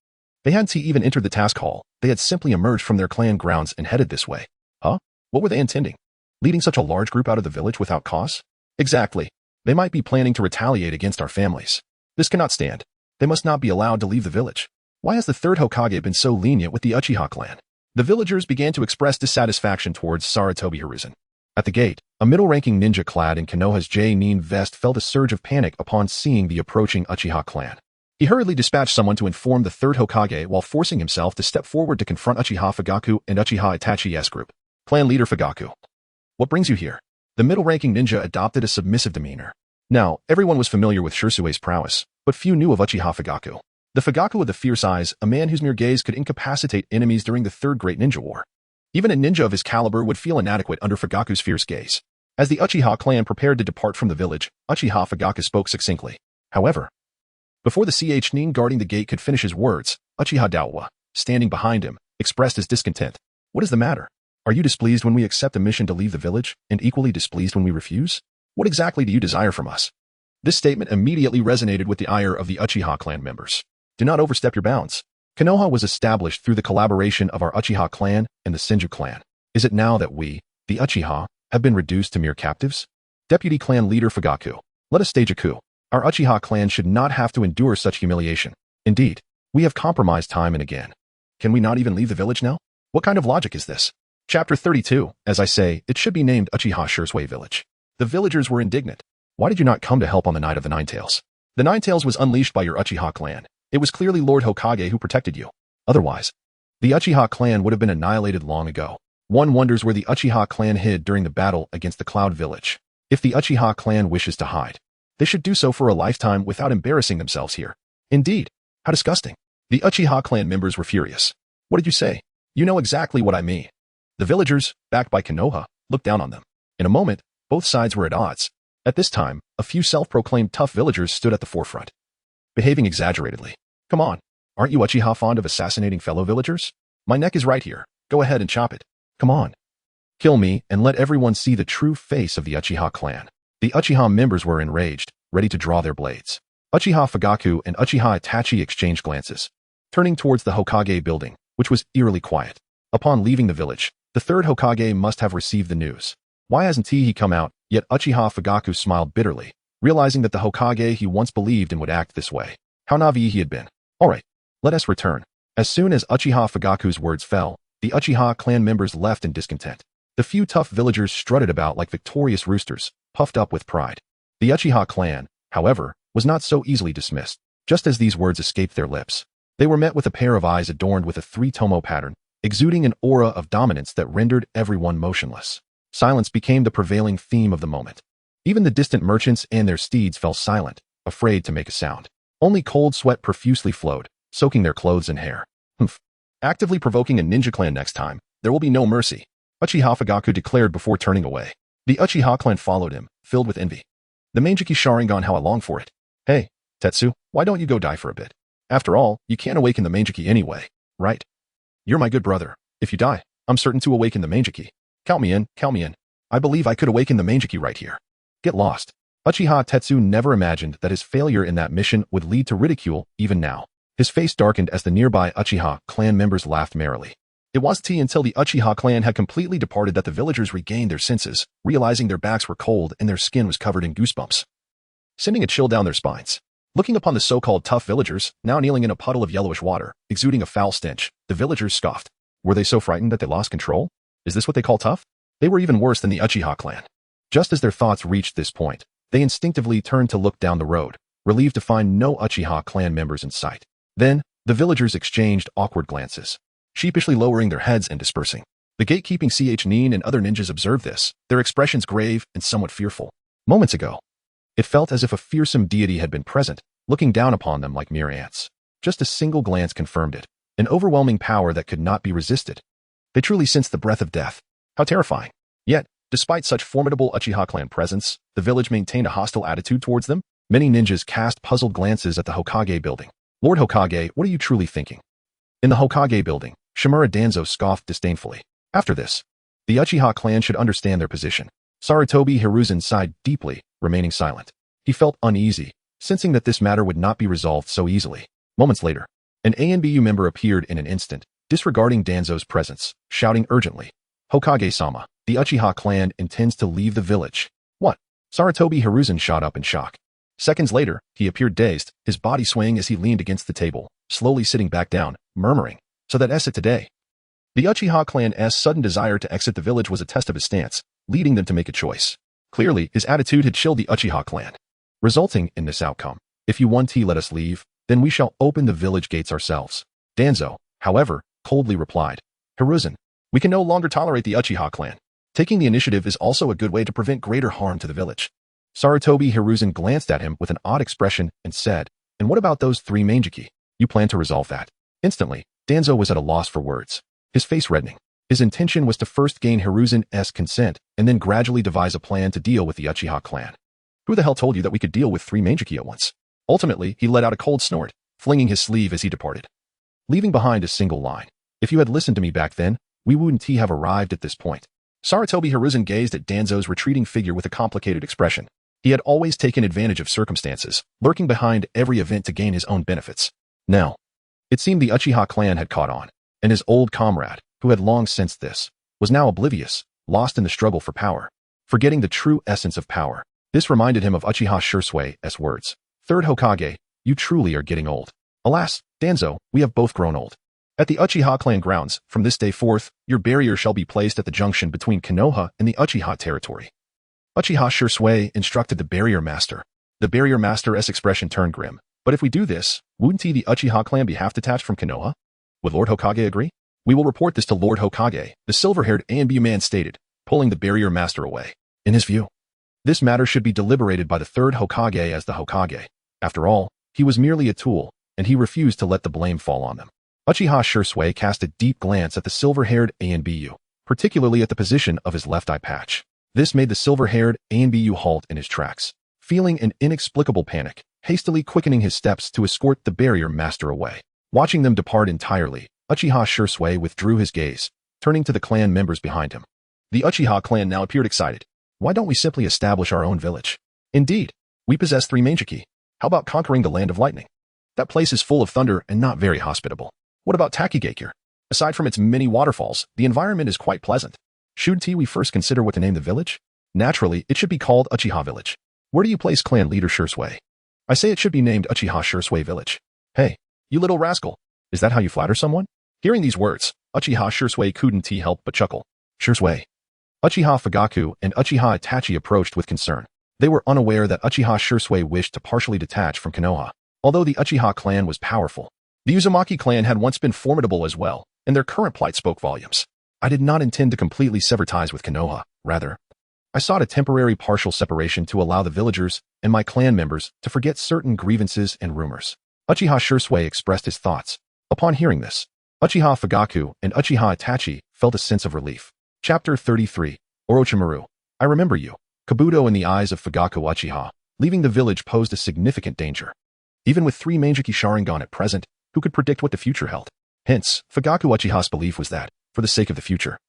they hadn't even entered the task hall. They had simply emerged from their clan grounds and headed this way. Huh? What were they intending? Leading such a large group out of the village without cause? Exactly. They might be planning to retaliate against our families. This cannot stand. They must not be allowed to leave the village. Why has the third Hokage been so lenient with the Uchiha clan? The villagers began to express dissatisfaction towards Sarutobi Hiruzen. At the gate, a middle-ranking ninja clad in Konoha's J-Nin vest felt a surge of panic upon seeing the approaching Uchiha clan. He hurriedly dispatched someone to inform the third Hokage while forcing himself to step forward to confront Uchiha Fugaku and Uchiha Itachi's group. Clan leader Fugaku. What brings you here? The middle-ranking ninja adopted a submissive demeanor. Now, everyone was familiar with Shirsue's prowess, but few knew of Uchiha Fugaku. The Fugaku with the fierce eyes, a man whose mere gaze could incapacitate enemies during the Third Great Ninja War. Even a ninja of his caliber would feel inadequate under Fugaku's fierce gaze. As the Uchiha clan prepared to depart from the village, Uchiha Fugaku spoke succinctly. However, before the Ch-Nin guarding the gate could finish his words, Uchiha Daowa, standing behind him, expressed his discontent. What is the matter? Are you displeased when we accept a mission to leave the village, and equally displeased when we refuse? What exactly do you desire from us? This statement immediately resonated with the ire of the Uchiha clan members. Do not overstep your bounds. Konoha was established through the collaboration of our Uchiha clan and the Senju clan. Is it now that we, the Uchiha, have been reduced to mere captives? Deputy clan leader Fugaku, let us stage a coup. Our Uchiha clan should not have to endure such humiliation. Indeed, we have compromised time and again. Can we not even leave the village now? What kind of logic is this? Chapter 32, as I say, it should be named Uchiha Shirsui Village. The villagers were indignant. Why did you not come to help on the night of the Ninetales? The Ninetales was unleashed by your Uchiha clan. It was clearly Lord Hokage who protected you. Otherwise, the Uchiha clan would have been annihilated long ago. One wonders where the Uchiha clan hid during the battle against the Cloud Village. If the Uchiha clan wishes to hide, they should do so for a lifetime without embarrassing themselves here. Indeed, how disgusting. The Uchiha clan members were furious. What did you say? You know exactly what I mean. The villagers, backed by Konoha, looked down on them. In a moment, both sides were at odds. At this time, a few self-proclaimed tough villagers stood at the forefront, behaving exaggeratedly. Come on, aren't you Uchiha fond of assassinating fellow villagers? My neck is right here. Go ahead and chop it. Come on. Kill me and let everyone see the true face of the Uchiha clan. The Uchiha members were enraged, ready to draw their blades. Uchiha Fugaku and Uchiha Itachi exchanged glances, turning towards the Hokage building, which was eerily quiet. Upon leaving the village, the third Hokage must have received the news. Why hasn't he come out? Yet Uchiha Fugaku smiled bitterly, realizing that the Hokage he once believed in would act this way. How naive he had been. Alright, let us return. As soon as Uchiha Fugaku's words fell, the Uchiha clan members left in discontent. The few tough villagers strutted about like victorious roosters, puffed up with pride. The Uchiha clan, however, was not so easily dismissed. Just as these words escaped their lips, they were met with a pair of eyes adorned with a three-tomo pattern, exuding an aura of dominance that rendered everyone motionless. Silence became the prevailing theme of the moment. Even the distant merchants and their steeds fell silent, afraid to make a sound. Only cold sweat profusely flowed, soaking their clothes and hair. Actively provoking a ninja clan next time, there will be no mercy, Uchiha Fugaku declared before turning away. The Uchiha clan followed him, filled with envy. The Manjiki Sharingan, how I long for it. Hey, Tetsu, why don't you go die for a bit? After all, you can't awaken the Manjiki anyway, right? You're my good brother. If you die, I'm certain to awaken the Manjiki. Count me in, count me in. I believe I could awaken the Manjiki right here. Get lost. Uchiha Tetsu never imagined that his failure in that mission would lead to ridicule even now. His face darkened as the nearby Uchiha clan members laughed merrily. It wasn't until the Uchiha clan had completely departed that the villagers regained their senses, realizing their backs were cold and their skin was covered in goosebumps, sending a chill down their spines. Looking upon the so-called tough villagers, now kneeling in a puddle of yellowish water, exuding a foul stench, the villagers scoffed. Were they so frightened that they lost control? Is this what they call tough? They were even worse than the Uchiha clan. Just as their thoughts reached this point, they instinctively turned to look down the road, relieved to find no Uchiha clan members in sight. Then, the villagers exchanged awkward glances, sheepishly lowering their heads and dispersing. The gatekeeping Ch-Nin and other ninjas observed this, their expressions grave and somewhat fearful. Moments ago, it felt as if a fearsome deity had been present, looking down upon them like mere ants. Just a single glance confirmed it, an overwhelming power that could not be resisted. They truly sensed the breath of death. How terrifying. Yet, Despite such formidable Uchiha clan presence, the village maintained a hostile attitude towards them. Many ninjas cast puzzled glances at the Hokage building. Lord Hokage, what are you truly thinking? In the Hokage building, Shimura Danzo scoffed disdainfully. After this, the Uchiha clan should understand their position. Sarutobi Hiruzen sighed deeply, remaining silent. He felt uneasy, sensing that this matter would not be resolved so easily. Moments later, an ANBU member appeared in an instant, disregarding Danzo's presence, shouting urgently, Hokage-sama, the Uchiha clan intends to leave the village. What? Sarutobi Hiruzen shot up in shock. Seconds later, he appeared dazed, his body swaying as he leaned against the table, slowly sitting back down, murmuring, so that exit today. The Uchiha clan's sudden desire to exit the village was a test of his stance, leading them to make a choice. Clearly, his attitude had chilled the Uchiha clan, resulting in this outcome. If you want to let us leave, then we shall open the village gates ourselves. Danzo, however, coldly replied, Hiruzen, we can no longer tolerate the Uchiha clan. Taking the initiative is also a good way to prevent greater harm to the village. Sarutobi Hiruzen glanced at him with an odd expression and said, and what about those 3 Manjiki? You plan to resolve that? Instantly, Danzo was at a loss for words, his face reddening. His intention was to first gain Hiruzen's consent and then gradually devise a plan to deal with the Uchiha clan. Who the hell told you that we could deal with 3 Manjiki at once? Ultimately, he let out a cold snort, flinging his sleeve as he departed, leaving behind a single line. If you had listened to me back then, we wouldn't have arrived at this point. Sarutobi Hiruzen gazed at Danzo's retreating figure with a complicated expression. He had always taken advantage of circumstances, lurking behind every event to gain his own benefits. Now, it seemed the Uchiha clan had caught on, and his old comrade, who had long sensed this, was now oblivious, lost in the struggle for power, forgetting the true essence of power. This reminded him of Uchiha Shirsui's words. Third Hokage, you truly are getting old. Alas, Danzo, we have both grown old. At the Uchiha clan grounds, from this day forth, your barrier shall be placed at the junction between Konoha and the Uchiha territory. Uchiha Shirsui instructed the barrier master. The barrier master's expression turned grim. But if we do this, wouldn't the Uchiha clan be half detached from Konoha? Would Lord Hokage agree? We will report this to Lord Hokage, the silver-haired ANBU man stated, pulling the barrier master away. In his view, this matter should be deliberated by the third Hokage as the Hokage. After all, he was merely a tool, and he refused to let the blame fall on them. Uchiha Shirsui cast a deep glance at the silver-haired ANBU, particularly at the position of his left eye patch. This made the silver-haired ANBU halt in his tracks, feeling an inexplicable panic, hastily quickening his steps to escort the barrier master away. Watching them depart entirely, Uchiha Shirsui withdrew his gaze, turning to the clan members behind him. The Uchiha clan now appeared excited. Why don't we simply establish our own village? Indeed, we possess 3 Manjiki. How about conquering the Land of Lightning? That place is full of thunder and not very hospitable. What about Takigakure? Aside from its many waterfalls, the environment is quite pleasant. Shouldn't we first consider what to name the village? Naturally, it should be called Uchiha Village. Where do you place clan leader Shirsui? I say it should be named Uchiha Shirsui Village. Hey, you little rascal. Is that how you flatter someone? Hearing these words, Uchiha Shirsui couldn't help but chuckle. Shirsui. Uchiha Fugaku and Uchiha Itachi approached with concern. They were unaware that Uchiha Shirsui wished to partially detach from Konoha. Although the Uchiha clan was powerful, the Uzumaki clan had once been formidable as well, and their current plight spoke volumes. I did not intend to completely sever ties with Konoha. Rather, I sought a temporary partial separation to allow the villagers and my clan members to forget certain grievances and rumors. Uchiha Shirsui expressed his thoughts. Upon hearing this, Uchiha Fugaku and Uchiha Itachi felt a sense of relief. Chapter 33, Orochimaru. I remember you. Kabuto in the eyes of Fugaku Uchiha, leaving the village posed a significant danger. Even with 3 Manjiki Sharingan at present, who could predict what the future held? Hence, Fugaku Uchiha's belief was that, for the sake of the future,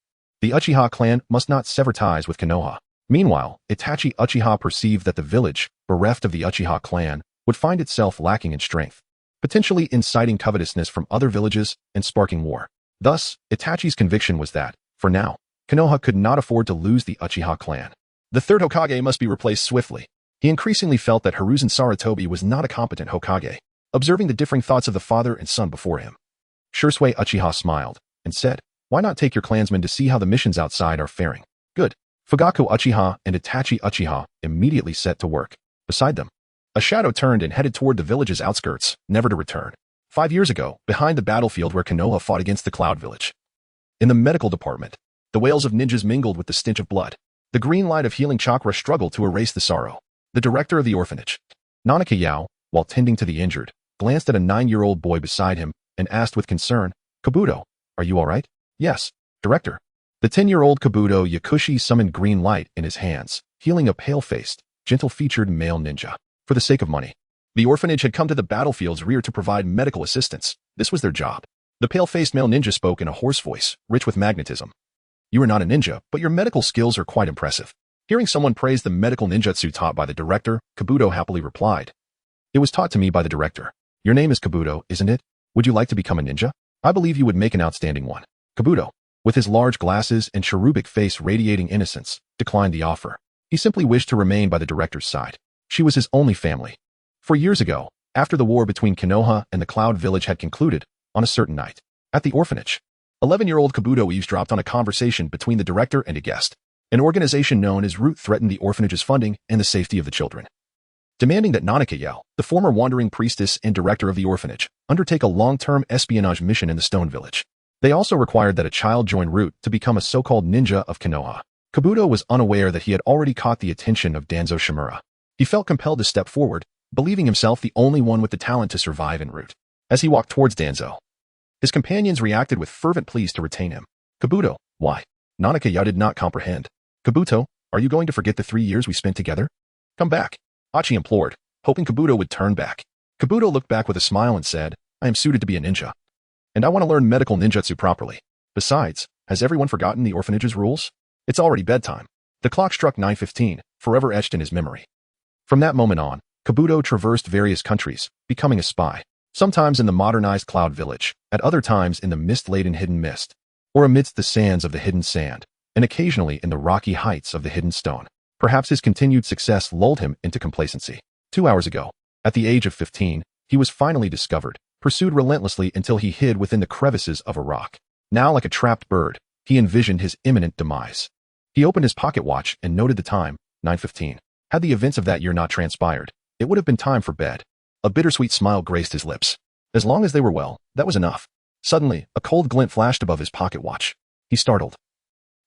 the Uchiha clan must not sever ties with Konoha. Meanwhile, Itachi Uchiha perceived that the village, bereft of the Uchiha clan, would find itself lacking in strength, potentially inciting covetousness from other villages and sparking war. Thus, Itachi's conviction was that, for now, Konoha could not afford to lose the Uchiha clan. The third Hokage must be replaced swiftly. He increasingly felt that Hiruzen Sarutobi was not a competent Hokage, observing the differing thoughts of the father and son before him. Shirsui Uchiha smiled and said, why not take your clansmen to see how the missions outside are faring? Good. Fugaku Uchiha and Itachi Uchiha immediately set to work. Beside them, a shadow turned and headed toward the village's outskirts, never to return. 5 years ago, behind the battlefield where Konoha fought against the Cloud Village. In the medical department, the wails of ninjas mingled with the stench of blood. The green light of healing chakra struggled to erase the sorrow. The director of the orphanage, Nanaka Yao, while tending to the injured, glanced at a 9-year-old boy beside him and asked with concern, Kabuto, are you all right? Yes, director. The 10-year-old Kabuto Yakushi summoned green light in his hands, healing a pale-faced, gentle-featured male ninja. For the sake of money. The orphanage had come to the battlefield's rear to provide medical assistance. This was their job. The pale-faced male ninja spoke in a hoarse voice, rich with magnetism. You are not a ninja, but your medical skills are quite impressive. Hearing someone praise the medical ninjutsu taught by the director, Kabuto happily replied. It was taught to me by the director. Your name is Kabuto, isn't it? Would you like to become a ninja? I believe you would make an outstanding one. Kabuto, with his large glasses and cherubic face radiating innocence, declined the offer. He simply wished to remain by the director's side. She was his only family. 4 years ago, after the war between Konoha and the Cloud Village had concluded, on a certain night, at the orphanage, 11-year-old Kabuto eavesdropped on a conversation between the director and a guest. An organization known as Root threatened the orphanage's funding and the safety of the children, demanding that Nanaka Yao, the former wandering priestess and director of the orphanage, undertake a long-term espionage mission in the Stone Village. They also required that a child join Root to become a so-called ninja of Konoha. Kabuto was unaware that he had already caught the attention of Danzo Shimura. He felt compelled to step forward, believing himself the only one with the talent to survive en route. As he walked towards Danzo, his companions reacted with fervent pleas to retain him. Kabuto, why? Nanaka Yao did not comprehend. Kabuto, are you going to forget the 3 years we spent together? Come back, Hachi implored, hoping Kabuto would turn back. Kabuto looked back with a smile and said, I am suited to be a ninja. And I want to learn medical ninjutsu properly. Besides, has everyone forgotten the orphanage's rules? It's already bedtime. The clock struck 9:15, forever etched in his memory. From that moment on, Kabuto traversed various countries, becoming a spy, sometimes in the modernized Cloud Village, at other times in the mist-laden hidden mist, or amidst the sands of the hidden sand, and occasionally in the rocky heights of the hidden stone. Perhaps his continued success lulled him into complacency. 2 hours ago, at the age of 15, he was finally discovered, pursued relentlessly until he hid within the crevices of a rock. Now, like a trapped bird, he envisioned his imminent demise. He opened his pocket watch and noted the time, 9:15. Had the events of that year not transpired, it would have been time for bed. A bittersweet smile graced his lips. As long as they were well, that was enough. Suddenly, a cold glint flashed above his pocket watch. He startled.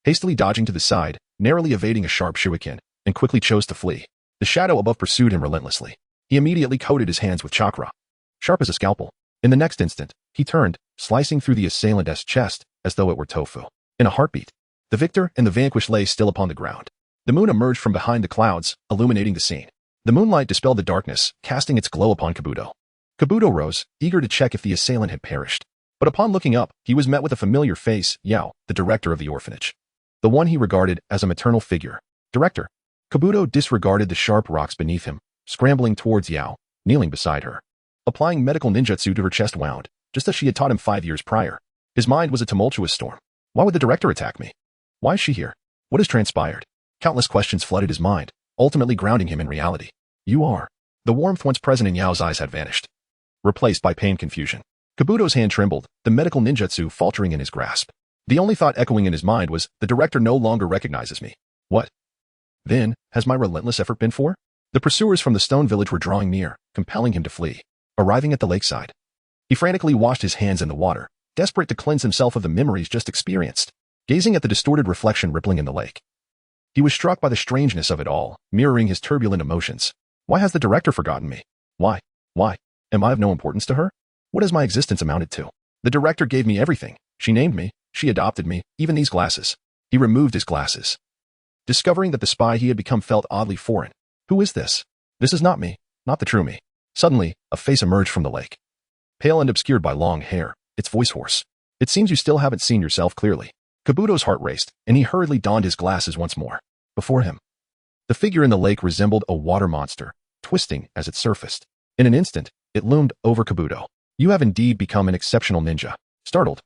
Hastily dodging to the side, narrowly evading a sharp shuriken, and quickly chose to flee. The shadow above pursued him relentlessly. He immediately coated his hands with chakra, sharp as a scalpel. In the next instant, he turned, slicing through the assailant's chest as though it were tofu. In a heartbeat, the victor and the vanquished lay still upon the ground. The moon emerged from behind the clouds, illuminating the scene. The moonlight dispelled the darkness, casting its glow upon Kabuto. Kabuto rose, eager to check if the assailant had perished. But upon looking up, he was met with a familiar face, Yao, the director of the orphanage. The one he regarded as a maternal figure. Director. Kabuto disregarded the sharp rocks beneath him, scrambling towards Yao, kneeling beside her. Applying medical ninjutsu to her chest wound, just as she had taught him 5 years prior. His mind was a tumultuous storm. Why would the director attack me? Why is she here? What has transpired? Countless questions flooded his mind, ultimately grounding him in reality. You are. The warmth once present in Yao's eyes had vanished, replaced by pain confusion. Kabuto's hand trembled, the medical ninjutsu faltering in his grasp. The only thought echoing in his mind was, the director no longer recognizes me. What? Then, has my relentless effort been for? The pursuers from the Stone Village were drawing near, compelling him to flee. Arriving at the lakeside, he frantically washed his hands in the water, desperate to cleanse himself of the memories just experienced. Gazing at the distorted reflection rippling in the lake, he was struck by the strangeness of it all, mirroring his turbulent emotions. Why has the director forgotten me? Why? Why? Am I of no importance to her? What has my existence amounted to? The director gave me everything. She named me. She adopted me, even these glasses. He removed his glasses, discovering that the spy he had become felt oddly foreign. Who is this? This is not me, not the true me. Suddenly, a face emerged from the lake. Pale and obscured by long hair, its voice hoarse. It seems you still haven't seen yourself clearly. Kabuto's heart raced, and he hurriedly donned his glasses once more. Before him, the figure in the lake resembled a water monster, twisting as it surfaced. In an instant, it loomed over Kabuto. You have indeed become an exceptional ninja. Startled,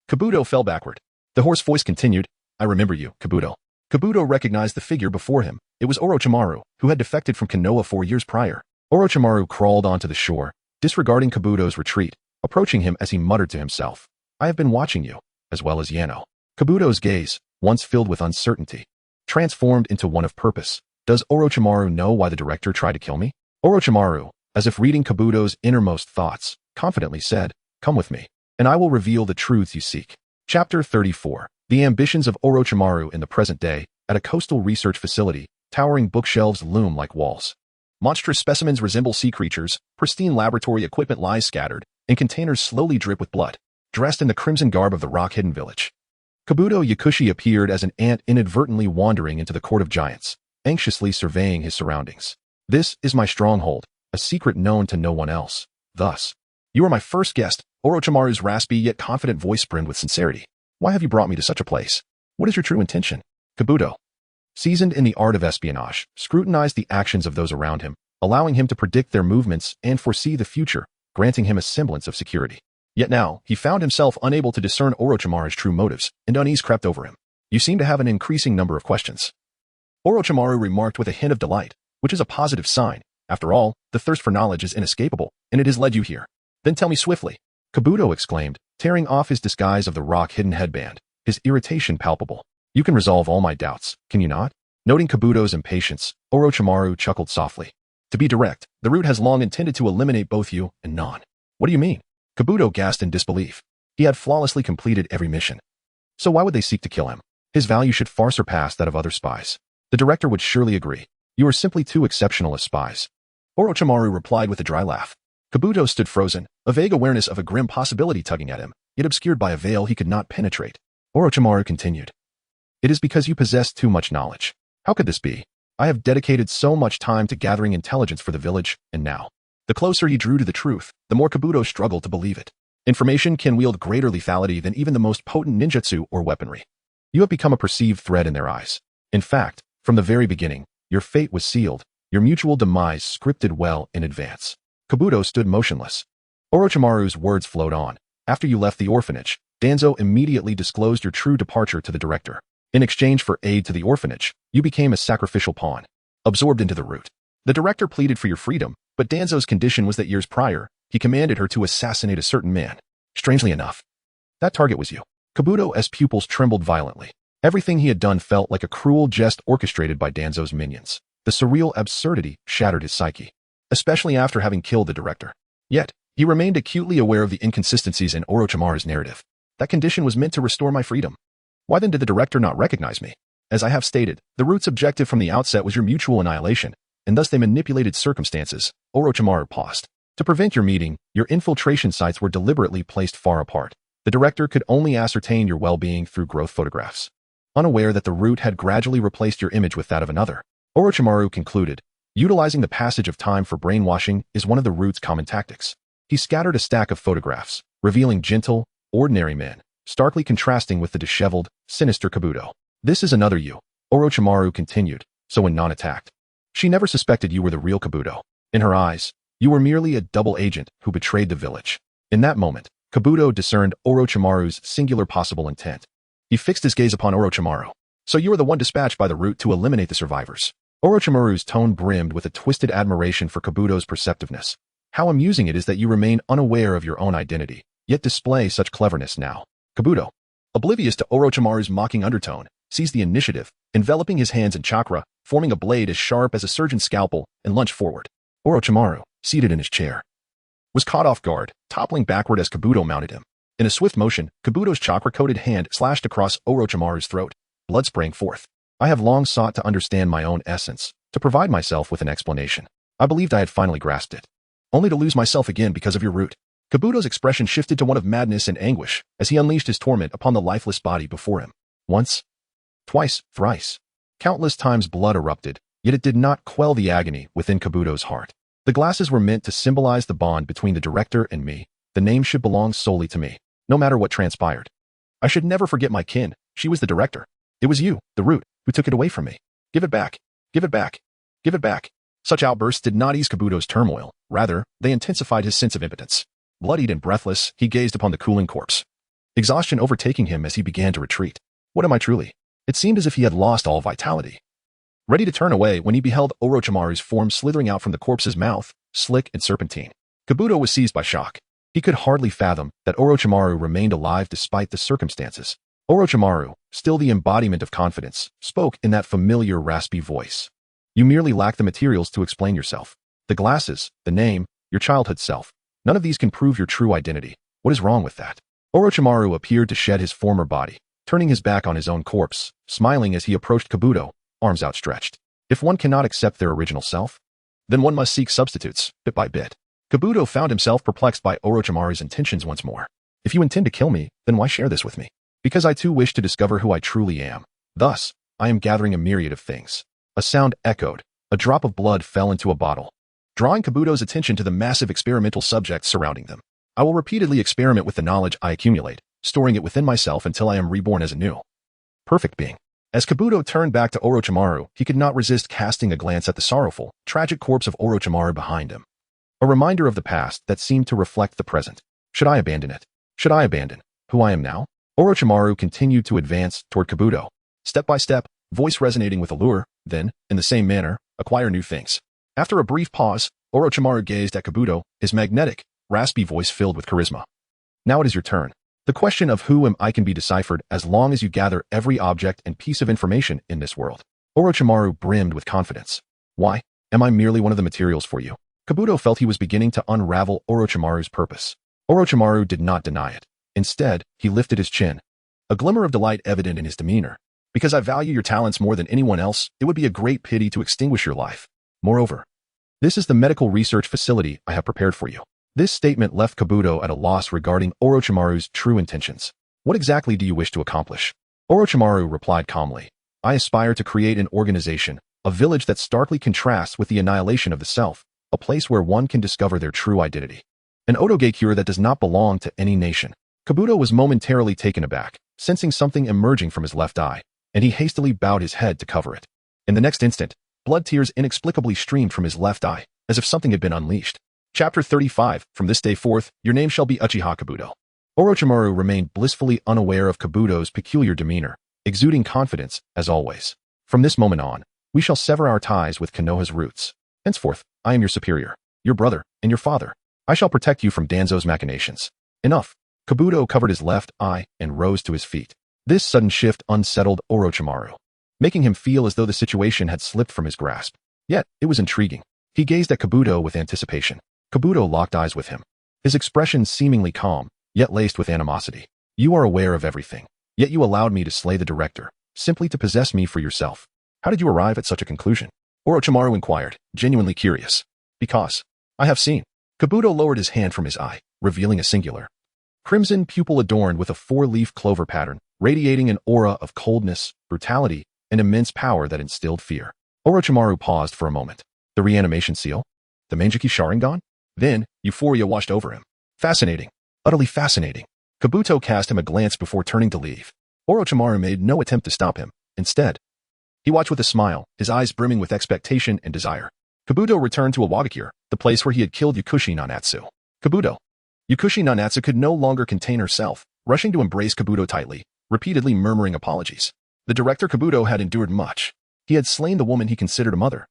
Kabuto fell backward. The hoarse voice continued, I remember you, Kabuto. Kabuto recognized the figure before him. It was Orochimaru, who had defected from Konoha 4 years prior. Orochimaru crawled onto the shore, disregarding Kabuto's retreat, approaching him as he muttered to himself. I have been watching you, as well as Yano. Kabuto's gaze, once filled with uncertainty, transformed into one of purpose. Does Orochimaru know why the director tried to kill me? Orochimaru, as if reading Kabuto's innermost thoughts, confidently said, Come with me, and I will reveal the truths you seek. Chapter 34. The ambitions of Orochimaru in the present day. At a coastal research facility, towering bookshelves loom like walls. Monstrous specimens resemble sea creatures, pristine laboratory equipment lies scattered, and containers slowly drip with blood, dressed in the crimson garb of the rock-hidden village. Kabuto Yakushi appeared as an ant inadvertently wandering into the court of giants, anxiously surveying his surroundings. This is my stronghold, a secret known to no one else. Thus, you are my first guest. Orochimaru's raspy yet confident voice brimmed with sincerity. Why have you brought me to such a place? What is your true intention? Kabuto, seasoned in the art of espionage, scrutinized the actions of those around him, allowing him to predict their movements and foresee the future, granting him a semblance of security. Yet now, he found himself unable to discern Orochimaru's true motives, and unease crept over him. You seem to have an increasing number of questions. Orochimaru remarked with a hint of delight, which is a positive sign. After all, the thirst for knowledge is inescapable, and it has led you here. Then tell me swiftly. Kabuto exclaimed, tearing off his disguise of the rock-hidden headband, his irritation palpable. You can resolve all my doubts, can you not? Noting Kabuto's impatience, Orochimaru chuckled softly. To be direct, the root has long intended to eliminate both you and Non. What do you mean? Kabuto gasped in disbelief. He had flawlessly completed every mission. So why would they seek to kill him? His value should far surpass that of other spies. The director would surely agree. You are simply too exceptional as spies. Orochimaru replied with a dry laugh. Kabuto stood frozen, a vague awareness of a grim possibility tugging at him, yet obscured by a veil he could not penetrate. Orochimaru continued. It is because you possess too much knowledge. How could this be? I have dedicated so much time to gathering intelligence for the village, and now. The closer he drew to the truth, the more Kabuto struggled to believe it. Information can wield greater lethality than even the most potent ninjutsu or weaponry. You have become a perceived threat in their eyes. In fact, from the very beginning, your fate was sealed, your mutual demise scripted well in advance. Kabuto stood motionless. Orochimaru's words flowed on. After you left the orphanage, Danzo immediately disclosed your true departure to the director. In exchange for aid to the orphanage, you became a sacrificial pawn, absorbed into the root. The director pleaded for your freedom, but Danzo's condition was that years prior, he commanded her to assassinate a certain man. Strangely enough, that target was you. Kabuto's pupils trembled violently. Everything he had done felt like a cruel jest orchestrated by Danzo's minions. The surreal absurdity shattered his psyche, especially after having killed the director. Yet, he remained acutely aware of the inconsistencies in Orochimaru's narrative. That condition was meant to restore my freedom. Why then did the director not recognize me? As I have stated, the root's objective from the outset was your mutual annihilation, and thus they manipulated circumstances. Orochimaru paused. To prevent your meeting, your infiltration sites were deliberately placed far apart. The director could only ascertain your well-being through growth photographs. Unaware that the root had gradually replaced your image with that of another, Orochimaru concluded, utilizing the passage of time for brainwashing is one of the root's common tactics. He scattered a stack of photographs, revealing gentle, ordinary men, starkly contrasting with the disheveled, sinister Kabuto. This is another you, Orochimaru continued, so when Non attacked, she never suspected you were the real Kabuto. In her eyes, you were merely a double agent who betrayed the village. In that moment, Kabuto discerned Orochimaru's singular possible intent. He fixed his gaze upon Orochimaru. So you are the one dispatched by the root to eliminate the survivors. Orochimaru's tone brimmed with a twisted admiration for Kabuto's perceptiveness. How amusing it is that you remain unaware of your own identity, yet display such cleverness now. Kabuto, oblivious to Orochimaru's mocking undertone, seized the initiative, enveloping his hands in chakra, forming a blade as sharp as a surgeon's scalpel, and lunged forward. Orochimaru, seated in his chair, was caught off guard, toppling backward as Kabuto mounted him. In a swift motion, Kabuto's chakra-coated hand slashed across Orochimaru's throat. Blood sprang forth. I have long sought to understand my own essence, to provide myself with an explanation. I believed I had finally grasped it, only to lose myself again because of your root. Kabuto's expression shifted to one of madness and anguish as he unleashed his torment upon the lifeless body before him. Once, twice, thrice. Countless times blood erupted, yet it did not quell the agony within Kabuto's heart. The glasses were meant to symbolize the bond between the director and me. The name should belong solely to me, no matter what transpired. I should never forget my kin. She was the director. It was you, the root, who took it away from me. Give it back. Give it back. Give it back. Such outbursts did not ease Kabuto's turmoil. Rather, they intensified his sense of impotence. Bloodied and breathless, he gazed upon the cooling corpse, exhaustion overtaking him as he began to retreat. What am I truly? It seemed as if he had lost all vitality. Ready to turn away when he beheld Orochimaru's form slithering out from the corpse's mouth, slick and serpentine. Kabuto was seized by shock. He could hardly fathom that Orochimaru remained alive despite the circumstances. Orochimaru, still the embodiment of confidence, spoke in that familiar raspy voice. You merely lack the materials to explain yourself. The glasses, the name, your childhood self. None of these can prove your true identity. What is wrong with that? Orochimaru appeared to shed his former body, turning his back on his own corpse, smiling as he approached Kabuto, arms outstretched. If one cannot accept their original self, then one must seek substitutes, bit by bit. Kabuto found himself perplexed by Orochimaru's intentions once more. If you intend to kill me, then why share this with me? Because I too wish to discover who I truly am. Thus, I am gathering a myriad of things. A sound echoed. A drop of blood fell into a bottle, drawing Kabuto's attention to the massive experimental subjects surrounding them. I will repeatedly experiment with the knowledge I accumulate, storing it within myself until I am reborn as a new, perfect being. As Kabuto turned back to Orochimaru, he could not resist casting a glance at the sorrowful, tragic corpse of Orochimaru behind him. A reminder of the past that seemed to reflect the present. Should I abandon it? Should I abandon who I am now? Orochimaru continued to advance toward Kabuto, step by step, voice resonating with allure, then, in the same manner, acquire new things. After a brief pause, Orochimaru gazed at Kabuto, his magnetic, raspy voice filled with charisma. Now it is your turn. The question of who am I can be deciphered as long as you gather every object and piece of information in this world. Orochimaru brimmed with confidence. Why? Am I merely one of the materials for you? Kabuto felt he was beginning to unravel Orochimaru's purpose. Orochimaru did not deny it. Instead, he lifted his chin, a glimmer of delight evident in his demeanor. Because I value your talents more than anyone else, it would be a great pity to extinguish your life. Moreover, this is the medical research facility I have prepared for you. This statement left Kabuto at a loss regarding Orochimaru's true intentions. What exactly do you wish to accomplish? Orochimaru replied calmly. I aspire to create an organization, a village that starkly contrasts with the annihilation of the self, a place where one can discover their true identity. An Otoge that does not belong to any nation. Kabuto was momentarily taken aback, sensing something emerging from his left eye, and he hastily bowed his head to cover it. In the next instant, blood tears inexplicably streamed from his left eye, as if something had been unleashed. Chapter 35, From this day forth, your name shall be Uchiha Kabuto. Orochimaru remained blissfully unaware of Kabuto's peculiar demeanor, exuding confidence, as always. From this moment on, we shall sever our ties with Konoha's roots. Henceforth, I am your superior, your brother, and your father. I shall protect you from Danzo's machinations. Enough. Kabuto covered his left eye and rose to his feet. This sudden shift unsettled Orochimaru, making him feel as though the situation had slipped from his grasp. Yet, it was intriguing. He gazed at Kabuto with anticipation. Kabuto locked eyes with him, his expression seemingly calm, yet laced with animosity. You are aware of everything, yet you allowed me to slay the director, simply to possess me for yourself. How did you arrive at such a conclusion? Orochimaru inquired, genuinely curious. Because I have seen. Kabuto lowered his hand from his eye, revealing a singular crimson pupil adorned with a four-leaf clover pattern, radiating an aura of coldness, brutality, and immense power that instilled fear. Orochimaru paused for a moment. The reanimation seal? The Manjiki Sharingan? Then, euphoria washed over him. Fascinating. Utterly fascinating. Kabuto cast him a glance before turning to leave. Orochimaru made no attempt to stop him. Instead, he watched with a smile, his eyes brimming with expectation and desire. Kabuto returned to Awagakure, the place where he had killed Yakushi Nanatsu. Kabuto. Yakushi Nanatsu could no longer contain herself, rushing to embrace Kabuto tightly, repeatedly murmuring apologies. The director Kabuto had endured much. He had slain the woman he considered a mother,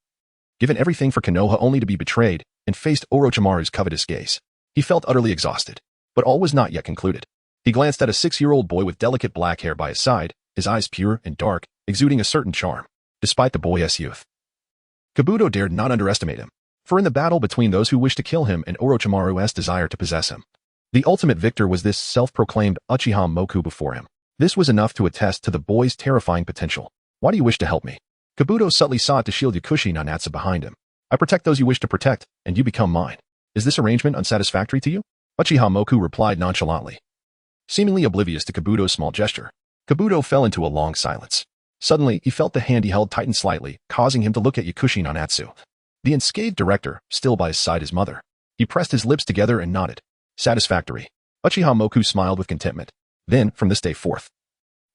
given everything for Konoha only to be betrayed, and faced Orochimaru's covetous gaze. He felt utterly exhausted, but all was not yet concluded. He glanced at a 6-year-old boy with delicate black hair by his side, his eyes pure and dark, exuding a certain charm. Despite the boy's youth, Kabuto dared not underestimate him, for in the battle between those who wished to kill him and Orochimaru's desire to possess him, the ultimate victor was this self-proclaimed Uchiha Moku before him. This was enough to attest to the boy's terrifying potential. Why do you wish to help me? Kabuto subtly sought to shield Yakushi Nanatsu behind him. I protect those you wish to protect, and you become mine. Is this arrangement unsatisfactory to you? Uchiha Moku replied nonchalantly, seemingly oblivious to Kabuto's small gesture. Kabuto fell into a long silence. Suddenly, he felt the hand he held tighten slightly, causing him to look at Yakushi Nanatsu, the unscathed director, still by his side his mother. He pressed his lips together and nodded. Satisfactory. Uchiha Moku smiled with contentment. Then, from this day forth,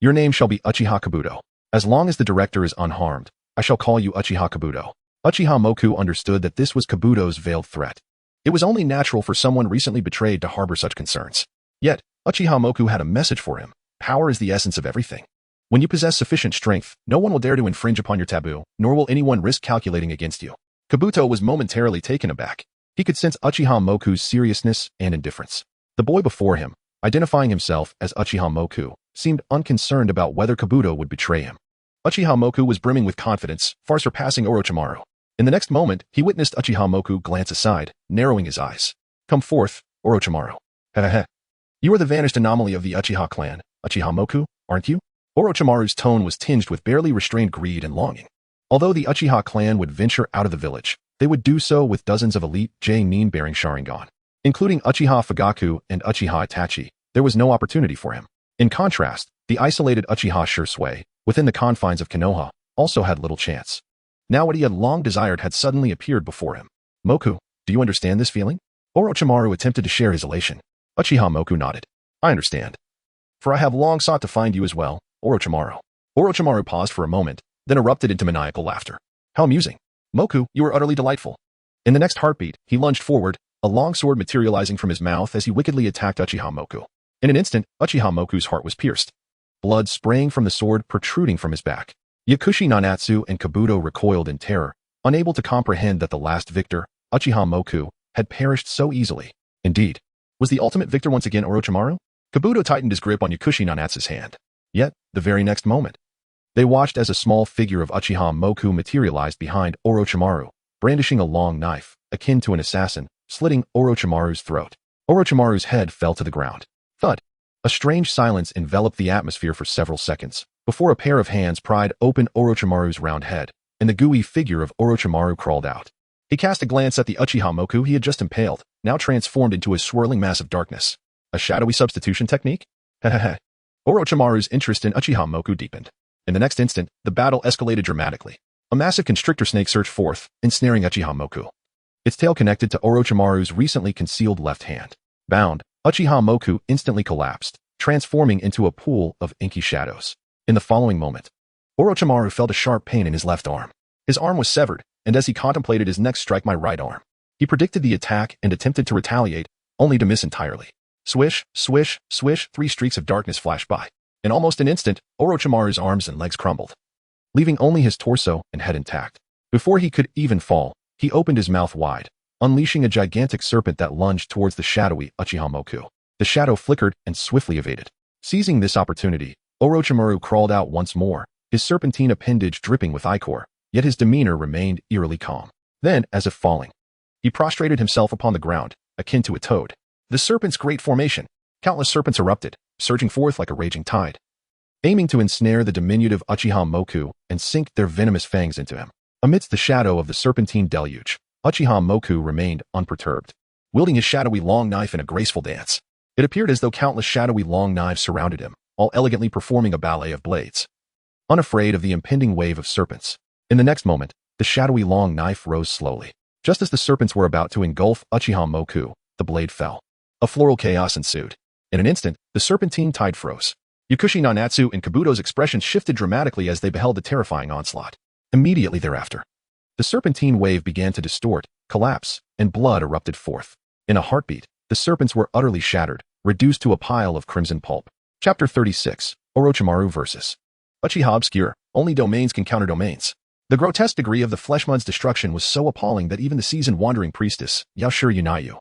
your name shall be Uchiha Kabuto. As long as the director is unharmed, I shall call you Uchiha Kabuto. Uchiha Moku understood that this was Kabuto's veiled threat. It was only natural for someone recently betrayed to harbor such concerns. Yet, Uchiha Moku had a message for him. Power is the essence of everything. When you possess sufficient strength, no one will dare to infringe upon your taboo, nor will anyone risk calculating against you. Kabuto was momentarily taken aback. He could sense Uchiha Moku's seriousness and indifference. The boy before him, identifying himself as Uchiha Moku, seemed unconcerned about whether Kabuto would betray him. Uchiha Moku was brimming with confidence, far surpassing Orochimaru. In the next moment, he witnessed Uchiha Moku glance aside, narrowing his eyes. Come forth, Orochimaru. Hehehe. You are the vanished anomaly of the Uchiha clan, Uchiha Moku, aren't you? Orochimaru's tone was tinged with barely restrained greed and longing. Although the Uchiha clan would venture out of the village, they would do so with dozens of elite J-nin-bearing Sharingan. Including Uchiha Fugaku and Uchiha Itachi, there was no opportunity for him. In contrast, The isolated Uchiha Shursui, within the confines of Konoha, also had little chance. Now what he had long desired had suddenly appeared before him. Moku, do you understand this feeling? Orochimaru attempted to share his elation. Uchiha Moku nodded. I understand. For I have long sought to find you as well, Orochimaru. Orochimaru paused for a moment, then erupted into maniacal laughter. How amusing. Moku, you are utterly delightful. In the next heartbeat, he lunged forward, a long sword materializing from his mouth as he wickedly attacked Uchiha Moku. In an instant, Uchiha Moku's heart was pierced. Blood spraying from the sword protruding from his back. Yakushi Nanatsu and Kabuto recoiled in terror, unable to comprehend that the last victor, Uchiha Moku, had perished so easily. Indeed, was the ultimate victor once again Orochimaru? Kabuto tightened his grip on Yakushi Nanatsu's hand. Yet, the very next moment, they watched as a small figure of Uchiha Moku materialized behind Orochimaru, brandishing a long knife, akin to an assassin, slitting Orochimaru's throat. Orochimaru's head fell to the ground. Thud. A strange silence enveloped the atmosphere for several seconds, before a pair of hands pried open Orochimaru's round head, and the gooey figure of Orochimaru crawled out. He cast a glance at the Uchiha Moku he had just impaled, now transformed into a swirling mass of darkness. A shadowy substitution technique? Hehehe. Orochimaru's interest in Uchiha Moku deepened. In the next instant, the battle escalated dramatically. A massive constrictor snake surged forth, ensnaring Uchiha Moku. Its tail connected to Orochimaru's recently concealed left hand. Bound, Uchiha Moku instantly collapsed, transforming into a pool of inky shadows. In the following moment, Orochimaru felt a sharp pain in his left arm. His arm was severed, and as he contemplated his next strike my right arm, he predicted the attack and attempted to retaliate, only to miss entirely. Swish, swish, swish, 3 streaks of darkness flashed by. In almost an instant, Orochimaru's arms and legs crumbled, leaving only his torso and head intact. Before he could even fall, he opened his mouth wide, unleashing a gigantic serpent that lunged towards the shadowy Uchiha Moku. The shadow flickered and swiftly evaded. Seizing this opportunity, Orochimaru crawled out once more, his serpentine appendage dripping with ichor, yet his demeanor remained eerily calm. Then, as if falling, he prostrated himself upon the ground, akin to a toad. The serpent's great formation. Countless serpents erupted, surging forth like a raging tide, aiming to ensnare the diminutive Uchiha Moku and sink their venomous fangs into him. Amidst the shadow of the serpentine deluge, Uchiha Moku remained unperturbed, wielding his shadowy long knife in a graceful dance. It appeared as though countless shadowy long knives surrounded him, all elegantly performing a ballet of blades, unafraid of the impending wave of serpents. In the next moment, the shadowy long knife rose slowly. Just as the serpents were about to engulf Uchiha Moku, the blade fell. A floral chaos ensued. In an instant, the serpentine tide froze. Yakushi Nanatsu and Kabuto's expressions shifted dramatically as they beheld the terrifying onslaught. Immediately thereafter, the serpentine wave began to distort, collapse, and blood erupted forth. In a heartbeat, the serpents were utterly shattered, reduced to a pile of crimson pulp. Chapter 36, Orochimaru vs. Uchiha Obscure. Only domains can counter domains. The grotesque degree of the Fleshmud's destruction was so appalling that even the seasoned wandering priestess, Yashir Yunayu,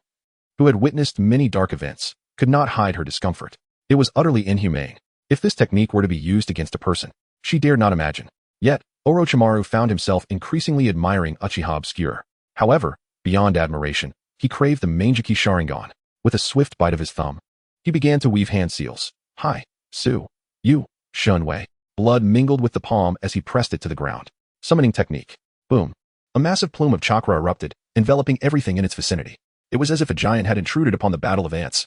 who had witnessed many dark events, could not hide her discomfort. It was utterly inhumane. If this technique were to be used against a person, she dared not imagine. Yet, Orochimaru found himself increasingly admiring Uchiha Obscure. However, beyond admiration, he craved the Mangeki Sharingan. With a swift bite of his thumb, he began to weave hand seals. Hi, Su, Yu, Shunwei. Blood mingled with the palm as he pressed it to the ground. Summoning technique. Boom. A massive plume of chakra erupted, enveloping everything in its vicinity. It was as if a giant had intruded upon the battle of ants,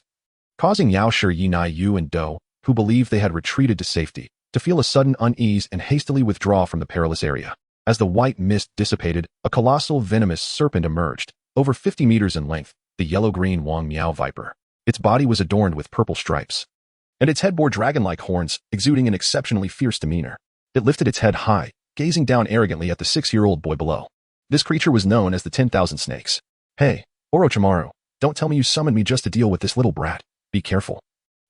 causing Yaoshi Yunayu and Do, who believed they had retreated to safety, to feel a sudden unease and hastily withdraw from the perilous area. As the white mist dissipated, a colossal venomous serpent emerged, over 50 meters in length, the yellow-green Wang Miao viper. Its body was adorned with purple stripes, and its head bore dragon-like horns, exuding an exceptionally fierce demeanor. It lifted its head high, gazing down arrogantly at the 6-year-old boy below. This creature was known as the 10,000 Snakes. Hey, Orochimaru, don't tell me you summoned me just to deal with this little brat. Be careful,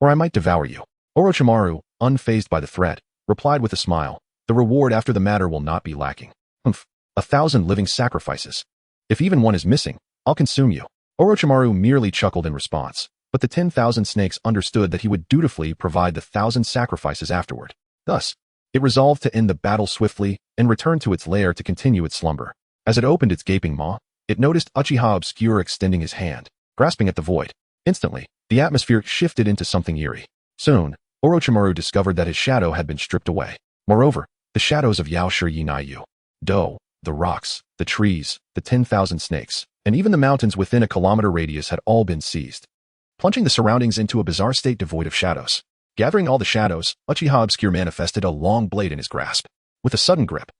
or I might devour you. Orochimaru, unfazed by the threat, replied with a smile. The reward after the matter will not be lacking. 1,000 living sacrifices. If even one is missing, I'll consume you. Orochimaru merely chuckled in response, but the 10,000 snakes understood that he would dutifully provide the 1,000 sacrifices afterward. Thus, it resolved to end the battle swiftly and return to its lair to continue its slumber. As it opened its gaping maw, it noticed Uchiha Obscure extending his hand, grasping at the void. Instantly, the atmosphere shifted into something eerie. Soon, Orochimaru discovered that his shadow had been stripped away. Moreover, the shadows of Yaoshi Yunayu, Do, the rocks, the trees, the 10,000 snakes, and even the mountains within a kilometer radius had all been seized, plunging the surroundings into a bizarre state devoid of shadows. Gathering all the shadows, Uchiha Obscure manifested a long blade in his grasp. With a sudden grip,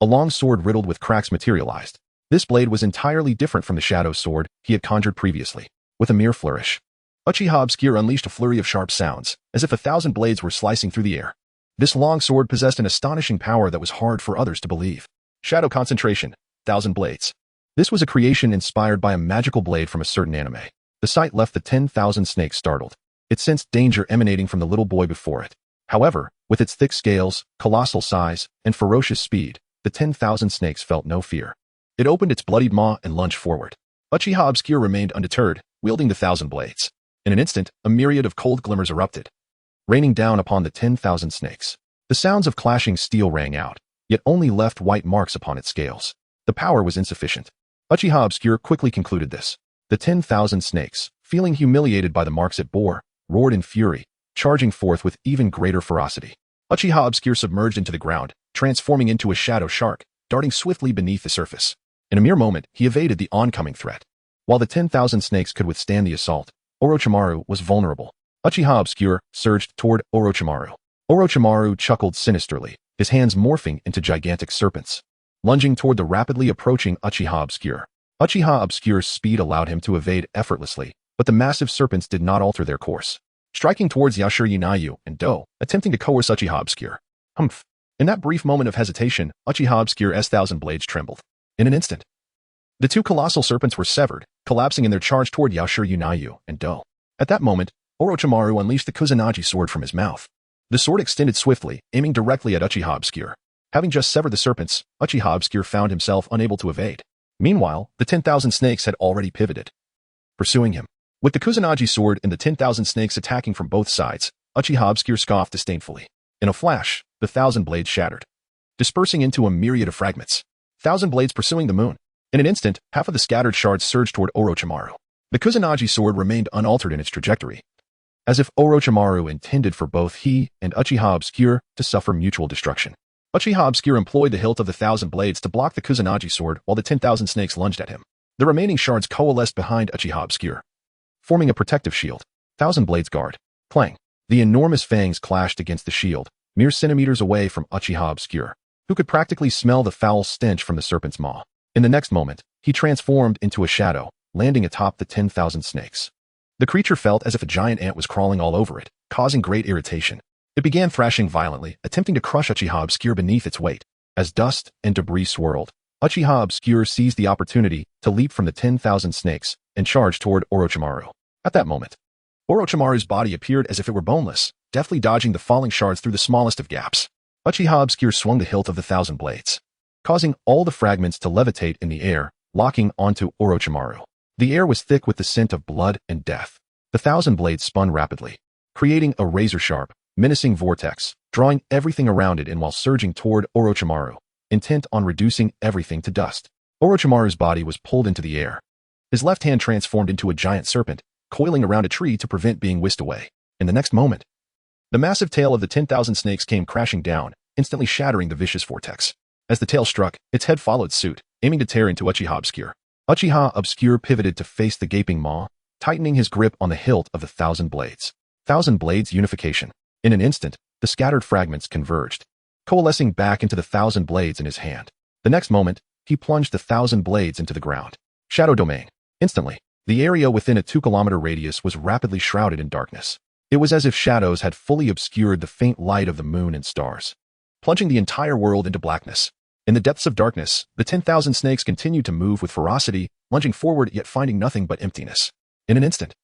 a long sword riddled with cracks materialized. This blade was entirely different from the shadow sword he had conjured previously. With a mere flourish, Uchiha Obscure unleashed a flurry of sharp sounds, as if 1,000 blades were slicing through the air. This long sword possessed an astonishing power that was hard for others to believe. Shadow concentration, 1,000 blades. This was a creation inspired by a magical blade from a certain anime. The sight left the 10,000 snakes startled. It sensed danger emanating from the little boy before it. However, with its thick scales, colossal size, and ferocious speed, the 10,000 snakes felt no fear. It opened its bloodied maw and lunged forward. Uchiha Obscure remained undeterred, wielding the 1,000 blades. In an instant, a myriad of cold glimmers erupted, raining down upon the 10,000 snakes. The sounds of clashing steel rang out, yet only left white marks upon its scales. The power was insufficient. Uchiha Obscure quickly concluded this. The 10,000 snakes, feeling humiliated by the marks it bore, roared in fury, charging forth with even greater ferocity. Uchiha Obscure submerged into the ground, transforming into a shadow shark, darting swiftly beneath the surface. In a mere moment, he evaded the oncoming threat. While the 10,000 snakes could withstand the assault, Orochimaru was vulnerable. Uchiha Obscure surged toward Orochimaru. Orochimaru chuckled sinisterly, his hands morphing into gigantic serpents, lunging toward the rapidly approaching Uchiha Obscure. Uchiha Obscure's speed allowed him to evade effortlessly, but the massive serpents did not alter their course, striking towards Yashiro Yunayu and Do, attempting to coerce Uchiha Obscure. Humph! In that brief moment of hesitation, Uchiha Obscure's 1,000 blades trembled. In an instant, the two colossal serpents were severed, collapsing in their charge toward Yashiro Yunayu and Do. At that moment, Orochimaru unleashed the Kusanagi sword from his mouth. The sword extended swiftly, aiming directly at Uchiha Obscure. Having just severed the serpents, Uchiha Obscure found himself unable to evade. Meanwhile, the 10,000 snakes had already pivoted, pursuing him. With the Kusanagi sword and the 10,000 snakes attacking from both sides, Uchiha Obscure scoffed disdainfully. In a flash, the 1,000 blades shattered, dispersing into a myriad of fragments. 1,000 blades pursuing the moon. In an instant, half of the scattered shards surged toward Orochimaru. The Kusanagi sword remained unaltered in its trajectory, as if Orochimaru intended for both he and Uchiha Obscure to suffer mutual destruction. Uchiha Obscure employed the hilt of the 1,000 blades to block the Kusanagi sword while the 10,000 snakes lunged at him. The remaining shards coalesced behind Uchiha Obscure, forming a protective shield. 1,000 blades guard. Clang. The enormous fangs clashed against the shield, mere centimeters away from Uchiha Obscure, who could practically smell the foul stench from the serpent's maw. In the next moment, he transformed into a shadow, landing atop the 10,000 snakes. The creature felt as if a giant ant was crawling all over it, causing great irritation. It began thrashing violently, attempting to crush Uchiha Obscure beneath its weight. As dust and debris swirled, Uchiha Obscure seized the opportunity to leap from the 10,000 snakes and charge toward Orochimaru. At that moment, Orochimaru's body appeared as if it were boneless, deftly dodging the falling shards through the smallest of gaps. Uchiha Obscure swung the hilt of the 1,000 blades, causing all the fragments to levitate in the air, locking onto Orochimaru. The air was thick with the scent of blood and death. The 1,000 blades spun rapidly, creating a razor-sharp, menacing vortex, drawing everything around it in while surging toward Orochimaru, intent on reducing everything to dust. Orochimaru's body was pulled into the air. His left hand transformed into a giant serpent, coiling around a tree to prevent being whisked away. In the next moment, the massive tail of the 10,000 snakes came crashing down, instantly shattering the vicious vortex. As the tail struck, its head followed suit, aiming to tear into Uchiha Obscure. Uchiha Obscure pivoted to face the gaping maw, tightening his grip on the hilt of the 1,000 blades. 1,000 blades unification. In an instant, the scattered fragments converged, coalescing back into the 1,000 blades in his hand. The next moment, he plunged the 1,000 blades into the ground. Shadow domain. Instantly, the area within a 2-kilometer radius was rapidly shrouded in darkness. It was as if shadows had fully obscured the faint light of the moon and stars, plunging the entire world into blackness. In the depths of darkness, the 10,000 snakes continued to move with ferocity, lunging forward yet finding nothing but emptiness. In an instant,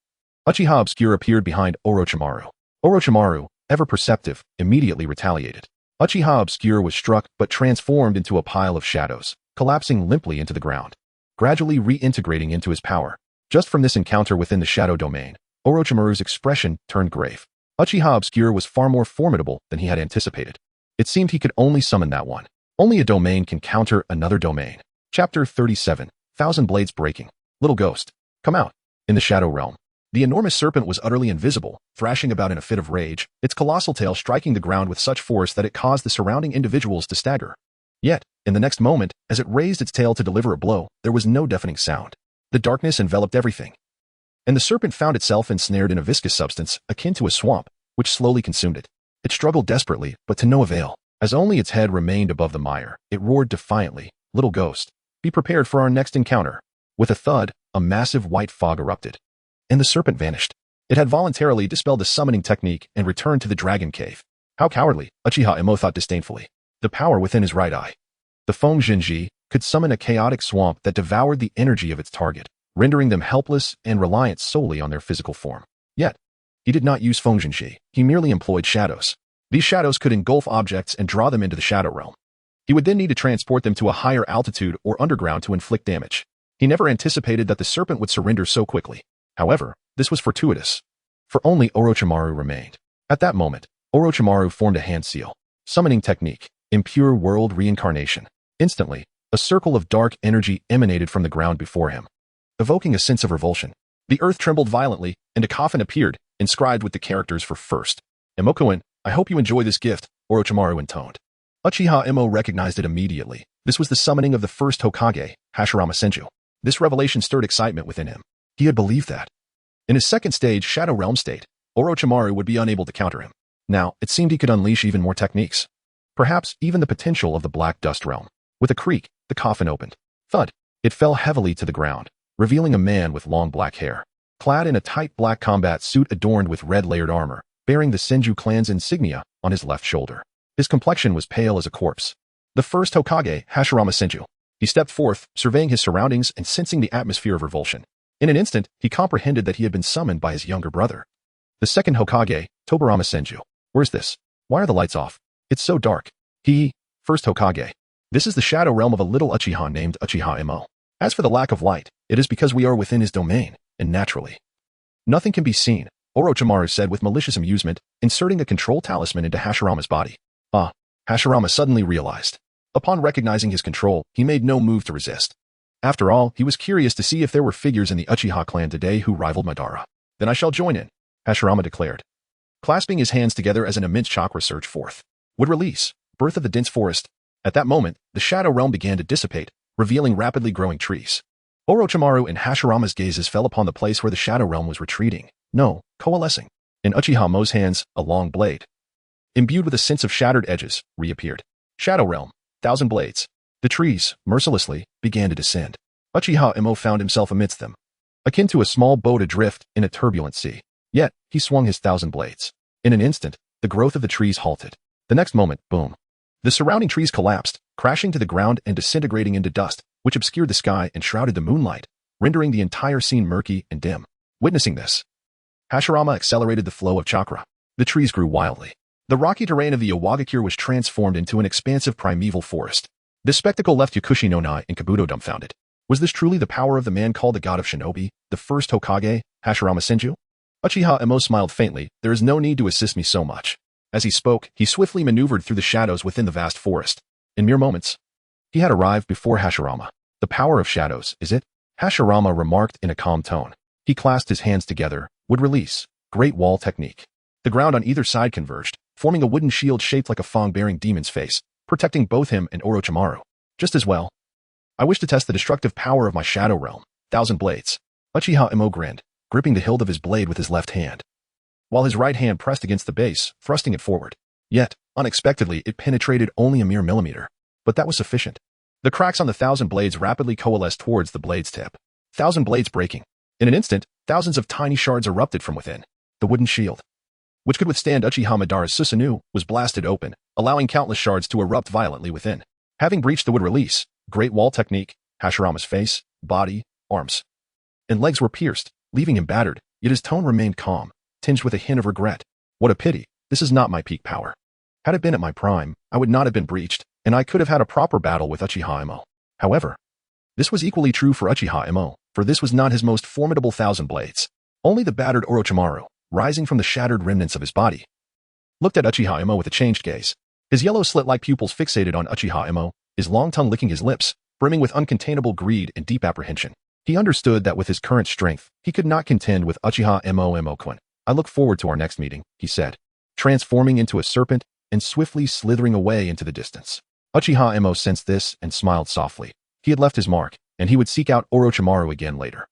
Uchiha Obscure appeared behind Orochimaru. Orochimaru, ever perceptive, immediately retaliated. Uchiha Obscure was struck but transformed into a pile of shadows, collapsing limply into the ground, gradually reintegrating into his power. Just from this encounter within the shadow domain, Orochimaru's expression turned grave. Uchiha Obscure was far more formidable than he had anticipated. It seemed he could only summon that one. Only a domain can counter another domain. Chapter 37. 1,000 Blades Breaking. Little Ghost, come out. In the Shadow Realm, the enormous serpent was utterly invisible, thrashing about in a fit of rage, its colossal tail striking the ground with such force that it caused the surrounding individuals to stagger. Yet, in the next moment, as it raised its tail to deliver a blow, there was no deafening sound. The darkness enveloped everything, and the serpent found itself ensnared in a viscous substance akin to a swamp, which slowly consumed it. It struggled desperately, but to no avail. As only its head remained above the mire, it roared defiantly, "Little ghost, be prepared for our next encounter." With a thud, a massive white fog erupted, and the serpent vanished. It had voluntarily dispelled the summoning technique and returned to the dragon cave. How cowardly, Uchiha Imo thought disdainfully. The power within his right eye, the Feng Jinji, could summon a chaotic swamp that devoured the energy of its target, rendering them helpless and reliant solely on their physical form. Yet, he did not use Feng Jinji, he merely employed shadows. These shadows could engulf objects and draw them into the shadow realm. He would then need to transport them to a higher altitude or underground to inflict damage. He never anticipated that the serpent would surrender so quickly. However, this was fortuitous, for only Orochimaru remained. At that moment, Orochimaru formed a hand seal. Summoning technique, impure world reincarnation. Instantly, a circle of dark energy emanated from the ground before him, evoking a sense of revulsion. The earth trembled violently, and a coffin appeared, inscribed with the characters for first. "Emokuin, I hope you enjoy this gift," Orochimaru intoned. Uchiha Imo recognized it immediately. This was the summoning of the first Hokage, Hashirama Senju. This revelation stirred excitement within him. He had believed that, in his second stage Shadow Realm state, Orochimaru would be unable to counter him. Now, it seemed he could unleash even more techniques. Perhaps even the potential of the Black Dust Realm. With a creak, the coffin opened. Thud! It fell heavily to the ground, revealing a man with long black hair, clad in a tight black combat suit adorned with red layered armor, bearing the Senju clan's insignia on his left shoulder. His complexion was pale as a corpse. The first Hokage, Hashirama Senju. He stepped forth, surveying his surroundings and sensing the atmosphere of revulsion. In an instant, he comprehended that he had been summoned by his younger brother. The second Hokage, Tobirama Senju. Where's this? Why are the lights off? It's so dark. First Hokage. This is the shadow realm of a little Uchiha named Uchiha Imo. As for the lack of light, it is because we are within his domain, and naturally, nothing can be seen, Orochimaru said with malicious amusement, inserting a control talisman into Hashirama's body. Hashirama suddenly realized. Upon recognizing his control, he made no move to resist. After all, he was curious to see if there were figures in the Uchiha clan today who rivaled Madara. "Then I shall join in," Hashirama declared, clasping his hands together as an immense chakra surged forth. Would release, birth of the dense forest. At that moment, the shadow realm began to dissipate, revealing rapidly growing trees. Orochimaru and Hashirama's gazes fell upon the place where the shadow realm was retreating. No, coalescing. In Uchiha Mo's hands, a long blade, imbued with a sense of shattered edges, reappeared. Shadow realm, 1,000 blades. The trees, mercilessly, began to descend. Uchiha Imo found himself amidst them, akin to a small boat adrift in a turbulent sea. Yet, he swung his 1,000 blades. In an instant, the growth of the trees halted. The next moment, boom. The surrounding trees collapsed, crashing to the ground and disintegrating into dust, which obscured the sky and shrouded the moonlight, rendering the entire scene murky and dim. Witnessing this, Hashirama accelerated the flow of chakra. The trees grew wildly. The rocky terrain of the Iwagakure was transformed into an expansive primeval forest. This spectacle left Yakushi no Nai and Kabuto dumbfounded. Was this truly the power of the man called the God of Shinobi, the first Hokage, Hashirama Senju? Uchiha Imo smiled faintly. "There is no need to assist me so much." As he spoke, he swiftly maneuvered through the shadows within the vast forest. In mere moments, he had arrived before Hashirama. "The power of shadows, is it?" Hashirama remarked in a calm tone. He clasped his hands together. Would release. Great wall technique. The ground on either side converged, forming a wooden shield shaped like a fang-bearing demon's face, protecting both him and Orochimaru. "Just as well. I wish to test the destructive power of my shadow realm, 1,000 blades." Uchiha Imo grinned, gripping the hilt of his blade with his left hand, while his right hand pressed against the base, thrusting it forward. Yet, unexpectedly, it penetrated only a mere millimeter. But that was sufficient. The cracks on the 1,000 blades rapidly coalesced towards the blade's tip. 1,000 blades breaking. In an instant, thousands of tiny shards erupted from within. The wooden shield, which could withstand Uchiha Madara's Susanoo, was blasted open, allowing countless shards to erupt violently within. Having breached the wood release, Great Wall technique, Hashirama's face, body, arms, and legs were pierced, leaving him battered, yet his tone remained calm, tinged with a hint of regret. "What a pity. This is not my peak power. Had it been at my prime, I would not have been breached, and I could have had a proper battle with Uchiha Imo." However, this was equally true for Uchiha Imo, for this was not his most formidable 1,000 blades. Only the battered Orochimaru, rising from the shattered remnants of his body, looked at Uchiha Imo with a changed gaze. His yellow slit-like pupils fixated on Uchiha Imo, his long tongue licking his lips, brimming with uncontainable greed and deep apprehension. He understood that with his current strength, he could not contend with Uchiha Imo. "I look forward to our next meeting," he said, transforming into a serpent and swiftly slithering away into the distance. Uchiha Imo sensed this and smiled softly. He had left his mark, and he would seek out Orochimaru again later.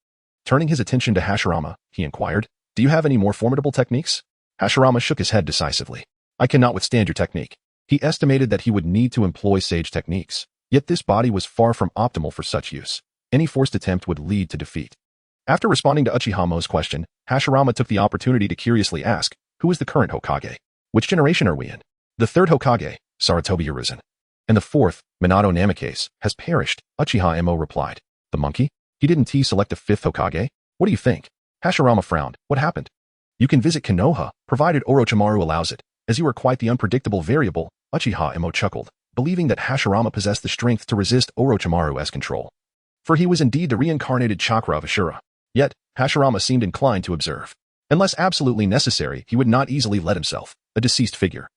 Turning his attention to Hashirama, he inquired, "Do you have any more formidable techniques?" Hashirama shook his head decisively. I cannot withstand your technique. He estimated that he would need to employ sage techniques, yet this body was far from optimal for such use. Any forced attempt would lead to defeat. After responding to Uchihamo's question, Hashirama took the opportunity to curiously ask, who is the current Hokage? Which generation are we in? The third Hokage, Sarutobi Hiruzen. And the fourth, Minato Namikaze, has perished, Uchiha Emo replied. The monkey? He didn't select a fifth Hokage? What do you think? Hashirama frowned. What happened? You can visit Konoha, provided Orochimaru allows it. As you are quite the unpredictable variable, Uchiha Emo chuckled, believing that Hashirama possessed the strength to resist Orochimaru's control. For he was indeed the reincarnated chakra of Ashura. Yet, Hashirama seemed inclined to observe. Unless absolutely necessary, he would not easily let himself, a deceased figure,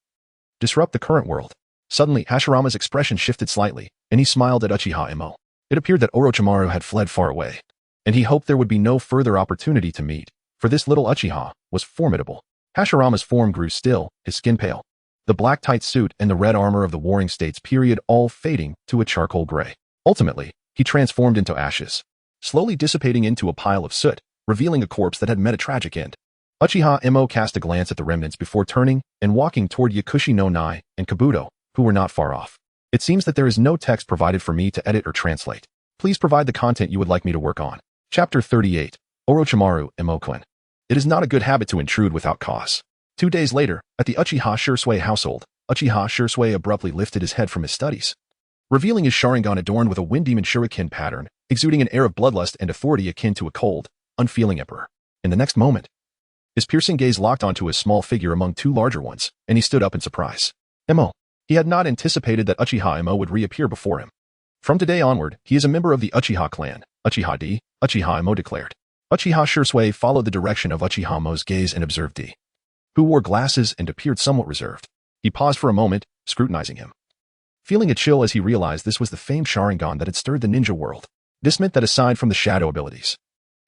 disrupt the current world. Suddenly, Hashirama's expression shifted slightly, and he smiled at Uchiha Emo. It appeared that Orochimaru had fled far away, and he hoped there would be no further opportunity to meet, for this little Uchiha was formidable. Hashirama's form grew still, his skin pale, the black tight suit and the red armor of the Warring States period all fading to a charcoal gray. Ultimately, he transformed into ashes, slowly dissipating into a pile of soot, revealing a corpse that had met a tragic end. Uchiha Emo cast a glance at the remnants before turning and walking toward Yakushi no Nai and Kabuto, who were not far off. It seems that there is no text provided for me to edit or translate. Please provide the content you would like me to work on. Chapter 38. Orochimaru Emo-kun. It is not a good habit to intrude without cause. 2 days later, at the Uchiha Shursui household, Uchiha Shursui abruptly lifted his head from his studies, revealing his Sharingan adorned with a wind demon shuriken pattern, exuding an air of bloodlust and authority akin to a cold, unfeeling emperor. In the next moment, his piercing gaze locked onto a small figure among two larger ones, and he stood up in surprise. Emo. He had not anticipated that Uchiha Emo would reappear before him. From today onward, he is a member of the Uchiha clan, Uchiha D, Uchiha Emo declared. Uchiha Shursui followed the direction of Uchiha Emo's gaze and observed D, who wore glasses and appeared somewhat reserved. He paused for a moment, scrutinizing him, feeling a chill as he realized this was the famed Sharingan that had stirred the ninja world. This meant that aside from the shadow abilities,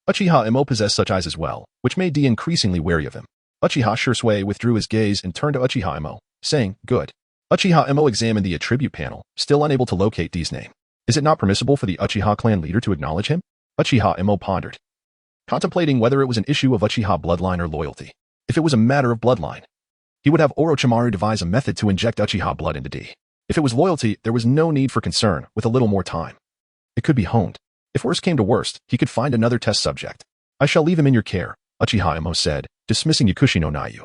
Uchiha Emo possessed such eyes as well, which made D increasingly wary of him. Uchiha Shursui withdrew his gaze and turned to Uchiha Emo, saying, good. Uchiha Emo examined the attribute panel, still unable to locate D's name. Is it not permissible for the Uchiha clan leader to acknowledge him? Uchiha Emo pondered, contemplating whether it was an issue of Uchiha bloodline or loyalty. If it was a matter of bloodline, he would have Orochimaru devise a method to inject Uchiha blood into D. If it was loyalty, there was no need for concern, with a little more time. It could be honed. If worst came to worst, he could find another test subject. I shall leave him in your care, Uchiha Emo said, dismissing Yakushi no Nayu,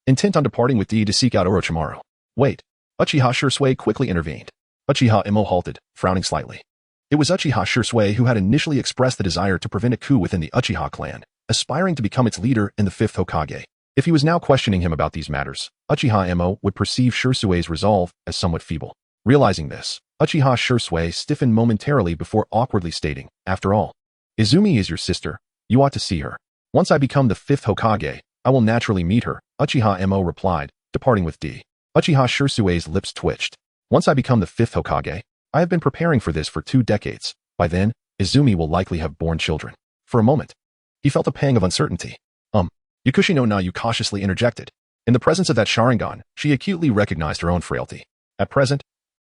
intent on departing with D to seek out Orochimaru. Wait. Uchiha Shursui quickly intervened. Uchiha Emo halted, frowning slightly. It was Uchiha Shursui who had initially expressed the desire to prevent a coup within the Uchiha clan, aspiring to become its leader and the fifth Hokage. If he was now questioning him about these matters, Uchiha Emo would perceive Shursui's resolve as somewhat feeble. Realizing this, Uchiha Shursui stiffened momentarily before awkwardly stating, after all, Izumi is your sister, you ought to see her. Once I become the fifth Hokage, I will naturally meet her, Uchiha Emo replied, departing with D. Uchiha Shursui's lips twitched. Once I become the fifth Hokage, I have been preparing for this for 2 decades. By then, Izumi will likely have born children. For a moment, he felt a pang of uncertainty. Yakushi no Nayu cautiously interjected. In the presence of that Sharingan, she acutely recognized her own frailty. At present,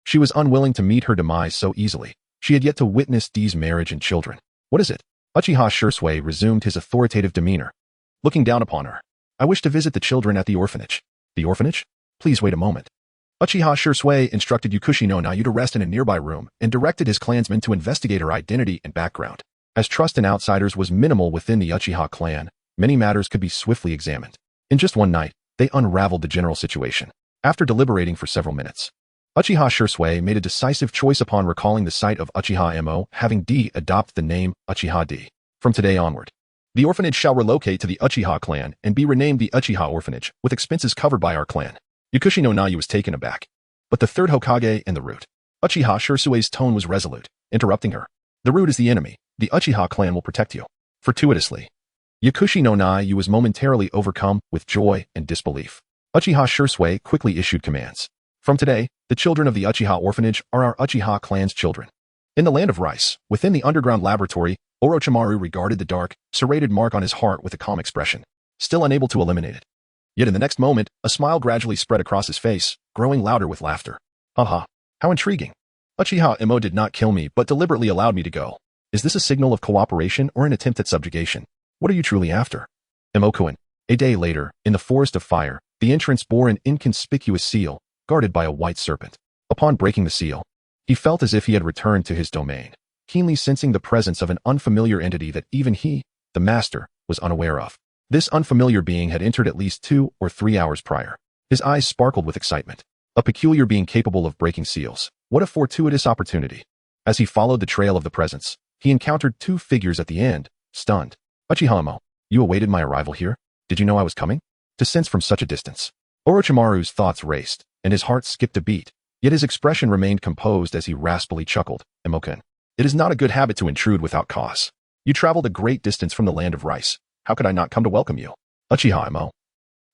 she was unwilling to meet her demise so easily. She had yet to witness D's marriage and children. What is it? Uchiha Shursui resumed his authoritative demeanor, looking down upon her. I wish to visit the children at the orphanage. The orphanage? Please wait a moment. Uchiha Shursui instructed Yakushi no Nayu to rest in a nearby room and directed his clansmen to investigate her identity and background. As trust in outsiders was minimal within the Uchiha clan, many matters could be swiftly examined. In just one night, they unraveled the general situation. After deliberating for several minutes, Uchiha Shursui made a decisive choice upon recalling the sight of Uchiha Emo having D adopt the name Uchiha D. From today onward, the orphanage shall relocate to the Uchiha clan and be renamed the Uchiha Orphanage, with expenses covered by our clan. Yakushi no Nayu was taken aback. But the third Hokage and the root. Uchiha Shursui's tone was resolute, interrupting her. The root is the enemy. The Uchiha clan will protect you. Fortuitously, Yakushi no Nayu was momentarily overcome with joy and disbelief. Uchiha Shursui quickly issued commands. From today, the children of the Uchiha orphanage are our Uchiha clan's children. In the land of Rice, within the underground laboratory, Orochimaru regarded the dark, serrated mark on his heart with a calm expression, still unable to eliminate it. Yet in the next moment, a smile gradually spread across his face, growing louder with laughter. Haha, how intriguing. Uchiha Emo did not kill me but deliberately allowed me to go. Is this a signal of cooperation or an attempt at subjugation? What are you truly after? Emo-kun, A day later, in the Forest of Fire, the entrance bore an inconspicuous seal, guarded by a white serpent. Upon breaking the seal, he felt as if he had returned to his domain, keenly sensing the presence of an unfamiliar entity that even he, the master, was unaware of. This unfamiliar being had entered at least 2 or 3 hours prior. His eyes sparkled with excitement. A peculiar being capable of breaking seals. What a fortuitous opportunity. As he followed the trail of the presence, he encountered 2 figures at the end, stunned. Uchiha, you awaited my arrival here? Did you know I was coming? To sense from such a distance. Orochimaru's thoughts raced, and his heart skipped a beat, yet his expression remained composed as he raspily chuckled. Emoken. It is not a good habit to intrude without cause. You traveled a great distance from the land of rice. How could I not come to welcome you? Uchiha,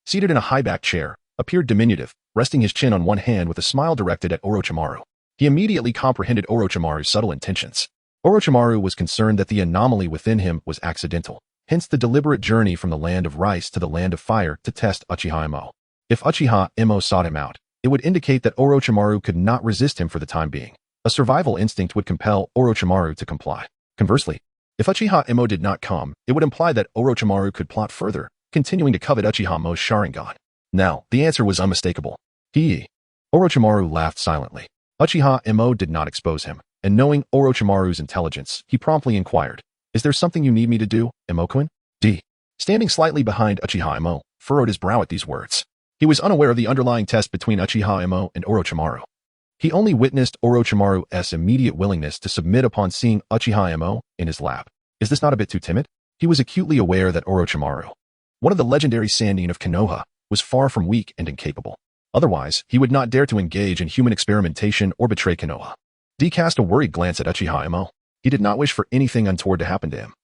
seated in a high-backed chair, appeared diminutive, resting his chin on one hand with a smile directed at Orochimaru. He immediately comprehended Orochimaru's subtle intentions. Orochimaru was concerned that the anomaly within him was accidental, hence the deliberate journey from the land of rice to the land of fire to test Uchiha. If Uchiha sought him out, it would indicate that Orochimaru could not resist him for the time being. A survival instinct would compel Orochimaru to comply. Conversely, if Uchiha did not come, it would imply that Orochimaru could plot further, continuing to covet Uchiha's Sharingan. Now, the answer was unmistakable. Orochimaru laughed silently. Uchiha did not expose him, and knowing Orochimaru's intelligence, he promptly inquired, "Is there something you need me to do, Emo-kun?" Standing slightly behind Uchiha, furrowed his brow at these words. He was unaware of the underlying test between Uchiha and Orochimaru. He only witnessed Orochimaru's immediate willingness to submit upon seeing Uchiha in his lap. Is this not a bit too timid? He was acutely aware that Orochimaru, one of the legendary Sannin of Konoha, was far from weak and incapable. Otherwise, he would not dare to engage in human experimentation or betray Konoha. D cast a worried glance at Uchiha. He did not wish for anything untoward to happen to him,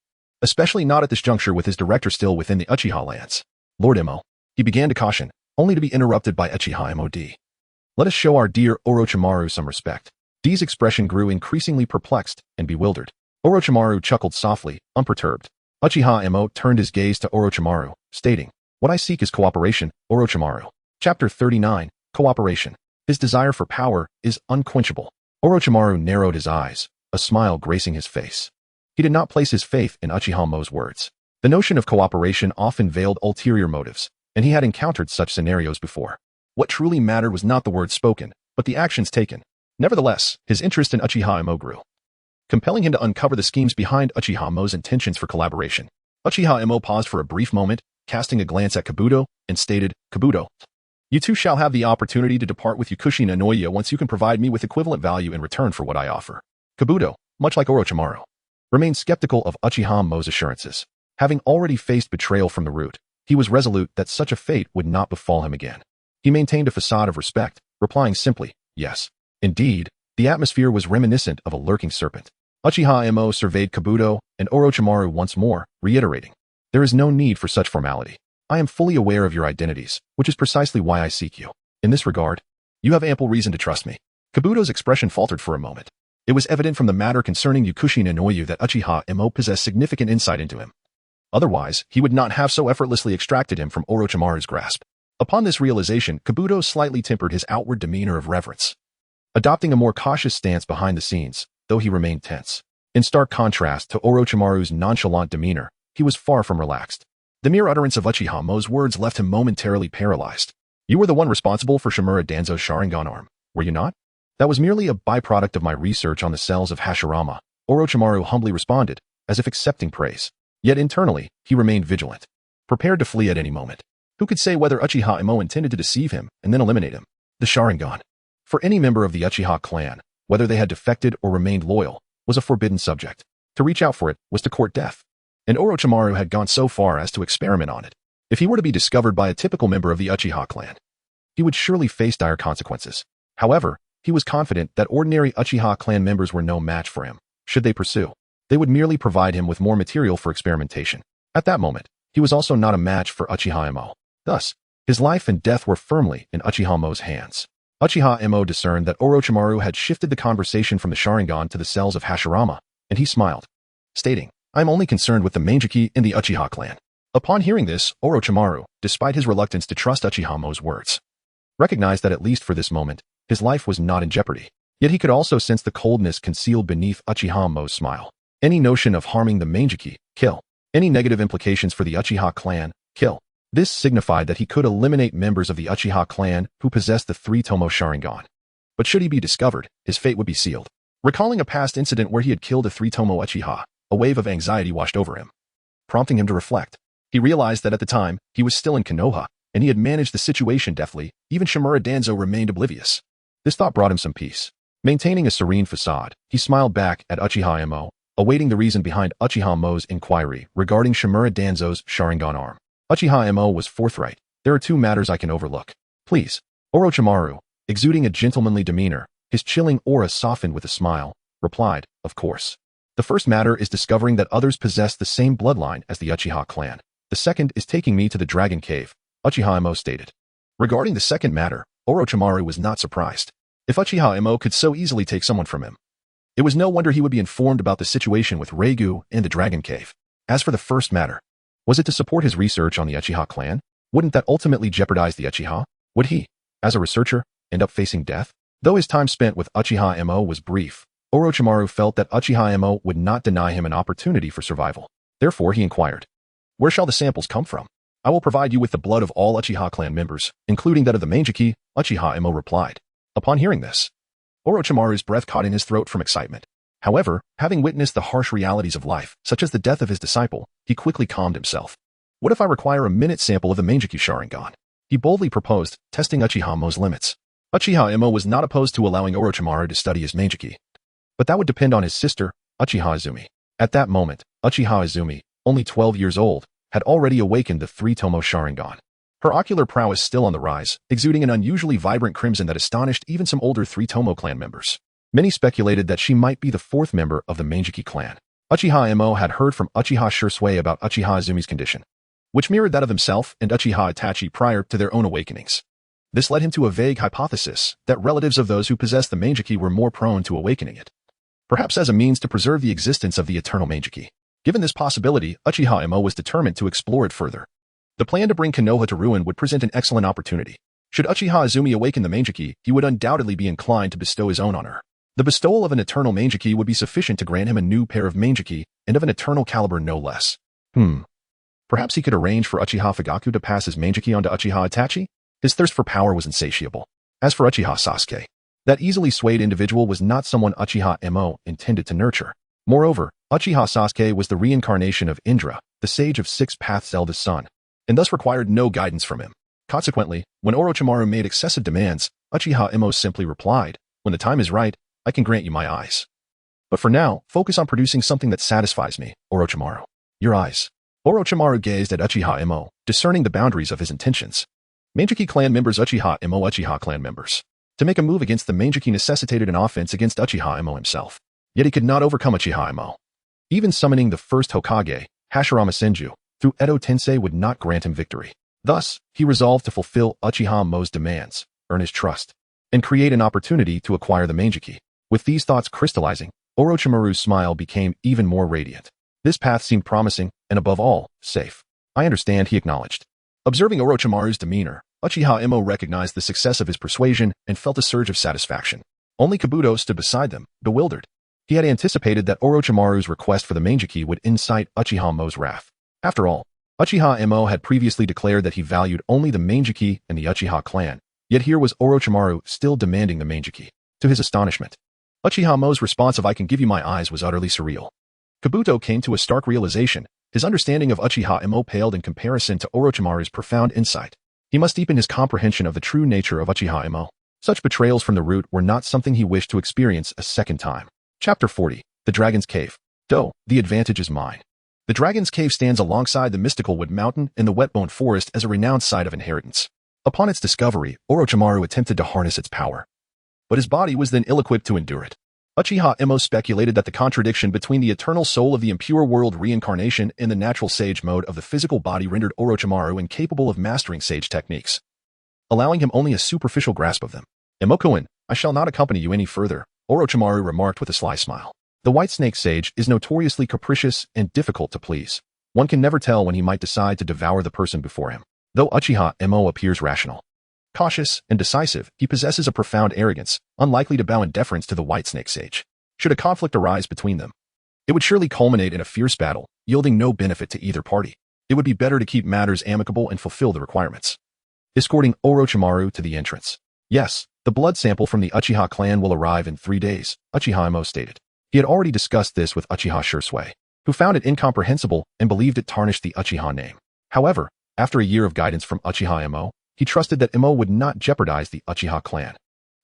especially not at this juncture with his director still within the Uchiha lands. Lord Emo, he began to caution, only to be interrupted by Uchiha D. Let us show our dear Orochimaru some respect. D's expression grew increasingly perplexed and bewildered. Orochimaru chuckled softly, unperturbed. Uchiha turned his gaze to Orochimaru, stating, "What I seek is cooperation, Orochimaru." Chapter 39, Cooperation. His desire for power is unquenchable. Orochimaru narrowed his eyes, a smile gracing his face. He did not place his faith in Uchiha's words. The notion of cooperation often veiled ulterior motives, and he had encountered such scenarios before. What truly mattered was not the words spoken, but the actions taken. Nevertheless, his interest in Uchiha grew, compelling him to uncover the schemes behind Uchiha's intentions for collaboration. Uchiha paused for a brief moment, casting a glance at Kabuto, and stated, "Kabuto, you two shall have the opportunity to depart with Yakushi Nanoya once you can provide me with equivalent value in return for what I offer." Kabuto, much like Orochimaru, remained skeptical of Uchiha's assurances. Having already faced betrayal from the root, he was resolute that such a fate would not befall him again. He maintained a facade of respect, replying simply, "Yes." Indeed, the atmosphere was reminiscent of a lurking serpent. Uchiha surveyed Kabuto and Orochimaru once more, reiterating, "There is no need for such formality. I am fully aware of your identities, which is precisely why I seek you. In this regard, you have ample reason to trust me." Kabuto's expression faltered for a moment. It was evident from the matter concerning Yakushi Nanoyu that Uchiha possessed significant insight into him. Otherwise, he would not have so effortlessly extracted him from Orochimaru's grasp. Upon this realization, Kabuto slightly tempered his outward demeanor of reverence, adopting a more cautious stance behind the scenes, though he remained tense. In stark contrast to Orochimaru's nonchalant demeanor, he was far from relaxed. The mere utterance of Uchiha's words left him momentarily paralyzed. "You were the one responsible for Shimura Danzo's Sharingan arm, were you not?" "That was merely a byproduct of my research on the cells of Hashirama," Orochimaru humbly responded, as if accepting praise. Yet internally, he remained vigilant, prepared to flee at any moment. Who could say whether Uchiha intended to deceive him and then eliminate him? The Sharingan, for any member of the Uchiha clan, whether they had defected or remained loyal, was a forbidden subject. To reach out for it was to court death. And Orochimaru had gone so far as to experiment on it. If he were to be discovered by a typical member of the Uchiha clan, he would surely face dire consequences. However, he was confident that ordinary Uchiha clan members were no match for him. Should they pursue, they would merely provide him with more material for experimentation. At that moment, he was also not a match for Uchiha. Thus, his life and death were firmly in Uchiha's hands. Uchiha discerned that Orochimaru had shifted the conversation from the Sharingan to the cells of Hashirama, and he smiled, stating, "I am only concerned with the Manjiki in the Uchiha clan." Upon hearing this, Orochimaru, despite his reluctance to trust Uchiha's words, recognized that at least for this moment, his life was not in jeopardy. Yet he could also sense the coldness concealed beneath Uchiha's smile. Any notion of harming the Manjiki, kill. Any negative implications for the Uchiha clan, kill. This signified that he could eliminate members of the Uchiha clan who possessed the three-tomo Sharingan. But should he be discovered, his fate would be sealed. Recalling a past incident where he had killed a three-tomo Uchiha, a wave of anxiety washed over him, prompting him to reflect. He realized that at the time, he was still in Konoha, and he had managed the situation deftly. Even Shimura Danzo remained oblivious. This thought brought him some peace. Maintaining a serene facade, he smiled back at Uchiha Emo, awaiting the reason behind Uchiha Mo's inquiry regarding Shimura Danzo's Sharingan arm. Uchiha Emo was forthright. There are two matters I can overlook. Please. Orochimaru, exuding a gentlemanly demeanor, his chilling aura softened with a smile, replied, of course. The first matter is discovering that others possess the same bloodline as the Uchiha clan. The second is taking me to the Dragon Cave, Uchiha Emo stated. Regarding the second matter, Orochimaru was not surprised. If Uchiha Emo could so easily take someone from him, it was no wonder he would be informed about the situation with Reigu and the Dragon Cave. As for the first matter, was it to support his research on the Uchiha clan? Wouldn't that ultimately jeopardize the Uchiha? Would he, as a researcher, end up facing death? Though his time spent with Uchiha Emo was brief, Orochimaru felt that Uchiha Emo would not deny him an opportunity for survival. Therefore, he inquired, where shall the samples come from? I will provide you with the blood of all Uchiha clan members, including that of the Manjiki, Uchiha Emo replied. Upon hearing this, Orochimaru's breath caught in his throat from excitement. However, having witnessed the harsh realities of life, such as the death of his disciple, he quickly calmed himself. What if I require a minute sample of the Manjiki Sharingan? He boldly proposed, testing Uchiha Emo's limits. Uchiha Emo was not opposed to allowing Orochimaru to study his Manjiki, but that would depend on his sister, Uchiha Izumi. At that moment, Uchiha Izumi, only 12 years old, had already awakened the three-tomo Sharingan. Her ocular prowess still on the rise, exuding an unusually vibrant crimson that astonished even some older three-tomo clan members. Many speculated that she might be the fourth member of the Manjiki clan. Uchiha Emo had heard from Uchiha Shursui about Uchiha Izumi's condition, which mirrored that of himself and Uchiha Itachi prior to their own awakenings. This led him to a vague hypothesis that relatives of those who possessed the Manjiki were more prone to awakening it, perhaps as a means to preserve the existence of the eternal Manjiki. Given this possibility, Uchiha Emo was determined to explore it further. The plan to bring Konoha to ruin would present an excellent opportunity. Should Uchiha Izumi awaken the Manjiki, he would undoubtedly be inclined to bestow his own on her. The bestowal of an eternal Manjiki would be sufficient to grant him a new pair of Manjiki, and of an eternal caliber no less. Perhaps he could arrange for Uchiha Fugaku to pass his Manjiki on to Uchiha Itachi? His thirst for power was insatiable. As for Uchiha Sasuke, that easily swayed individual was not someone Uchiha Emo intended to nurture. Moreover, Uchiha Sasuke was the reincarnation of Indra, the sage of Six Paths' eldest son, and thus required no guidance from him. Consequently, when Orochimaru made excessive demands, Uchiha Emo simply replied, when the time is right, I can grant you my eyes. But for now, focus on producing something that satisfies me, Orochimaru. Your eyes. Orochimaru gazed at Uchiha Emo, discerning the boundaries of his intentions. Manjiki clan members Uchiha Emo Uchiha clan members. To make a move against the Manjiki necessitated an offense against Uchiha Emo himself. Yet he could not overcome Uchiha Emo. Even summoning the first Hokage, Hashirama Senju, through Edo Tensei would not grant him victory. Thus, he resolved to fulfill Uchiha Emo's demands, earn his trust, and create an opportunity to acquire the Manjiki. With these thoughts crystallizing, Orochimaru's smile became even more radiant. This path seemed promising, and above all, safe. I understand, he acknowledged. Observing Orochimaru's demeanor, Uchiha Emo recognized the success of his persuasion and felt a surge of satisfaction. Only Kabuto stood beside them, bewildered. He had anticipated that Orochimaru's request for the Manjiki would incite Uchiha Emo's wrath. After all, Uchiha Emo had previously declared that he valued only the Manjiki and the Uchiha clan, yet here was Orochimaru still demanding the Manjiki. To his astonishment, Uchiha Emo's response of I can give you my eyes was utterly surreal. Kabuto came to a stark realization. His understanding of Uchiha Emo paled in comparison to Orochimaru's profound insight. He must deepen his comprehension of the true nature of Uchiha Emo. Such betrayals from the root were not something he wished to experience a second time. Chapter 40. The Dragon's Cave. The advantage is mine. The Dragon's Cave stands alongside the mystical Wood Mountain in the Wetbone Forest as a renowned site of inheritance. Upon its discovery, Orochimaru attempted to harness its power, but his body was then ill-equipped to endure it. Uchiha Emo speculated that the contradiction between the eternal soul of the impure world reincarnation and the natural sage mode of the physical body rendered Orochimaru incapable of mastering sage techniques, allowing him only a superficial grasp of them. Emokoin, I shall not accompany you any further, Orochimaru remarked with a sly smile. The White Snake Sage is notoriously capricious and difficult to please. One can never tell when he might decide to devour the person before him. Though Uchiha Emo appears rational, cautious, and decisive, he possesses a profound arrogance, unlikely to bow in deference to the White Snake Sage. Should a conflict arise between them, it would surely culminate in a fierce battle, yielding no benefit to either party. it would be better to keep matters amicable and fulfill the requirements. Escorting Orochimaru to the entrance. Yes, the blood sample from the Uchiha clan will arrive in 3 days, Uchiha Imo stated. He had already discussed this with Uchiha Shursui, who found it incomprehensible and believed it tarnished the Uchiha name. However, after a year of guidance from Uchiha Imo, he trusted that Imo would not jeopardize the Uchiha clan.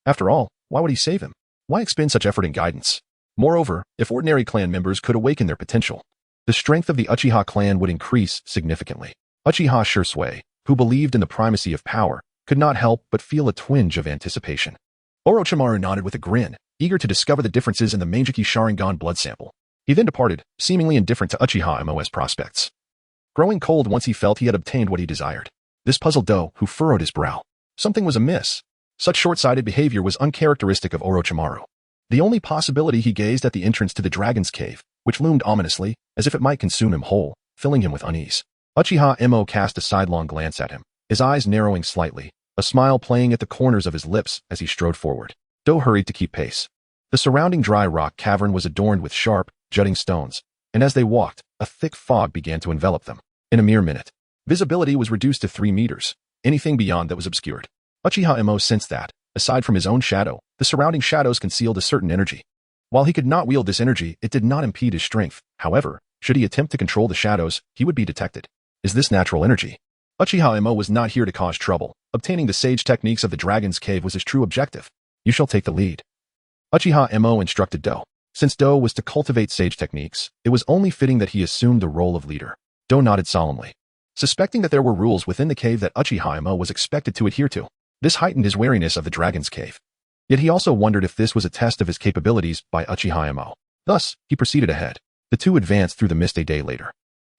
After all, why would he save him? Why expend such effort and guidance? Moreover, if ordinary clan members could awaken their potential, the strength of the Uchiha clan would increase significantly. Uchiha Shursui, who believed in the primacy of power, could not help but feel a twinge of anticipation. Orochimaru nodded with a grin, eager to discover the differences in the Mangekyou Sharingan blood sample. He then departed, seemingly indifferent to Uchiha Imo's prospects. Growing cold once he felt he had obtained what he desired. This puzzled Do, who furrowed his brow. Something was amiss. Such short-sighted behavior was uncharacteristic of Orochimaru. The only possibility he gazed at the entrance to the dragon's cave, which loomed ominously, as if it might consume him whole, filling him with unease. Uchiha Imo cast a sidelong glance at him, his eyes narrowing slightly, a smile playing at the corners of his lips as he strode forward. Do hurried to keep pace. The surrounding dry rock cavern was adorned with sharp, jutting stones, and as they walked, a thick fog began to envelop them. In a mere minute, visibility was reduced to 3 meters. Anything beyond that was obscured. Uchiha Imo sensed that, aside from his own shadow, the surrounding shadows concealed a certain energy. While he could not wield this energy, it did not impede his strength. However, should he attempt to control the shadows, he would be detected. Is this natural energy? Uchiha Imo was not here to cause trouble. Obtaining the sage techniques of the dragon's cave was his true objective. You shall take the lead. Uchiha Imo instructed Do. Since Do was to cultivate sage techniques, it was only fitting that he assumed the role of leader. Do nodded solemnly. Suspecting that there were rules within the cave that Uchiha Imo was expected to adhere to, this heightened his wariness of the dragon's cave. Yet he also wondered if this was a test of his capabilities by Uchiha Imo. Thus, he proceeded ahead. The two advanced through the mist a day later.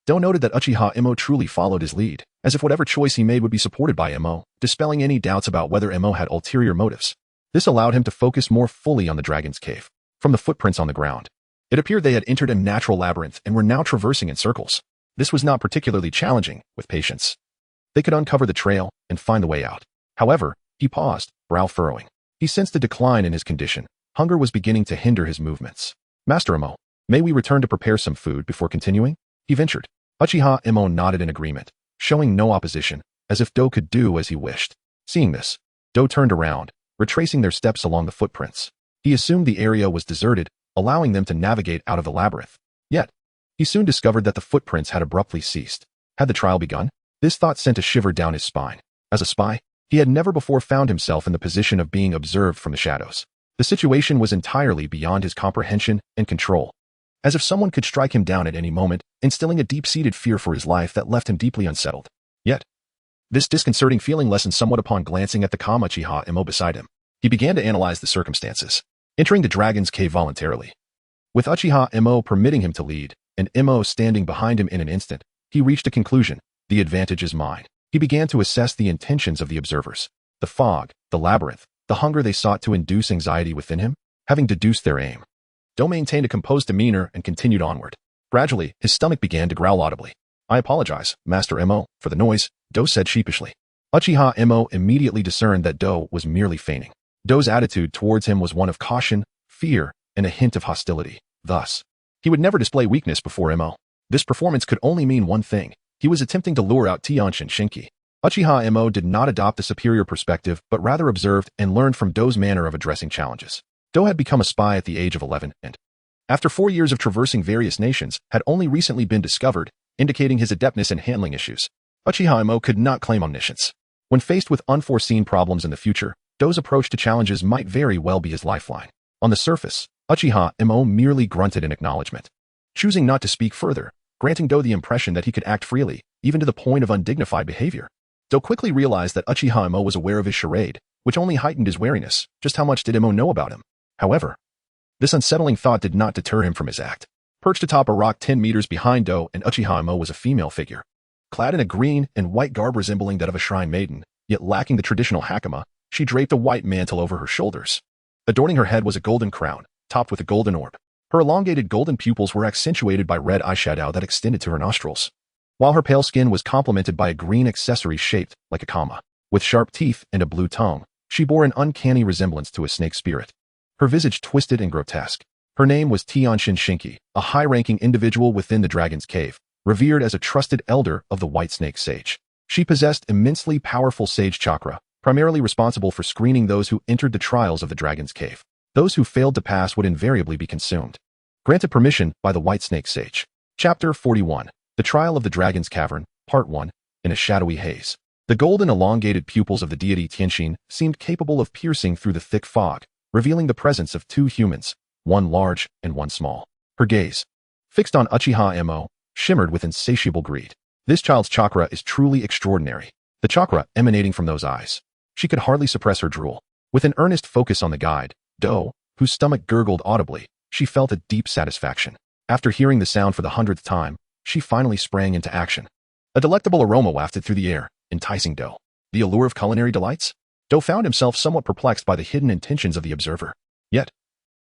Do noted that Uchiha Imo truly followed his lead, as if whatever choice he made would be supported by Imo, dispelling any doubts about whether Imo had ulterior motives. This allowed him to focus more fully on the dragon's cave. From the footprints on the ground, it appeared they had entered a natural labyrinth and were now traversing in circles. This was not particularly challenging, with patience. They could uncover the trail and find the way out. However, he paused, brow furrowing. He sensed a decline in his condition. Hunger was beginning to hinder his movements. Master Imo, may we return to prepare some food before continuing? He ventured. Uchiha Imo nodded in agreement, showing no opposition, as if Do could do as he wished. Seeing this, Do turned around, retracing their steps along the footprints. He assumed the area was deserted, allowing them to navigate out of the labyrinth. Yet, he soon discovered that the footprints had abruptly ceased. Had the trial begun? This thought sent a shiver down his spine. As a spy, he had never before found himself in the position of being observed from the shadows. The situation was entirely beyond his comprehension and control. As if someone could strike him down at any moment, instilling a deep-seated fear for his life that left him deeply unsettled. Yet, this disconcerting feeling lessened somewhat upon glancing at the calm Uchiha Imo beside him. He began to analyze the circumstances, entering the dragon's cave voluntarily. With Uchiha Imo permitting him to lead, and Imo standing behind him in an instant, he reached a conclusion. The advantage is mine. He began to assess the intentions of the observers. The fog, the labyrinth, the hunger they sought to induce anxiety within him, having deduced their aim. Do maintained a composed demeanor and continued onward. Gradually, his stomach began to growl audibly. I apologize, Master Imo, for the noise, Do said sheepishly. Uchiha Imo immediately discerned that Do was merely feigning. Do's attitude towards him was one of caution, fear, and a hint of hostility. Thus, he would never display weakness before Imo. This performance could only mean one thing. He was attempting to lure out Tianshin Shinki. Uchiha Imo did not adopt a superior perspective, but rather observed and learned from Do's manner of addressing challenges. Do had become a spy at the age of 11 and, after 4 years of traversing various nations, had only recently been discovered, indicating his adeptness in handling issues. Uchiha Imo could not claim omniscience. When faced with unforeseen problems in the future, Do's approach to challenges might very well be his lifeline. On the surface, Uchiha Imo merely grunted in acknowledgement, choosing not to speak further, granting Do the impression that he could act freely, even to the point of undignified behavior. Do quickly realized that Uchiha Imo was aware of his charade, which only heightened his wariness. Just how much did Imo know about him? However, this unsettling thought did not deter him from his act. Perched atop a rock 10 meters behind Do and Uchiha Imo was a female figure. Clad in a green and white garb resembling that of a shrine maiden, yet lacking the traditional hakama, she draped a white mantle over her shoulders. Adorning her head was a golden crown, topped with a golden orb. Her elongated golden pupils were accentuated by red eyeshadow that extended to her nostrils, while her pale skin was complemented by a green accessory shaped like a kama. With sharp teeth and a blue tongue, she bore an uncanny resemblance to a snake spirit. Her visage twisted and grotesque. Her name was Tianshin Shinki, a high-ranking individual within the dragon's cave, revered as a trusted elder of the White Snake Sage. She possessed immensely powerful sage chakra, primarily responsible for screening those who entered the trials of the Dragon's Cave. Those who failed to pass would invariably be consumed. Granted permission by the White Snake Sage. Chapter 41. The Trial of the Dragon's Cavern, Part 1. In a shadowy haze. The golden elongated pupils of the deity Tianxin seemed capable of piercing through the thick fog, revealing the presence of two humans, one large and one small. Her gaze, fixed on Uchiha Mo, shimmered with insatiable greed. This child's chakra is truly extraordinary. The chakra emanating from those eyes. She could hardly suppress her drool. With an earnest focus on the guide, Do, whose stomach gurgled audibly, she felt a deep satisfaction. After hearing the sound for the 100th time, she finally sprang into action. A delectable aroma wafted through the air, enticing Do. The allure of culinary delights? Do found himself somewhat perplexed by the hidden intentions of the observer. Yet,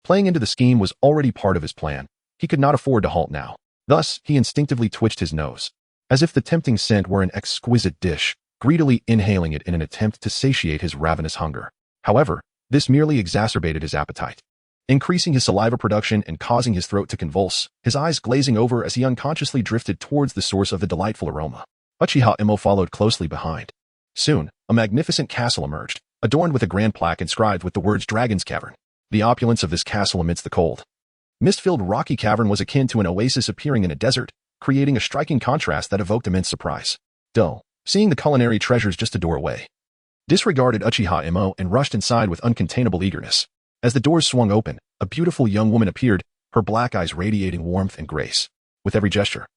playing into the scheme was already part of his plan. He could not afford to halt now. Thus, he instinctively twitched his nose, as if the tempting scent were an exquisite dish, greedily inhaling it in an attempt to satiate his ravenous hunger. However, this merely exacerbated his appetite, increasing his saliva production and causing his throat to convulse, his eyes glazing over as he unconsciously drifted towards the source of the delightful aroma. Uchiha Imo followed closely behind. Soon, a magnificent castle emerged, adorned with a grand plaque inscribed with the words Dragon's Cavern. The opulence of this castle amidst the cold, mist-filled rocky cavern was akin to an oasis appearing in a desert, creating a striking contrast that evoked immense surprise. Do, seeing the culinary treasures just a door away, disregarded Uchiha Imo and rushed inside with uncontainable eagerness. As the doors swung open, a beautiful young woman appeared, her black eyes radiating warmth and grace. With every gesture,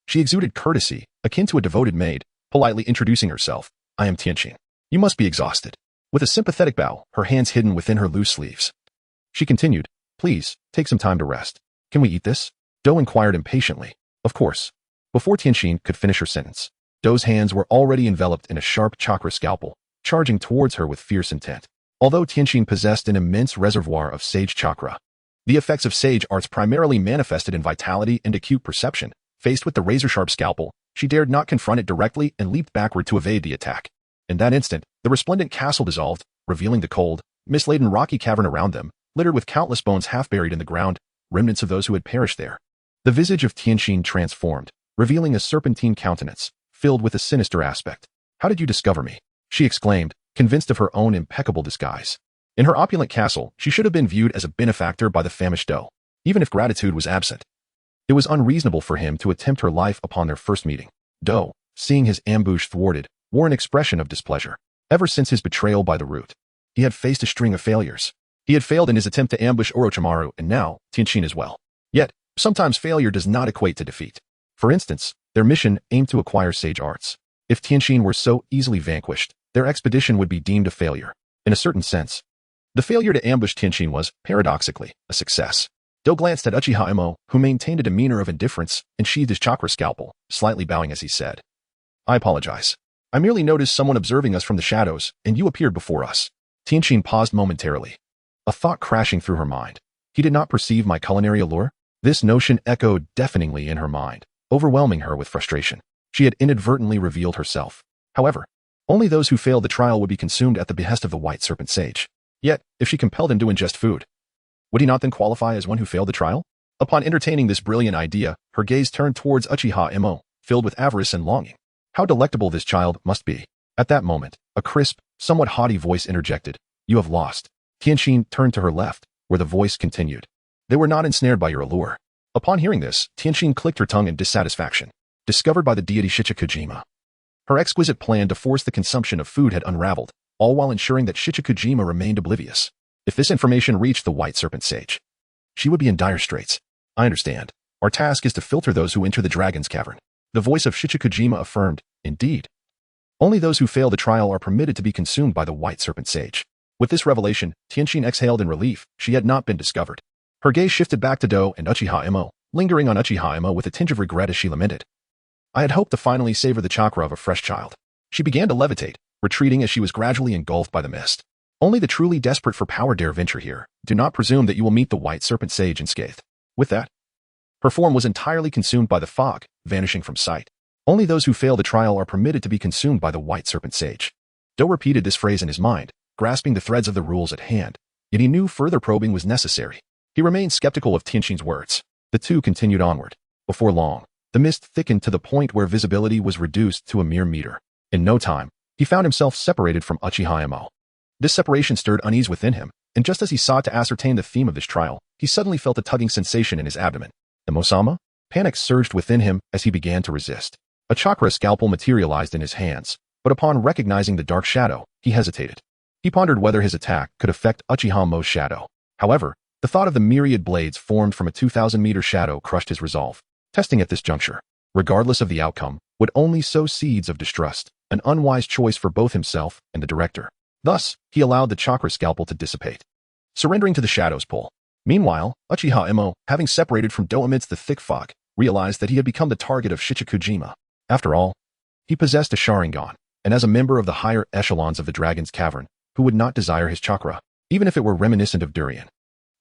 she exuded courtesy, akin to a devoted maid, politely introducing herself. I am Tianxin. You must be exhausted. With a sympathetic bow, her hands hidden within her loose sleeves, she continued, please, take some time to rest. Can we eat this? Do inquired impatiently. Of course. Before Tianxin could finish her sentence, Do's hands were already enveloped in a sharp chakra scalpel, charging towards her with fierce intent. Although Tianxin possessed an immense reservoir of sage chakra, the effects of sage arts primarily manifested in vitality and acute perception. Faced with the razor-sharp scalpel, she dared not confront it directly and leaped backward to evade the attack. In that instant, the resplendent castle dissolved, revealing the cold, mist-laden rocky cavern around them, littered with countless bones half buried in the ground, remnants of those who had perished there. The visage of Tianxin transformed, revealing a serpentine countenance, filled with a sinister aspect. How did you discover me? She exclaimed, convinced of her own impeccable disguise. In her opulent castle, she should have been viewed as a benefactor by the famished Do, even if gratitude was absent. It was unreasonable for him to attempt her life upon their first meeting. Do, seeing his ambush thwarted, wore an expression of displeasure. Ever since his betrayal by the root, he had faced a string of failures. He had failed in his attempt to ambush Orochimaru and now, Tianxin as well. Yet, sometimes failure does not equate to defeat. For instance, their mission aimed to acquire sage arts. If Tianxin were so easily vanquished, their expedition would be deemed a failure. In a certain sense, the failure to ambush Tianxin was, paradoxically, a success. Do glanced at Uchiha Imo, who maintained a demeanor of indifference and sheathed his chakra scalpel, slightly bowing as he said, I apologize. I merely noticed someone observing us from the shadows, and you appeared before us. Tianxin paused momentarily, a thought crashing through her mind. He did not perceive my culinary allure? This notion echoed deafeningly in her mind, overwhelming her with frustration. She had inadvertently revealed herself. However, only those who failed the trial would be consumed at the behest of the White Serpent Sage. Yet, if she compelled him to ingest food, would he not then qualify as one who failed the trial? Upon entertaining this brilliant idea, her gaze turned towards Uchiha Imo, filled with avarice and longing. How delectable this child must be. At that moment, a crisp, somewhat haughty voice interjected. You have lost. Tianxin turned to her left, where the voice continued. They were not ensnared by your allure. Upon hearing this, Tianxin clicked her tongue in dissatisfaction. Discovered by the deity Shichikujima. Her exquisite plan to force the consumption of food had unraveled, all while ensuring that Shichikujima remained oblivious. If this information reached the White Serpent Sage, she would be in dire straits. I understand. Our task is to filter those who enter the Dragon's Cavern. The voice of Shichikujima affirmed, indeed. Only those who fail the trial are permitted to be consumed by the White Serpent Sage. With this revelation, Tianxin exhaled in relief. She had not been discovered. Her gaze shifted back to Do and Uchiha Imo, lingering on Uchiha Imo with a tinge of regret as she lamented. I had hoped to finally savor the chakra of a fresh child. She began to levitate, retreating as she was gradually engulfed by the mist. Only the truly desperate for power dare venture here. Do not presume that you will meet the White Serpent Sage unscathed. With that, her form was entirely consumed by the fog, vanishing from sight. Only those who fail the trial are permitted to be consumed by the White Serpent Sage. Do repeated this phrase in his mind, grasping the threads of the rules at hand. Yet he knew further probing was necessary. He remained skeptical of Tianxin's words. The two continued onward. Before long, The mist thickened to the point where visibility was reduced to a mere meter. In no time, he found himself separated from Uchiha Emo. This separation stirred unease within him, and just as he sought to ascertain the theme of this trial, he suddenly felt a tugging sensation in his abdomen. Emo-sama? Panic surged within him as he began to resist. A chakra scalpel materialized in his hands, but upon recognizing the dark shadow, he hesitated. He pondered whether his attack could affect Uchiha Emo's shadow. However, the thought of the myriad blades formed from a 2,000-meter shadow crushed his resolve. Testing at this juncture, regardless of the outcome, would only sow seeds of distrust, an unwise choice for both himself and the director. Thus, he allowed the chakra scalpel to dissipate, surrendering to the shadow's pull. Meanwhile, Uchiha Emo, having separated from Do amidst the thick fog, realized that he had become the target of Shichikujima. After all, he possessed a Sharingan, and as a member of the higher echelons of the Dragon's Cavern, who would not desire his chakra, even if it were reminiscent of durian?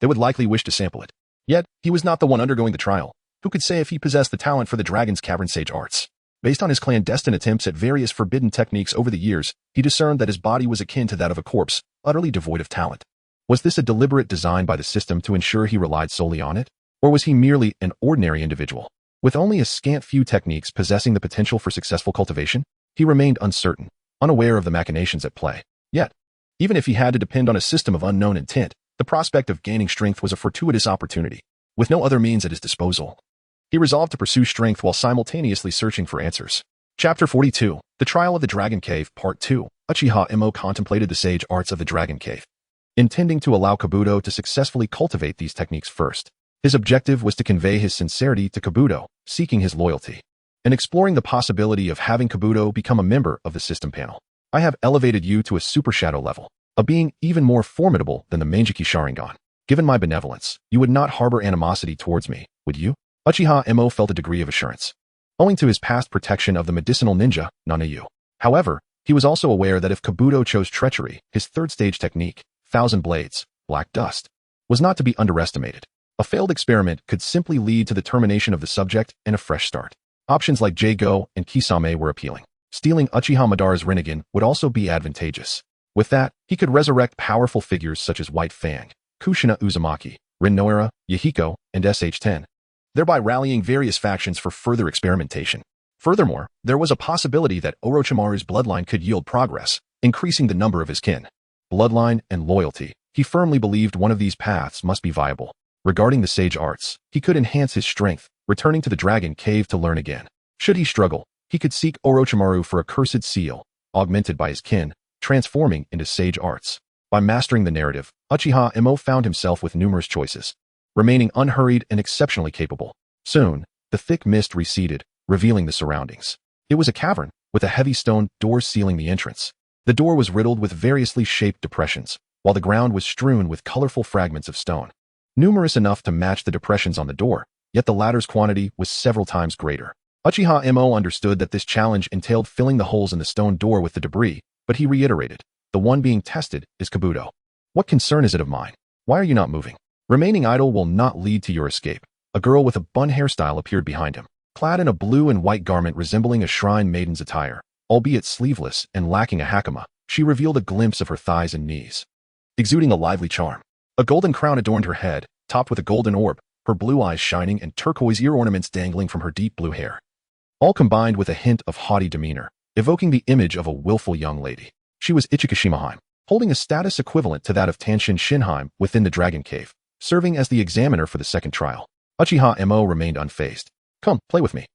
They would likely wish to sample it. Yet, he was not the one undergoing the trial. Who could say if he possessed the talent for the Dragon's Cavern sage arts? Based on his clandestine attempts at various forbidden techniques over the years, he discerned that his body was akin to that of a corpse, utterly devoid of talent. Was this a deliberate design by the system to ensure he relied solely on it? Or was he merely an ordinary individual? With only a scant few techniques possessing the potential for successful cultivation, he remained uncertain, unaware of the machinations at play. Yet, even if he had to depend on a system of unknown intent, the prospect of gaining strength was a fortuitous opportunity. With no other means at his disposal, he resolved to pursue strength while simultaneously searching for answers. Chapter 42, The Trial of the Dragon Cave, Part 2. Uchiha Emo contemplated the sage arts of the Dragon Cave, intending to allow Kabuto to successfully cultivate these techniques first. His objective was to convey his sincerity to Kabuto, seeking his loyalty, and exploring the possibility of having Kabuto become a member of the system panel. I have elevated you to a super shadow level, a being even more formidable than the Manjiki Sharingan. Given my benevolence, you would not harbor animosity towards me, would you? Uchiha Emo felt a degree of assurance, owing to his past protection of the medicinal ninja, Nanayu. However, he was also aware that if Kabuto chose treachery, his third-stage technique, Thousand Blades, Black Dust, was not to be underestimated. A failed experiment could simply lead to the termination of the subject and a fresh start. Options like J-Go and Kisame were appealing. Stealing Uchiha Madara's Rinnegan would also be advantageous. With that, he could resurrect powerful figures such as White Fang, Kushina Uzumaki, Rin Noara, Yahiko, and SH-10, thereby rallying various factions for further experimentation. Furthermore, there was a possibility that Orochimaru's bloodline could yield progress, increasing the number of his kin. Bloodline and loyalty. He firmly believed one of these paths must be viable. Regarding the sage arts, he could enhance his strength, returning to the Dragon Cave to learn again. Should he struggle, he could seek Orochimaru for a cursed seal, augmented by his kin, transforming into sage arts. By mastering the narrative, Uchiha Emo found himself with numerous choices, remaining unhurried and exceptionally capable. Soon, the thick mist receded, revealing the surroundings. It was a cavern, with a heavy stone door sealing the entrance. The door was riddled with variously shaped depressions, while the ground was strewn with colorful fragments of stone. Numerous enough to match the depressions on the door, yet the latter's quantity was several times greater. Uchiha Emo understood that this challenge entailed filling the holes in the stone door with the debris, but he reiterated, the one being tested is Kabuto. What concern is it of mine? Why are you not moving? Remaining idle will not lead to your escape. A girl with a bun hairstyle appeared behind him, clad in a blue and white garment resembling a shrine maiden's attire. Albeit sleeveless and lacking a hakama, she revealed a glimpse of her thighs and knees, exuding a lively charm. A golden crown adorned her head, topped with a golden orb, her blue eyes shining and turquoise ear ornaments dangling from her deep blue hair, all combined with a hint of haughty demeanor, evoking the image of a willful young lady. She was Ichikashima, holding a status equivalent to that of Tanshin Shinheim within the Dragon Cave, serving as the examiner for the second trial. Uchiha Emo remained unfazed. Come, play with me,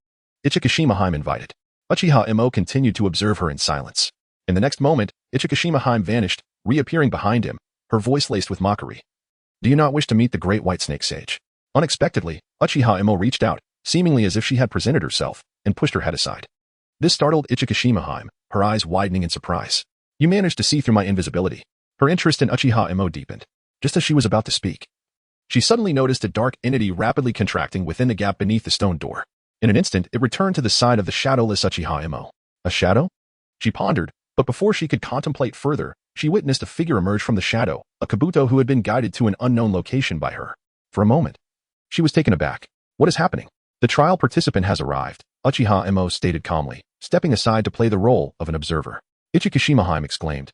Ichikashima invited. Uchiha Emo continued to observe her in silence. In the next moment, Ichikashima vanished, reappearing behind him, her voice laced with mockery. Do you not wish to meet the great white snake sage? Unexpectedly, Uchiha Emo reached out, seemingly as if she had presented herself, and pushed her head aside. This startled Ichikashima, her eyes widening in surprise. You managed to see through my invisibility. Her interest in Uchiha Emo deepened. Just as she was about to speak, she suddenly noticed a dark entity rapidly contracting within the gap beneath the stone door. In an instant, it returned to the side of the shadowless Uchiha Emo. A shadow? She pondered, but before she could contemplate further, she witnessed a figure emerge from the shadow, a Kabuto who had been guided to an unknown location by her. For a moment, she was taken aback. What is happening? The trial participant has arrived, Uchiha Emo stated calmly, stepping aside to play the role of an observer. Ichikashima exclaimed.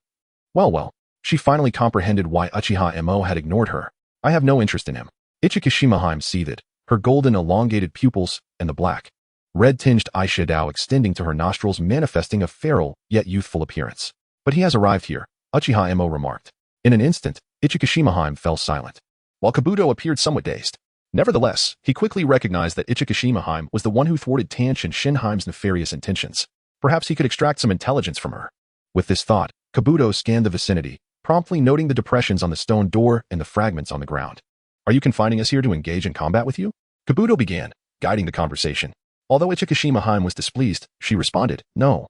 Well, she finally comprehended why Uchiha Emo had ignored her. I have no interest in him. Ichikashima seethed, her golden elongated pupils and the black, red-tinged eyeshadow extending to her nostrils, manifesting a feral yet youthful appearance. But he has arrived here, Uchiha Emo remarked. In an instant, Ichikishima fell silent, while Kabuto appeared somewhat dazed. Nevertheless, he quickly recognized that Ichikishima was the one who thwarted Tanshin Shinheim's nefarious intentions. Perhaps he could extract some intelligence from her. With this thought, Kabuto scanned the vicinity, promptly noting the depressions on the stone door and the fragments on the ground. Are you confining us here to engage in combat with you? Kabuto began, guiding the conversation. Although Ichikishima was displeased, she responded, No.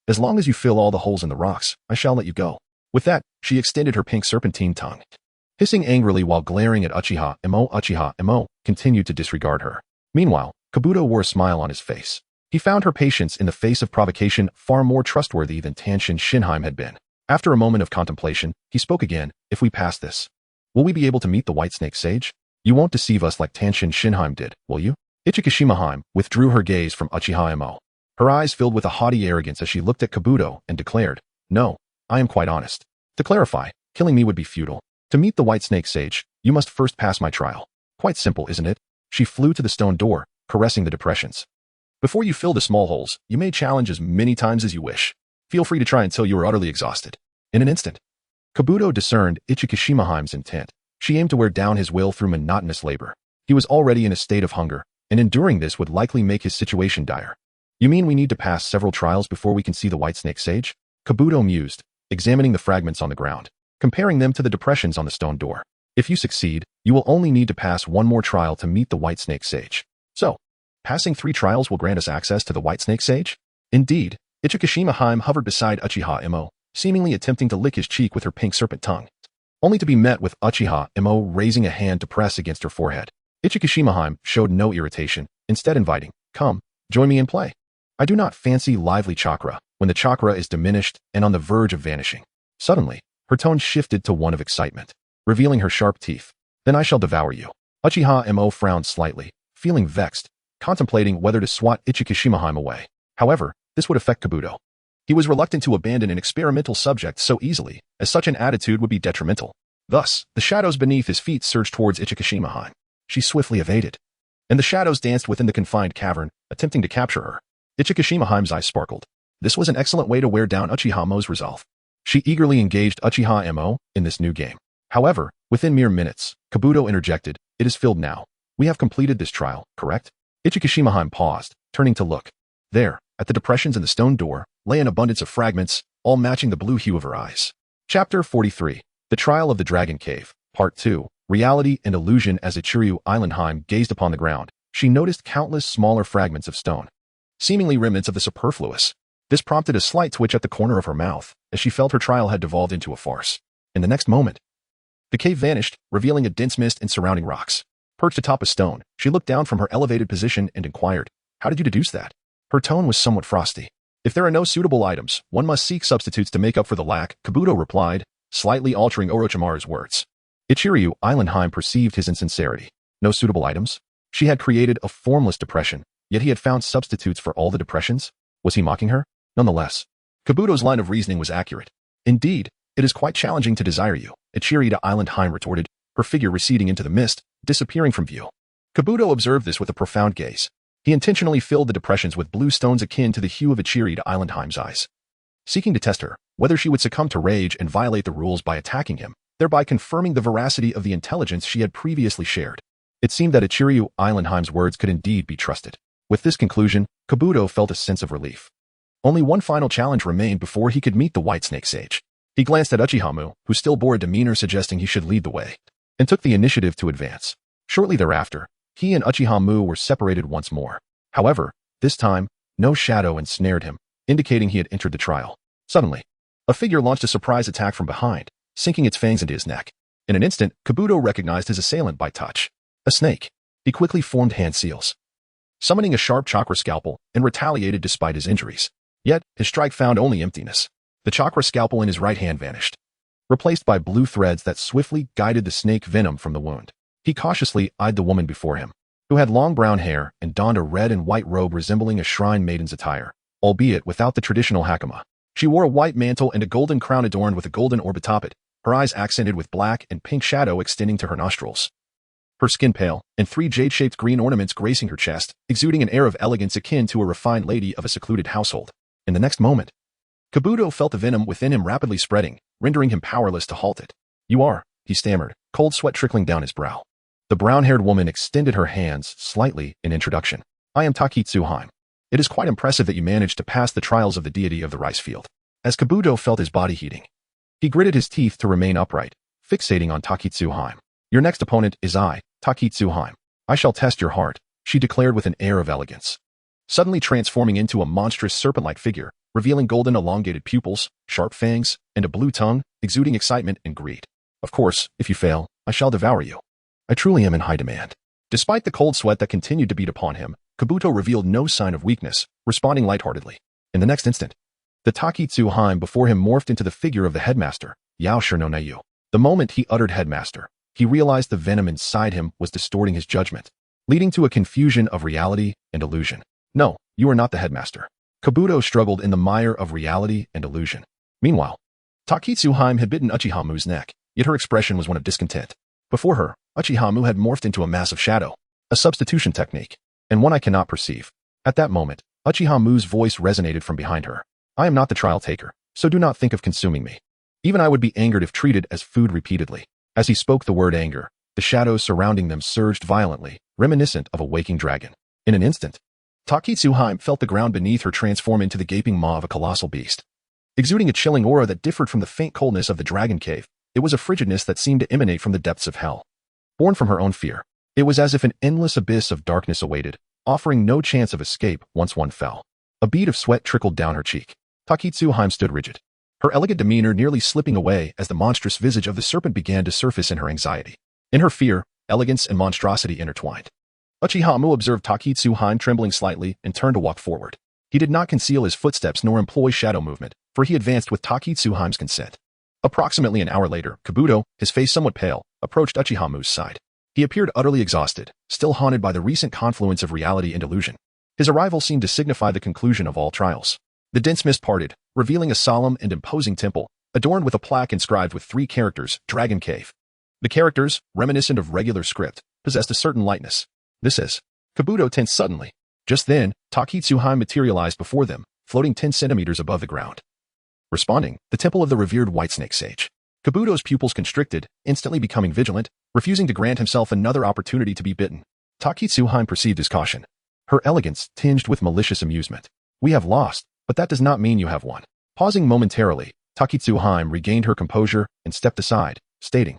As long as you fill all the holes in the rocks, I shall let you go. With that, she extended her pink serpentine tongue. Hissing angrily while glaring at Uchiha Emo continued to disregard her. Meanwhile, Kabuto wore a smile on his face. He found her patience in the face of provocation far more trustworthy than Tanshin Shinheim had been. After a moment of contemplation, he spoke again. If we pass this, will we be able to meet the White Snake Sage? You won't deceive us like Tanshin Shinheim did, will you? Ichikishima withdrew her gaze from Uchiha Emo. Her eyes filled with a haughty arrogance as she looked at Kabuto and declared, No, I am quite honest. To clarify, killing me would be futile. To meet the White Snake Sage, you must first pass my trial. Quite simple, isn't it? She flew to the stone door, caressing the depressions. Before you fill the small holes, you may challenge as many times as you wish. Feel free to try until you are utterly exhausted. In an instant, Kabuto discerned Ichikishima's intent. She aimed to wear down his will through monotonous labor. He was already in a state of hunger, and enduring this would likely make his situation dire. You mean we need to pass several trials before we can see the White Snake Sage? Kabuto mused, examining the fragments on the ground, comparing them to the depressions on the stone door. If you succeed, you will only need to pass one more trial to meet the White Snake Sage. So, passing 3 trials will grant us access to the White Snake Sage? Indeed, Ichikishima hovered beside Uchiha Emo, seemingly attempting to lick his cheek with her pink serpent tongue, only to be met with Uchiha Emo raising a hand to press against her forehead. Ichikishima showed no irritation, instead inviting, Come, join me in play. I do not fancy lively chakra when the chakra is diminished and on the verge of vanishing. Suddenly, her tone shifted to one of excitement, revealing her sharp teeth. Then I shall devour you. Uchiha Emo frowned slightly, feeling vexed, contemplating whether to swat Ichikishima away. However, this would affect Kabuto. He was reluctant to abandon an experimental subject so easily, as such an attitude would be detrimental. Thus, the shadows beneath his feet surged towards Ichikishima. She swiftly evaded, and the shadows danced within the confined cavern, attempting to capture her. Ichikishima's eyes sparkled. This was an excellent way to wear down Uchiha Emo's resolve. She eagerly engaged Uchiha Emo in this new game. However, within mere minutes, Kabuto interjected, It is filled now. We have completed this trial, correct? Ichikishima paused, turning to look. There, at the depressions in the stone door, lay an abundance of fragments, all matching the blue hue of her eyes. Chapter 43. The Trial of the Dragon Cave, Part 2. Reality and Illusion. As Ichiryu Islandheim gazed upon the ground, she noticed countless smaller fragments of stone, seemingly remnants of the superfluous. This prompted a slight twitch at the corner of her mouth, as she felt her trial had devolved into a farce. In the next moment, the cave vanished, revealing a dense mist and surrounding rocks. Perched atop a stone, she looked down from her elevated position and inquired, How did you deduce that? Her tone was somewhat frosty. If there are no suitable items, one must seek substitutes to make up for the lack, Kabuto replied, slightly altering Orochimaru's words. Ichiryu Islandheim perceived his insincerity. No suitable items? She had created a formless depression, yet he had found substitutes for all the depressions? Was he mocking her? Nonetheless, Kabuto's line of reasoning was accurate. Indeed, it is quite challenging to desire you, Ichiryu Islandheim retorted, her figure receding into the mist, disappearing from view. Kabuto observed this with a profound gaze. He intentionally filled the depressions with blue stones akin to the hue of Ichiryu Islandheim's eyes, seeking to test her, whether she would succumb to rage and violate the rules by attacking him, thereby confirming the veracity of the intelligence she had previously shared. It seemed that Ichiryu Islandheim's words could indeed be trusted. With this conclusion, Kabuto felt a sense of relief. Only one final challenge remained before he could meet the White Snake Sage. He glanced at Uchiha, who still bore a demeanor suggesting he should lead the way, and took the initiative to advance. Shortly thereafter, he and Uchiha were separated once more. However, this time, no shadow ensnared him, indicating he had entered the trial. Suddenly, a figure launched a surprise attack from behind, sinking its fangs into his neck. In an instant, Kabuto recognized his assailant by touch. A snake. He quickly formed hand seals, summoning a sharp chakra scalpel, and retaliated despite his injuries. Yet, his strike found only emptiness. The chakra scalpel in his right hand vanished, replaced by blue threads that swiftly guided the snake venom from the wound. He cautiously eyed the woman before him, who had long brown hair and donned a red and white robe resembling a shrine maiden's attire, albeit without the traditional hakama. She wore a white mantle and a golden crown adorned with a golden orb atop it, her eyes accented with black and pink shadow extending to her nostrils. her skin pale, and 3 jade-shaped green ornaments gracing her chest, exuding an air of elegance akin to a refined lady of a secluded household. In the next moment, Kabuto felt the venom within him rapidly spreading, rendering him powerless to halt it. "You are," he stammered, cold sweat trickling down his brow. The brown-haired woman extended her hands slightly in introduction. "I am Takitsuhime. It is quite impressive that you managed to pass the trials of the deity of the rice field." As Kabuto felt his body heating, he gritted his teeth to remain upright, fixating on Takitsuhime. "Your next opponent is I, Takitsuhime. I shall test your heart," she declared with an air of elegance, suddenly transforming into a monstrous serpent-like figure, revealing golden elongated pupils, sharp fangs, and a blue tongue, exuding excitement and greed. "Of course, if you fail, I shall devour you. I truly am in high demand." Despite the cold sweat that continued to beat upon him, Kabuto revealed no sign of weakness, responding lightheartedly. In the next instant, the Takitsuhime before him morphed into the figure of the headmaster, Yaoshi no Nayu. The moment he uttered headmaster, he realized the venom inside him was distorting his judgment, leading to a confusion of reality and illusion. "No, you are not the headmaster." Kabuto struggled in the mire of reality and illusion. Meanwhile, Takitsuhime had bitten Uchihamu's neck, yet her expression was one of discontent. Before her, Uchihamu had morphed into a massive shadow, a substitution technique, and one I cannot perceive. At that moment, Uchihamu's voice resonated from behind her. "I am not the trial taker, so do not think of consuming me. Even I would be angered if treated as food repeatedly." As he spoke the word anger, the shadows surrounding them surged violently, reminiscent of a waking dragon. In an instant, Takitsuhime felt the ground beneath her transform into the gaping maw of a colossal beast. Exuding a chilling aura that differed from the faint coldness of the dragon cave, it was a frigidness that seemed to emanate from the depths of hell. Born from her own fear, it was as if an endless abyss of darkness awaited, offering no chance of escape once one fell. A bead of sweat trickled down her cheek. Takitsuhime stood rigid, her elegant demeanor nearly slipping away as the monstrous visage of the serpent began to surface in her anxiety. In her fear, elegance and monstrosity intertwined. Uchihamu observed Takitsuhime trembling slightly and turned to walk forward. He did not conceal his footsteps nor employ shadow movement, for he advanced with Takitsuhime's consent. Approximately an hour later, Kabuto, his face somewhat pale, approached Uchihamu's side. He appeared utterly exhausted, still haunted by the recent confluence of reality and illusion. His arrival seemed to signify the conclusion of all trials. The dense mist parted, revealing a solemn and imposing temple, adorned with a plaque inscribed with 3 characters, Dragon Cave. The characters, reminiscent of regular script, possessed a certain lightness. "This is." Kabuto tensed suddenly. Just then, Takitsuhime materialized before them, floating 10 centimeters above the ground. Responding, the temple of the revered Whitesnake Sage. Kabuto's pupils constricted, instantly becoming vigilant, refusing to grant himself another opportunity to be bitten. Takitsuhime perceived his caution, her elegance tinged with malicious amusement. "We have lost, but that does not mean you have won." Pausing momentarily, Takitsuhime regained her composure and stepped aside, stating,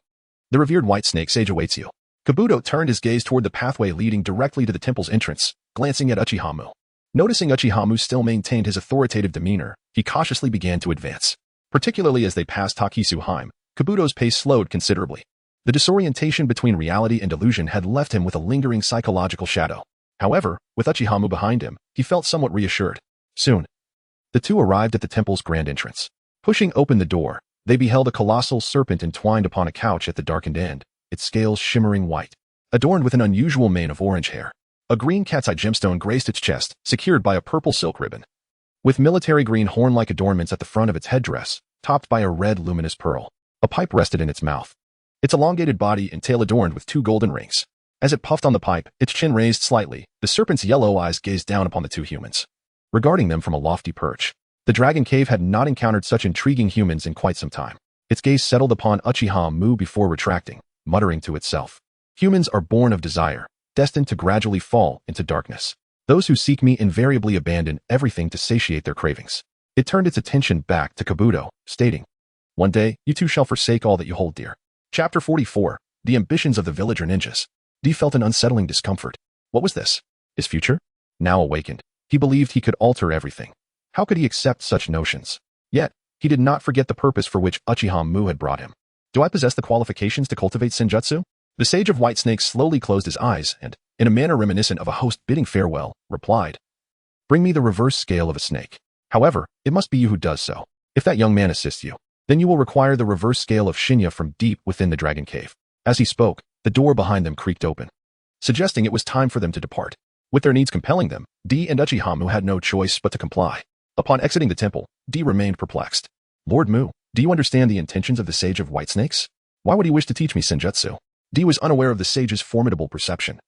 "The revered Whitesnake Sage awaits you." Kabuto turned his gaze toward the pathway leading directly to the temple's entrance, glancing at Uchihamu. Noticing Uchihamu still maintained his authoritative demeanor, he cautiously began to advance. Particularly as they passed Takitsuhime, Kabuto's pace slowed considerably. The disorientation between reality and illusion had left him with a lingering psychological shadow. However, with Uchihamu behind him, he felt somewhat reassured. Soon, the two arrived at the temple's grand entrance. Pushing open the door, they beheld a colossal serpent entwined upon a couch at the darkened end, its scales shimmering white, adorned with an unusual mane of orange hair. A green cat's eye gemstone graced its chest, secured by a purple silk ribbon, with military green horn-like adornments at the front of its headdress, topped by a red luminous pearl. A pipe rested in its mouth, its elongated body and tail adorned with 2 golden rings. As it puffed on the pipe, its chin raised slightly, the serpent's yellow eyes gazed down upon the 2 humans, regarding them from a lofty perch. The Dragon Cave had not encountered such intriguing humans in quite some time. Its gaze settled upon Uchihamu before retracting, muttering to itself, "Humans are born of desire, destined to gradually fall into darkness. Those who seek me invariably abandon everything to satiate their cravings." It turned its attention back to Kabuto, stating, "One day, you too shall forsake all that you hold dear." Chapter 44, The Ambitions of the Villager Ninjas. D felt an unsettling discomfort. What was this? His future? Now awakened, he believed he could alter everything. How could he accept such notions? Yet, he did not forget the purpose for which Uchihamu had brought him. "Do I possess the qualifications to cultivate senjutsu?" The Sage of Whitesnake slowly closed his eyes and, in a manner reminiscent of a host bidding farewell, replied, "Bring me the reverse scale of a snake. However, it must be you who does so. If that young man assists you, then you will require the reverse scale of Shinya from deep within the Dragon Cave." As he spoke, the door behind them creaked open, suggesting it was time for them to depart. With their needs compelling them, D and Uchihamu had no choice but to comply. Upon exiting the temple, D remained perplexed. "Lord Mu, do you understand the intentions of the Sage of Whitesnakes? Why would he wish to teach me senjutsu?" D was unaware of the sage's formidable perception,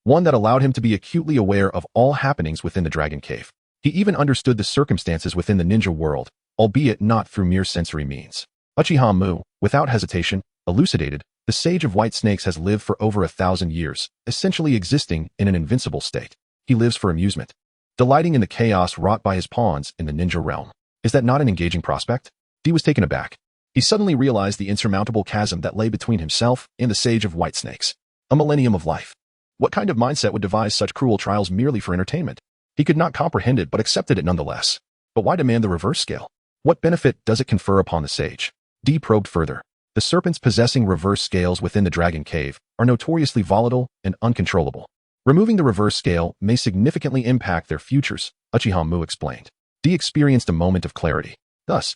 one that allowed him to be acutely aware of all happenings within the Dragon Cave. He even understood the circumstances within the ninja world, albeit not through mere sensory means. Uchiha Mu, without hesitation, elucidated, the Sage of White Snakes has lived for over 1,000 years, essentially existing in an invincible state. He lives for amusement, delighting in the chaos wrought by his pawns in the ninja realm. Is that not an engaging prospect? D was taken aback. He suddenly realized the insurmountable chasm that lay between himself and the Sage of White Snakes. A millennium of life. What kind of mindset would devise such cruel trials merely for entertainment? He could not comprehend it but accepted it nonetheless. But why demand the reverse scale? What benefit does it confer upon the sage? D probed further. The serpents possessing reverse scales within the Dragon Cave are notoriously volatile and uncontrollable. Removing the reverse scale may significantly impact their futures, Uchiha Mu explained. D experienced a moment of clarity. Thus,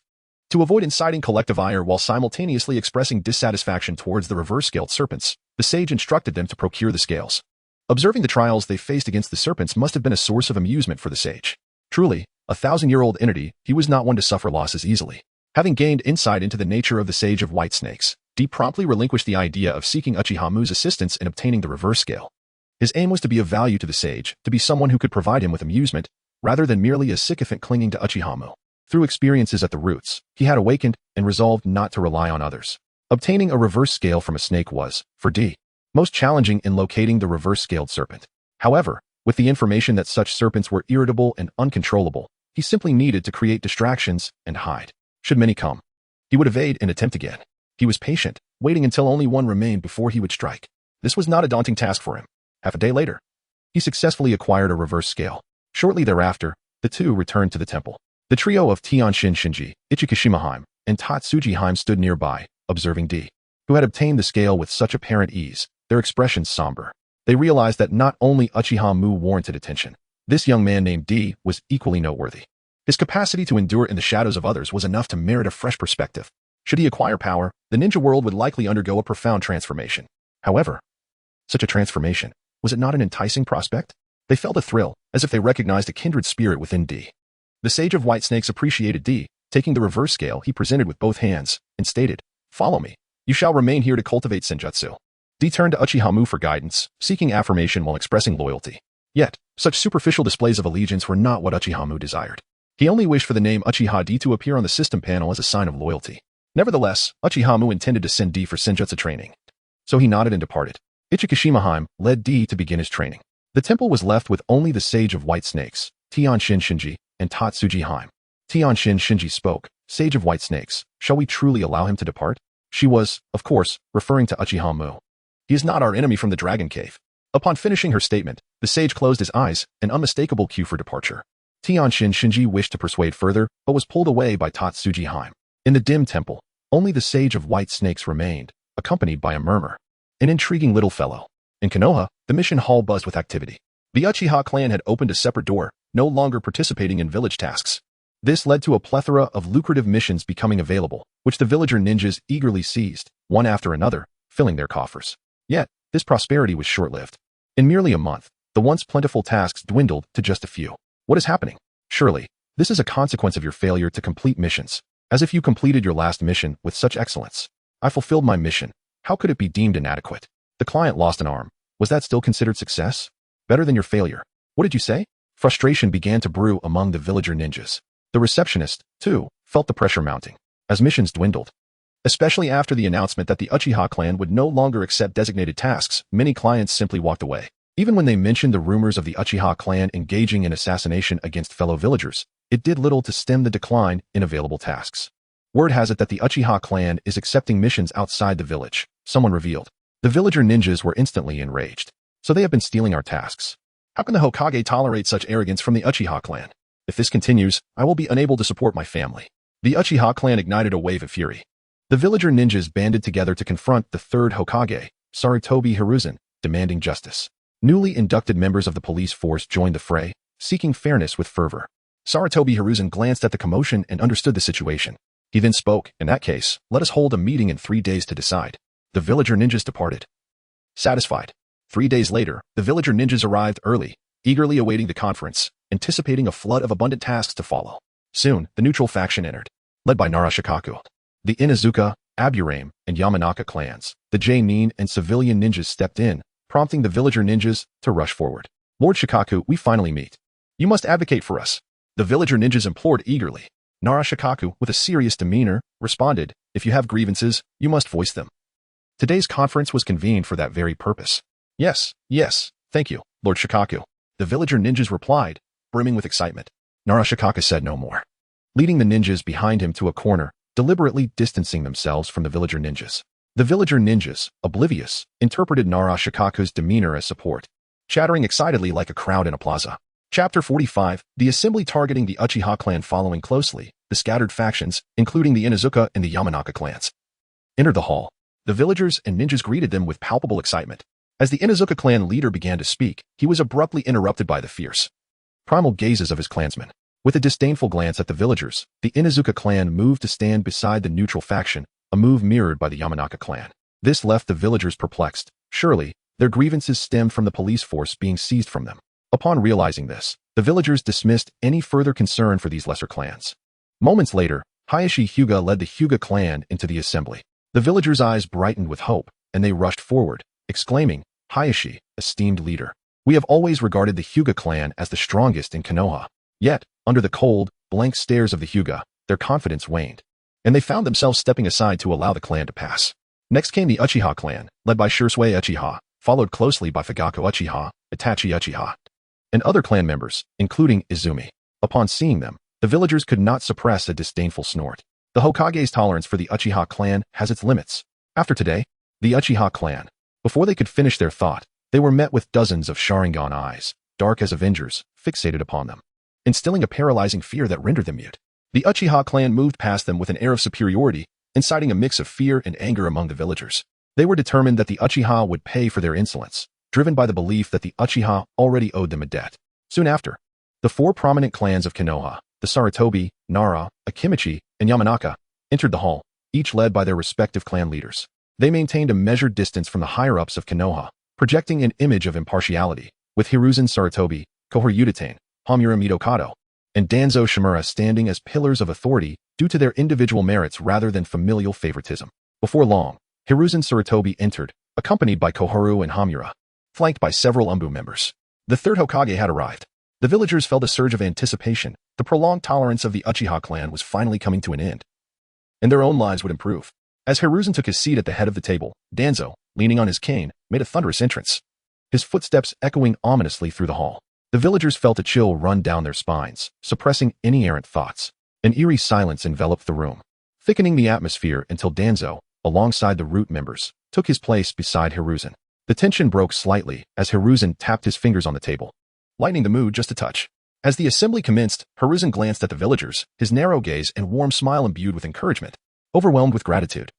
to avoid inciting collective ire while simultaneously expressing dissatisfaction towards the reverse-scaled serpents, the sage instructed them to procure the scales. Observing the trials they faced against the serpents must have been a source of amusement for the sage. Truly, a 1,000-year-old entity, he was not one to suffer losses easily. Having gained insight into the nature of the Sage of White Snakes, D promptly relinquished the idea of seeking Uchiha Mu's assistance in obtaining the reverse scale. His aim was to be of value to the sage, to be someone who could provide him with amusement, rather than merely a sycophant clinging to Uchiha Mu. Through experiences at the roots, he had awakened and resolved not to rely on others. Obtaining a reverse scale from a snake was, for D, most challenging in locating the reverse-scaled serpent. However, with the information that such serpents were irritable and uncontrollable, he simply needed to create distractions and hide. Should many come, he would evade and attempt again. He was patient, waiting until only one remained before he would strike. This was not a daunting task for him. Half a day later, he successfully acquired a reverse scale. Shortly thereafter, the two returned to the temple. The trio of Tianshin Shinji, Ichikishimaheim, and Tatsujiheim stood nearby, observing D, who had obtained the scale with such apparent ease, their expressions somber. They realized that not only Uchiha Mu warranted attention, this young man named D was equally noteworthy. His capacity to endure in the shadows of others was enough to merit a fresh perspective. Should he acquire power, the ninja world would likely undergo a profound transformation. However, such a transformation, was it not an enticing prospect? They felt a thrill, as if they recognized a kindred spirit within D. The Sage of White Snakes appreciated D, taking the reverse scale he presented with both hands, and stated, "Follow me. You shall remain here to cultivate senjutsu." D turned to Uchiha Mu for guidance, seeking affirmation while expressing loyalty. Yet, such superficial displays of allegiance were not what Uchiha Mu desired. He only wished for the name Uchiha D to appear on the system panel as a sign of loyalty. Nevertheless, Uchiha Mu intended to send D for senjutsu training. So he nodded and departed. Ichikishimaheim led D to begin his training. The temple was left with only the Sage of White Snakes, Tianshin Shinji, and Tatsujiheim. Tianshin Shinji spoke, "Sage of White Snakes, shall we truly allow him to depart?" She was, of course, referring to Uchiha Mu. He is not our enemy from the Dragon Cave. Upon finishing her statement, the sage closed his eyes, an unmistakable cue for departure. Tianshin Shinji wished to persuade further, but was pulled away by Tatsujiheim. In the dim temple, only the Sage of White Snakes remained, accompanied by a murmur. An intriguing little fellow. In Konoha, the mission hall buzzed with activity. The Uchiha clan had opened a separate door, no longer participating in village tasks. This led to a plethora of lucrative missions becoming available, which the villager ninjas eagerly seized, one after another, filling their coffers. Yet, this prosperity was short-lived. In merely a month, the once plentiful tasks dwindled to just a few. What is happening? Surely, this is a consequence of your failure to complete missions. As if you completed your last mission with such excellence. I fulfilled my mission. How could it be deemed inadequate? The client lost an arm. Was that still considered success? Better than your failure. What did you say? Frustration began to brew among the villager ninjas. The receptionist, too, felt the pressure mounting. As missions dwindled. Especially after the announcement that the Uchiha clan would no longer accept designated tasks, many clients simply walked away. Even when they mentioned the rumors of the Uchiha clan engaging in assassination against fellow villagers, it did little to stem the decline in available tasks. Word has it that the Uchiha clan is accepting missions outside the village, someone revealed. The villager ninjas were instantly enraged. So they have been stealing our tasks. How can the Hokage tolerate such arrogance from the Uchiha clan? If this continues, I will be unable to support my family. The Uchiha clan ignited a wave of fury. The villager ninjas banded together to confront the third Hokage, Sarutobi Hiruzen, demanding justice. Newly inducted members of the police force joined the fray, seeking fairness with fervor. Sarutobi Hiruzen glanced at the commotion and understood the situation. He then spoke, "In that case, let us hold a meeting in 3 days to decide." The villager ninjas departed. Satisfied. 3 days later, the villager ninjas arrived early, eagerly awaiting the conference, anticipating a flood of abundant tasks to follow. Soon, the neutral faction entered. Led by Narashikaku. The Inazuka, Aburame, and Yamanaka clans. The J-nin and civilian ninjas stepped in, prompting the villager ninjas to rush forward. Lord Shikaku, we finally meet. You must advocate for us. The villager ninjas implored eagerly. Nara Shikaku, with a serious demeanor, responded, if you have grievances, you must voice them. Today's conference was convened for that very purpose. Yes, thank you, Lord Shikaku. The villager ninjas replied, brimming with excitement. Nara Shikaku said no more, leading the ninjas behind him to a corner, deliberately distancing themselves from the villager ninjas. The villager ninjas, oblivious, interpreted Nara Shikaku's demeanor as support, chattering excitedly like a crowd in a plaza. Chapter 45, the assembly targeting the Uchiha clan following closely, the scattered factions, including the Inuzuka and the Yamanaka clans, entered the hall. The villagers and ninjas greeted them with palpable excitement. As the Inuzuka clan leader began to speak, he was abruptly interrupted by the fierce, primal gazes of his clansmen. With a disdainful glance at the villagers, the Inuzuka clan moved to stand beside the neutral faction, a move mirrored by the Yamanaka clan. This left the villagers perplexed. Surely, their grievances stemmed from the police force being seized from them. Upon realizing this, the villagers dismissed any further concern for these lesser clans. Moments later, Hayashi Hyuga led the Hyuga clan into the assembly. The villagers' eyes brightened with hope, and they rushed forward, exclaiming, Hayashi, esteemed leader. We have always regarded the Hyuga clan as the strongest in Konoha. Yet, under the cold, blank stares of the Hyuga, their confidence waned, and they found themselves stepping aside to allow the clan to pass. Next came the Uchiha clan, led by Shisui Uchiha, followed closely by Fugaku Uchiha, Itachi Uchiha, and other clan members, including Izumi. Upon seeing them, the villagers could not suppress a disdainful snort. The Hokage's tolerance for the Uchiha clan has its limits. After today, the Uchiha clan, before they could finish their thought, they were met with dozens of Sharingan eyes, dark as Avengers, fixated upon them, instilling a paralyzing fear that rendered them mute. The Uchiha clan moved past them with an air of superiority, inciting a mix of fear and anger among the villagers. They were determined that the Uchiha would pay for their insolence, driven by the belief that the Uchiha already owed them a debt. Soon after, the four prominent clans of Konoha, the Sarutobi, Nara, Akimichi, and Yamanaka, entered the hall, each led by their respective clan leaders. They maintained a measured distance from the higher-ups of Konoha, projecting an image of impartiality, with Hiruzen Sarutobi, Kohor Udatane, Hamura Midokado, and Danzo Shimura standing as pillars of authority due to their individual merits rather than familial favoritism. Before long, Hiruzen Sarutobi entered, accompanied by Koharu and Hamura, flanked by several Umbu members. The third Hokage had arrived. The villagers felt a surge of anticipation. The prolonged tolerance of the Uchiha clan was finally coming to an end, and their own lives would improve. As Hiruzen took his seat at the head of the table, Danzo, leaning on his cane, made a thunderous entrance, his footsteps echoing ominously through the hall. The villagers felt a chill run down their spines, suppressing any errant thoughts. An eerie silence enveloped the room, thickening the atmosphere until Danzo, alongside the root members, took his place beside Hiruzen. The tension broke slightly as Hiruzen tapped his fingers on the table, lightening the mood just a touch. As the assembly commenced, Hiruzen glanced at the villagers, his narrow gaze and warm smile imbued with encouragement, overwhelmed with gratitude.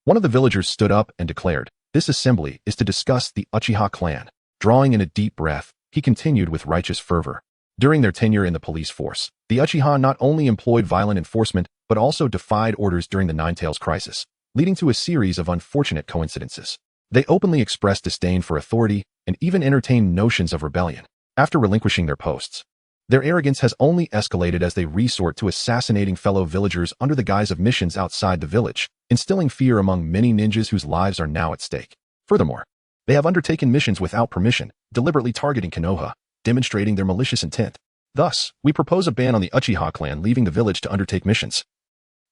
One of the villagers stood up and declared, "This assembly is to discuss the Uchiha clan." Drawing in a deep breath, he continued with righteous fervor. During their tenure in the police force, the Uchiha not only employed violent enforcement, but also defied orders during the Nine Tails crisis, leading to a series of unfortunate coincidences. They openly expressed disdain for authority and even entertained notions of rebellion. After relinquishing their posts, their arrogance has only escalated as they resort to assassinating fellow villagers under the guise of missions outside the village, instilling fear among many ninjas whose lives are now at stake. Furthermore, they have undertaken missions without permission, deliberately targeting Konoha, demonstrating their malicious intent. Thus, we propose a ban on the Uchiha clan leaving the village to undertake missions,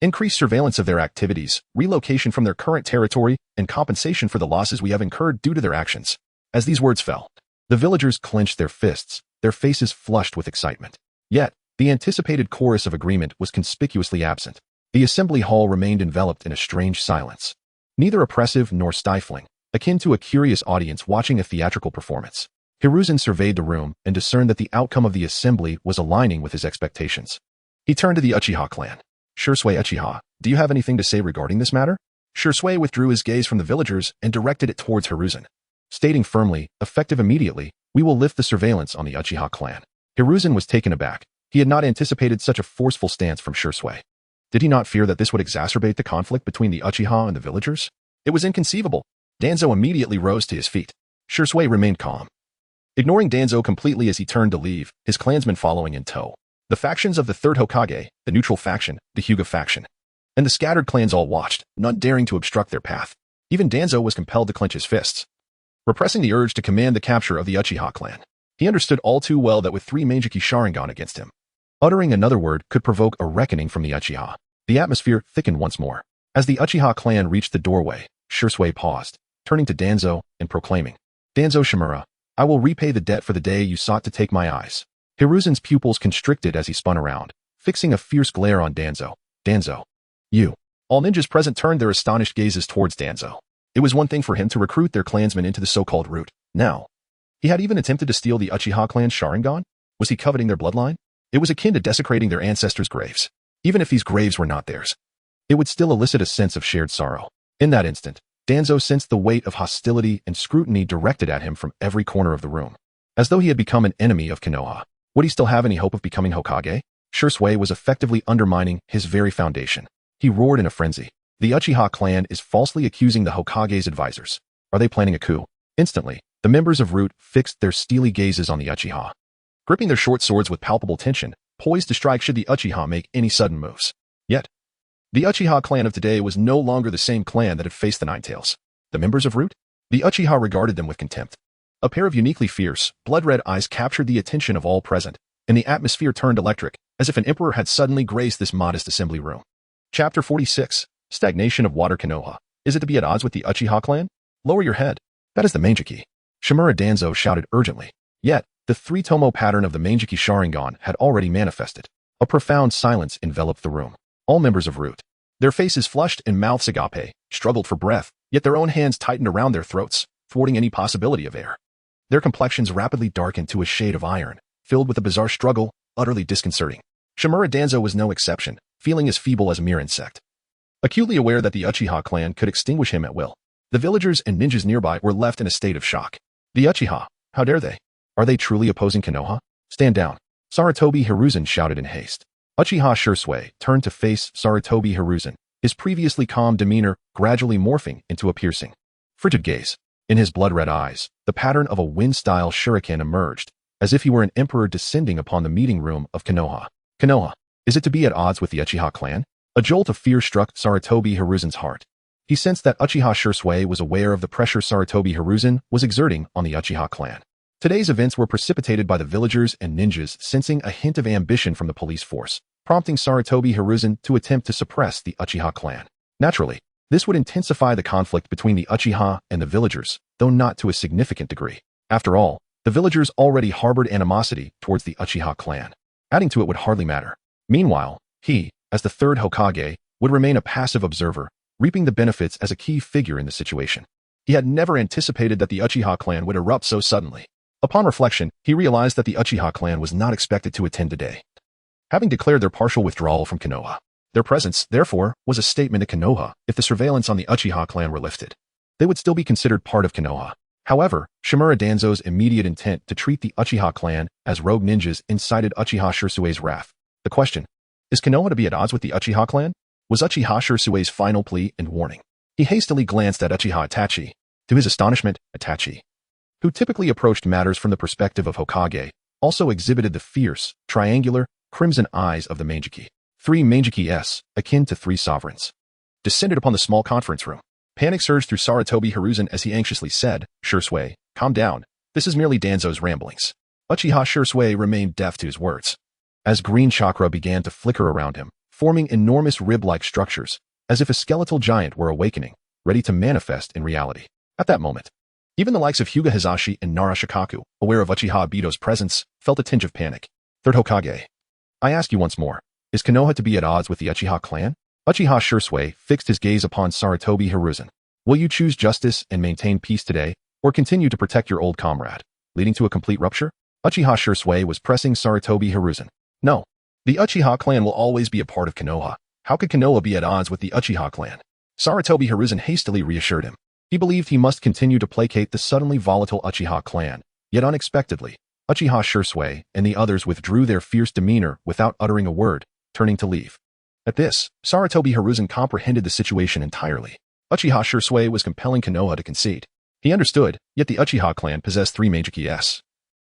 increased surveillance of their activities, relocation from their current territory, and compensation for the losses we have incurred due to their actions. As these words fell, the villagers clenched their fists, their faces flushed with excitement. Yet, the anticipated chorus of agreement was conspicuously absent. The assembly hall remained enveloped in a strange silence, neither oppressive nor stifling, akin to a curious audience watching a theatrical performance. Hiruzen surveyed the room and discerned that the outcome of the assembly was aligning with his expectations. He turned to the Uchiha clan. "Shisui Uchiha, do you have anything to say regarding this matter?" Shisui withdrew his gaze from the villagers and directed it towards Hiruzen, stating firmly, "Effective immediately, we will lift the surveillance on the Uchiha clan." Hiruzen was taken aback. He had not anticipated such a forceful stance from Shisui. Did he not fear that this would exacerbate the conflict between the Uchiha and the villagers? It was inconceivable. Danzo immediately rose to his feet. Shisui remained calm, ignoring Danzo completely as he turned to leave, his clansmen following in tow. The factions of the third Hokage, the neutral faction, the Hyuga faction, and the scattered clans all watched, not daring to obstruct their path. Even Danzo was compelled to clench his fists, repressing the urge to command the capture of the Uchiha clan. He understood all too well that with 3 Meijiki Sharingan against him, uttering another word could provoke a reckoning from the Uchiha. The atmosphere thickened once more. As the Uchiha clan reached the doorway, Shisui paused, turning to Danzo and proclaiming, "Danzo Shimura, I will repay the debt for the day you sought to take my eyes." Hiruzen's pupils constricted as he spun around, fixing a fierce glare on Danzo. "Danzo, you." All ninjas present turned their astonished gazes towards Danzo. It was one thing for him to recruit their clansmen into the so-called route. Now, he had even attempted to steal the Uchiha clan's Sharingan? Was he coveting their bloodline? It was akin to desecrating their ancestors' graves. Even if these graves were not theirs, it would still elicit a sense of shared sorrow. In that instant, Danzo sensed the weight of hostility and scrutiny directed at him from every corner of the room. As though he had become an enemy of Konoha. Would he still have any hope of becoming Hokage? Shisui was effectively undermining his very foundation. He roared in a frenzy. The Uchiha clan is falsely accusing the Hokage's advisors. Are they planning a coup? Instantly, the members of Root fixed their steely gazes on the Uchiha, gripping their short swords with palpable tension, poised to strike should the Uchiha make any sudden moves. Yet, the Uchiha clan of today was no longer the same clan that had faced the Ninetales. The members of Root? The Uchiha regarded them with contempt. A pair of uniquely fierce, blood-red eyes captured the attention of all present, and the atmosphere turned electric, as if an emperor had suddenly graced this modest assembly room. Chapter 46. Stagnation of Water Konoha. Is it to be at odds with the Uchiha clan? Lower your head. That is the Meijiki. Shimura Danzo shouted urgently. Yet, the 3-tomo pattern of the Meijiki Sharingan had already manifested. A profound silence enveloped the room. All members of Root, their faces flushed and mouths agape, struggled for breath, yet their own hands tightened around their throats, thwarting any possibility of air. Their complexions rapidly darkened to a shade of iron, filled with a bizarre struggle, utterly disconcerting. Shimura Danzo was no exception, feeling as feeble as a mere insect. Acutely aware that the Uchiha clan could extinguish him at will, the villagers and ninjas nearby were left in a state of shock. The Uchiha, how dare they? Are they truly opposing Konoha? Stand down. Sarutobi Hiruzen shouted in haste. Uchiha Shisui turned to face Sarutobi Hiruzen, his previously calm demeanor gradually morphing into a piercing, frigid gaze. In his blood-red eyes, the pattern of a wind-style shuriken emerged, as if he were an emperor descending upon the meeting room of Konoha. Konoha, is it to be at odds with the Uchiha clan? A jolt of fear struck Sarutobi Hiruzen's heart. He sensed that Uchiha Shisui was aware of the pressure Sarutobi Hiruzen was exerting on the Uchiha clan. Today's events were precipitated by the villagers and ninjas sensing a hint of ambition from the police force, prompting Sarutobi Hiruzen to attempt to suppress the Uchiha clan. Naturally, this would intensify the conflict between the Uchiha and the villagers, though not to a significant degree. After all, the villagers already harbored animosity towards the Uchiha clan. Adding to it would hardly matter. Meanwhile, he, as the 3rd Hokage, would remain a passive observer, reaping the benefits as a key figure in the situation. He had never anticipated that the Uchiha clan would erupt so suddenly. Upon reflection, he realized that the Uchiha clan was not expected to attend today, having declared their partial withdrawal from Konoha. Their presence, therefore, was a statement to Konoha. If the surveillance on the Uchiha clan were lifted, they would still be considered part of Konoha. However, Shimura Danzo's immediate intent to treat the Uchiha clan as rogue ninjas incited Uchiha Shisui's wrath. The question, is Konoha to be at odds with the Uchiha clan? Was Uchiha Shisui's final plea and warning. He hastily glanced at Uchiha Itachi. To his astonishment, Itachi, who typically approached matters from the perspective of Hokage, also exhibited the fierce, triangular, crimson eyes of the Meijiki. 3 Meijiki-s, akin to 3 sovereigns, descended upon the small conference room. Panic surged through Sarutobi Hiruzen as he anxiously said, Shisui, calm down. This is merely Danzo's ramblings. Uchiha Shisui remained deaf to his words. As green chakra began to flicker around him, forming enormous rib-like structures, as if a skeletal giant were awakening, ready to manifest in reality. At that moment, even the likes of Hyuga Hizashi and Nara Shikaku, aware of Uchiha Obito's presence, felt a tinge of panic. 3rd Hokage. I ask you once more, is Konoha to be at odds with the Uchiha clan? Uchiha Shisui fixed his gaze upon Sarutobi Hiruzen. Will you choose justice and maintain peace today, or continue to protect your old comrade, leading to a complete rupture? Uchiha Shisui was pressing Sarutobi Hiruzen. No. The Uchiha clan will always be a part of Konoha. How could Konoha be at odds with the Uchiha clan? Sarutobi Hiruzen hastily reassured him. He believed he must continue to placate the suddenly volatile Uchiha clan, yet unexpectedly, Uchiha Shisui and the others withdrew their fierce demeanor without uttering a word, turning to leave. At this, Sarutobi Hiruzen comprehended the situation entirely. Uchiha Shisui was compelling Konoha to concede. He understood, yet the Uchiha clan possessed 3 Meijiki-s.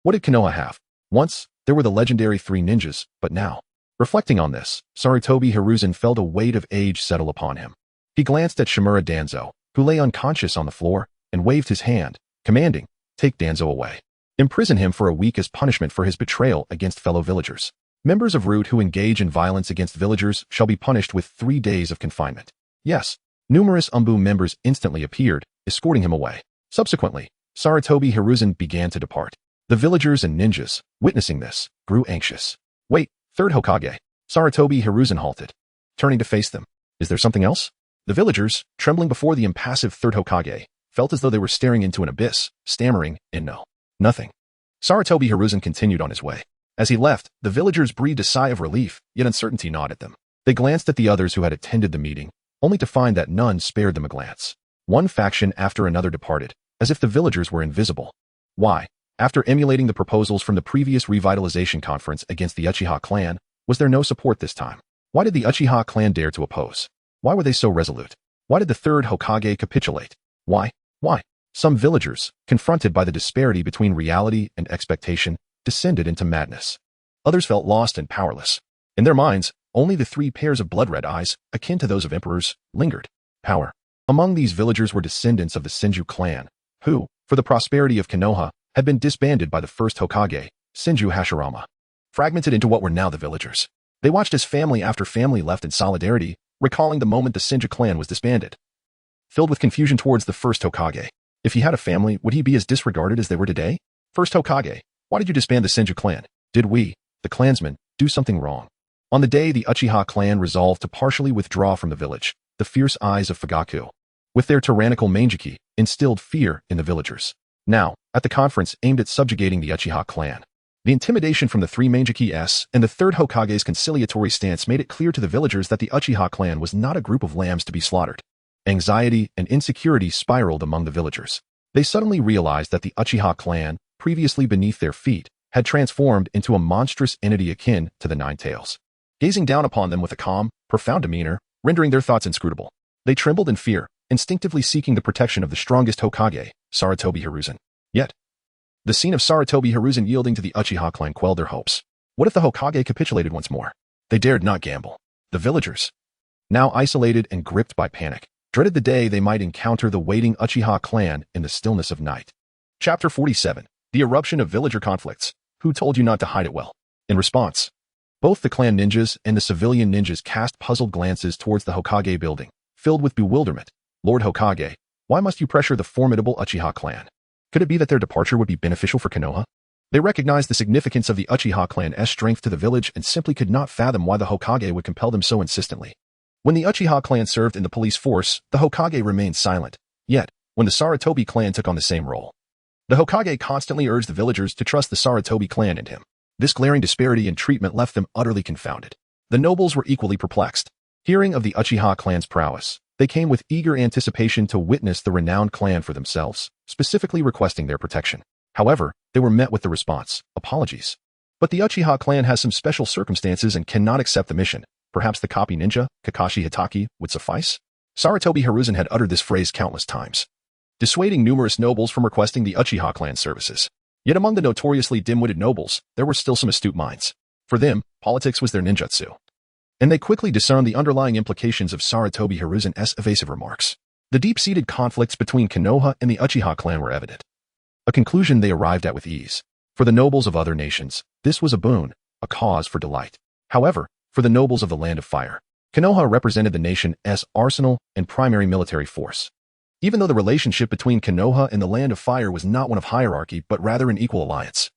What did Konoha have? Once, there were the legendary 3 ninjas, but now, Reflecting on this, Sarutobi Hiruzen felt a weight of age settle upon him. He glanced at Shimura Danzo, who lay unconscious on the floor, and waved his hand, commanding, "Take Danzo away. Imprison him for a week as punishment for his betrayal against fellow villagers. Members of Root who engage in violence against villagers shall be punished with 3 days of confinement." Yes, numerous Umbu members instantly appeared, escorting him away. Subsequently, Sarutobi Hiruzen began to depart. The villagers and ninjas, witnessing this, grew anxious. "Wait, third Hokage." Sarutobi Hiruzen halted, turning to face them. "Is there something else?" The villagers, trembling before the impassive third Hokage, felt as though they were staring into an abyss, stammering in no. Nothing. Sarutobi Hiruzen continued on his way. As he left, the villagers breathed a sigh of relief, yet uncertainty gnawed at them. They glanced at the others who had attended the meeting, only to find that none spared them a glance. One faction after another departed, as if the villagers were invisible. Why? After emulating the proposals from the previous revitalization conference against the Uchiha clan, was there no support this time? Why did the Uchiha clan dare to oppose? Why were they so resolute? Why did the third Hokage capitulate? Why? Some villagers, confronted by the disparity between reality and expectation, descended into madness. Others felt lost and powerless. In their minds, only the 3 pairs of blood-red eyes, akin to those of emperors, lingered. Power. Among these villagers were descendants of the Senju clan, who, for the prosperity of Konoha, had been disbanded by the first Hokage, Senju Hashirama. Fragmented into what were now the villagers. They watched as family after family left in solidarity, recalling the moment the Senju clan was disbanded. Filled with confusion towards the first Hokage. If he had a family, would he be as disregarded as they were today? First Hokage, why did you disband the Senju clan? Did we, the clansmen, do something wrong? On the day the Uchiha clan resolved to partially withdraw from the village, the fierce eyes of Fugaku, with their tyrannical Mangeki, instilled fear in the villagers. Now, at the conference aimed at subjugating the Uchiha clan, the intimidation from the 3 Mangeki-s and the third Hokage's conciliatory stance made it clear to the villagers that the Uchiha clan was not a group of lambs to be slaughtered. Anxiety and insecurity spiraled among the villagers. They suddenly realized that the Uchiha clan, previously beneath their feet, had transformed into a monstrous entity akin to the Nine Tails. Gazing down upon them with a calm, profound demeanor, rendering their thoughts inscrutable. They trembled in fear, instinctively seeking the protection of the strongest Hokage, Sarutobi Hiruzen. Yet, the scene of Sarutobi Hiruzen yielding to the Uchiha clan quelled their hopes. What if the Hokage capitulated once more? They dared not gamble. The villagers, now isolated and gripped by panic, dreaded the day they might encounter the waiting Uchiha clan in the stillness of night. Chapter 47. The Eruption of Villager Conflicts. Who told you not to hide it well? In response, both the clan ninjas and the civilian ninjas cast puzzled glances towards the Hokage building, filled with bewilderment. Lord Hokage, why must you pressure the formidable Uchiha clan? Could it be that their departure would be beneficial for Konoha? They recognized the significance of the Uchiha clan's strength to the village and simply could not fathom why the Hokage would compel them so insistently. When the Uchiha clan served in the police force, the Hokage remained silent. Yet, when the Sarutobi clan took on the same role, the Hokage constantly urged the villagers to trust the Sarutobi clan and him. This glaring disparity in treatment left them utterly confounded. The nobles were equally perplexed. Hearing of the Uchiha clan's prowess, they came with eager anticipation to witness the renowned clan for themselves, specifically requesting their protection. However, they were met with the response, apologies. But the Uchiha clan has some special circumstances and cannot accept the mission. Perhaps the copy ninja, Kakashi Hitaki, would suffice? Sarutobi Hiruzen had uttered this phrase countless times, dissuading numerous nobles from requesting the Uchiha clan services. Yet among the notoriously dim-witted nobles, there were still some astute minds. For them, politics was their ninjutsu. And they quickly discerned the underlying implications of Sarutobi Hiruzen's evasive remarks. The deep-seated conflicts between Konoha and the Uchiha clan were evident. A conclusion they arrived at with ease. For the nobles of other nations, this was a boon, a cause for delight. However, for the nobles of the Land of Fire, Konoha represented the nation's arsenal and primary military force. Even though the relationship between Konoha and the Land of Fire was not one of hierarchy but rather an equal alliance,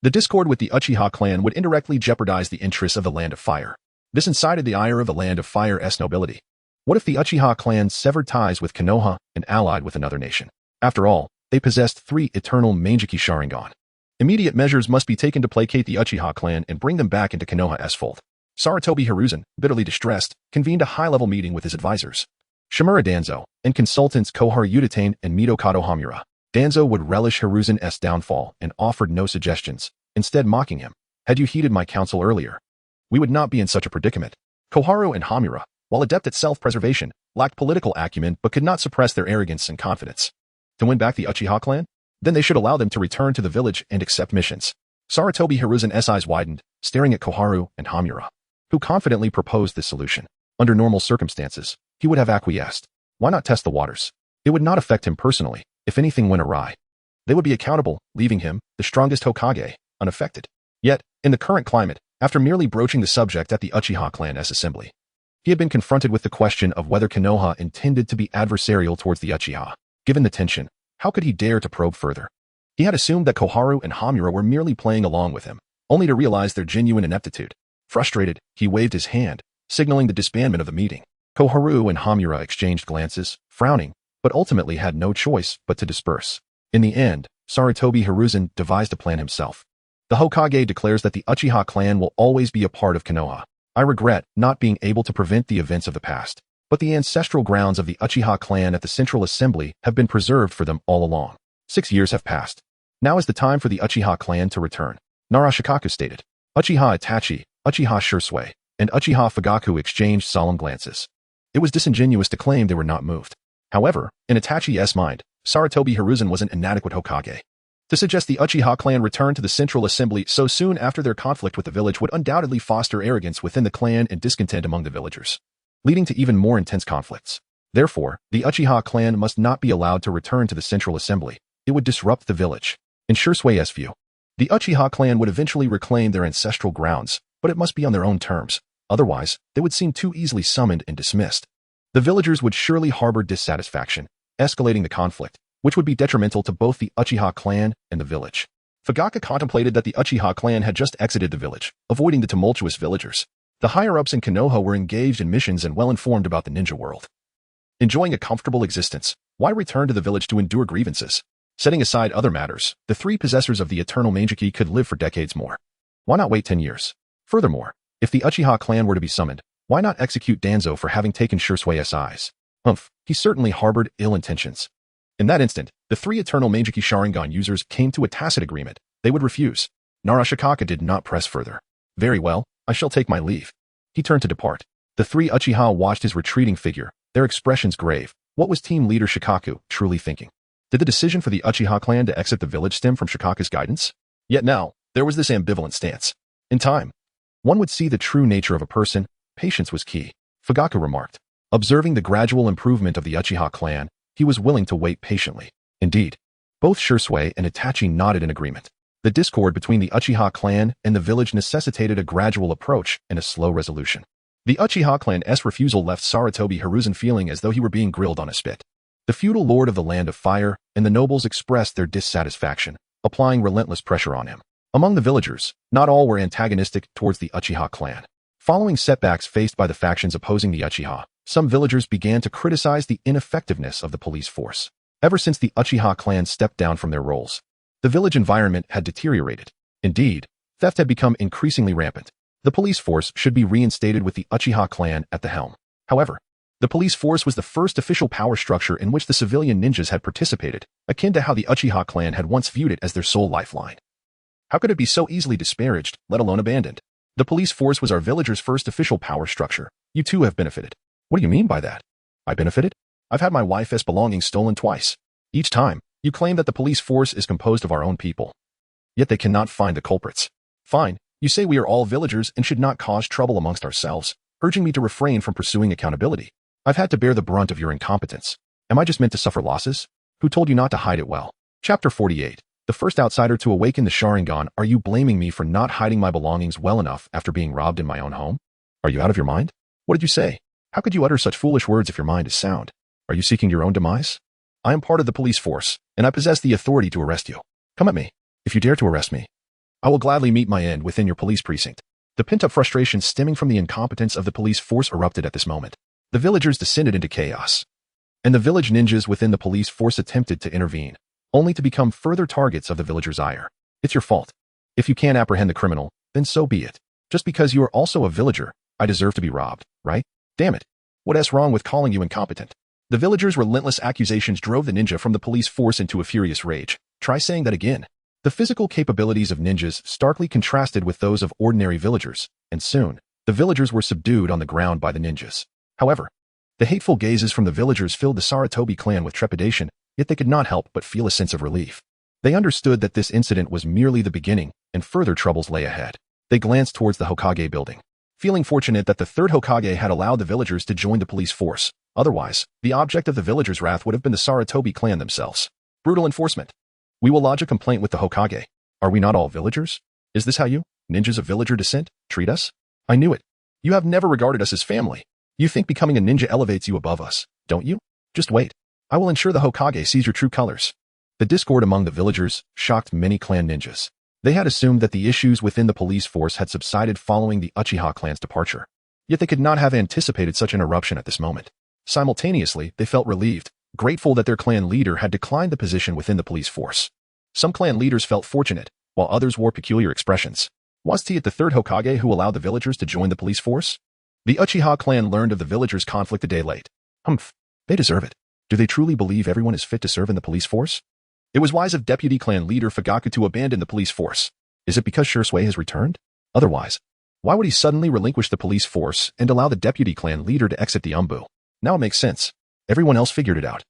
the discord with the Uchiha clan would indirectly jeopardize the interests of the Land of Fire. This incited the ire of the Land of Fire's nobility. What if the Uchiha clan severed ties with Konoha and allied with another nation? After all, they possessed 3 eternal Mangeki Sharingan. Immediate measures must be taken to placate the Uchiha clan and bring them back into Konoha's fold. Sarutobi Hiruzen, bitterly distressed, convened a high-level meeting with his advisors, Shimura Danzo, and consultants Koharu Utatane and Midokado Hamura. Danzo would relish Hiruzen's downfall and offered no suggestions, instead mocking him. Had you heeded my counsel earlier, we would not be in such a predicament. Koharu and Hamura, while adept at self-preservation, lacked political acumen but could not suppress their arrogance and confidence. To win back the Uchiha clan? Then they should allow them to return to the village and accept missions. Sarutobi Hiruzen's eyes widened, staring at Koharu and Hamura. who confidently proposed this solution. Under normal circumstances, he would have acquiesced. Why not test the waters? It would not affect him personally if anything went awry. They would be accountable, leaving him, the strongest Hokage, unaffected. Yet, in the current climate, after merely broaching the subject at the Uchiha clan's assembly, he had been confronted with the question of whether Konoha intended to be adversarial towards the Uchiha. Given the tension, how could he dare to probe further? He had assumed that Koharu and Hamura were merely playing along with him, only to realize their genuine ineptitude. Frustrated, he waved his hand, signaling the disbandment of the meeting. Koharu and Hamura exchanged glances, frowning, but ultimately had no choice but to disperse. In the end, Sarutobi Hiruzen devised a plan himself. The Hokage declares that the Uchiha clan will always be a part of Konoha. I regret not being able to prevent the events of the past, but the ancestral grounds of the Uchiha clan at the Central Assembly have been preserved for them all along. 6 years have passed. Now is the time for the Uchiha clan to return. Nara Shikaku stated. Uchiha Itachi, Uchiha Shursui, and Uchiha Fugaku exchanged solemn glances. It was disingenuous to claim they were not moved. However, in Itachi's mind, Sarutobi Hiruzen was an inadequate Hokage. To suggest the Uchiha clan return to the Central Assembly so soon after their conflict with the village would undoubtedly foster arrogance within the clan and discontent among the villagers, leading to even more intense conflicts. Therefore, the Uchiha clan must not be allowed to return to the Central Assembly. It would disrupt the village. In Shusui's view, the Uchiha clan would eventually reclaim their ancestral grounds, but it must be on their own terms. Otherwise, they would seem too easily summoned and dismissed. The villagers would surely harbor dissatisfaction, escalating the conflict, which would be detrimental to both the Uchiha clan and the village. Fugaku contemplated that the Uchiha clan had just exited the village, avoiding the tumultuous villagers. The higher-ups in Konoha were engaged in missions and well-informed about the ninja world. Enjoying a comfortable existence, why return to the village to endure grievances? Setting aside other matters, the three possessors of the eternal Mangeki could live for decades more. Why not wait 10 years? Furthermore, if the Uchiha clan were to be summoned, why not execute Danzo for having taken Shusui's eyes? He certainly harbored ill intentions. In that instant, the three eternal Mangeki Sharingan users came to a tacit agreement. They would refuse. Nara Shikaku did not press further. Very well, I shall take my leave. He turned to depart. The three Uchiha watched his retreating figure, their expressions grave. What was team leader Shikaku truly thinking? Did the decision for the Uchiha clan to exit the village stem from Shikaku's guidance? Yet now, there was this ambivalent stance. In time, one would see the true nature of a person. Patience was key, Fugaku remarked. Observing the gradual improvement of the Uchiha clan, he was willing to wait patiently. Indeed, both Shursui and Itachi nodded in agreement. The discord between the Uchiha clan and the village necessitated a gradual approach and a slow resolution. The Uchiha clan's refusal left Sarutobi Hiruzen feeling as though he were being grilled on a spit. The feudal lord of the Land of Fire and the nobles expressed their dissatisfaction, applying relentless pressure on him. Among the villagers, not all were antagonistic towards the Uchiha clan. Following setbacks faced by the factions opposing the Uchiha, some villagers began to criticize the ineffectiveness of the police force. Ever since the Uchiha clan stepped down from their roles, the village environment had deteriorated. Indeed, theft had become increasingly rampant. The police force should be reinstated with the Uchiha clan at the helm. However, the police force was the first official power structure in which the civilian ninjas had participated, akin to how the Uchiha clan had once viewed it as their sole lifeline. How could it be so easily disparaged, let alone abandoned? The police force was our villagers' first official power structure. You too have benefited. What do you mean by that? I benefited? I've had my wife's belongings stolen twice. Each time, you claim that the police force is composed of our own people. Yet they cannot find the culprits. Fine, you say we are all villagers and should not cause trouble amongst ourselves, urging me to refrain from pursuing accountability. I've had to bear the brunt of your incompetence. Am I just meant to suffer losses? Who told you not to hide it well? Chapter 48. The first outsider to awaken the Sharingan. Are you blaming me for not hiding my belongings well enough after being robbed in my own home? Are you out of your mind? What did you say? How could you utter such foolish words if your mind is sound? Are you seeking your own demise? I am part of the police force, and I possess the authority to arrest you. Come at me. If you dare to arrest me, I will gladly meet my end within your police precinct. The pent-up frustration stemming from the incompetence of the police force erupted at this moment. The villagers descended into chaos, and the village ninjas within the police force attempted to intervene, only to become further targets of the villagers' ire. It's your fault. If you can't apprehend the criminal, then so be it. Just because you are also a villager, I deserve to be robbed, right? Damn it. What's wrong with calling you incompetent? The villagers' relentless accusations drove the ninja from the police force into a furious rage. Try saying that again. The physical capabilities of ninjas starkly contrasted with those of ordinary villagers, and soon, the villagers were subdued on the ground by the ninjas. However, the hateful gazes from the villagers filled the Sarutobi clan with trepidation, yet they could not help but feel a sense of relief. They understood that this incident was merely the beginning, and further troubles lay ahead. They glanced towards the Hokage building. feeling fortunate that the third Hokage had allowed the villagers to join the police force. Otherwise, the object of the villagers' wrath would have been the Sarutobi clan themselves. Brutal enforcement. We will lodge a complaint with the Hokage. Are we not all villagers? Is this how you, ninjas of villager descent, treat us? I knew it. You have never regarded us as family. You think becoming a ninja elevates you above us, don't you? Just wait. I will ensure the Hokage sees your true colors. The discord among the villagers shocked many clan ninjas. They had assumed that the issues within the police force had subsided following the Uchiha clan's departure. Yet they could not have anticipated such an eruption at this moment. Simultaneously, they felt relieved, grateful that their clan leader had declined the position within the police force. Some clan leaders felt fortunate, while others wore peculiar expressions. Was it the third Hokage who allowed the villagers to join the police force? The Uchiha clan learned of the villagers' conflict a day late. Humph. They deserve it. Do they truly believe everyone is fit to serve in the police force? It was wise of Deputy Clan Leader Fugaku to abandon the police force. Is it because Shursui has returned? Otherwise, why would he suddenly relinquish the police force and allow the Deputy Clan Leader to exit the Umbu? Now it makes sense. Everyone else figured it out.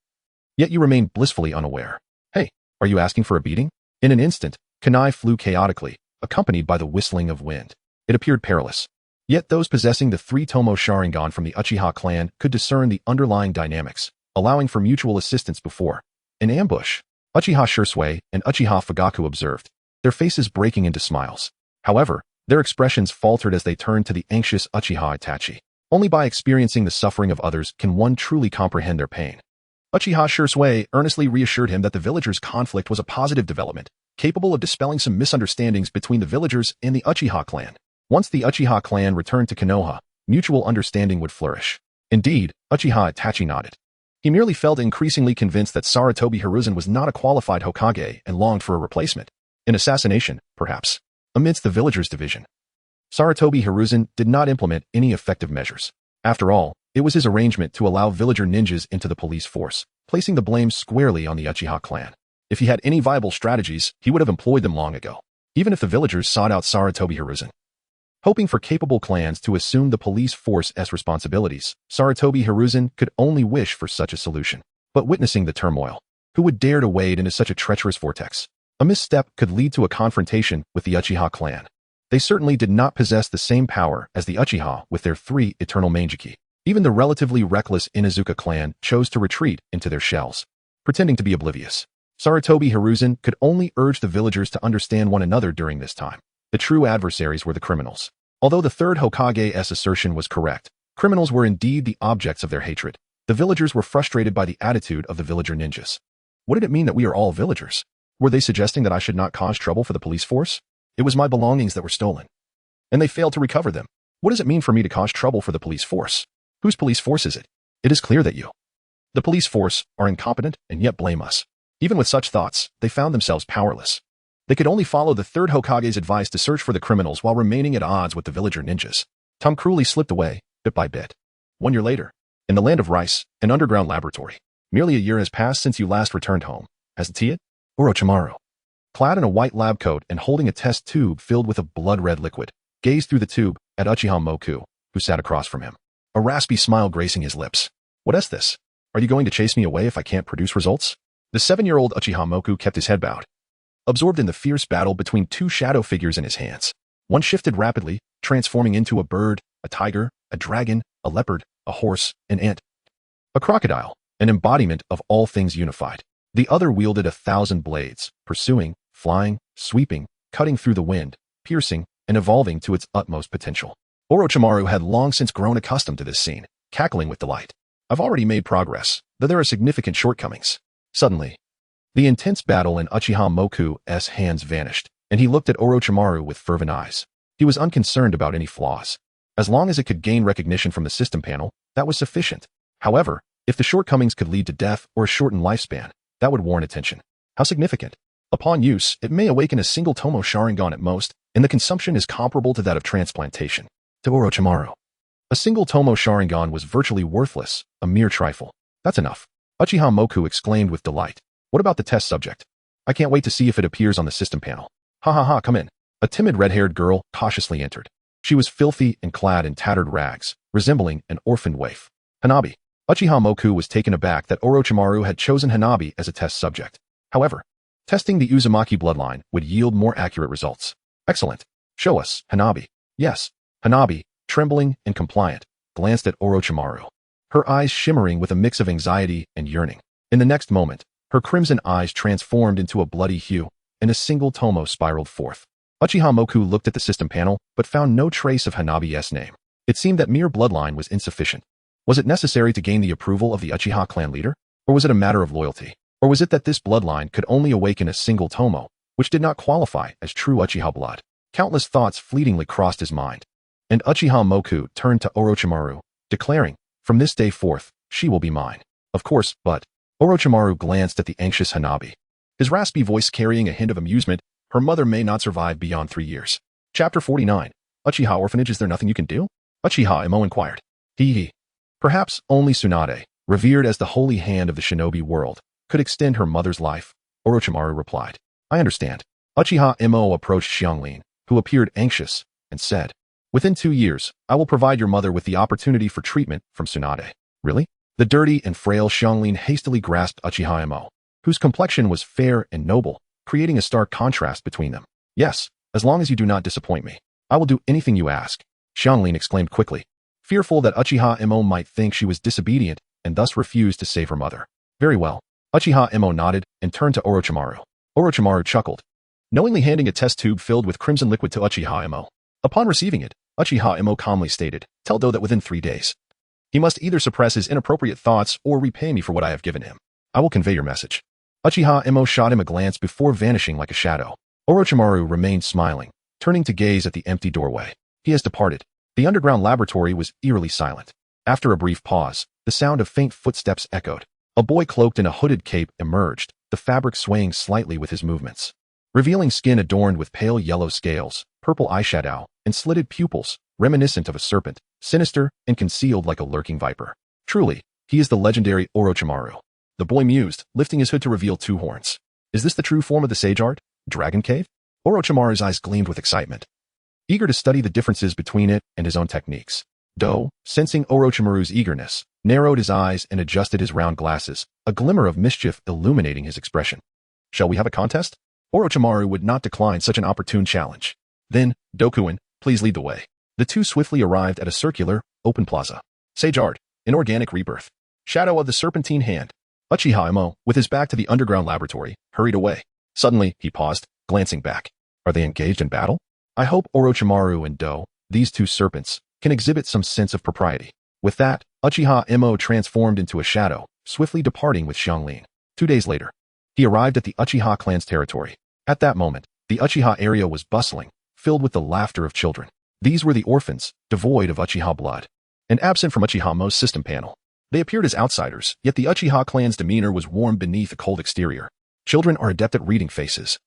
Yet you remain blissfully unaware. Hey, are you asking for a beating? In an instant, kunai flew chaotically, accompanied by the whistling of wind. It appeared perilous. Yet those possessing the three Tomo Sharingan from the Uchiha clan could discern the underlying dynamics, allowing for mutual assistance before an ambush. Uchiha Shursui and Uchiha Fugaku observed, their faces breaking into smiles. However, their expressions faltered as they turned to the anxious Uchiha Itachi. Only by experiencing the suffering of others can one truly comprehend their pain. Uchiha Shursui earnestly reassured him that the villagers' conflict was a positive development, capable of dispelling some misunderstandings between the villagers and the Uchiha clan. Once the Uchiha clan returned to Konoha, mutual understanding would flourish. Indeed, Uchiha Itachi nodded. He merely felt increasingly convinced that Sarutobi Hiruzen was not a qualified Hokage and longed for a replacement. An assassination, perhaps, amidst the villagers' division. Sarutobi Hiruzen did not implement any effective measures. After all, it was his arrangement to allow villager ninjas into the police force, placing the blame squarely on the Uchiha clan. If he had any viable strategies, he would have employed them long ago, even if the villagers sought out Sarutobi Hiruzen. Hoping for capable clans to assume the police force's responsibilities, Sarutobi Hiruzen could only wish for such a solution. But witnessing the turmoil, who would dare to wade into such a treacherous vortex? A misstep could lead to a confrontation with the Uchiha clan. They certainly did not possess the same power as the Uchiha with their three eternal Manjiki. Even the relatively reckless Inazuka clan chose to retreat into their shells, pretending to be oblivious. Sarutobi Hiruzen could only urge the villagers to understand one another during this time. The true adversaries were the criminals. Although the third Hokage's assertion was correct, criminals were indeed the objects of their hatred. The villagers were frustrated by the attitude of the villager ninjas. What did it mean that we are all villagers? Were they suggesting that I should not cause trouble for the police force? It was my belongings that were stolen, and they failed to recover them. What does it mean for me to cause trouble for the police force? Whose police force is it? It is clear that you, the police force, are incompetent and yet blame us. Even with such thoughts, they found themselves powerless. They could only follow the third Hokage's advice to search for the criminals while remaining at odds with the villager ninjas. Tom cruelly slipped away, bit by bit. 1 year later, in the land of rice, an underground laboratory. Merely a year has passed since you last returned home. Hasn't it? Orochimaru, clad in a white lab coat and holding a test tube filled with a blood-red liquid, gazed through the tube at Uchiha Moku, who sat across from him. A raspy smile gracing his lips. What is this? Are you going to chase me away if I can't produce results? The 7-year-old Uchiha Moku kept his head bowed, absorbed in the fierce battle between two shadow figures in his hands. One shifted rapidly, transforming into a bird, a tiger, a dragon, a leopard, a horse, an ant, a crocodile, an embodiment of all things unified. The other wielded 1,000 blades, pursuing, flying, sweeping, cutting through the wind, piercing, and evolving to its utmost potential. Orochimaru had long since grown accustomed to this scene, cackling with delight. I've already made progress, though there are significant shortcomings. Suddenly, the intense battle in Uchiha Moku's hands vanished, and he looked at Orochimaru with fervent eyes. He was unconcerned about any flaws. As long as it could gain recognition from the system panel, that was sufficient. However, if the shortcomings could lead to death or a shortened lifespan, that would warrant attention. How significant? Upon use, it may awaken a single Tomo Sharingan at most, and the consumption is comparable to that of transplantation. To Orochimaru, a single Tomo Sharingan was virtually worthless, a mere trifle. That's enough. Uchiha Moku exclaimed with delight. What about the test subject? I can't wait to see if it appears on the system panel. Ha ha ha, come in. A timid red-haired girl cautiously entered. She was filthy and clad in tattered rags, resembling an orphaned waif. Hanabi. Uchiha Moku was taken aback that Orochimaru had chosen Hanabi as a test subject. However, testing the Uzumaki bloodline would yield more accurate results. Excellent. Show us, Hanabi. Yes, Hanabi, trembling and compliant, glanced at Orochimaru, her eyes shimmering with a mix of anxiety and yearning. In the next moment, her crimson eyes transformed into a bloody hue, and a single tomo spiraled forth. Uchiha Moku looked at the system panel, but found no trace of Hanabi's name. It seemed that mere bloodline was insufficient. Was it necessary to gain the approval of the Uchiha clan leader? Or was it a matter of loyalty? Or was it that this bloodline could only awaken a single tomo, which did not qualify as true Uchiha blood? Countless thoughts fleetingly crossed his mind. And Uchiha Moku turned to Orochimaru, declaring, "From this day forth, she will be mine." Of course, but Orochimaru glanced at the anxious Hanabi, his raspy voice carrying a hint of amusement. Her mother may not survive beyond 3 years. Chapter 49. Uchiha Orphanage. Is there nothing you can do? Uchiha Imo inquired. He. Perhaps only Tsunade, revered as the holy hand of the shinobi world, could extend her mother's life, Orochimaru replied. I understand. Uchiha Imo approached Xianglin, who appeared anxious, and said, Within 2 years, I will provide your mother with the opportunity for treatment from Tsunade. Really? The dirty and frail Xianglin hastily grasped Uchiha Imo, whose complexion was fair and noble, creating a stark contrast between them. Yes, as long as you do not disappoint me, I will do anything you ask, Xianglin exclaimed quickly, fearful that Uchiha Imo might think she was disobedient and thus refuse to save her mother. Very well. Uchiha Imo nodded and turned to Orochimaru. Orochimaru chuckled, knowingly handing a test tube filled with crimson liquid to Uchiha Imo. Upon receiving it, Uchiha Imo calmly stated, Tell Do that within 3 days, he must either suppress his inappropriate thoughts or repay me for what I have given him. I will convey your message. Uchiha Imo shot him a glance before vanishing like a shadow. Orochimaru remained smiling, turning to gaze at the empty doorway. He has departed. The underground laboratory was eerily silent. After a brief pause, the sound of faint footsteps echoed. A boy cloaked in a hooded cape emerged, the fabric swaying slightly with his movements. Revealing skin adorned with pale yellow scales, purple eyeshadow, and slitted pupils, reminiscent of a serpent, sinister and concealed like a lurking viper. Truly, he is the legendary Orochimaru. The boy mused, lifting his hood to reveal 2 horns. Is this the true form of the sage art? Dragon Cave? Orochimaru's eyes gleamed with excitement, eager to study the differences between it and his own techniques. Do, sensing Orochimaru's eagerness, narrowed his eyes and adjusted his round glasses, a glimmer of mischief illuminating his expression. Shall we have a contest? Orochimaru would not decline such an opportune challenge. Then, Dokuin, please lead the way. The 2 swiftly arrived at a circular, open plaza. Sage art, inorganic rebirth. Shadow of the serpentine hand. Uchiha Imo, with his back to the underground laboratory, hurried away. Suddenly, he paused, glancing back. Are they engaged in battle? I hope Orochimaru and Do, these 2 serpents, can exhibit some sense of propriety. With that, Uchiha Imo transformed into a shadow, swiftly departing with Xianglin. 2 days later, he arrived at the Uchiha clan's territory. At that moment, the Uchiha area was bustling, filled with the laughter of children. These were the orphans, devoid of Uchiha blood, and absent from Uchiha Mo's system panel. They appeared as outsiders, yet the Uchiha clan's demeanor was warm beneath a cold exterior. Children are adept at reading faces,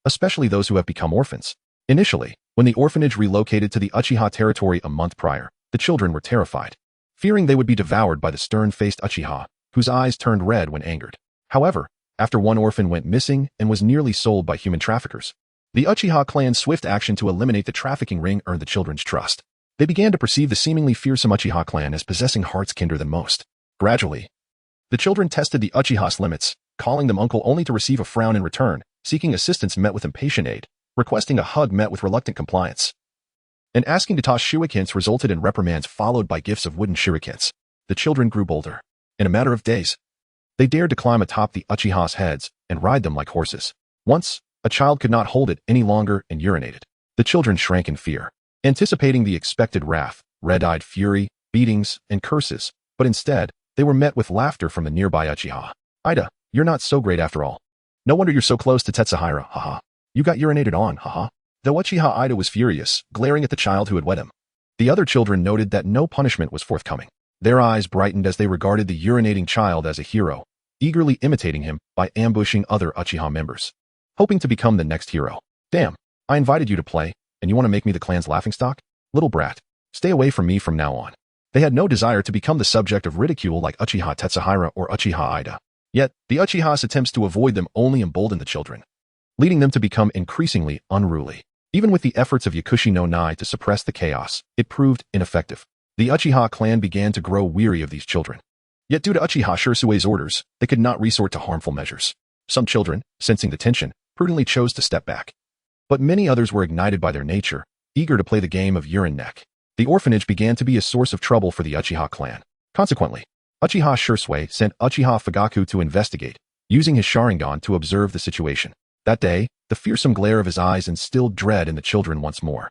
especially those who have become orphans. Initially, when the orphanage relocated to the Uchiha territory a month prior, the children were terrified, fearing they would be devoured by the stern-faced Uchiha, whose eyes turned red when angered. However, after one orphan went missing and was nearly sold by human traffickers, the Uchiha clan's swift action to eliminate the trafficking ring earned the children's trust. They began to perceive the seemingly fearsome Uchiha clan as possessing hearts kinder than most. Gradually, the children tested the Uchiha's limits, calling them uncle only to receive a frown in return, seeking assistance met with impatient aid, requesting a hug met with reluctant compliance, and asking to toss shurikens resulted in reprimands followed by gifts of wooden shurikens. The children grew bolder. In a matter of days, they dared to climb atop the Uchiha's heads and ride them like horses. Once, a child could not hold it any longer and urinated. The children shrank in fear, anticipating the expected wrath, red-eyed fury, beatings, and curses, but instead, they were met with laughter from the nearby Uchiha. Ida, you're not so great after all. No wonder you're so close to Tetsuhira, haha. You got urinated on, haha. Though Uchiha Ida was furious, glaring at the child who had wet him. The other children noted that no punishment was forthcoming. Their eyes brightened as they regarded the urinating child as a hero, eagerly imitating him by ambushing other Uchiha members, hoping to become the next hero. Damn, I invited you to play, and you want to make me the clan's laughingstock? Little brat, stay away from me from now on. They had no desire to become the subject of ridicule like Uchiha Tetsuhira or Uchiha Ida. Yet, the Uchiha's attempts to avoid them only emboldened the children, leading them to become increasingly unruly. Even with the efforts of Yakushi no Nai to suppress the chaos, it proved ineffective. The Uchiha clan began to grow weary of these children. Yet due to Uchiha Shurisue's orders, they could not resort to harmful measures. Some children, sensing the tension, prudently chose to step back. But many others were ignited by their nature, eager to play the game of urine neck. The orphanage began to be a source of trouble for the Uchiha clan. Consequently, Uchiha Shursui sent Uchiha Fugaku to investigate, using his Sharingan to observe the situation. That day, the fearsome glare of his eyes instilled dread in the children once more.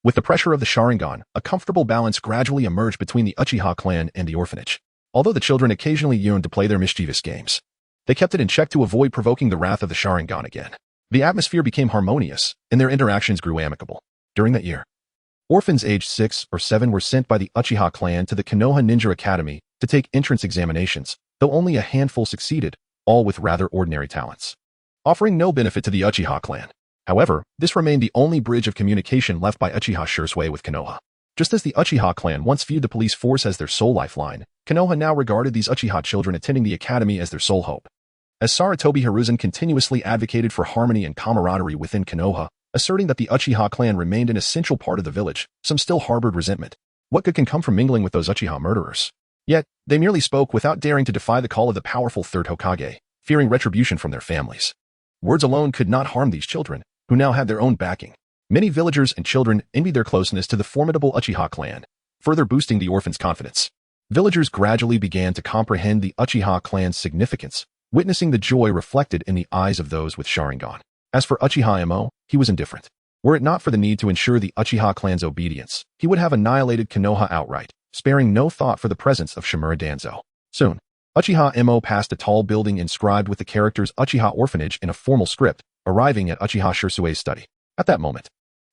With the pressure of the Sharingan, a comfortable balance gradually emerged between the Uchiha clan and the orphanage. Although the children occasionally yearned to play their mischievous games, they kept it in check to avoid provoking the wrath of the Sharingan again. The atmosphere became harmonious, and their interactions grew amicable. During that year, orphans aged 6 or 7 were sent by the Uchiha clan to the Konoha Ninja Academy to take entrance examinations, though only a handful succeeded, all with rather ordinary talents, offering no benefit to the Uchiha clan. However, this remained the only bridge of communication left by Uchiha Shursui with Konoha. Just as the Uchiha clan once viewed the police force as their sole lifeline, Konoha now regarded these Uchiha children attending the academy as their sole hope. As Sarutobi Hiruzen continuously advocated for harmony and camaraderie within Konoha, asserting that the Uchiha clan remained an essential part of the village, some still harbored resentment. What good can come from mingling with those Uchiha murderers? Yet, they merely spoke without daring to defy the call of the powerful third Hokage, fearing retribution from their families. Words alone could not harm these children, who now had their own backing. Many villagers and children envied their closeness to the formidable Uchiha clan, further boosting the orphans' confidence. Villagers gradually began to comprehend the Uchiha clan's significance, witnessing the joy reflected in the eyes of those with Sharingan. As for Uchiha Imo, he was indifferent. Were it not for the need to ensure the Uchiha clan's obedience, he would have annihilated Konoha outright, sparing no thought for the presence of Shimura Danzo. Soon, Uchiha Imo passed a tall building inscribed with the characters Uchiha Orphanage in a formal script, arriving at Uchiha Shursui's study. At that moment,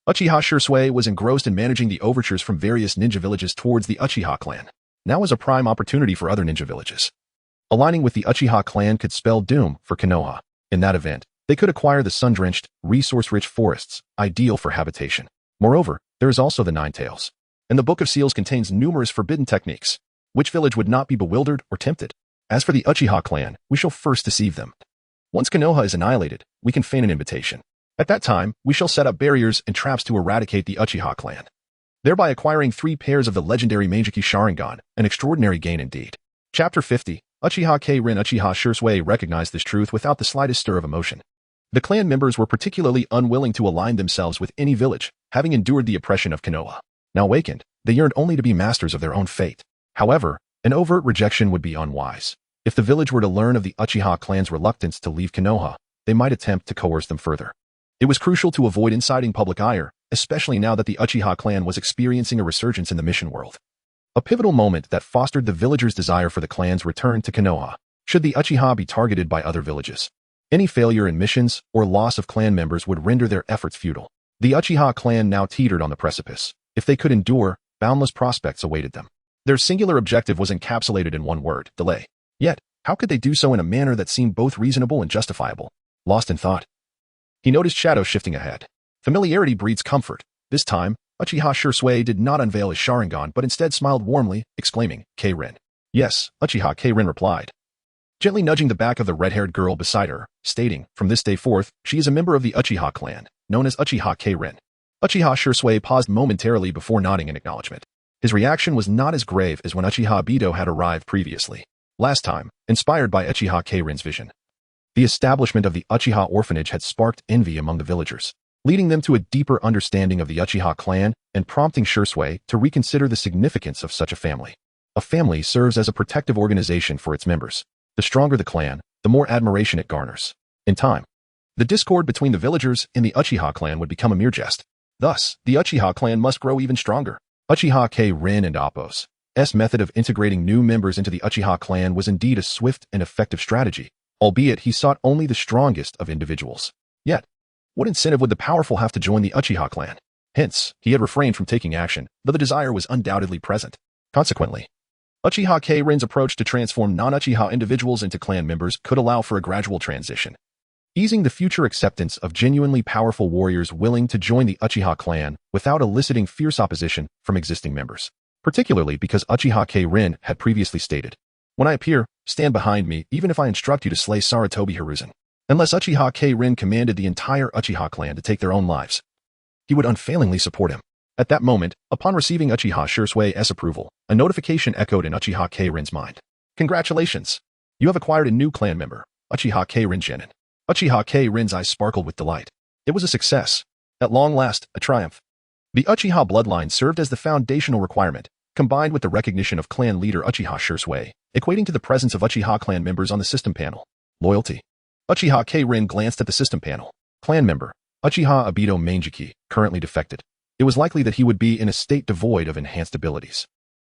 Uchiha Shursui was engrossed in managing the overtures from various ninja villages towards the Uchiha clan. Now was a prime opportunity for other ninja villages. Aligning with the Uchiha clan could spell doom for Konoha. In that event, they could acquire the sun-drenched, resource-rich forests, ideal for habitation. Moreover, there is also the Nine Tails. And the Book of Seals contains numerous forbidden techniques. Which village would not be bewildered or tempted? As for the Uchiha clan, we shall first deceive them. Once Konoha is annihilated, we can feign an invitation. At that time, we shall set up barriers and traps to eradicate the Uchiha clan, thereby acquiring 3 pairs of the legendary Manjiki Sharingan, an extraordinary gain indeed. Chapter 50. Uchiha K-Rin Uchiha Shursui recognized this truth without the slightest stir of emotion. The clan members were particularly unwilling to align themselves with any village, having endured the oppression of Konoha. Now awakened, they yearned only to be masters of their own fate. However, an overt rejection would be unwise. If the village were to learn of the Uchiha clan's reluctance to leave Konoha, they might attempt to coerce them further. It was crucial to avoid inciting public ire, especially now that the Uchiha clan was experiencing a resurgence in the mission world. A pivotal moment that fostered the villagers' desire for the clan's return to Konoha, should the Uchiha be targeted by other villages. Any failure in missions or loss of clan members would render their efforts futile. The Uchiha clan now teetered on the precipice. If they could endure, boundless prospects awaited them. Their singular objective was encapsulated in one word: delay. Yet, how could they do so in a manner that seemed both reasonable and justifiable? Lost in thought, he noticed shadows shifting ahead. Familiarity breeds comfort. This time, Uchiha Shursui did not unveil his Sharingan but instead smiled warmly, exclaiming, "K-Rin." "Yes," Uchiha K-Rin replied, gently nudging the back of the red-haired girl beside her, stating, "From this day forth, she is a member of the Uchiha clan, known as Uchiha K-Rin." Uchiha Shursui paused momentarily before nodding in acknowledgement. His reaction was not as grave as when Uchiha Bido had arrived previously. Last time, inspired by Uchiha K-Rin's vision, the establishment of the Uchiha orphanage had sparked envy among the villagers, leading them to a deeper understanding of the Uchiha clan and prompting Shursui to reconsider the significance of such a family. A family serves as a protective organization for its members. The stronger the clan, the more admiration it garners. In time, the discord between the villagers and the Uchiha clan would become a mere jest. Thus, the Uchiha clan must grow even stronger. Uchiha K-Rin and Appo's method of integrating new members into the Uchiha clan was indeed a swift and effective strategy, albeit he sought only the strongest of individuals. Yet, what incentive would the powerful have to join the Uchiha clan? Hence, he had refrained from taking action, though the desire was undoubtedly present. Consequently, Uchiha K-Rin's approach to transform non-Uchiha individuals into clan members could allow for a gradual transition, easing the future acceptance of genuinely powerful warriors willing to join the Uchiha clan without eliciting fierce opposition from existing members. Particularly because Uchiha K-Rin had previously stated, "When I appear, stand behind me even if I instruct you to slay Sarutobi Hiruzen." Unless Uchiha K-Rin commanded the entire Uchiha clan to take their own lives, he would unfailingly support him. At that moment, upon receiving Uchiha Shursui's approval, a notification echoed in Uchiha K-Rin's mind. "Congratulations! You have acquired a new clan member, Uchiha K-Rin Genin." Uchiha K-Rin's eyes sparkled with delight. It was a success. At long last, a triumph. The Uchiha bloodline served as the foundational requirement, combined with the recognition of clan leader Uchiha Shisui, equating to the presence of Uchiha clan members on the system panel. Loyalty. Uchiha K-Rin glanced at the system panel. Clan member, Uchiha Obito Manjiki, currently defected. It was likely that he would be in a state devoid of enhanced abilities.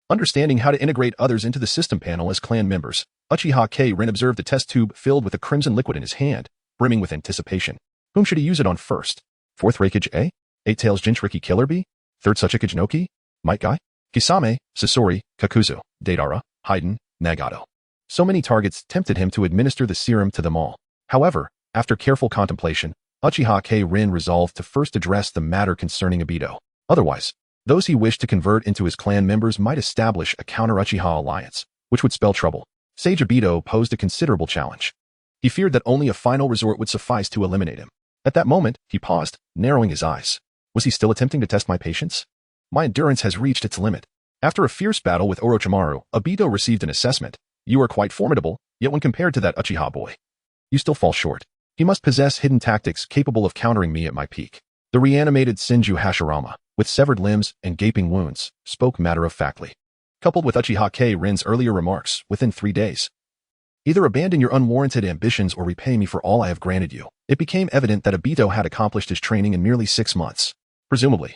Understanding how to integrate others into the system panel as clan members, Uchiha K-Rin observed a test tube filled with a crimson liquid in his hand, brimming with anticipation. Whom should he use it on first? Fourth Reikage A? Eight Tails Jinchuriki Killer B? Third Suchikage Noki? Might Guy? Kisame, Sasori, Kakuzu, Deidara, Haiden, Nagato. So many targets tempted him to administer the serum to them all. However, after careful contemplation, Uchiha K-Rin resolved to first address the matter concerning Obito. Otherwise, those he wished to convert into his clan members might establish a counter-Uchiha alliance, which would spell trouble. Sage Obito posed a considerable challenge. He feared that only a final resort would suffice to eliminate him. At that moment, he paused, narrowing his eyes. Was he still attempting to test my patience? My endurance has reached its limit. After a fierce battle with Orochimaru, Obito received an assessment. You are quite formidable, yet when compared to that Uchiha boy, you still fall short. He must possess hidden tactics capable of countering me at my peak. The reanimated Senju Hashirama, with severed limbs and gaping wounds, spoke matter-of-factly. Coupled with Uchiha K-Rin's earlier remarks, within 3 days. Either abandon your unwarranted ambitions or repay me for all I have granted you. It became evident that Obito had accomplished his training in merely 6 months. Presumably,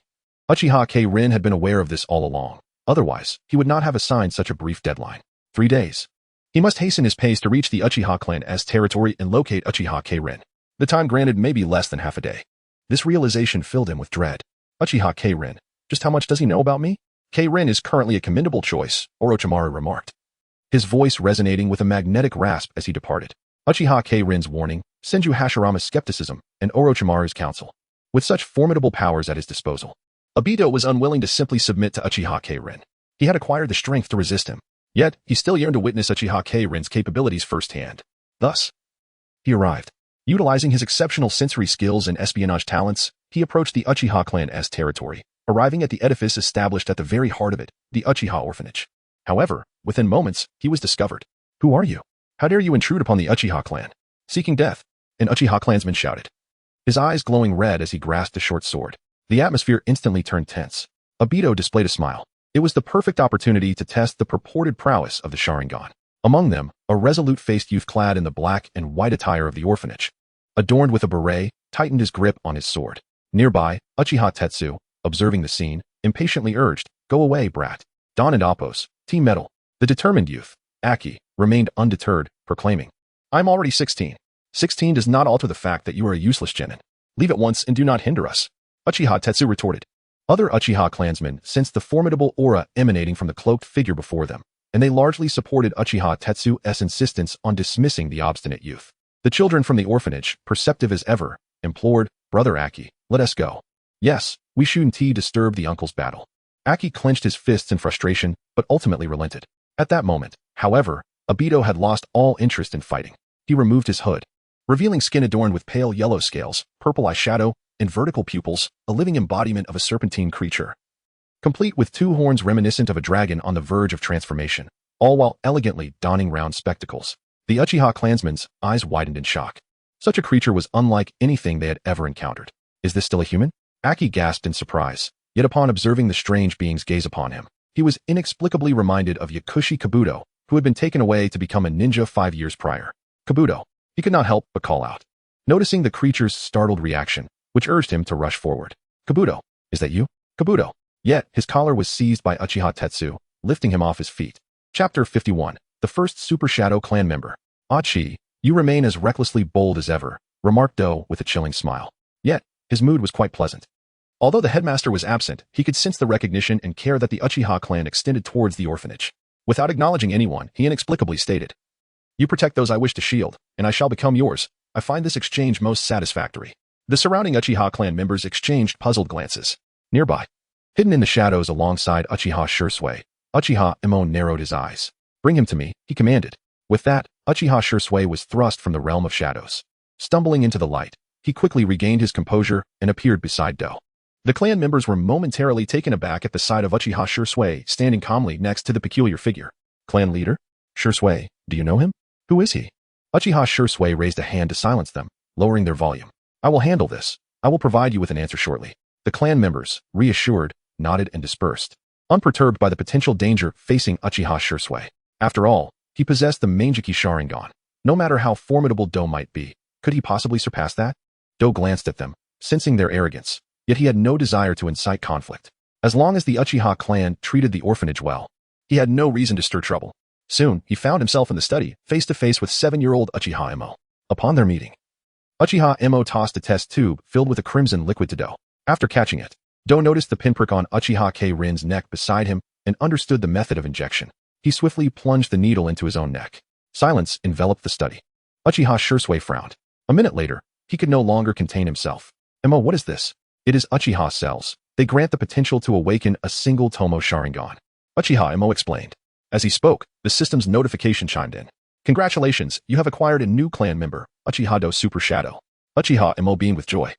Uchiha K-Rin had been aware of this all along. Otherwise, he would not have assigned such a brief deadline. 3 days. He must hasten his pace to reach the Uchiha clan's territory and locate Uchiha K-Rin. The time granted may be less than half a day. This realization filled him with dread. Uchiha K-Rin, just how much does he know about me? K-Rin is currently a commendable choice, Orochimaru remarked, his voice resonating with a magnetic rasp as he departed. Uchiha K-Rin's warning, Senju Hashirama's skepticism, and Orochimaru's counsel. With such formidable powers at his disposal, Obito was unwilling to simply submit to Uchiha K-Rin. He had acquired the strength to resist him. Yet, he still yearned to witness Uchiha K-Rin's capabilities firsthand. Thus, he arrived. Utilizing his exceptional sensory skills and espionage talents, he approached the Uchiha clan's territory, arriving at the edifice established at the very heart of it, the Uchiha orphanage. However, within moments, he was discovered. Who are you? How dare you intrude upon the Uchiha clan? Seeking death, an Uchiha clansman shouted, his eyes glowing red as he grasped a short sword. The atmosphere instantly turned tense. Obito displayed a smile. It was the perfect opportunity to test the purported prowess of the Sharingan. Among them, a resolute-faced youth clad in the black and white attire of the orphanage, adorned with a beret, tightened his grip on his sword. Nearby, Uchiha Tetsu, observing the scene, impatiently urged, "Go away, brat." Don and Appos, Team Metal, the determined youth, Aki, remained undeterred, proclaiming, "I'm already 16. 16 does not alter the fact that you are a useless genin. Leave at once and do not hinder us." Uchiha Tetsu retorted. Other Uchiha clansmen sensed the formidable aura emanating from the cloaked figure before them, and they largely supported Uchiha Tetsu's insistence on dismissing the obstinate youth. The children from the orphanage, perceptive as ever, implored, "Brother Aki, let us go." "Yes, we shouldn't disturb the uncle's battle." Aki clenched his fists in frustration, but ultimately relented. At that moment, however, Obito had lost all interest in fighting. He removed his hood, revealing skin adorned with pale yellow scales, purple eyeshadow, and vertical pupils, a living embodiment of a serpentine creature, complete with 2 horns reminiscent of a dragon on the verge of transformation, all while elegantly donning round spectacles. The Uchiha clansmen's eyes widened in shock. Such a creature was unlike anything they had ever encountered. "Is this still a human?" Aki gasped in surprise, yet upon observing the strange being's gaze upon him, he was inexplicably reminded of Yakushi Kabuto, who had been taken away to become a ninja 5 years prior. Kabuto, he could not help but call out, noticing the creature's startled reaction, which urged him to rush forward. "Kabuto, is that you?" "Kabuto." Yet, his collar was seized by Uchiha Tetsu, lifting him off his feet. Chapter 51, the first Super Shadow clan member. "Achi, you remain as recklessly bold as ever," remarked Do with a chilling smile. Yet, his mood was quite pleasant. Although the headmaster was absent, he could sense the recognition and care that the Uchiha clan extended towards the orphanage. Without acknowledging anyone, he inexplicably stated, "You protect those I wish to shield, and I shall become yours. I find this exchange most satisfactory." The surrounding Uchiha clan members exchanged puzzled glances. Nearby, hidden in the shadows alongside Uchiha Shisui, Uchiha Imon narrowed his eyes. "Bring him to me," he commanded. With that, Uchiha Shisui was thrust from the realm of shadows. Stumbling into the light, he quickly regained his composure and appeared beside Do. The clan members were momentarily taken aback at the sight of Uchiha Shisui standing calmly next to the peculiar figure. "Clan leader? Shisui, do you know him? Who is he?" Uchiha Shisui raised a hand to silence them, lowering their volume. "I will handle this. I will provide you with an answer shortly." The clan members, reassured, nodded and dispersed, unperturbed by the potential danger facing Uchiha Shisui. After all, he possessed the Manjiki Sharingan. No matter how formidable Do might be, could he possibly surpass that? Do glanced at them, sensing their arrogance, yet he had no desire to incite conflict. As long as the Uchiha clan treated the orphanage well, he had no reason to stir trouble. Soon, he found himself in the study, face to face with 7-year-old Uchiha Emo. Upon their meeting, Uchiha Emo tossed a test tube filled with a crimson liquid to Do. After catching it, Do noticed the pinprick on Uchiha K-Rin's neck beside him and understood the method of injection. He swiftly plunged the needle into his own neck. Silence enveloped the study. Uchiha Shisui frowned. A minute later, he could no longer contain himself. Emo, what is this? It is Uchiha cells. They grant the potential to awaken a single Tomo Sharingan. Uchiha Emo explained. As he spoke, the system's notification chimed in. Congratulations, you have acquired a new clan member, Uchiha Do Super Shadow. Uchiha Emo beamed with joy.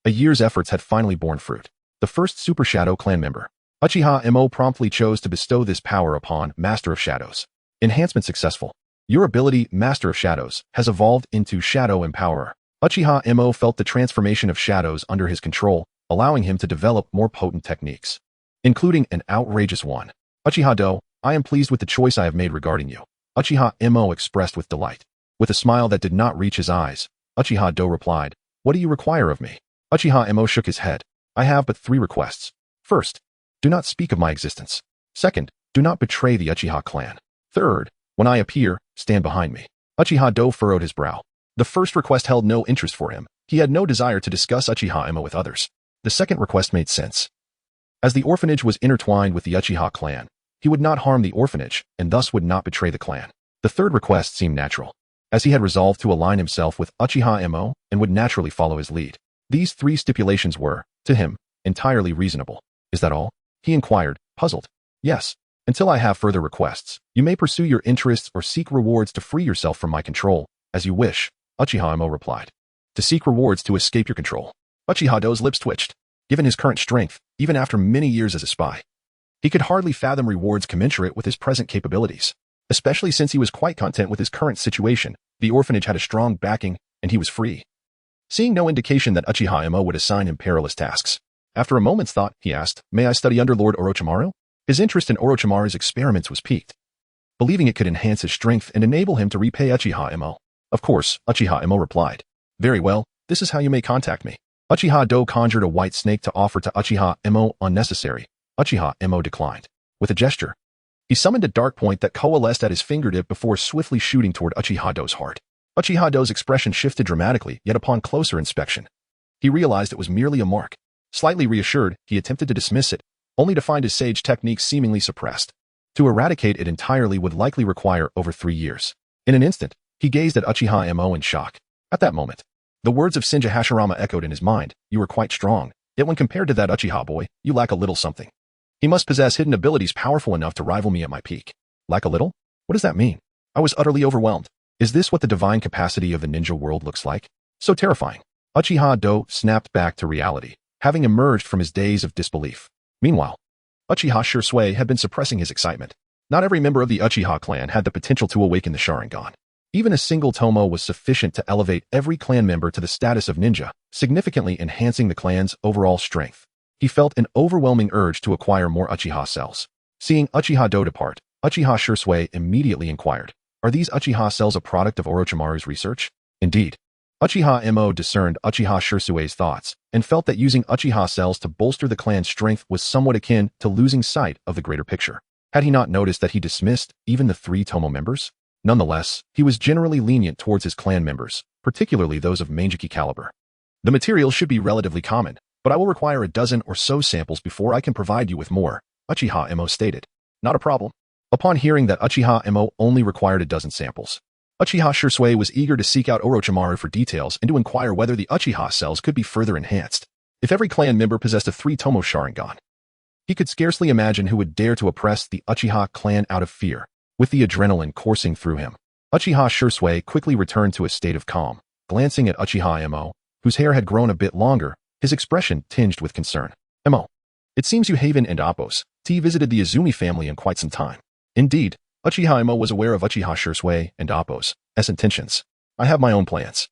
A year's efforts had finally borne fruit. The first Super Shadow clan member. Uchiha Emo promptly chose to bestow this power upon Master of Shadows. Enhancement successful. Your ability, Master of Shadows, has evolved into Shadow Empowerer. Uchiha Emo felt the transformation of shadows under his control, allowing him to develop more potent techniques, including an outrageous one. Uchiha Do, I am pleased with the choice I have made regarding you. Uchiha Emo expressed with delight. With a smile that did not reach his eyes, Uchiha Do replied, What do you require of me? Uchiha Emo shook his head. I have but 3 requests. First, do not speak of my existence. Second, do not betray the Uchiha clan. Third, when I appear, stand behind me. Uchiha Do furrowed his brow. The first request held no interest for him. He had no desire to discuss Uchiha Emo with others. The second request made sense. As the orphanage was intertwined with the Uchiha clan, he would not harm the orphanage and thus would not betray the clan. The third request seemed natural, as he had resolved to align himself with Uchiha Emo and would naturally follow his lead. These 3 stipulations were, to him, entirely reasonable. Is that all? He inquired, puzzled. Yes. Until I have further requests, you may pursue your interests or seek rewards to free yourself from my control, as you wish, Uchiha Emo replied. To seek rewards to escape your control. Uchiha Do's lips twitched. Given his current strength, even after many years as a spy, he could hardly fathom rewards commensurate with his present capabilities, especially since he was quite content with his current situation. The orphanage had a strong backing, and he was free. Seeing no indication that Uchiha Emo would assign him perilous tasks, after a moment's thought, he asked, May I study under Lord Orochimaru? His interest in Orochimaru's experiments was piqued, believing it could enhance his strength and enable him to repay Uchiha Emo. Of course, Uchiha Emo replied. Very well, this is how you may contact me. Uchiha Do conjured a white snake to offer to Uchiha Emo. Unnecessary. Uchiha Emo declined. With a gesture, he summoned a dark point that coalesced at his fingertip before swiftly shooting toward Uchiha Do's heart. Uchiha Do's expression shifted dramatically, yet upon closer inspection, he realized it was merely a mark. Slightly reassured, he attempted to dismiss it, only to find his sage technique seemingly suppressed. To eradicate it entirely would likely require over 3 years. In an instant, he gazed at Uchiha Emo in shock. At that moment, the words of Senja Hashirama echoed in his mind. You are quite strong, yet when compared to that Uchiha boy, you lack a little something. He must possess hidden abilities powerful enough to rival me at my peak. Lack a little? What does that mean? I was utterly overwhelmed. Is this what the divine capacity of the ninja world looks like? So terrifying. Uchiha Do snapped back to reality, having emerged from his daze of disbelief. Meanwhile, Uchiha Shisui had been suppressing his excitement. Not every member of the Uchiha clan had the potential to awaken the Sharingan. Even a single Tomo was sufficient to elevate every clan member to the status of ninja, significantly enhancing the clan's overall strength. He felt an overwhelming urge to acquire more Uchiha cells. Seeing Uchiha Do depart, Uchiha Shisui immediately inquired, Are these Uchiha cells a product of Orochimaru's research? Indeed. Uchiha Emo discerned Uchiha Shisui's thoughts and felt that using Uchiha cells to bolster the clan's strength was somewhat akin to losing sight of the greater picture. Had he not noticed that he dismissed even the 3 Tomo members? Nonetheless, he was generally lenient towards his clan members, particularly those of Manjiki caliber. The material should be relatively common, but I will require a dozen or so samples before I can provide you with more, Uchiha Emo stated. Not a problem. Upon hearing that Uchiha Emo only required a dozen samples, Uchiha Shisui was eager to seek out Orochimaru for details and to inquire whether the Uchiha cells could be further enhanced. If every clan member possessed a 3 Tomo Sharingan, he could scarcely imagine who would dare to oppress the Uchiha clan out of fear. With the adrenaline coursing through him, Uchiha Shisui quickly returned to a state of calm. Glancing at Uchiha Emo, whose hair had grown a bit longer, his expression tinged with concern. Emo, it seems you Haven and Appos visited the Izumi family in quite some time. Indeed, Uchiha Emo was aware of Uchiha Shisui and Appos' intentions. I have my own plans.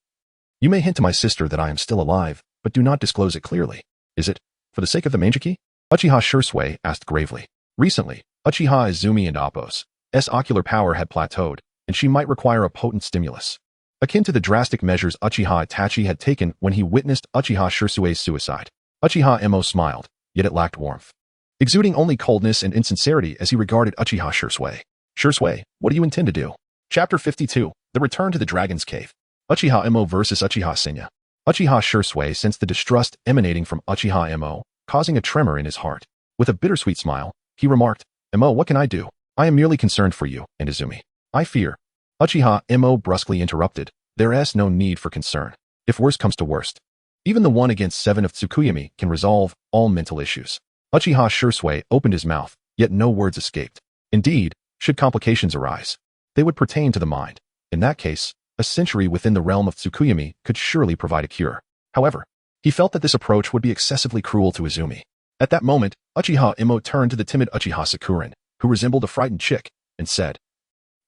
You may hint to my sister that I am still alive, but do not disclose it clearly. Is it? For the sake of the Manjiki? Uchiha Shursui asked gravely. Recently, Uchiha Izumi and Appo's ocular power had plateaued, and she might require a potent stimulus, akin to the drastic measures Uchiha Itachi had taken when he witnessed Uchiha Shursui's suicide. Uchiha Emo smiled, yet it lacked warmth, exuding only coldness and insincerity as he regarded Uchiha Shursui. Shursui, what do you intend to do? Chapter 52, The Return to the Dragon's Cave. Uchiha Emo versus Uchiha Senya. Uchiha Shursui sensed the distrust emanating from Uchiha Emo, causing a tremor in his heart. With a bittersweet smile, he remarked, Emo, what can I do? I am merely concerned for you and Izumi. I fear. Uchiha Emo brusquely interrupted, there's no need for concern. If worst comes to worst, even the 1 against 7 of Tsukuyami can resolve all mental issues. Uchiha Shursui opened his mouth, yet no words escaped. Indeed, should complications arise, they would pertain to the mind. In that case, a century within the realm of Tsukuyami could surely provide a cure. However, he felt that this approach would be excessively cruel to Izumi. At that moment, Uchiha Emo turned to the timid Uchiha Sakurin, who resembled a frightened chick, and said,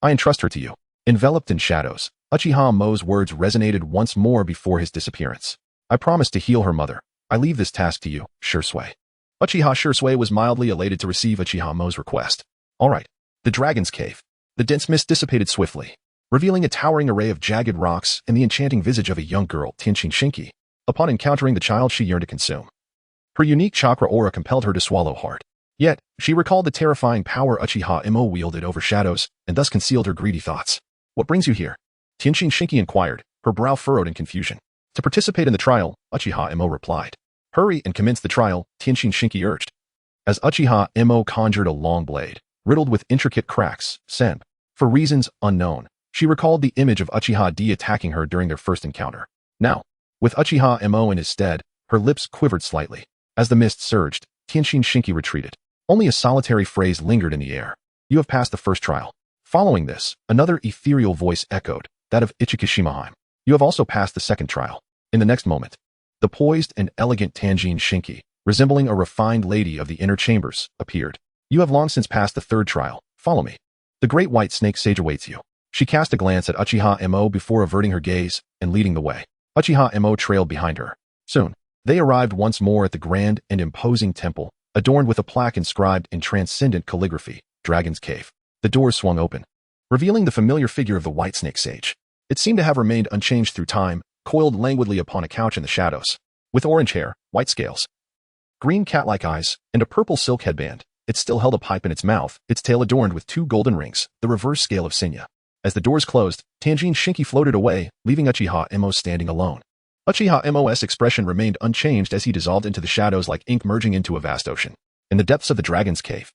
I entrust her to you. Enveloped in shadows, Uchiha Emo's words resonated once more before his disappearance. I promise to heal her mother. I leave this task to you, Shursui. Uchiha Shursui was mildly elated to receive Uchiha Emo's request. All right. The Dragon's Cave. The dense mist dissipated swiftly, revealing a towering array of jagged rocks and the enchanting visage of a young girl, Tenshin Shinki. Upon encountering the child she yearned to consume, her unique chakra aura compelled her to swallow hard. Yet, she recalled the terrifying power Uchiha Emo wielded over shadows and thus concealed her greedy thoughts. What brings you here? Tenshin Shinki inquired, her brow furrowed in confusion. To participate in the trial, Uchiha Emo replied. Hurry and commence the trial, Tenshin Shinki urged. As Uchiha Emo conjured a long blade, riddled with intricate cracks, Senp, for reasons unknown, she recalled the image of Uchiha D attacking her during their first encounter. Now, with Uchiha Emo in his stead, her lips quivered slightly. As the mist surged, Tenshin Shinki retreated. Only a solitary phrase lingered in the air. You have passed the first trial. Following this, another ethereal voice echoed, that of Ichikishimaheim. You have also passed the second trial. In the next moment, the poised and elegant Tenshin Shinki, resembling a refined lady of the inner chambers, appeared. You have long since passed the third trial. Follow me. The great white snake sage awaits you. She cast a glance at Uchiha Emo before averting her gaze and leading the way. Uchiha Emo trailed behind her. Soon, they arrived once more at the grand and imposing temple, adorned with a plaque inscribed in transcendent calligraphy, Dragon's Cave. The doors swung open, revealing the familiar figure of the white snake sage. It seemed to have remained unchanged through time, coiled languidly upon a couch in the shadows. With orange hair, white scales, green cat-like eyes, and a purple silk headband, it still held a pipe in its mouth, its tail adorned with 2 golden rings, the reverse scale of Senya. As the doors closed, Tenshin Shinki floated away, leaving Uchiha Emo standing alone. Uchiha Emo's expression remained unchanged as he dissolved into the shadows like ink merging into a vast ocean. In the depths of the Dragon's Cave,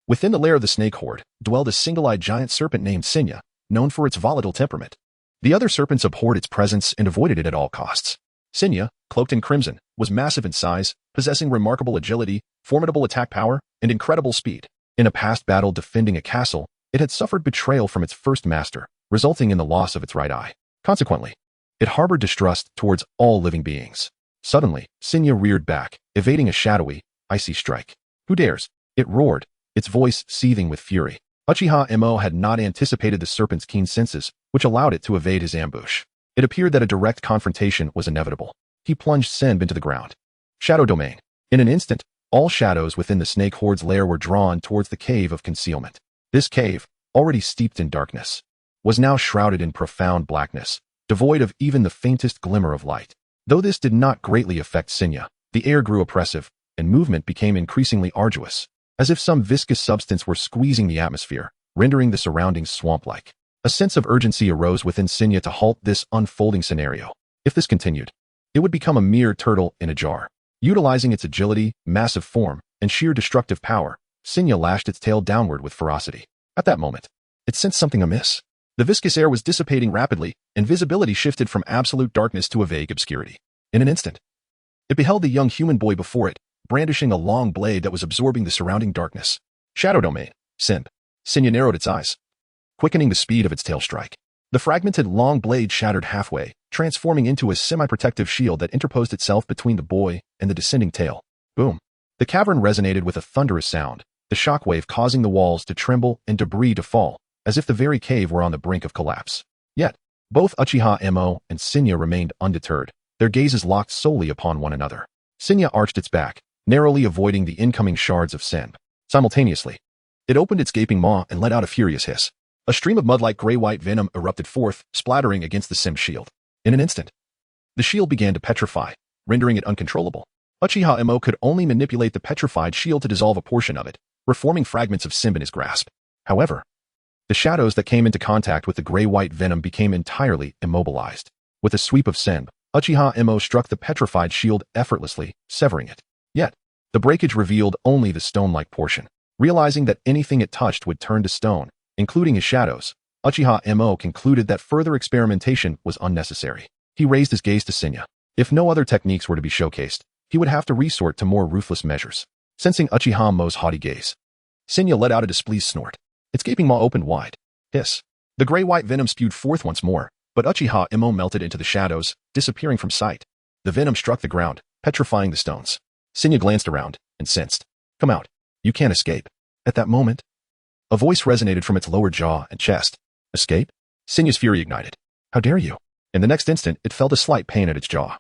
within the lair of the snake horde, dwelled a single-eyed giant serpent named Senya, known for its volatile temperament. The other serpents abhorred its presence and avoided it at all costs. Senya, cloaked in crimson, was massive in size, possessing remarkable agility, formidable attack power, and incredible speed. In a past battle defending a castle, it had suffered betrayal from its first master, resulting in the loss of its right eye. Consequently, it harbored distrust towards all living beings. Suddenly, Senya reared back, evading a shadowy, icy strike. Who dares? It roared, its voice seething with fury. Uchiha Emo had not anticipated the serpent's keen senses, which allowed it to evade his ambush. It appeared that a direct confrontation was inevitable. He plunged Senb into the ground. Shadow Domain. In an instant, all shadows within the snake horde's lair were drawn towards the cave of concealment. This cave, already steeped in darkness, was now shrouded in profound blackness, devoid of even the faintest glimmer of light. Though this did not greatly affect Senya, the air grew oppressive, and movement became increasingly arduous, as if some viscous substance were squeezing the atmosphere, rendering the surroundings swamp-like. A sense of urgency arose within Senya to halt this unfolding scenario. If this continued, it would become a mere turtle in a jar. Utilizing its agility, massive form, and sheer destructive power, Senya lashed its tail downward with ferocity. At that moment, it sensed something amiss. The viscous air was dissipating rapidly, and visibility shifted from absolute darkness to a vague obscurity. In an instant, it beheld the young human boy before it, brandishing a long blade that was absorbing the surrounding darkness. Shadow Domain. Senp. Senya narrowed its eyes, quickening the speed of its tail strike. The fragmented long blade shattered halfway, transforming into a semi-protective shield that interposed itself between the boy and the descending tail. Boom. The cavern resonated with a thunderous sound, the shockwave causing the walls to tremble and debris to fall, as if the very cave were on the brink of collapse. Yet, both Uchiha Emo and Senya remained undeterred, their gazes locked solely upon one another. Senya arched its back, narrowly avoiding the incoming shards of sand. Simultaneously, it opened its gaping maw and let out a furious hiss. A stream of mud-like gray-white venom erupted forth, splattering against the Sim's shield. In an instant, the shield began to petrify, rendering it uncontrollable. Uchiha Emo could only manipulate the petrified shield to dissolve a portion of it, reforming fragments of Sim in his grasp. However, the shadows that came into contact with the gray-white venom became entirely immobilized. With a sweep of Sim, Uchiha Emo struck the petrified shield effortlessly, severing it. Yet, the breakage revealed only the stone-like portion. Realizing that anything it touched would turn to stone, including his shadows, Uchiha Emo concluded that further experimentation was unnecessary. He raised his gaze to Senya. If no other techniques were to be showcased, he would have to resort to more ruthless measures. Sensing Uchiha Emo's haughty gaze, Senya let out a displeased snort. Its gaping maw opened wide. Hiss. The gray-white venom spewed forth once more, but Uchiha Emo melted into the shadows, disappearing from sight. The venom struck the ground, petrifying the stones. Senya glanced around and sensed. Come out. You can't escape. At that moment, a voice resonated from its lower jaw and chest. Escape? Senya's fury ignited. How dare you? In the next instant, it felt a slight pain at its jaw,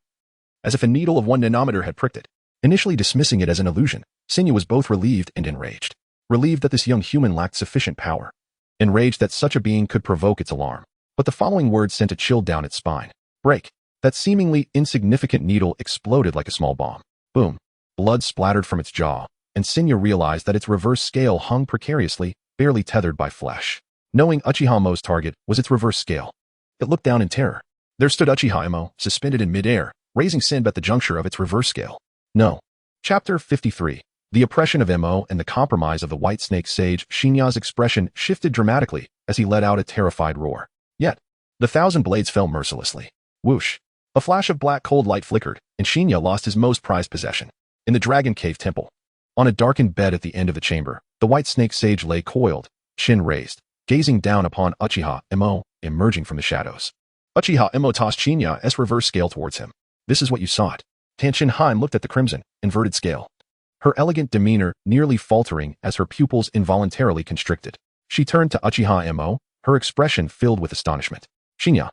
as if a needle of 1 nanometer had pricked it. Initially dismissing it as an illusion, Senya was both relieved and enraged. Relieved that this young human lacked sufficient power. Enraged that such a being could provoke its alarm. But the following words sent a chill down its spine. Break. That seemingly insignificant needle exploded like a small bomb. Boom. Blood splattered from its jaw, and Senya realized that its reverse scale hung precariously, barely tethered by flesh. Knowing Uchiha Emo's target was its reverse scale, it looked down in terror. There stood Uchiha Emo, suspended in midair, raising Senb at the juncture of its reverse scale. No. Chapter 53. The oppression of Emo and the compromise of the White Snake Sage. Shinya's expression shifted dramatically as he let out a terrified roar. Yet, the 1,000 blades fell mercilessly. Whoosh. A flash of black cold light flickered, and Shinya lost his most prized possession. In the Dragon Cave Temple, on a darkened bed at the end of the chamber, the White Snake Sage lay coiled, chin raised, gazing down upon Uchiha Emo, emerging from the shadows. Uchiha Emo tossed Shinya's reverse scale towards him. This is what you sought. Tanshin Haim looked at the crimson, inverted scale, her elegant demeanor nearly faltering as her pupils involuntarily constricted. She turned to Uchiha Emo, her expression filled with astonishment. Shinya,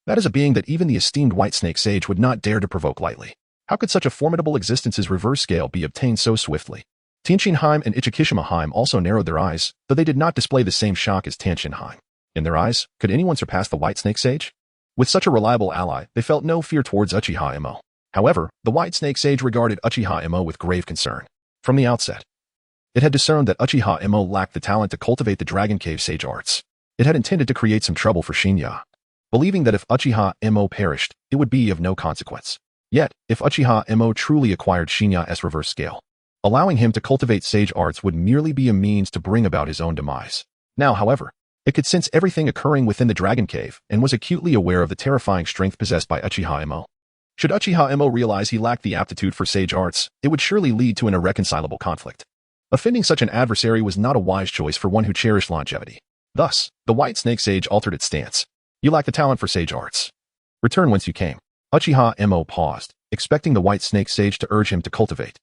that is a being that even the esteemed White Snake Sage would not dare to provoke lightly. How could such a formidable existence's reverse scale be obtained so swiftly? Tanshin Haim and Ichikishima Haim also narrowed their eyes, though they did not display the same shock as Tanshin Haim. In their eyes, could anyone surpass the White Snake Sage? With such a reliable ally, they felt no fear towards Uchiha Emo. However, the White Snake Sage regarded Uchiha Emo with grave concern. From the outset, it had discerned that Uchiha Emo lacked the talent to cultivate the Dragon Cave Sage arts. It had intended to create some trouble for Shinya, believing that if Uchiha Emo perished, it would be of no consequence. Yet, if Uchiha Emo truly acquired Shinya's reverse scale, allowing him to cultivate sage arts would merely be a means to bring about his own demise. Now, however, it could sense everything occurring within the Dragon Cave and was acutely aware of the terrifying strength possessed by Uchiha Emo. Should Uchiha Emo realize he lacked the aptitude for sage arts, it would surely lead to an irreconcilable conflict. Offending such an adversary was not a wise choice for one who cherished longevity. Thus, the White Snake Sage altered its stance. You lack the talent for sage arts. Return whence you came. Uchiha Emo paused, expecting the White Snake Sage to urge him to cultivate,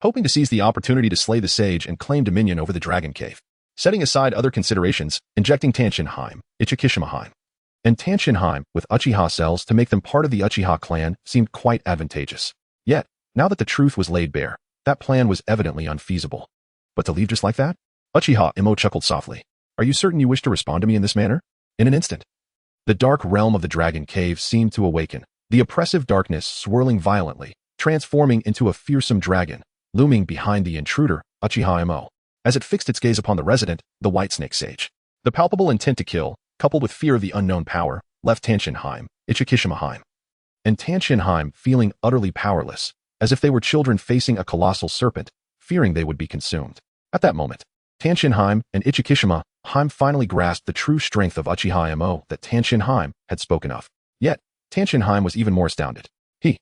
hoping to seize the opportunity to slay the sage and claim dominion over the Dragon Cave. Setting aside other considerations, injecting Tanshin Haim, Ichikishima Haim, and Tanshin Haim with Uchiha cells to make them part of the Uchiha clan seemed quite advantageous. Yet, now that the truth was laid bare, that plan was evidently unfeasible. But to leave just like that? Uchiha Emo chuckled softly. Are you certain you wish to respond to me in this manner? In an instant, the dark realm of the Dragon Cave seemed to awaken, the oppressive darkness swirling violently, transforming into a fearsome dragon, looming behind the intruder, Uchiha Emo, as it fixed its gaze upon the resident, the White Snake Sage. The palpable intent to kill, coupled with fear of the unknown power, left Tanshin Haim, Ichikishima Haim, and Tanshin Haim feeling utterly powerless, as if they were children facing a colossal serpent, fearing they would be consumed. At that moment, Tanshin Haim and Ichikishima Haim finally grasped the true strength of Uchiha Emo that Tanshin Haim had spoken of. Yet, Tanshin Haim was even more astounded. He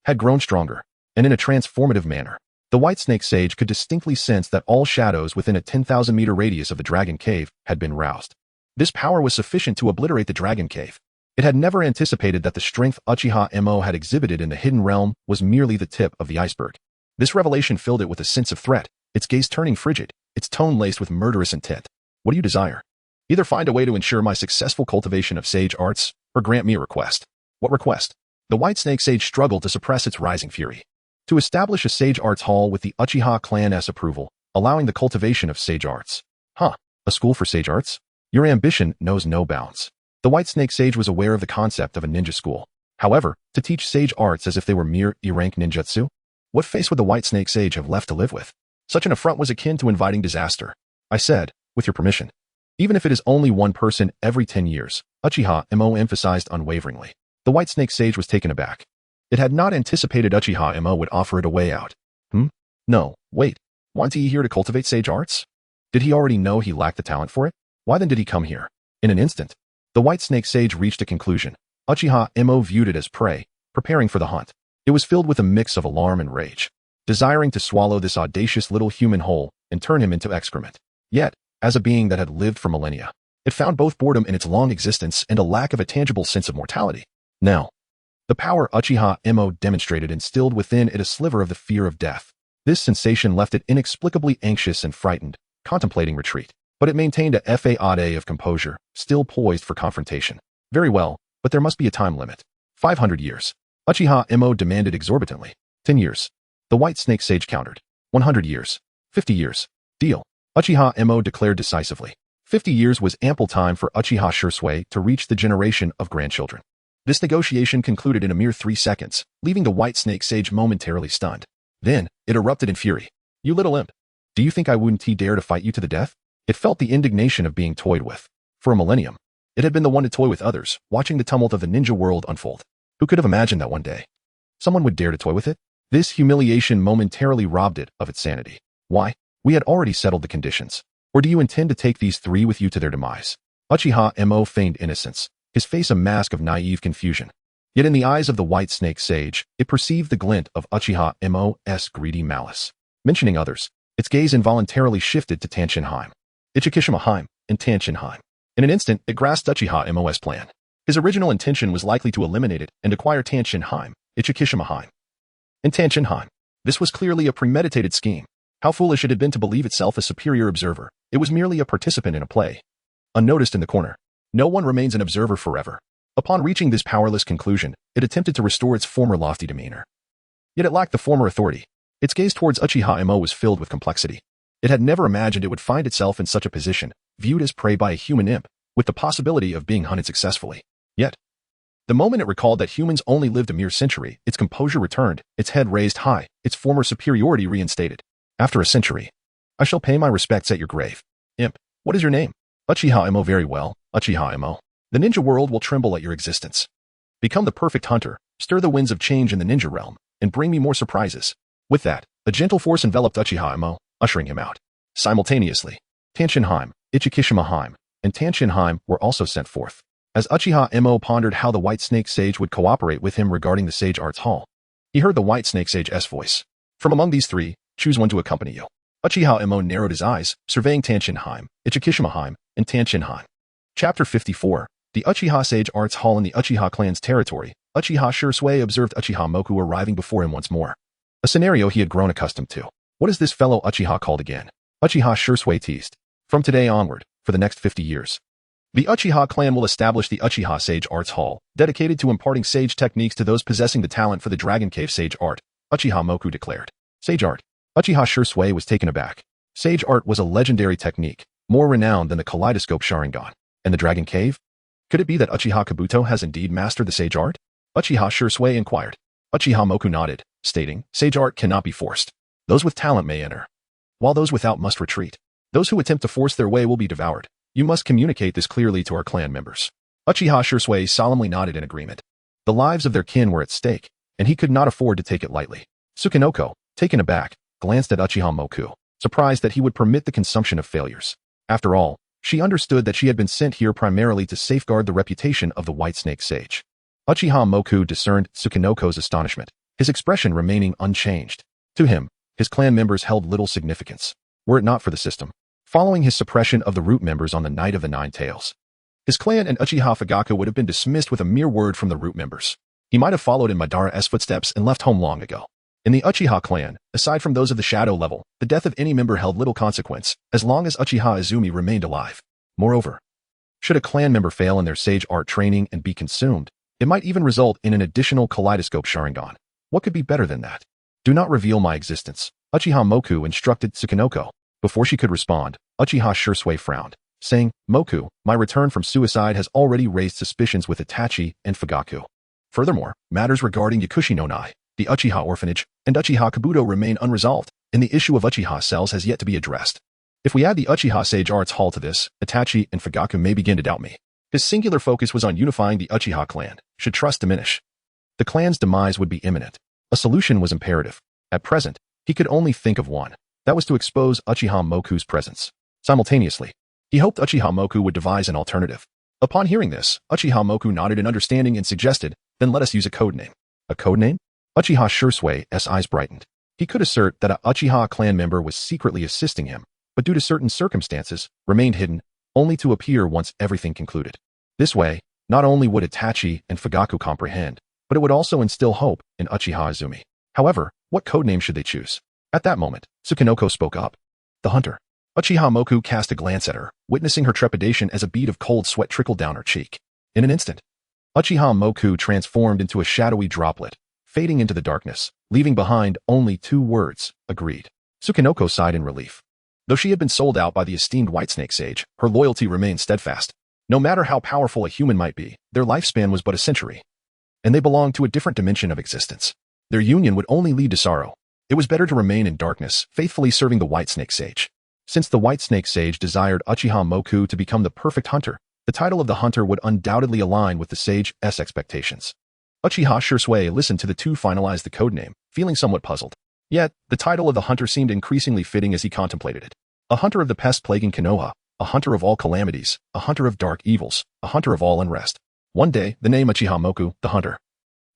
had grown stronger, and in a transformative manner. The White Snake Sage could distinctly sense that all shadows within a 10,000-meter radius of the Dragon Cave had been roused. This power was sufficient to obliterate the Dragon Cave. It had never anticipated that the strength Uchiha Emo had exhibited in the hidden realm was merely the tip of the iceberg. This revelation filled it with a sense of threat, its gaze turning frigid, its tone laced with murderous intent. What do you desire? Either find a way to ensure my successful cultivation of sage arts, or grant me a request. What request? The White Snake Sage struggled to suppress its rising fury. To establish a Sage Arts Hall with the Uchiha clan's approval, allowing the cultivation of Sage Arts. Huh, a school for Sage Arts? Your ambition knows no bounds. The White Snake Sage was aware of the concept of a ninja school. However, to teach Sage Arts as if they were mere E-rank ninjutsu? What face would the White Snake Sage have left to live with? Such an affront was akin to inviting disaster. I said, with your permission. Even if it is only one person every 10 years, Uchiha Mo emphasized unwaveringly. The White Snake Sage was taken aback. It had not anticipated Uchiha Mo would offer it a way out. No, wait. Wasn't he here to cultivate Sage Arts? Did he already know he lacked the talent for it? Why then did he come here? In an instant, the White Snake Sage reached a conclusion. Uchiha Mo viewed it as prey, preparing for the hunt. It was filled with a mix of alarm and rage, desiring to swallow this audacious little human whole and turn him into excrement. Yet, as a being that had lived for millennia, it found both boredom in its long existence and a lack of a tangible sense of mortality. Now, the power Uchiha Mo demonstrated instilled within it a sliver of the fear of death. This sensation left it inexplicably anxious and frightened, contemplating retreat. But it maintained a facade of composure, still poised for confrontation. Very well, but there must be a time limit. 500 years. Uchiha Mo demanded exorbitantly. 10 years. The White Snake Sage countered. 100 years. 50 years. Deal. Uchiha Mo declared decisively. 50 years was ample time for Uchiha Shursui to reach the generation of grandchildren. This negotiation concluded in a mere 3 seconds, leaving the White Snake Sage momentarily stunned. Then, it erupted in fury. You little imp. Do you think I wouldn't dare to fight you to the death? It felt the indignation of being toyed with. For a millennium, it had been the one to toy with others, watching the tumult of the ninja world unfold. Who could have imagined that one day someone would dare to toy with it? This humiliation momentarily robbed it of its sanity. Why? We had already settled the conditions. Or do you intend to take these three with you to their demise? Uchiha Mo feigned innocence, his face a mask of naive confusion. Yet in the eyes of the White Snake Sage, it perceived the glint of Uchiha Mo's greedy malice. Mentioning others, its gaze involuntarily shifted to Tanshinheim. Ichikishimaheim, and Tanshinheim. In an instant, it grasped Uchiha Mo's plan. His original intention was likely to eliminate it and acquire Tanshinheim, Ichikishimaheim. And Tanshinheim. This was clearly a premeditated scheme. How foolish it had been to believe itself a superior observer. It was merely a participant in a play. Unnoticed in the corner. No one remains an observer forever. Upon reaching this powerless conclusion, it attempted to restore its former lofty demeanor. Yet it lacked the former authority. Its gaze towards Uchiha Mo was filled with complexity. It had never imagined it would find itself in such a position, viewed as prey by a human imp, with the possibility of being hunted successfully. Yet, the moment it recalled that humans only lived a mere century, its composure returned, its head raised high, its former superiority reinstated. After a century, I shall pay my respects at your grave. Imp, what is your name? Uchiha Mo. Very well, Uchiha Mo. The ninja world will tremble at your existence. Become the perfect hunter, stir the winds of change in the ninja realm, and bring me more surprises. With that, a gentle force enveloped Uchiha Mo, ushering him out. Simultaneously, Tanshinheim, Ichikishimaheim, and Tanshinheim were also sent forth. As Uchiha Mo pondered how the White Snake Sage would cooperate with him regarding the Sage Arts Hall, he heard the White Snake Sage's voice. From among these three, choose one to accompany you. Uchiha Mo narrowed his eyes, surveying Tanshinheim, Ichikishimaheim, and Tanshinheim. Chapter 54. The Uchiha Sage Arts Hall in the Uchiha clan's territory. Uchiha Shursui observed Uchiha Moku arriving before him once more. A scenario he had grown accustomed to. What is this fellow Uchiha called again? Uchiha Shursui teased. From today onward, for the next 50 years. The Uchiha clan will establish the Uchiha Sage Arts Hall, dedicated to imparting sage techniques to those possessing the talent for the Dragon Cave Sage Art, Uchiha Moku declared. Sage Art. Uchiha Shursui was taken aback. Sage Art was a legendary technique, more renowned than the Kaleidoscope Sharingan. And the Dragon Cave? Could it be that Uchiha Kabuto has indeed mastered the Sage Art? Uchiha Shursui inquired. Uchiha Moku nodded, stating, Sage Art cannot be forced. Those with talent may enter, while those without must retreat. Those who attempt to force their way will be devoured. You must communicate this clearly to our clan members. Uchiha Shursui solemnly nodded in agreement. The lives of their kin were at stake, and he could not afford to take it lightly. Tsukinoko, taken aback, glanced at Uchiha Moku, surprised that he would permit the consumption of failures. After all, she understood that she had been sent here primarily to safeguard the reputation of the White Snake Sage. Uchiha Moku discerned Tsukinoko's astonishment, his expression remaining unchanged. To him, his clan members held little significance, were it not for the system. Following his suppression of the root members on the Night of the Nine Tails, his clan and Uchiha Fugaku would have been dismissed with a mere word from the root members. He might have followed in Madara's footsteps and left home long ago. In the Uchiha clan, aside from those of the shadow level, the death of any member held little consequence, as long as Uchiha Izumi remained alive. Moreover, should a clan member fail in their sage art training and be consumed, it might even result in an additional Kaleidoscope Sharingan. What could be better than that? Do not reveal my existence, Uchiha Moku instructed Tsukinoko. Before she could respond, Uchiha Shursui frowned, saying, Moku, my return from suicide has already raised suspicions with Itachi and Fugaku. Furthermore, matters regarding Yakushi no Nai, the Uchiha orphanage, and Uchiha Kabuto remain unresolved, and the issue of Uchiha cells has yet to be addressed. If we add the Uchiha Sage Arts Hall to this, Itachi and Fugaku may begin to doubt me. His singular focus was on unifying the Uchiha clan. Should trust diminish, the clan's demise would be imminent. A solution was imperative. At present, he could only think of one. That was to expose Uchiha Moku's presence. Simultaneously, he hoped Uchiha Moku would devise an alternative. Upon hearing this, Uchiha Moku nodded in understanding and suggested, then let us use a codename. A codename? Uchiha Shusui's eyes brightened. He could assert that a Uchiha clan member was secretly assisting him, but due to certain circumstances, remained hidden, only to appear once everything concluded. This way, not only would Itachi and Fugaku comprehend, but it would also instill hope in Uchiha Izumi. However, what codename should they choose? At that moment, Tsukinoko spoke up. The hunter. Uchiha Moku cast a glance at her, witnessing her trepidation as a bead of cold sweat trickled down her cheek. In an instant, Uchiha Moku transformed into a shadowy droplet, fading into the darkness, leaving behind only 2 words, agreed. Tsukinoko sighed in relief. Though she had been sold out by the esteemed Whitesnake Sage, her loyalty remained steadfast. No matter how powerful a human might be, their lifespan was but a century, and they belonged to a different dimension of existence. Their union would only lead to sorrow. It was better to remain in darkness, faithfully serving the Whitesnake Sage. Since the Whitesnake Sage desired Uchiha Moku to become the perfect hunter, the title of the hunter would undoubtedly align with the Sage's expectations. Uchiha Shursui listened to the two finalize the codename, feeling somewhat puzzled. Yet, the title of the hunter seemed increasingly fitting as he contemplated it. A hunter of the pest plaguing Konoha, a hunter of all calamities, a hunter of dark evils, a hunter of all unrest. One day, the name Uchiha Moku, the hunter,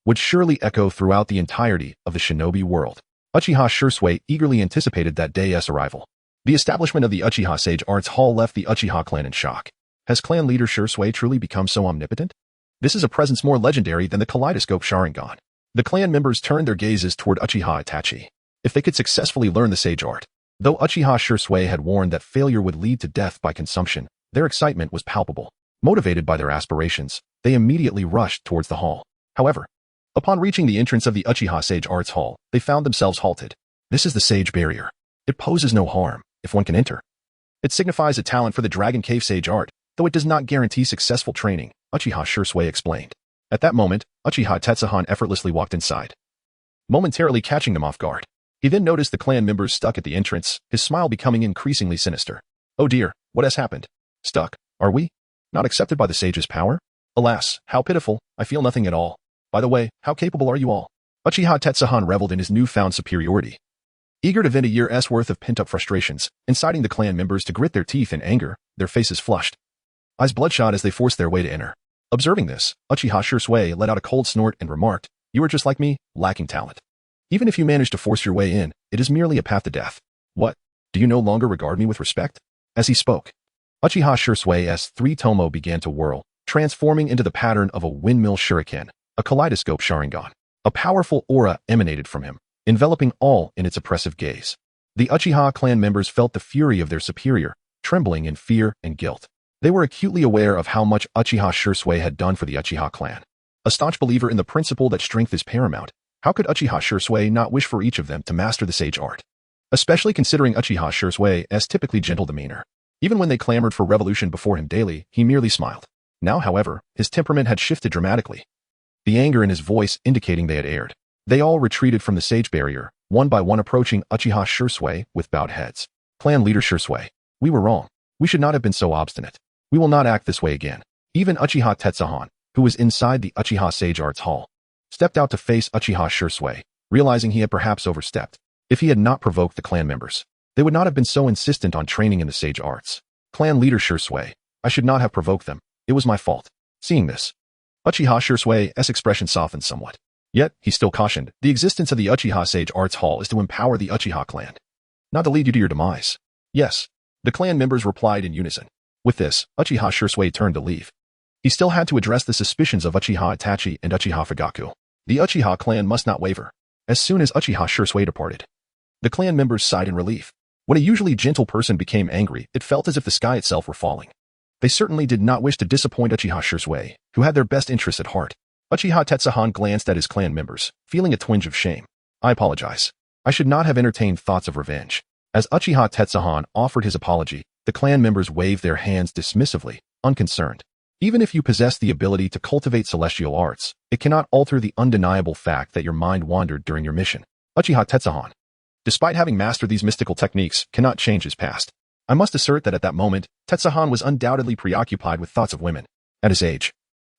would surely echo throughout the entirety of the shinobi world. Uchiha Shursui eagerly anticipated that day's arrival. The establishment of the Uchiha Sage Arts Hall left the Uchiha clan in shock. Has clan leader Shursui truly become so omnipotent? This is a presence more legendary than the Kaleidoscope Sharingan. The clan members turned their gazes toward Uchiha Itachi. If they could successfully learn the Sage Art. Though Uchiha Shursui had warned that failure would lead to death by consumption, their excitement was palpable. Motivated by their aspirations, they immediately rushed towards the hall. However, upon reaching the entrance of the Uchiha Sage Arts Hall, they found themselves halted. This is the Sage Barrier. It poses no harm, if one can enter. It signifies a talent for the Dragon Cave Sage Art, though it does not guarantee successful training, Uchiha Shursui explained. At that moment, Uchiha Tetsuhan effortlessly walked inside, momentarily catching them off guard. He then noticed the clan members stuck at the entrance, his smile becoming increasingly sinister. Oh dear, what has happened? Stuck, are we? Not accepted by the sage's power? Alas, how pitiful, I feel nothing at all. By the way, how capable are you all? Uchiha Tetsuhan reveled in his newfound superiority. Eager to vent a year's worth of pent-up frustrations, inciting the clan members to grit their teeth in anger, their faces flushed, eyes bloodshot as they forced their way to enter. Observing this, Uchiha Shursui let out a cold snort and remarked, You are just like me, lacking talent. Even if you manage to force your way in, it is merely a path to death. What? Do you no longer regard me with respect? As he spoke, Uchiha Shursui's 3 tomo began to whirl, transforming into the pattern of a windmill shuriken, a kaleidoscope Sharingan. A powerful aura emanated from him, enveloping all in its oppressive gaze. The Uchiha clan members felt the fury of their superior, trembling in fear and guilt. They were acutely aware of how much Uchiha Shursui had done for the Uchiha clan. A staunch believer in the principle that strength is paramount, how could Uchiha Shursui not wish for each of them to master the sage art? Especially considering Uchiha Shursui's typically gentle demeanor. Even when they clamored for revolution before him daily, he merely smiled. Now, however, his temperament had shifted dramatically, the anger in his voice indicating they had erred. They all retreated from the sage barrier, one by one approaching Uchiha Shursui with bowed heads. Clan leader Shursui, we were wrong. We should not have been so obstinate. We will not act this way again. Even Uchiha Tetsuhan, who was inside the Uchiha Sage Arts Hall, stepped out to face Uchiha Shursui, realizing he had perhaps overstepped. If he had not provoked the clan members, they would not have been so insistent on training in the sage arts. Clan leader Shursui, I should not have provoked them. It was my fault. Seeing this, Uchiha Shursui's expression softened somewhat. Yet, he still cautioned, the existence of the Uchiha Sage Arts Hall is to empower the Uchiha clan, not to lead you to your demise. Yes, the clan members replied in unison. With this, Uchiha Shursui turned to leave. He still had to address the suspicions of Uchiha Itachi and Uchiha Fugaku. The Uchiha clan must not waver. As soon as Uchiha Shursui departed, the clan members sighed in relief. When a usually gentle person became angry, it felt as if the sky itself were falling. They certainly did not wish to disappoint Uchiha Shursui, who had their best interests at heart. Uchiha Tetsuhan glanced at his clan members, feeling a twinge of shame. I apologize. I should not have entertained thoughts of revenge. As Uchiha Tetsuhan offered his apology, the clan members waved their hands dismissively, unconcerned. Even if you possess the ability to cultivate celestial arts, it cannot alter the undeniable fact that your mind wandered during your mission. Uchiha Tetsuhan, despite having mastered these mystical techniques, cannot change his past. I must assert that at that moment, Tetsuhan was undoubtedly preoccupied with thoughts of women. At his age,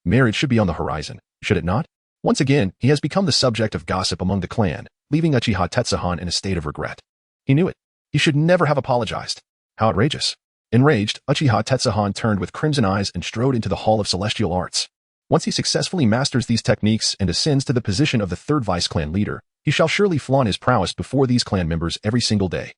marriage should be on the horizon, should it not? Once again, he has become the subject of gossip among the clan, leaving Uchiha Tetsuhan in a state of regret. He knew it. He should never have apologized. How outrageous. Enraged, Uchiha Tetsuhan turned with crimson eyes and strode into the Hall of Celestial Arts. Once he successfully masters these techniques and ascends to the position of the third vice clan leader, he shall surely flaunt his prowess before these clan members every single day.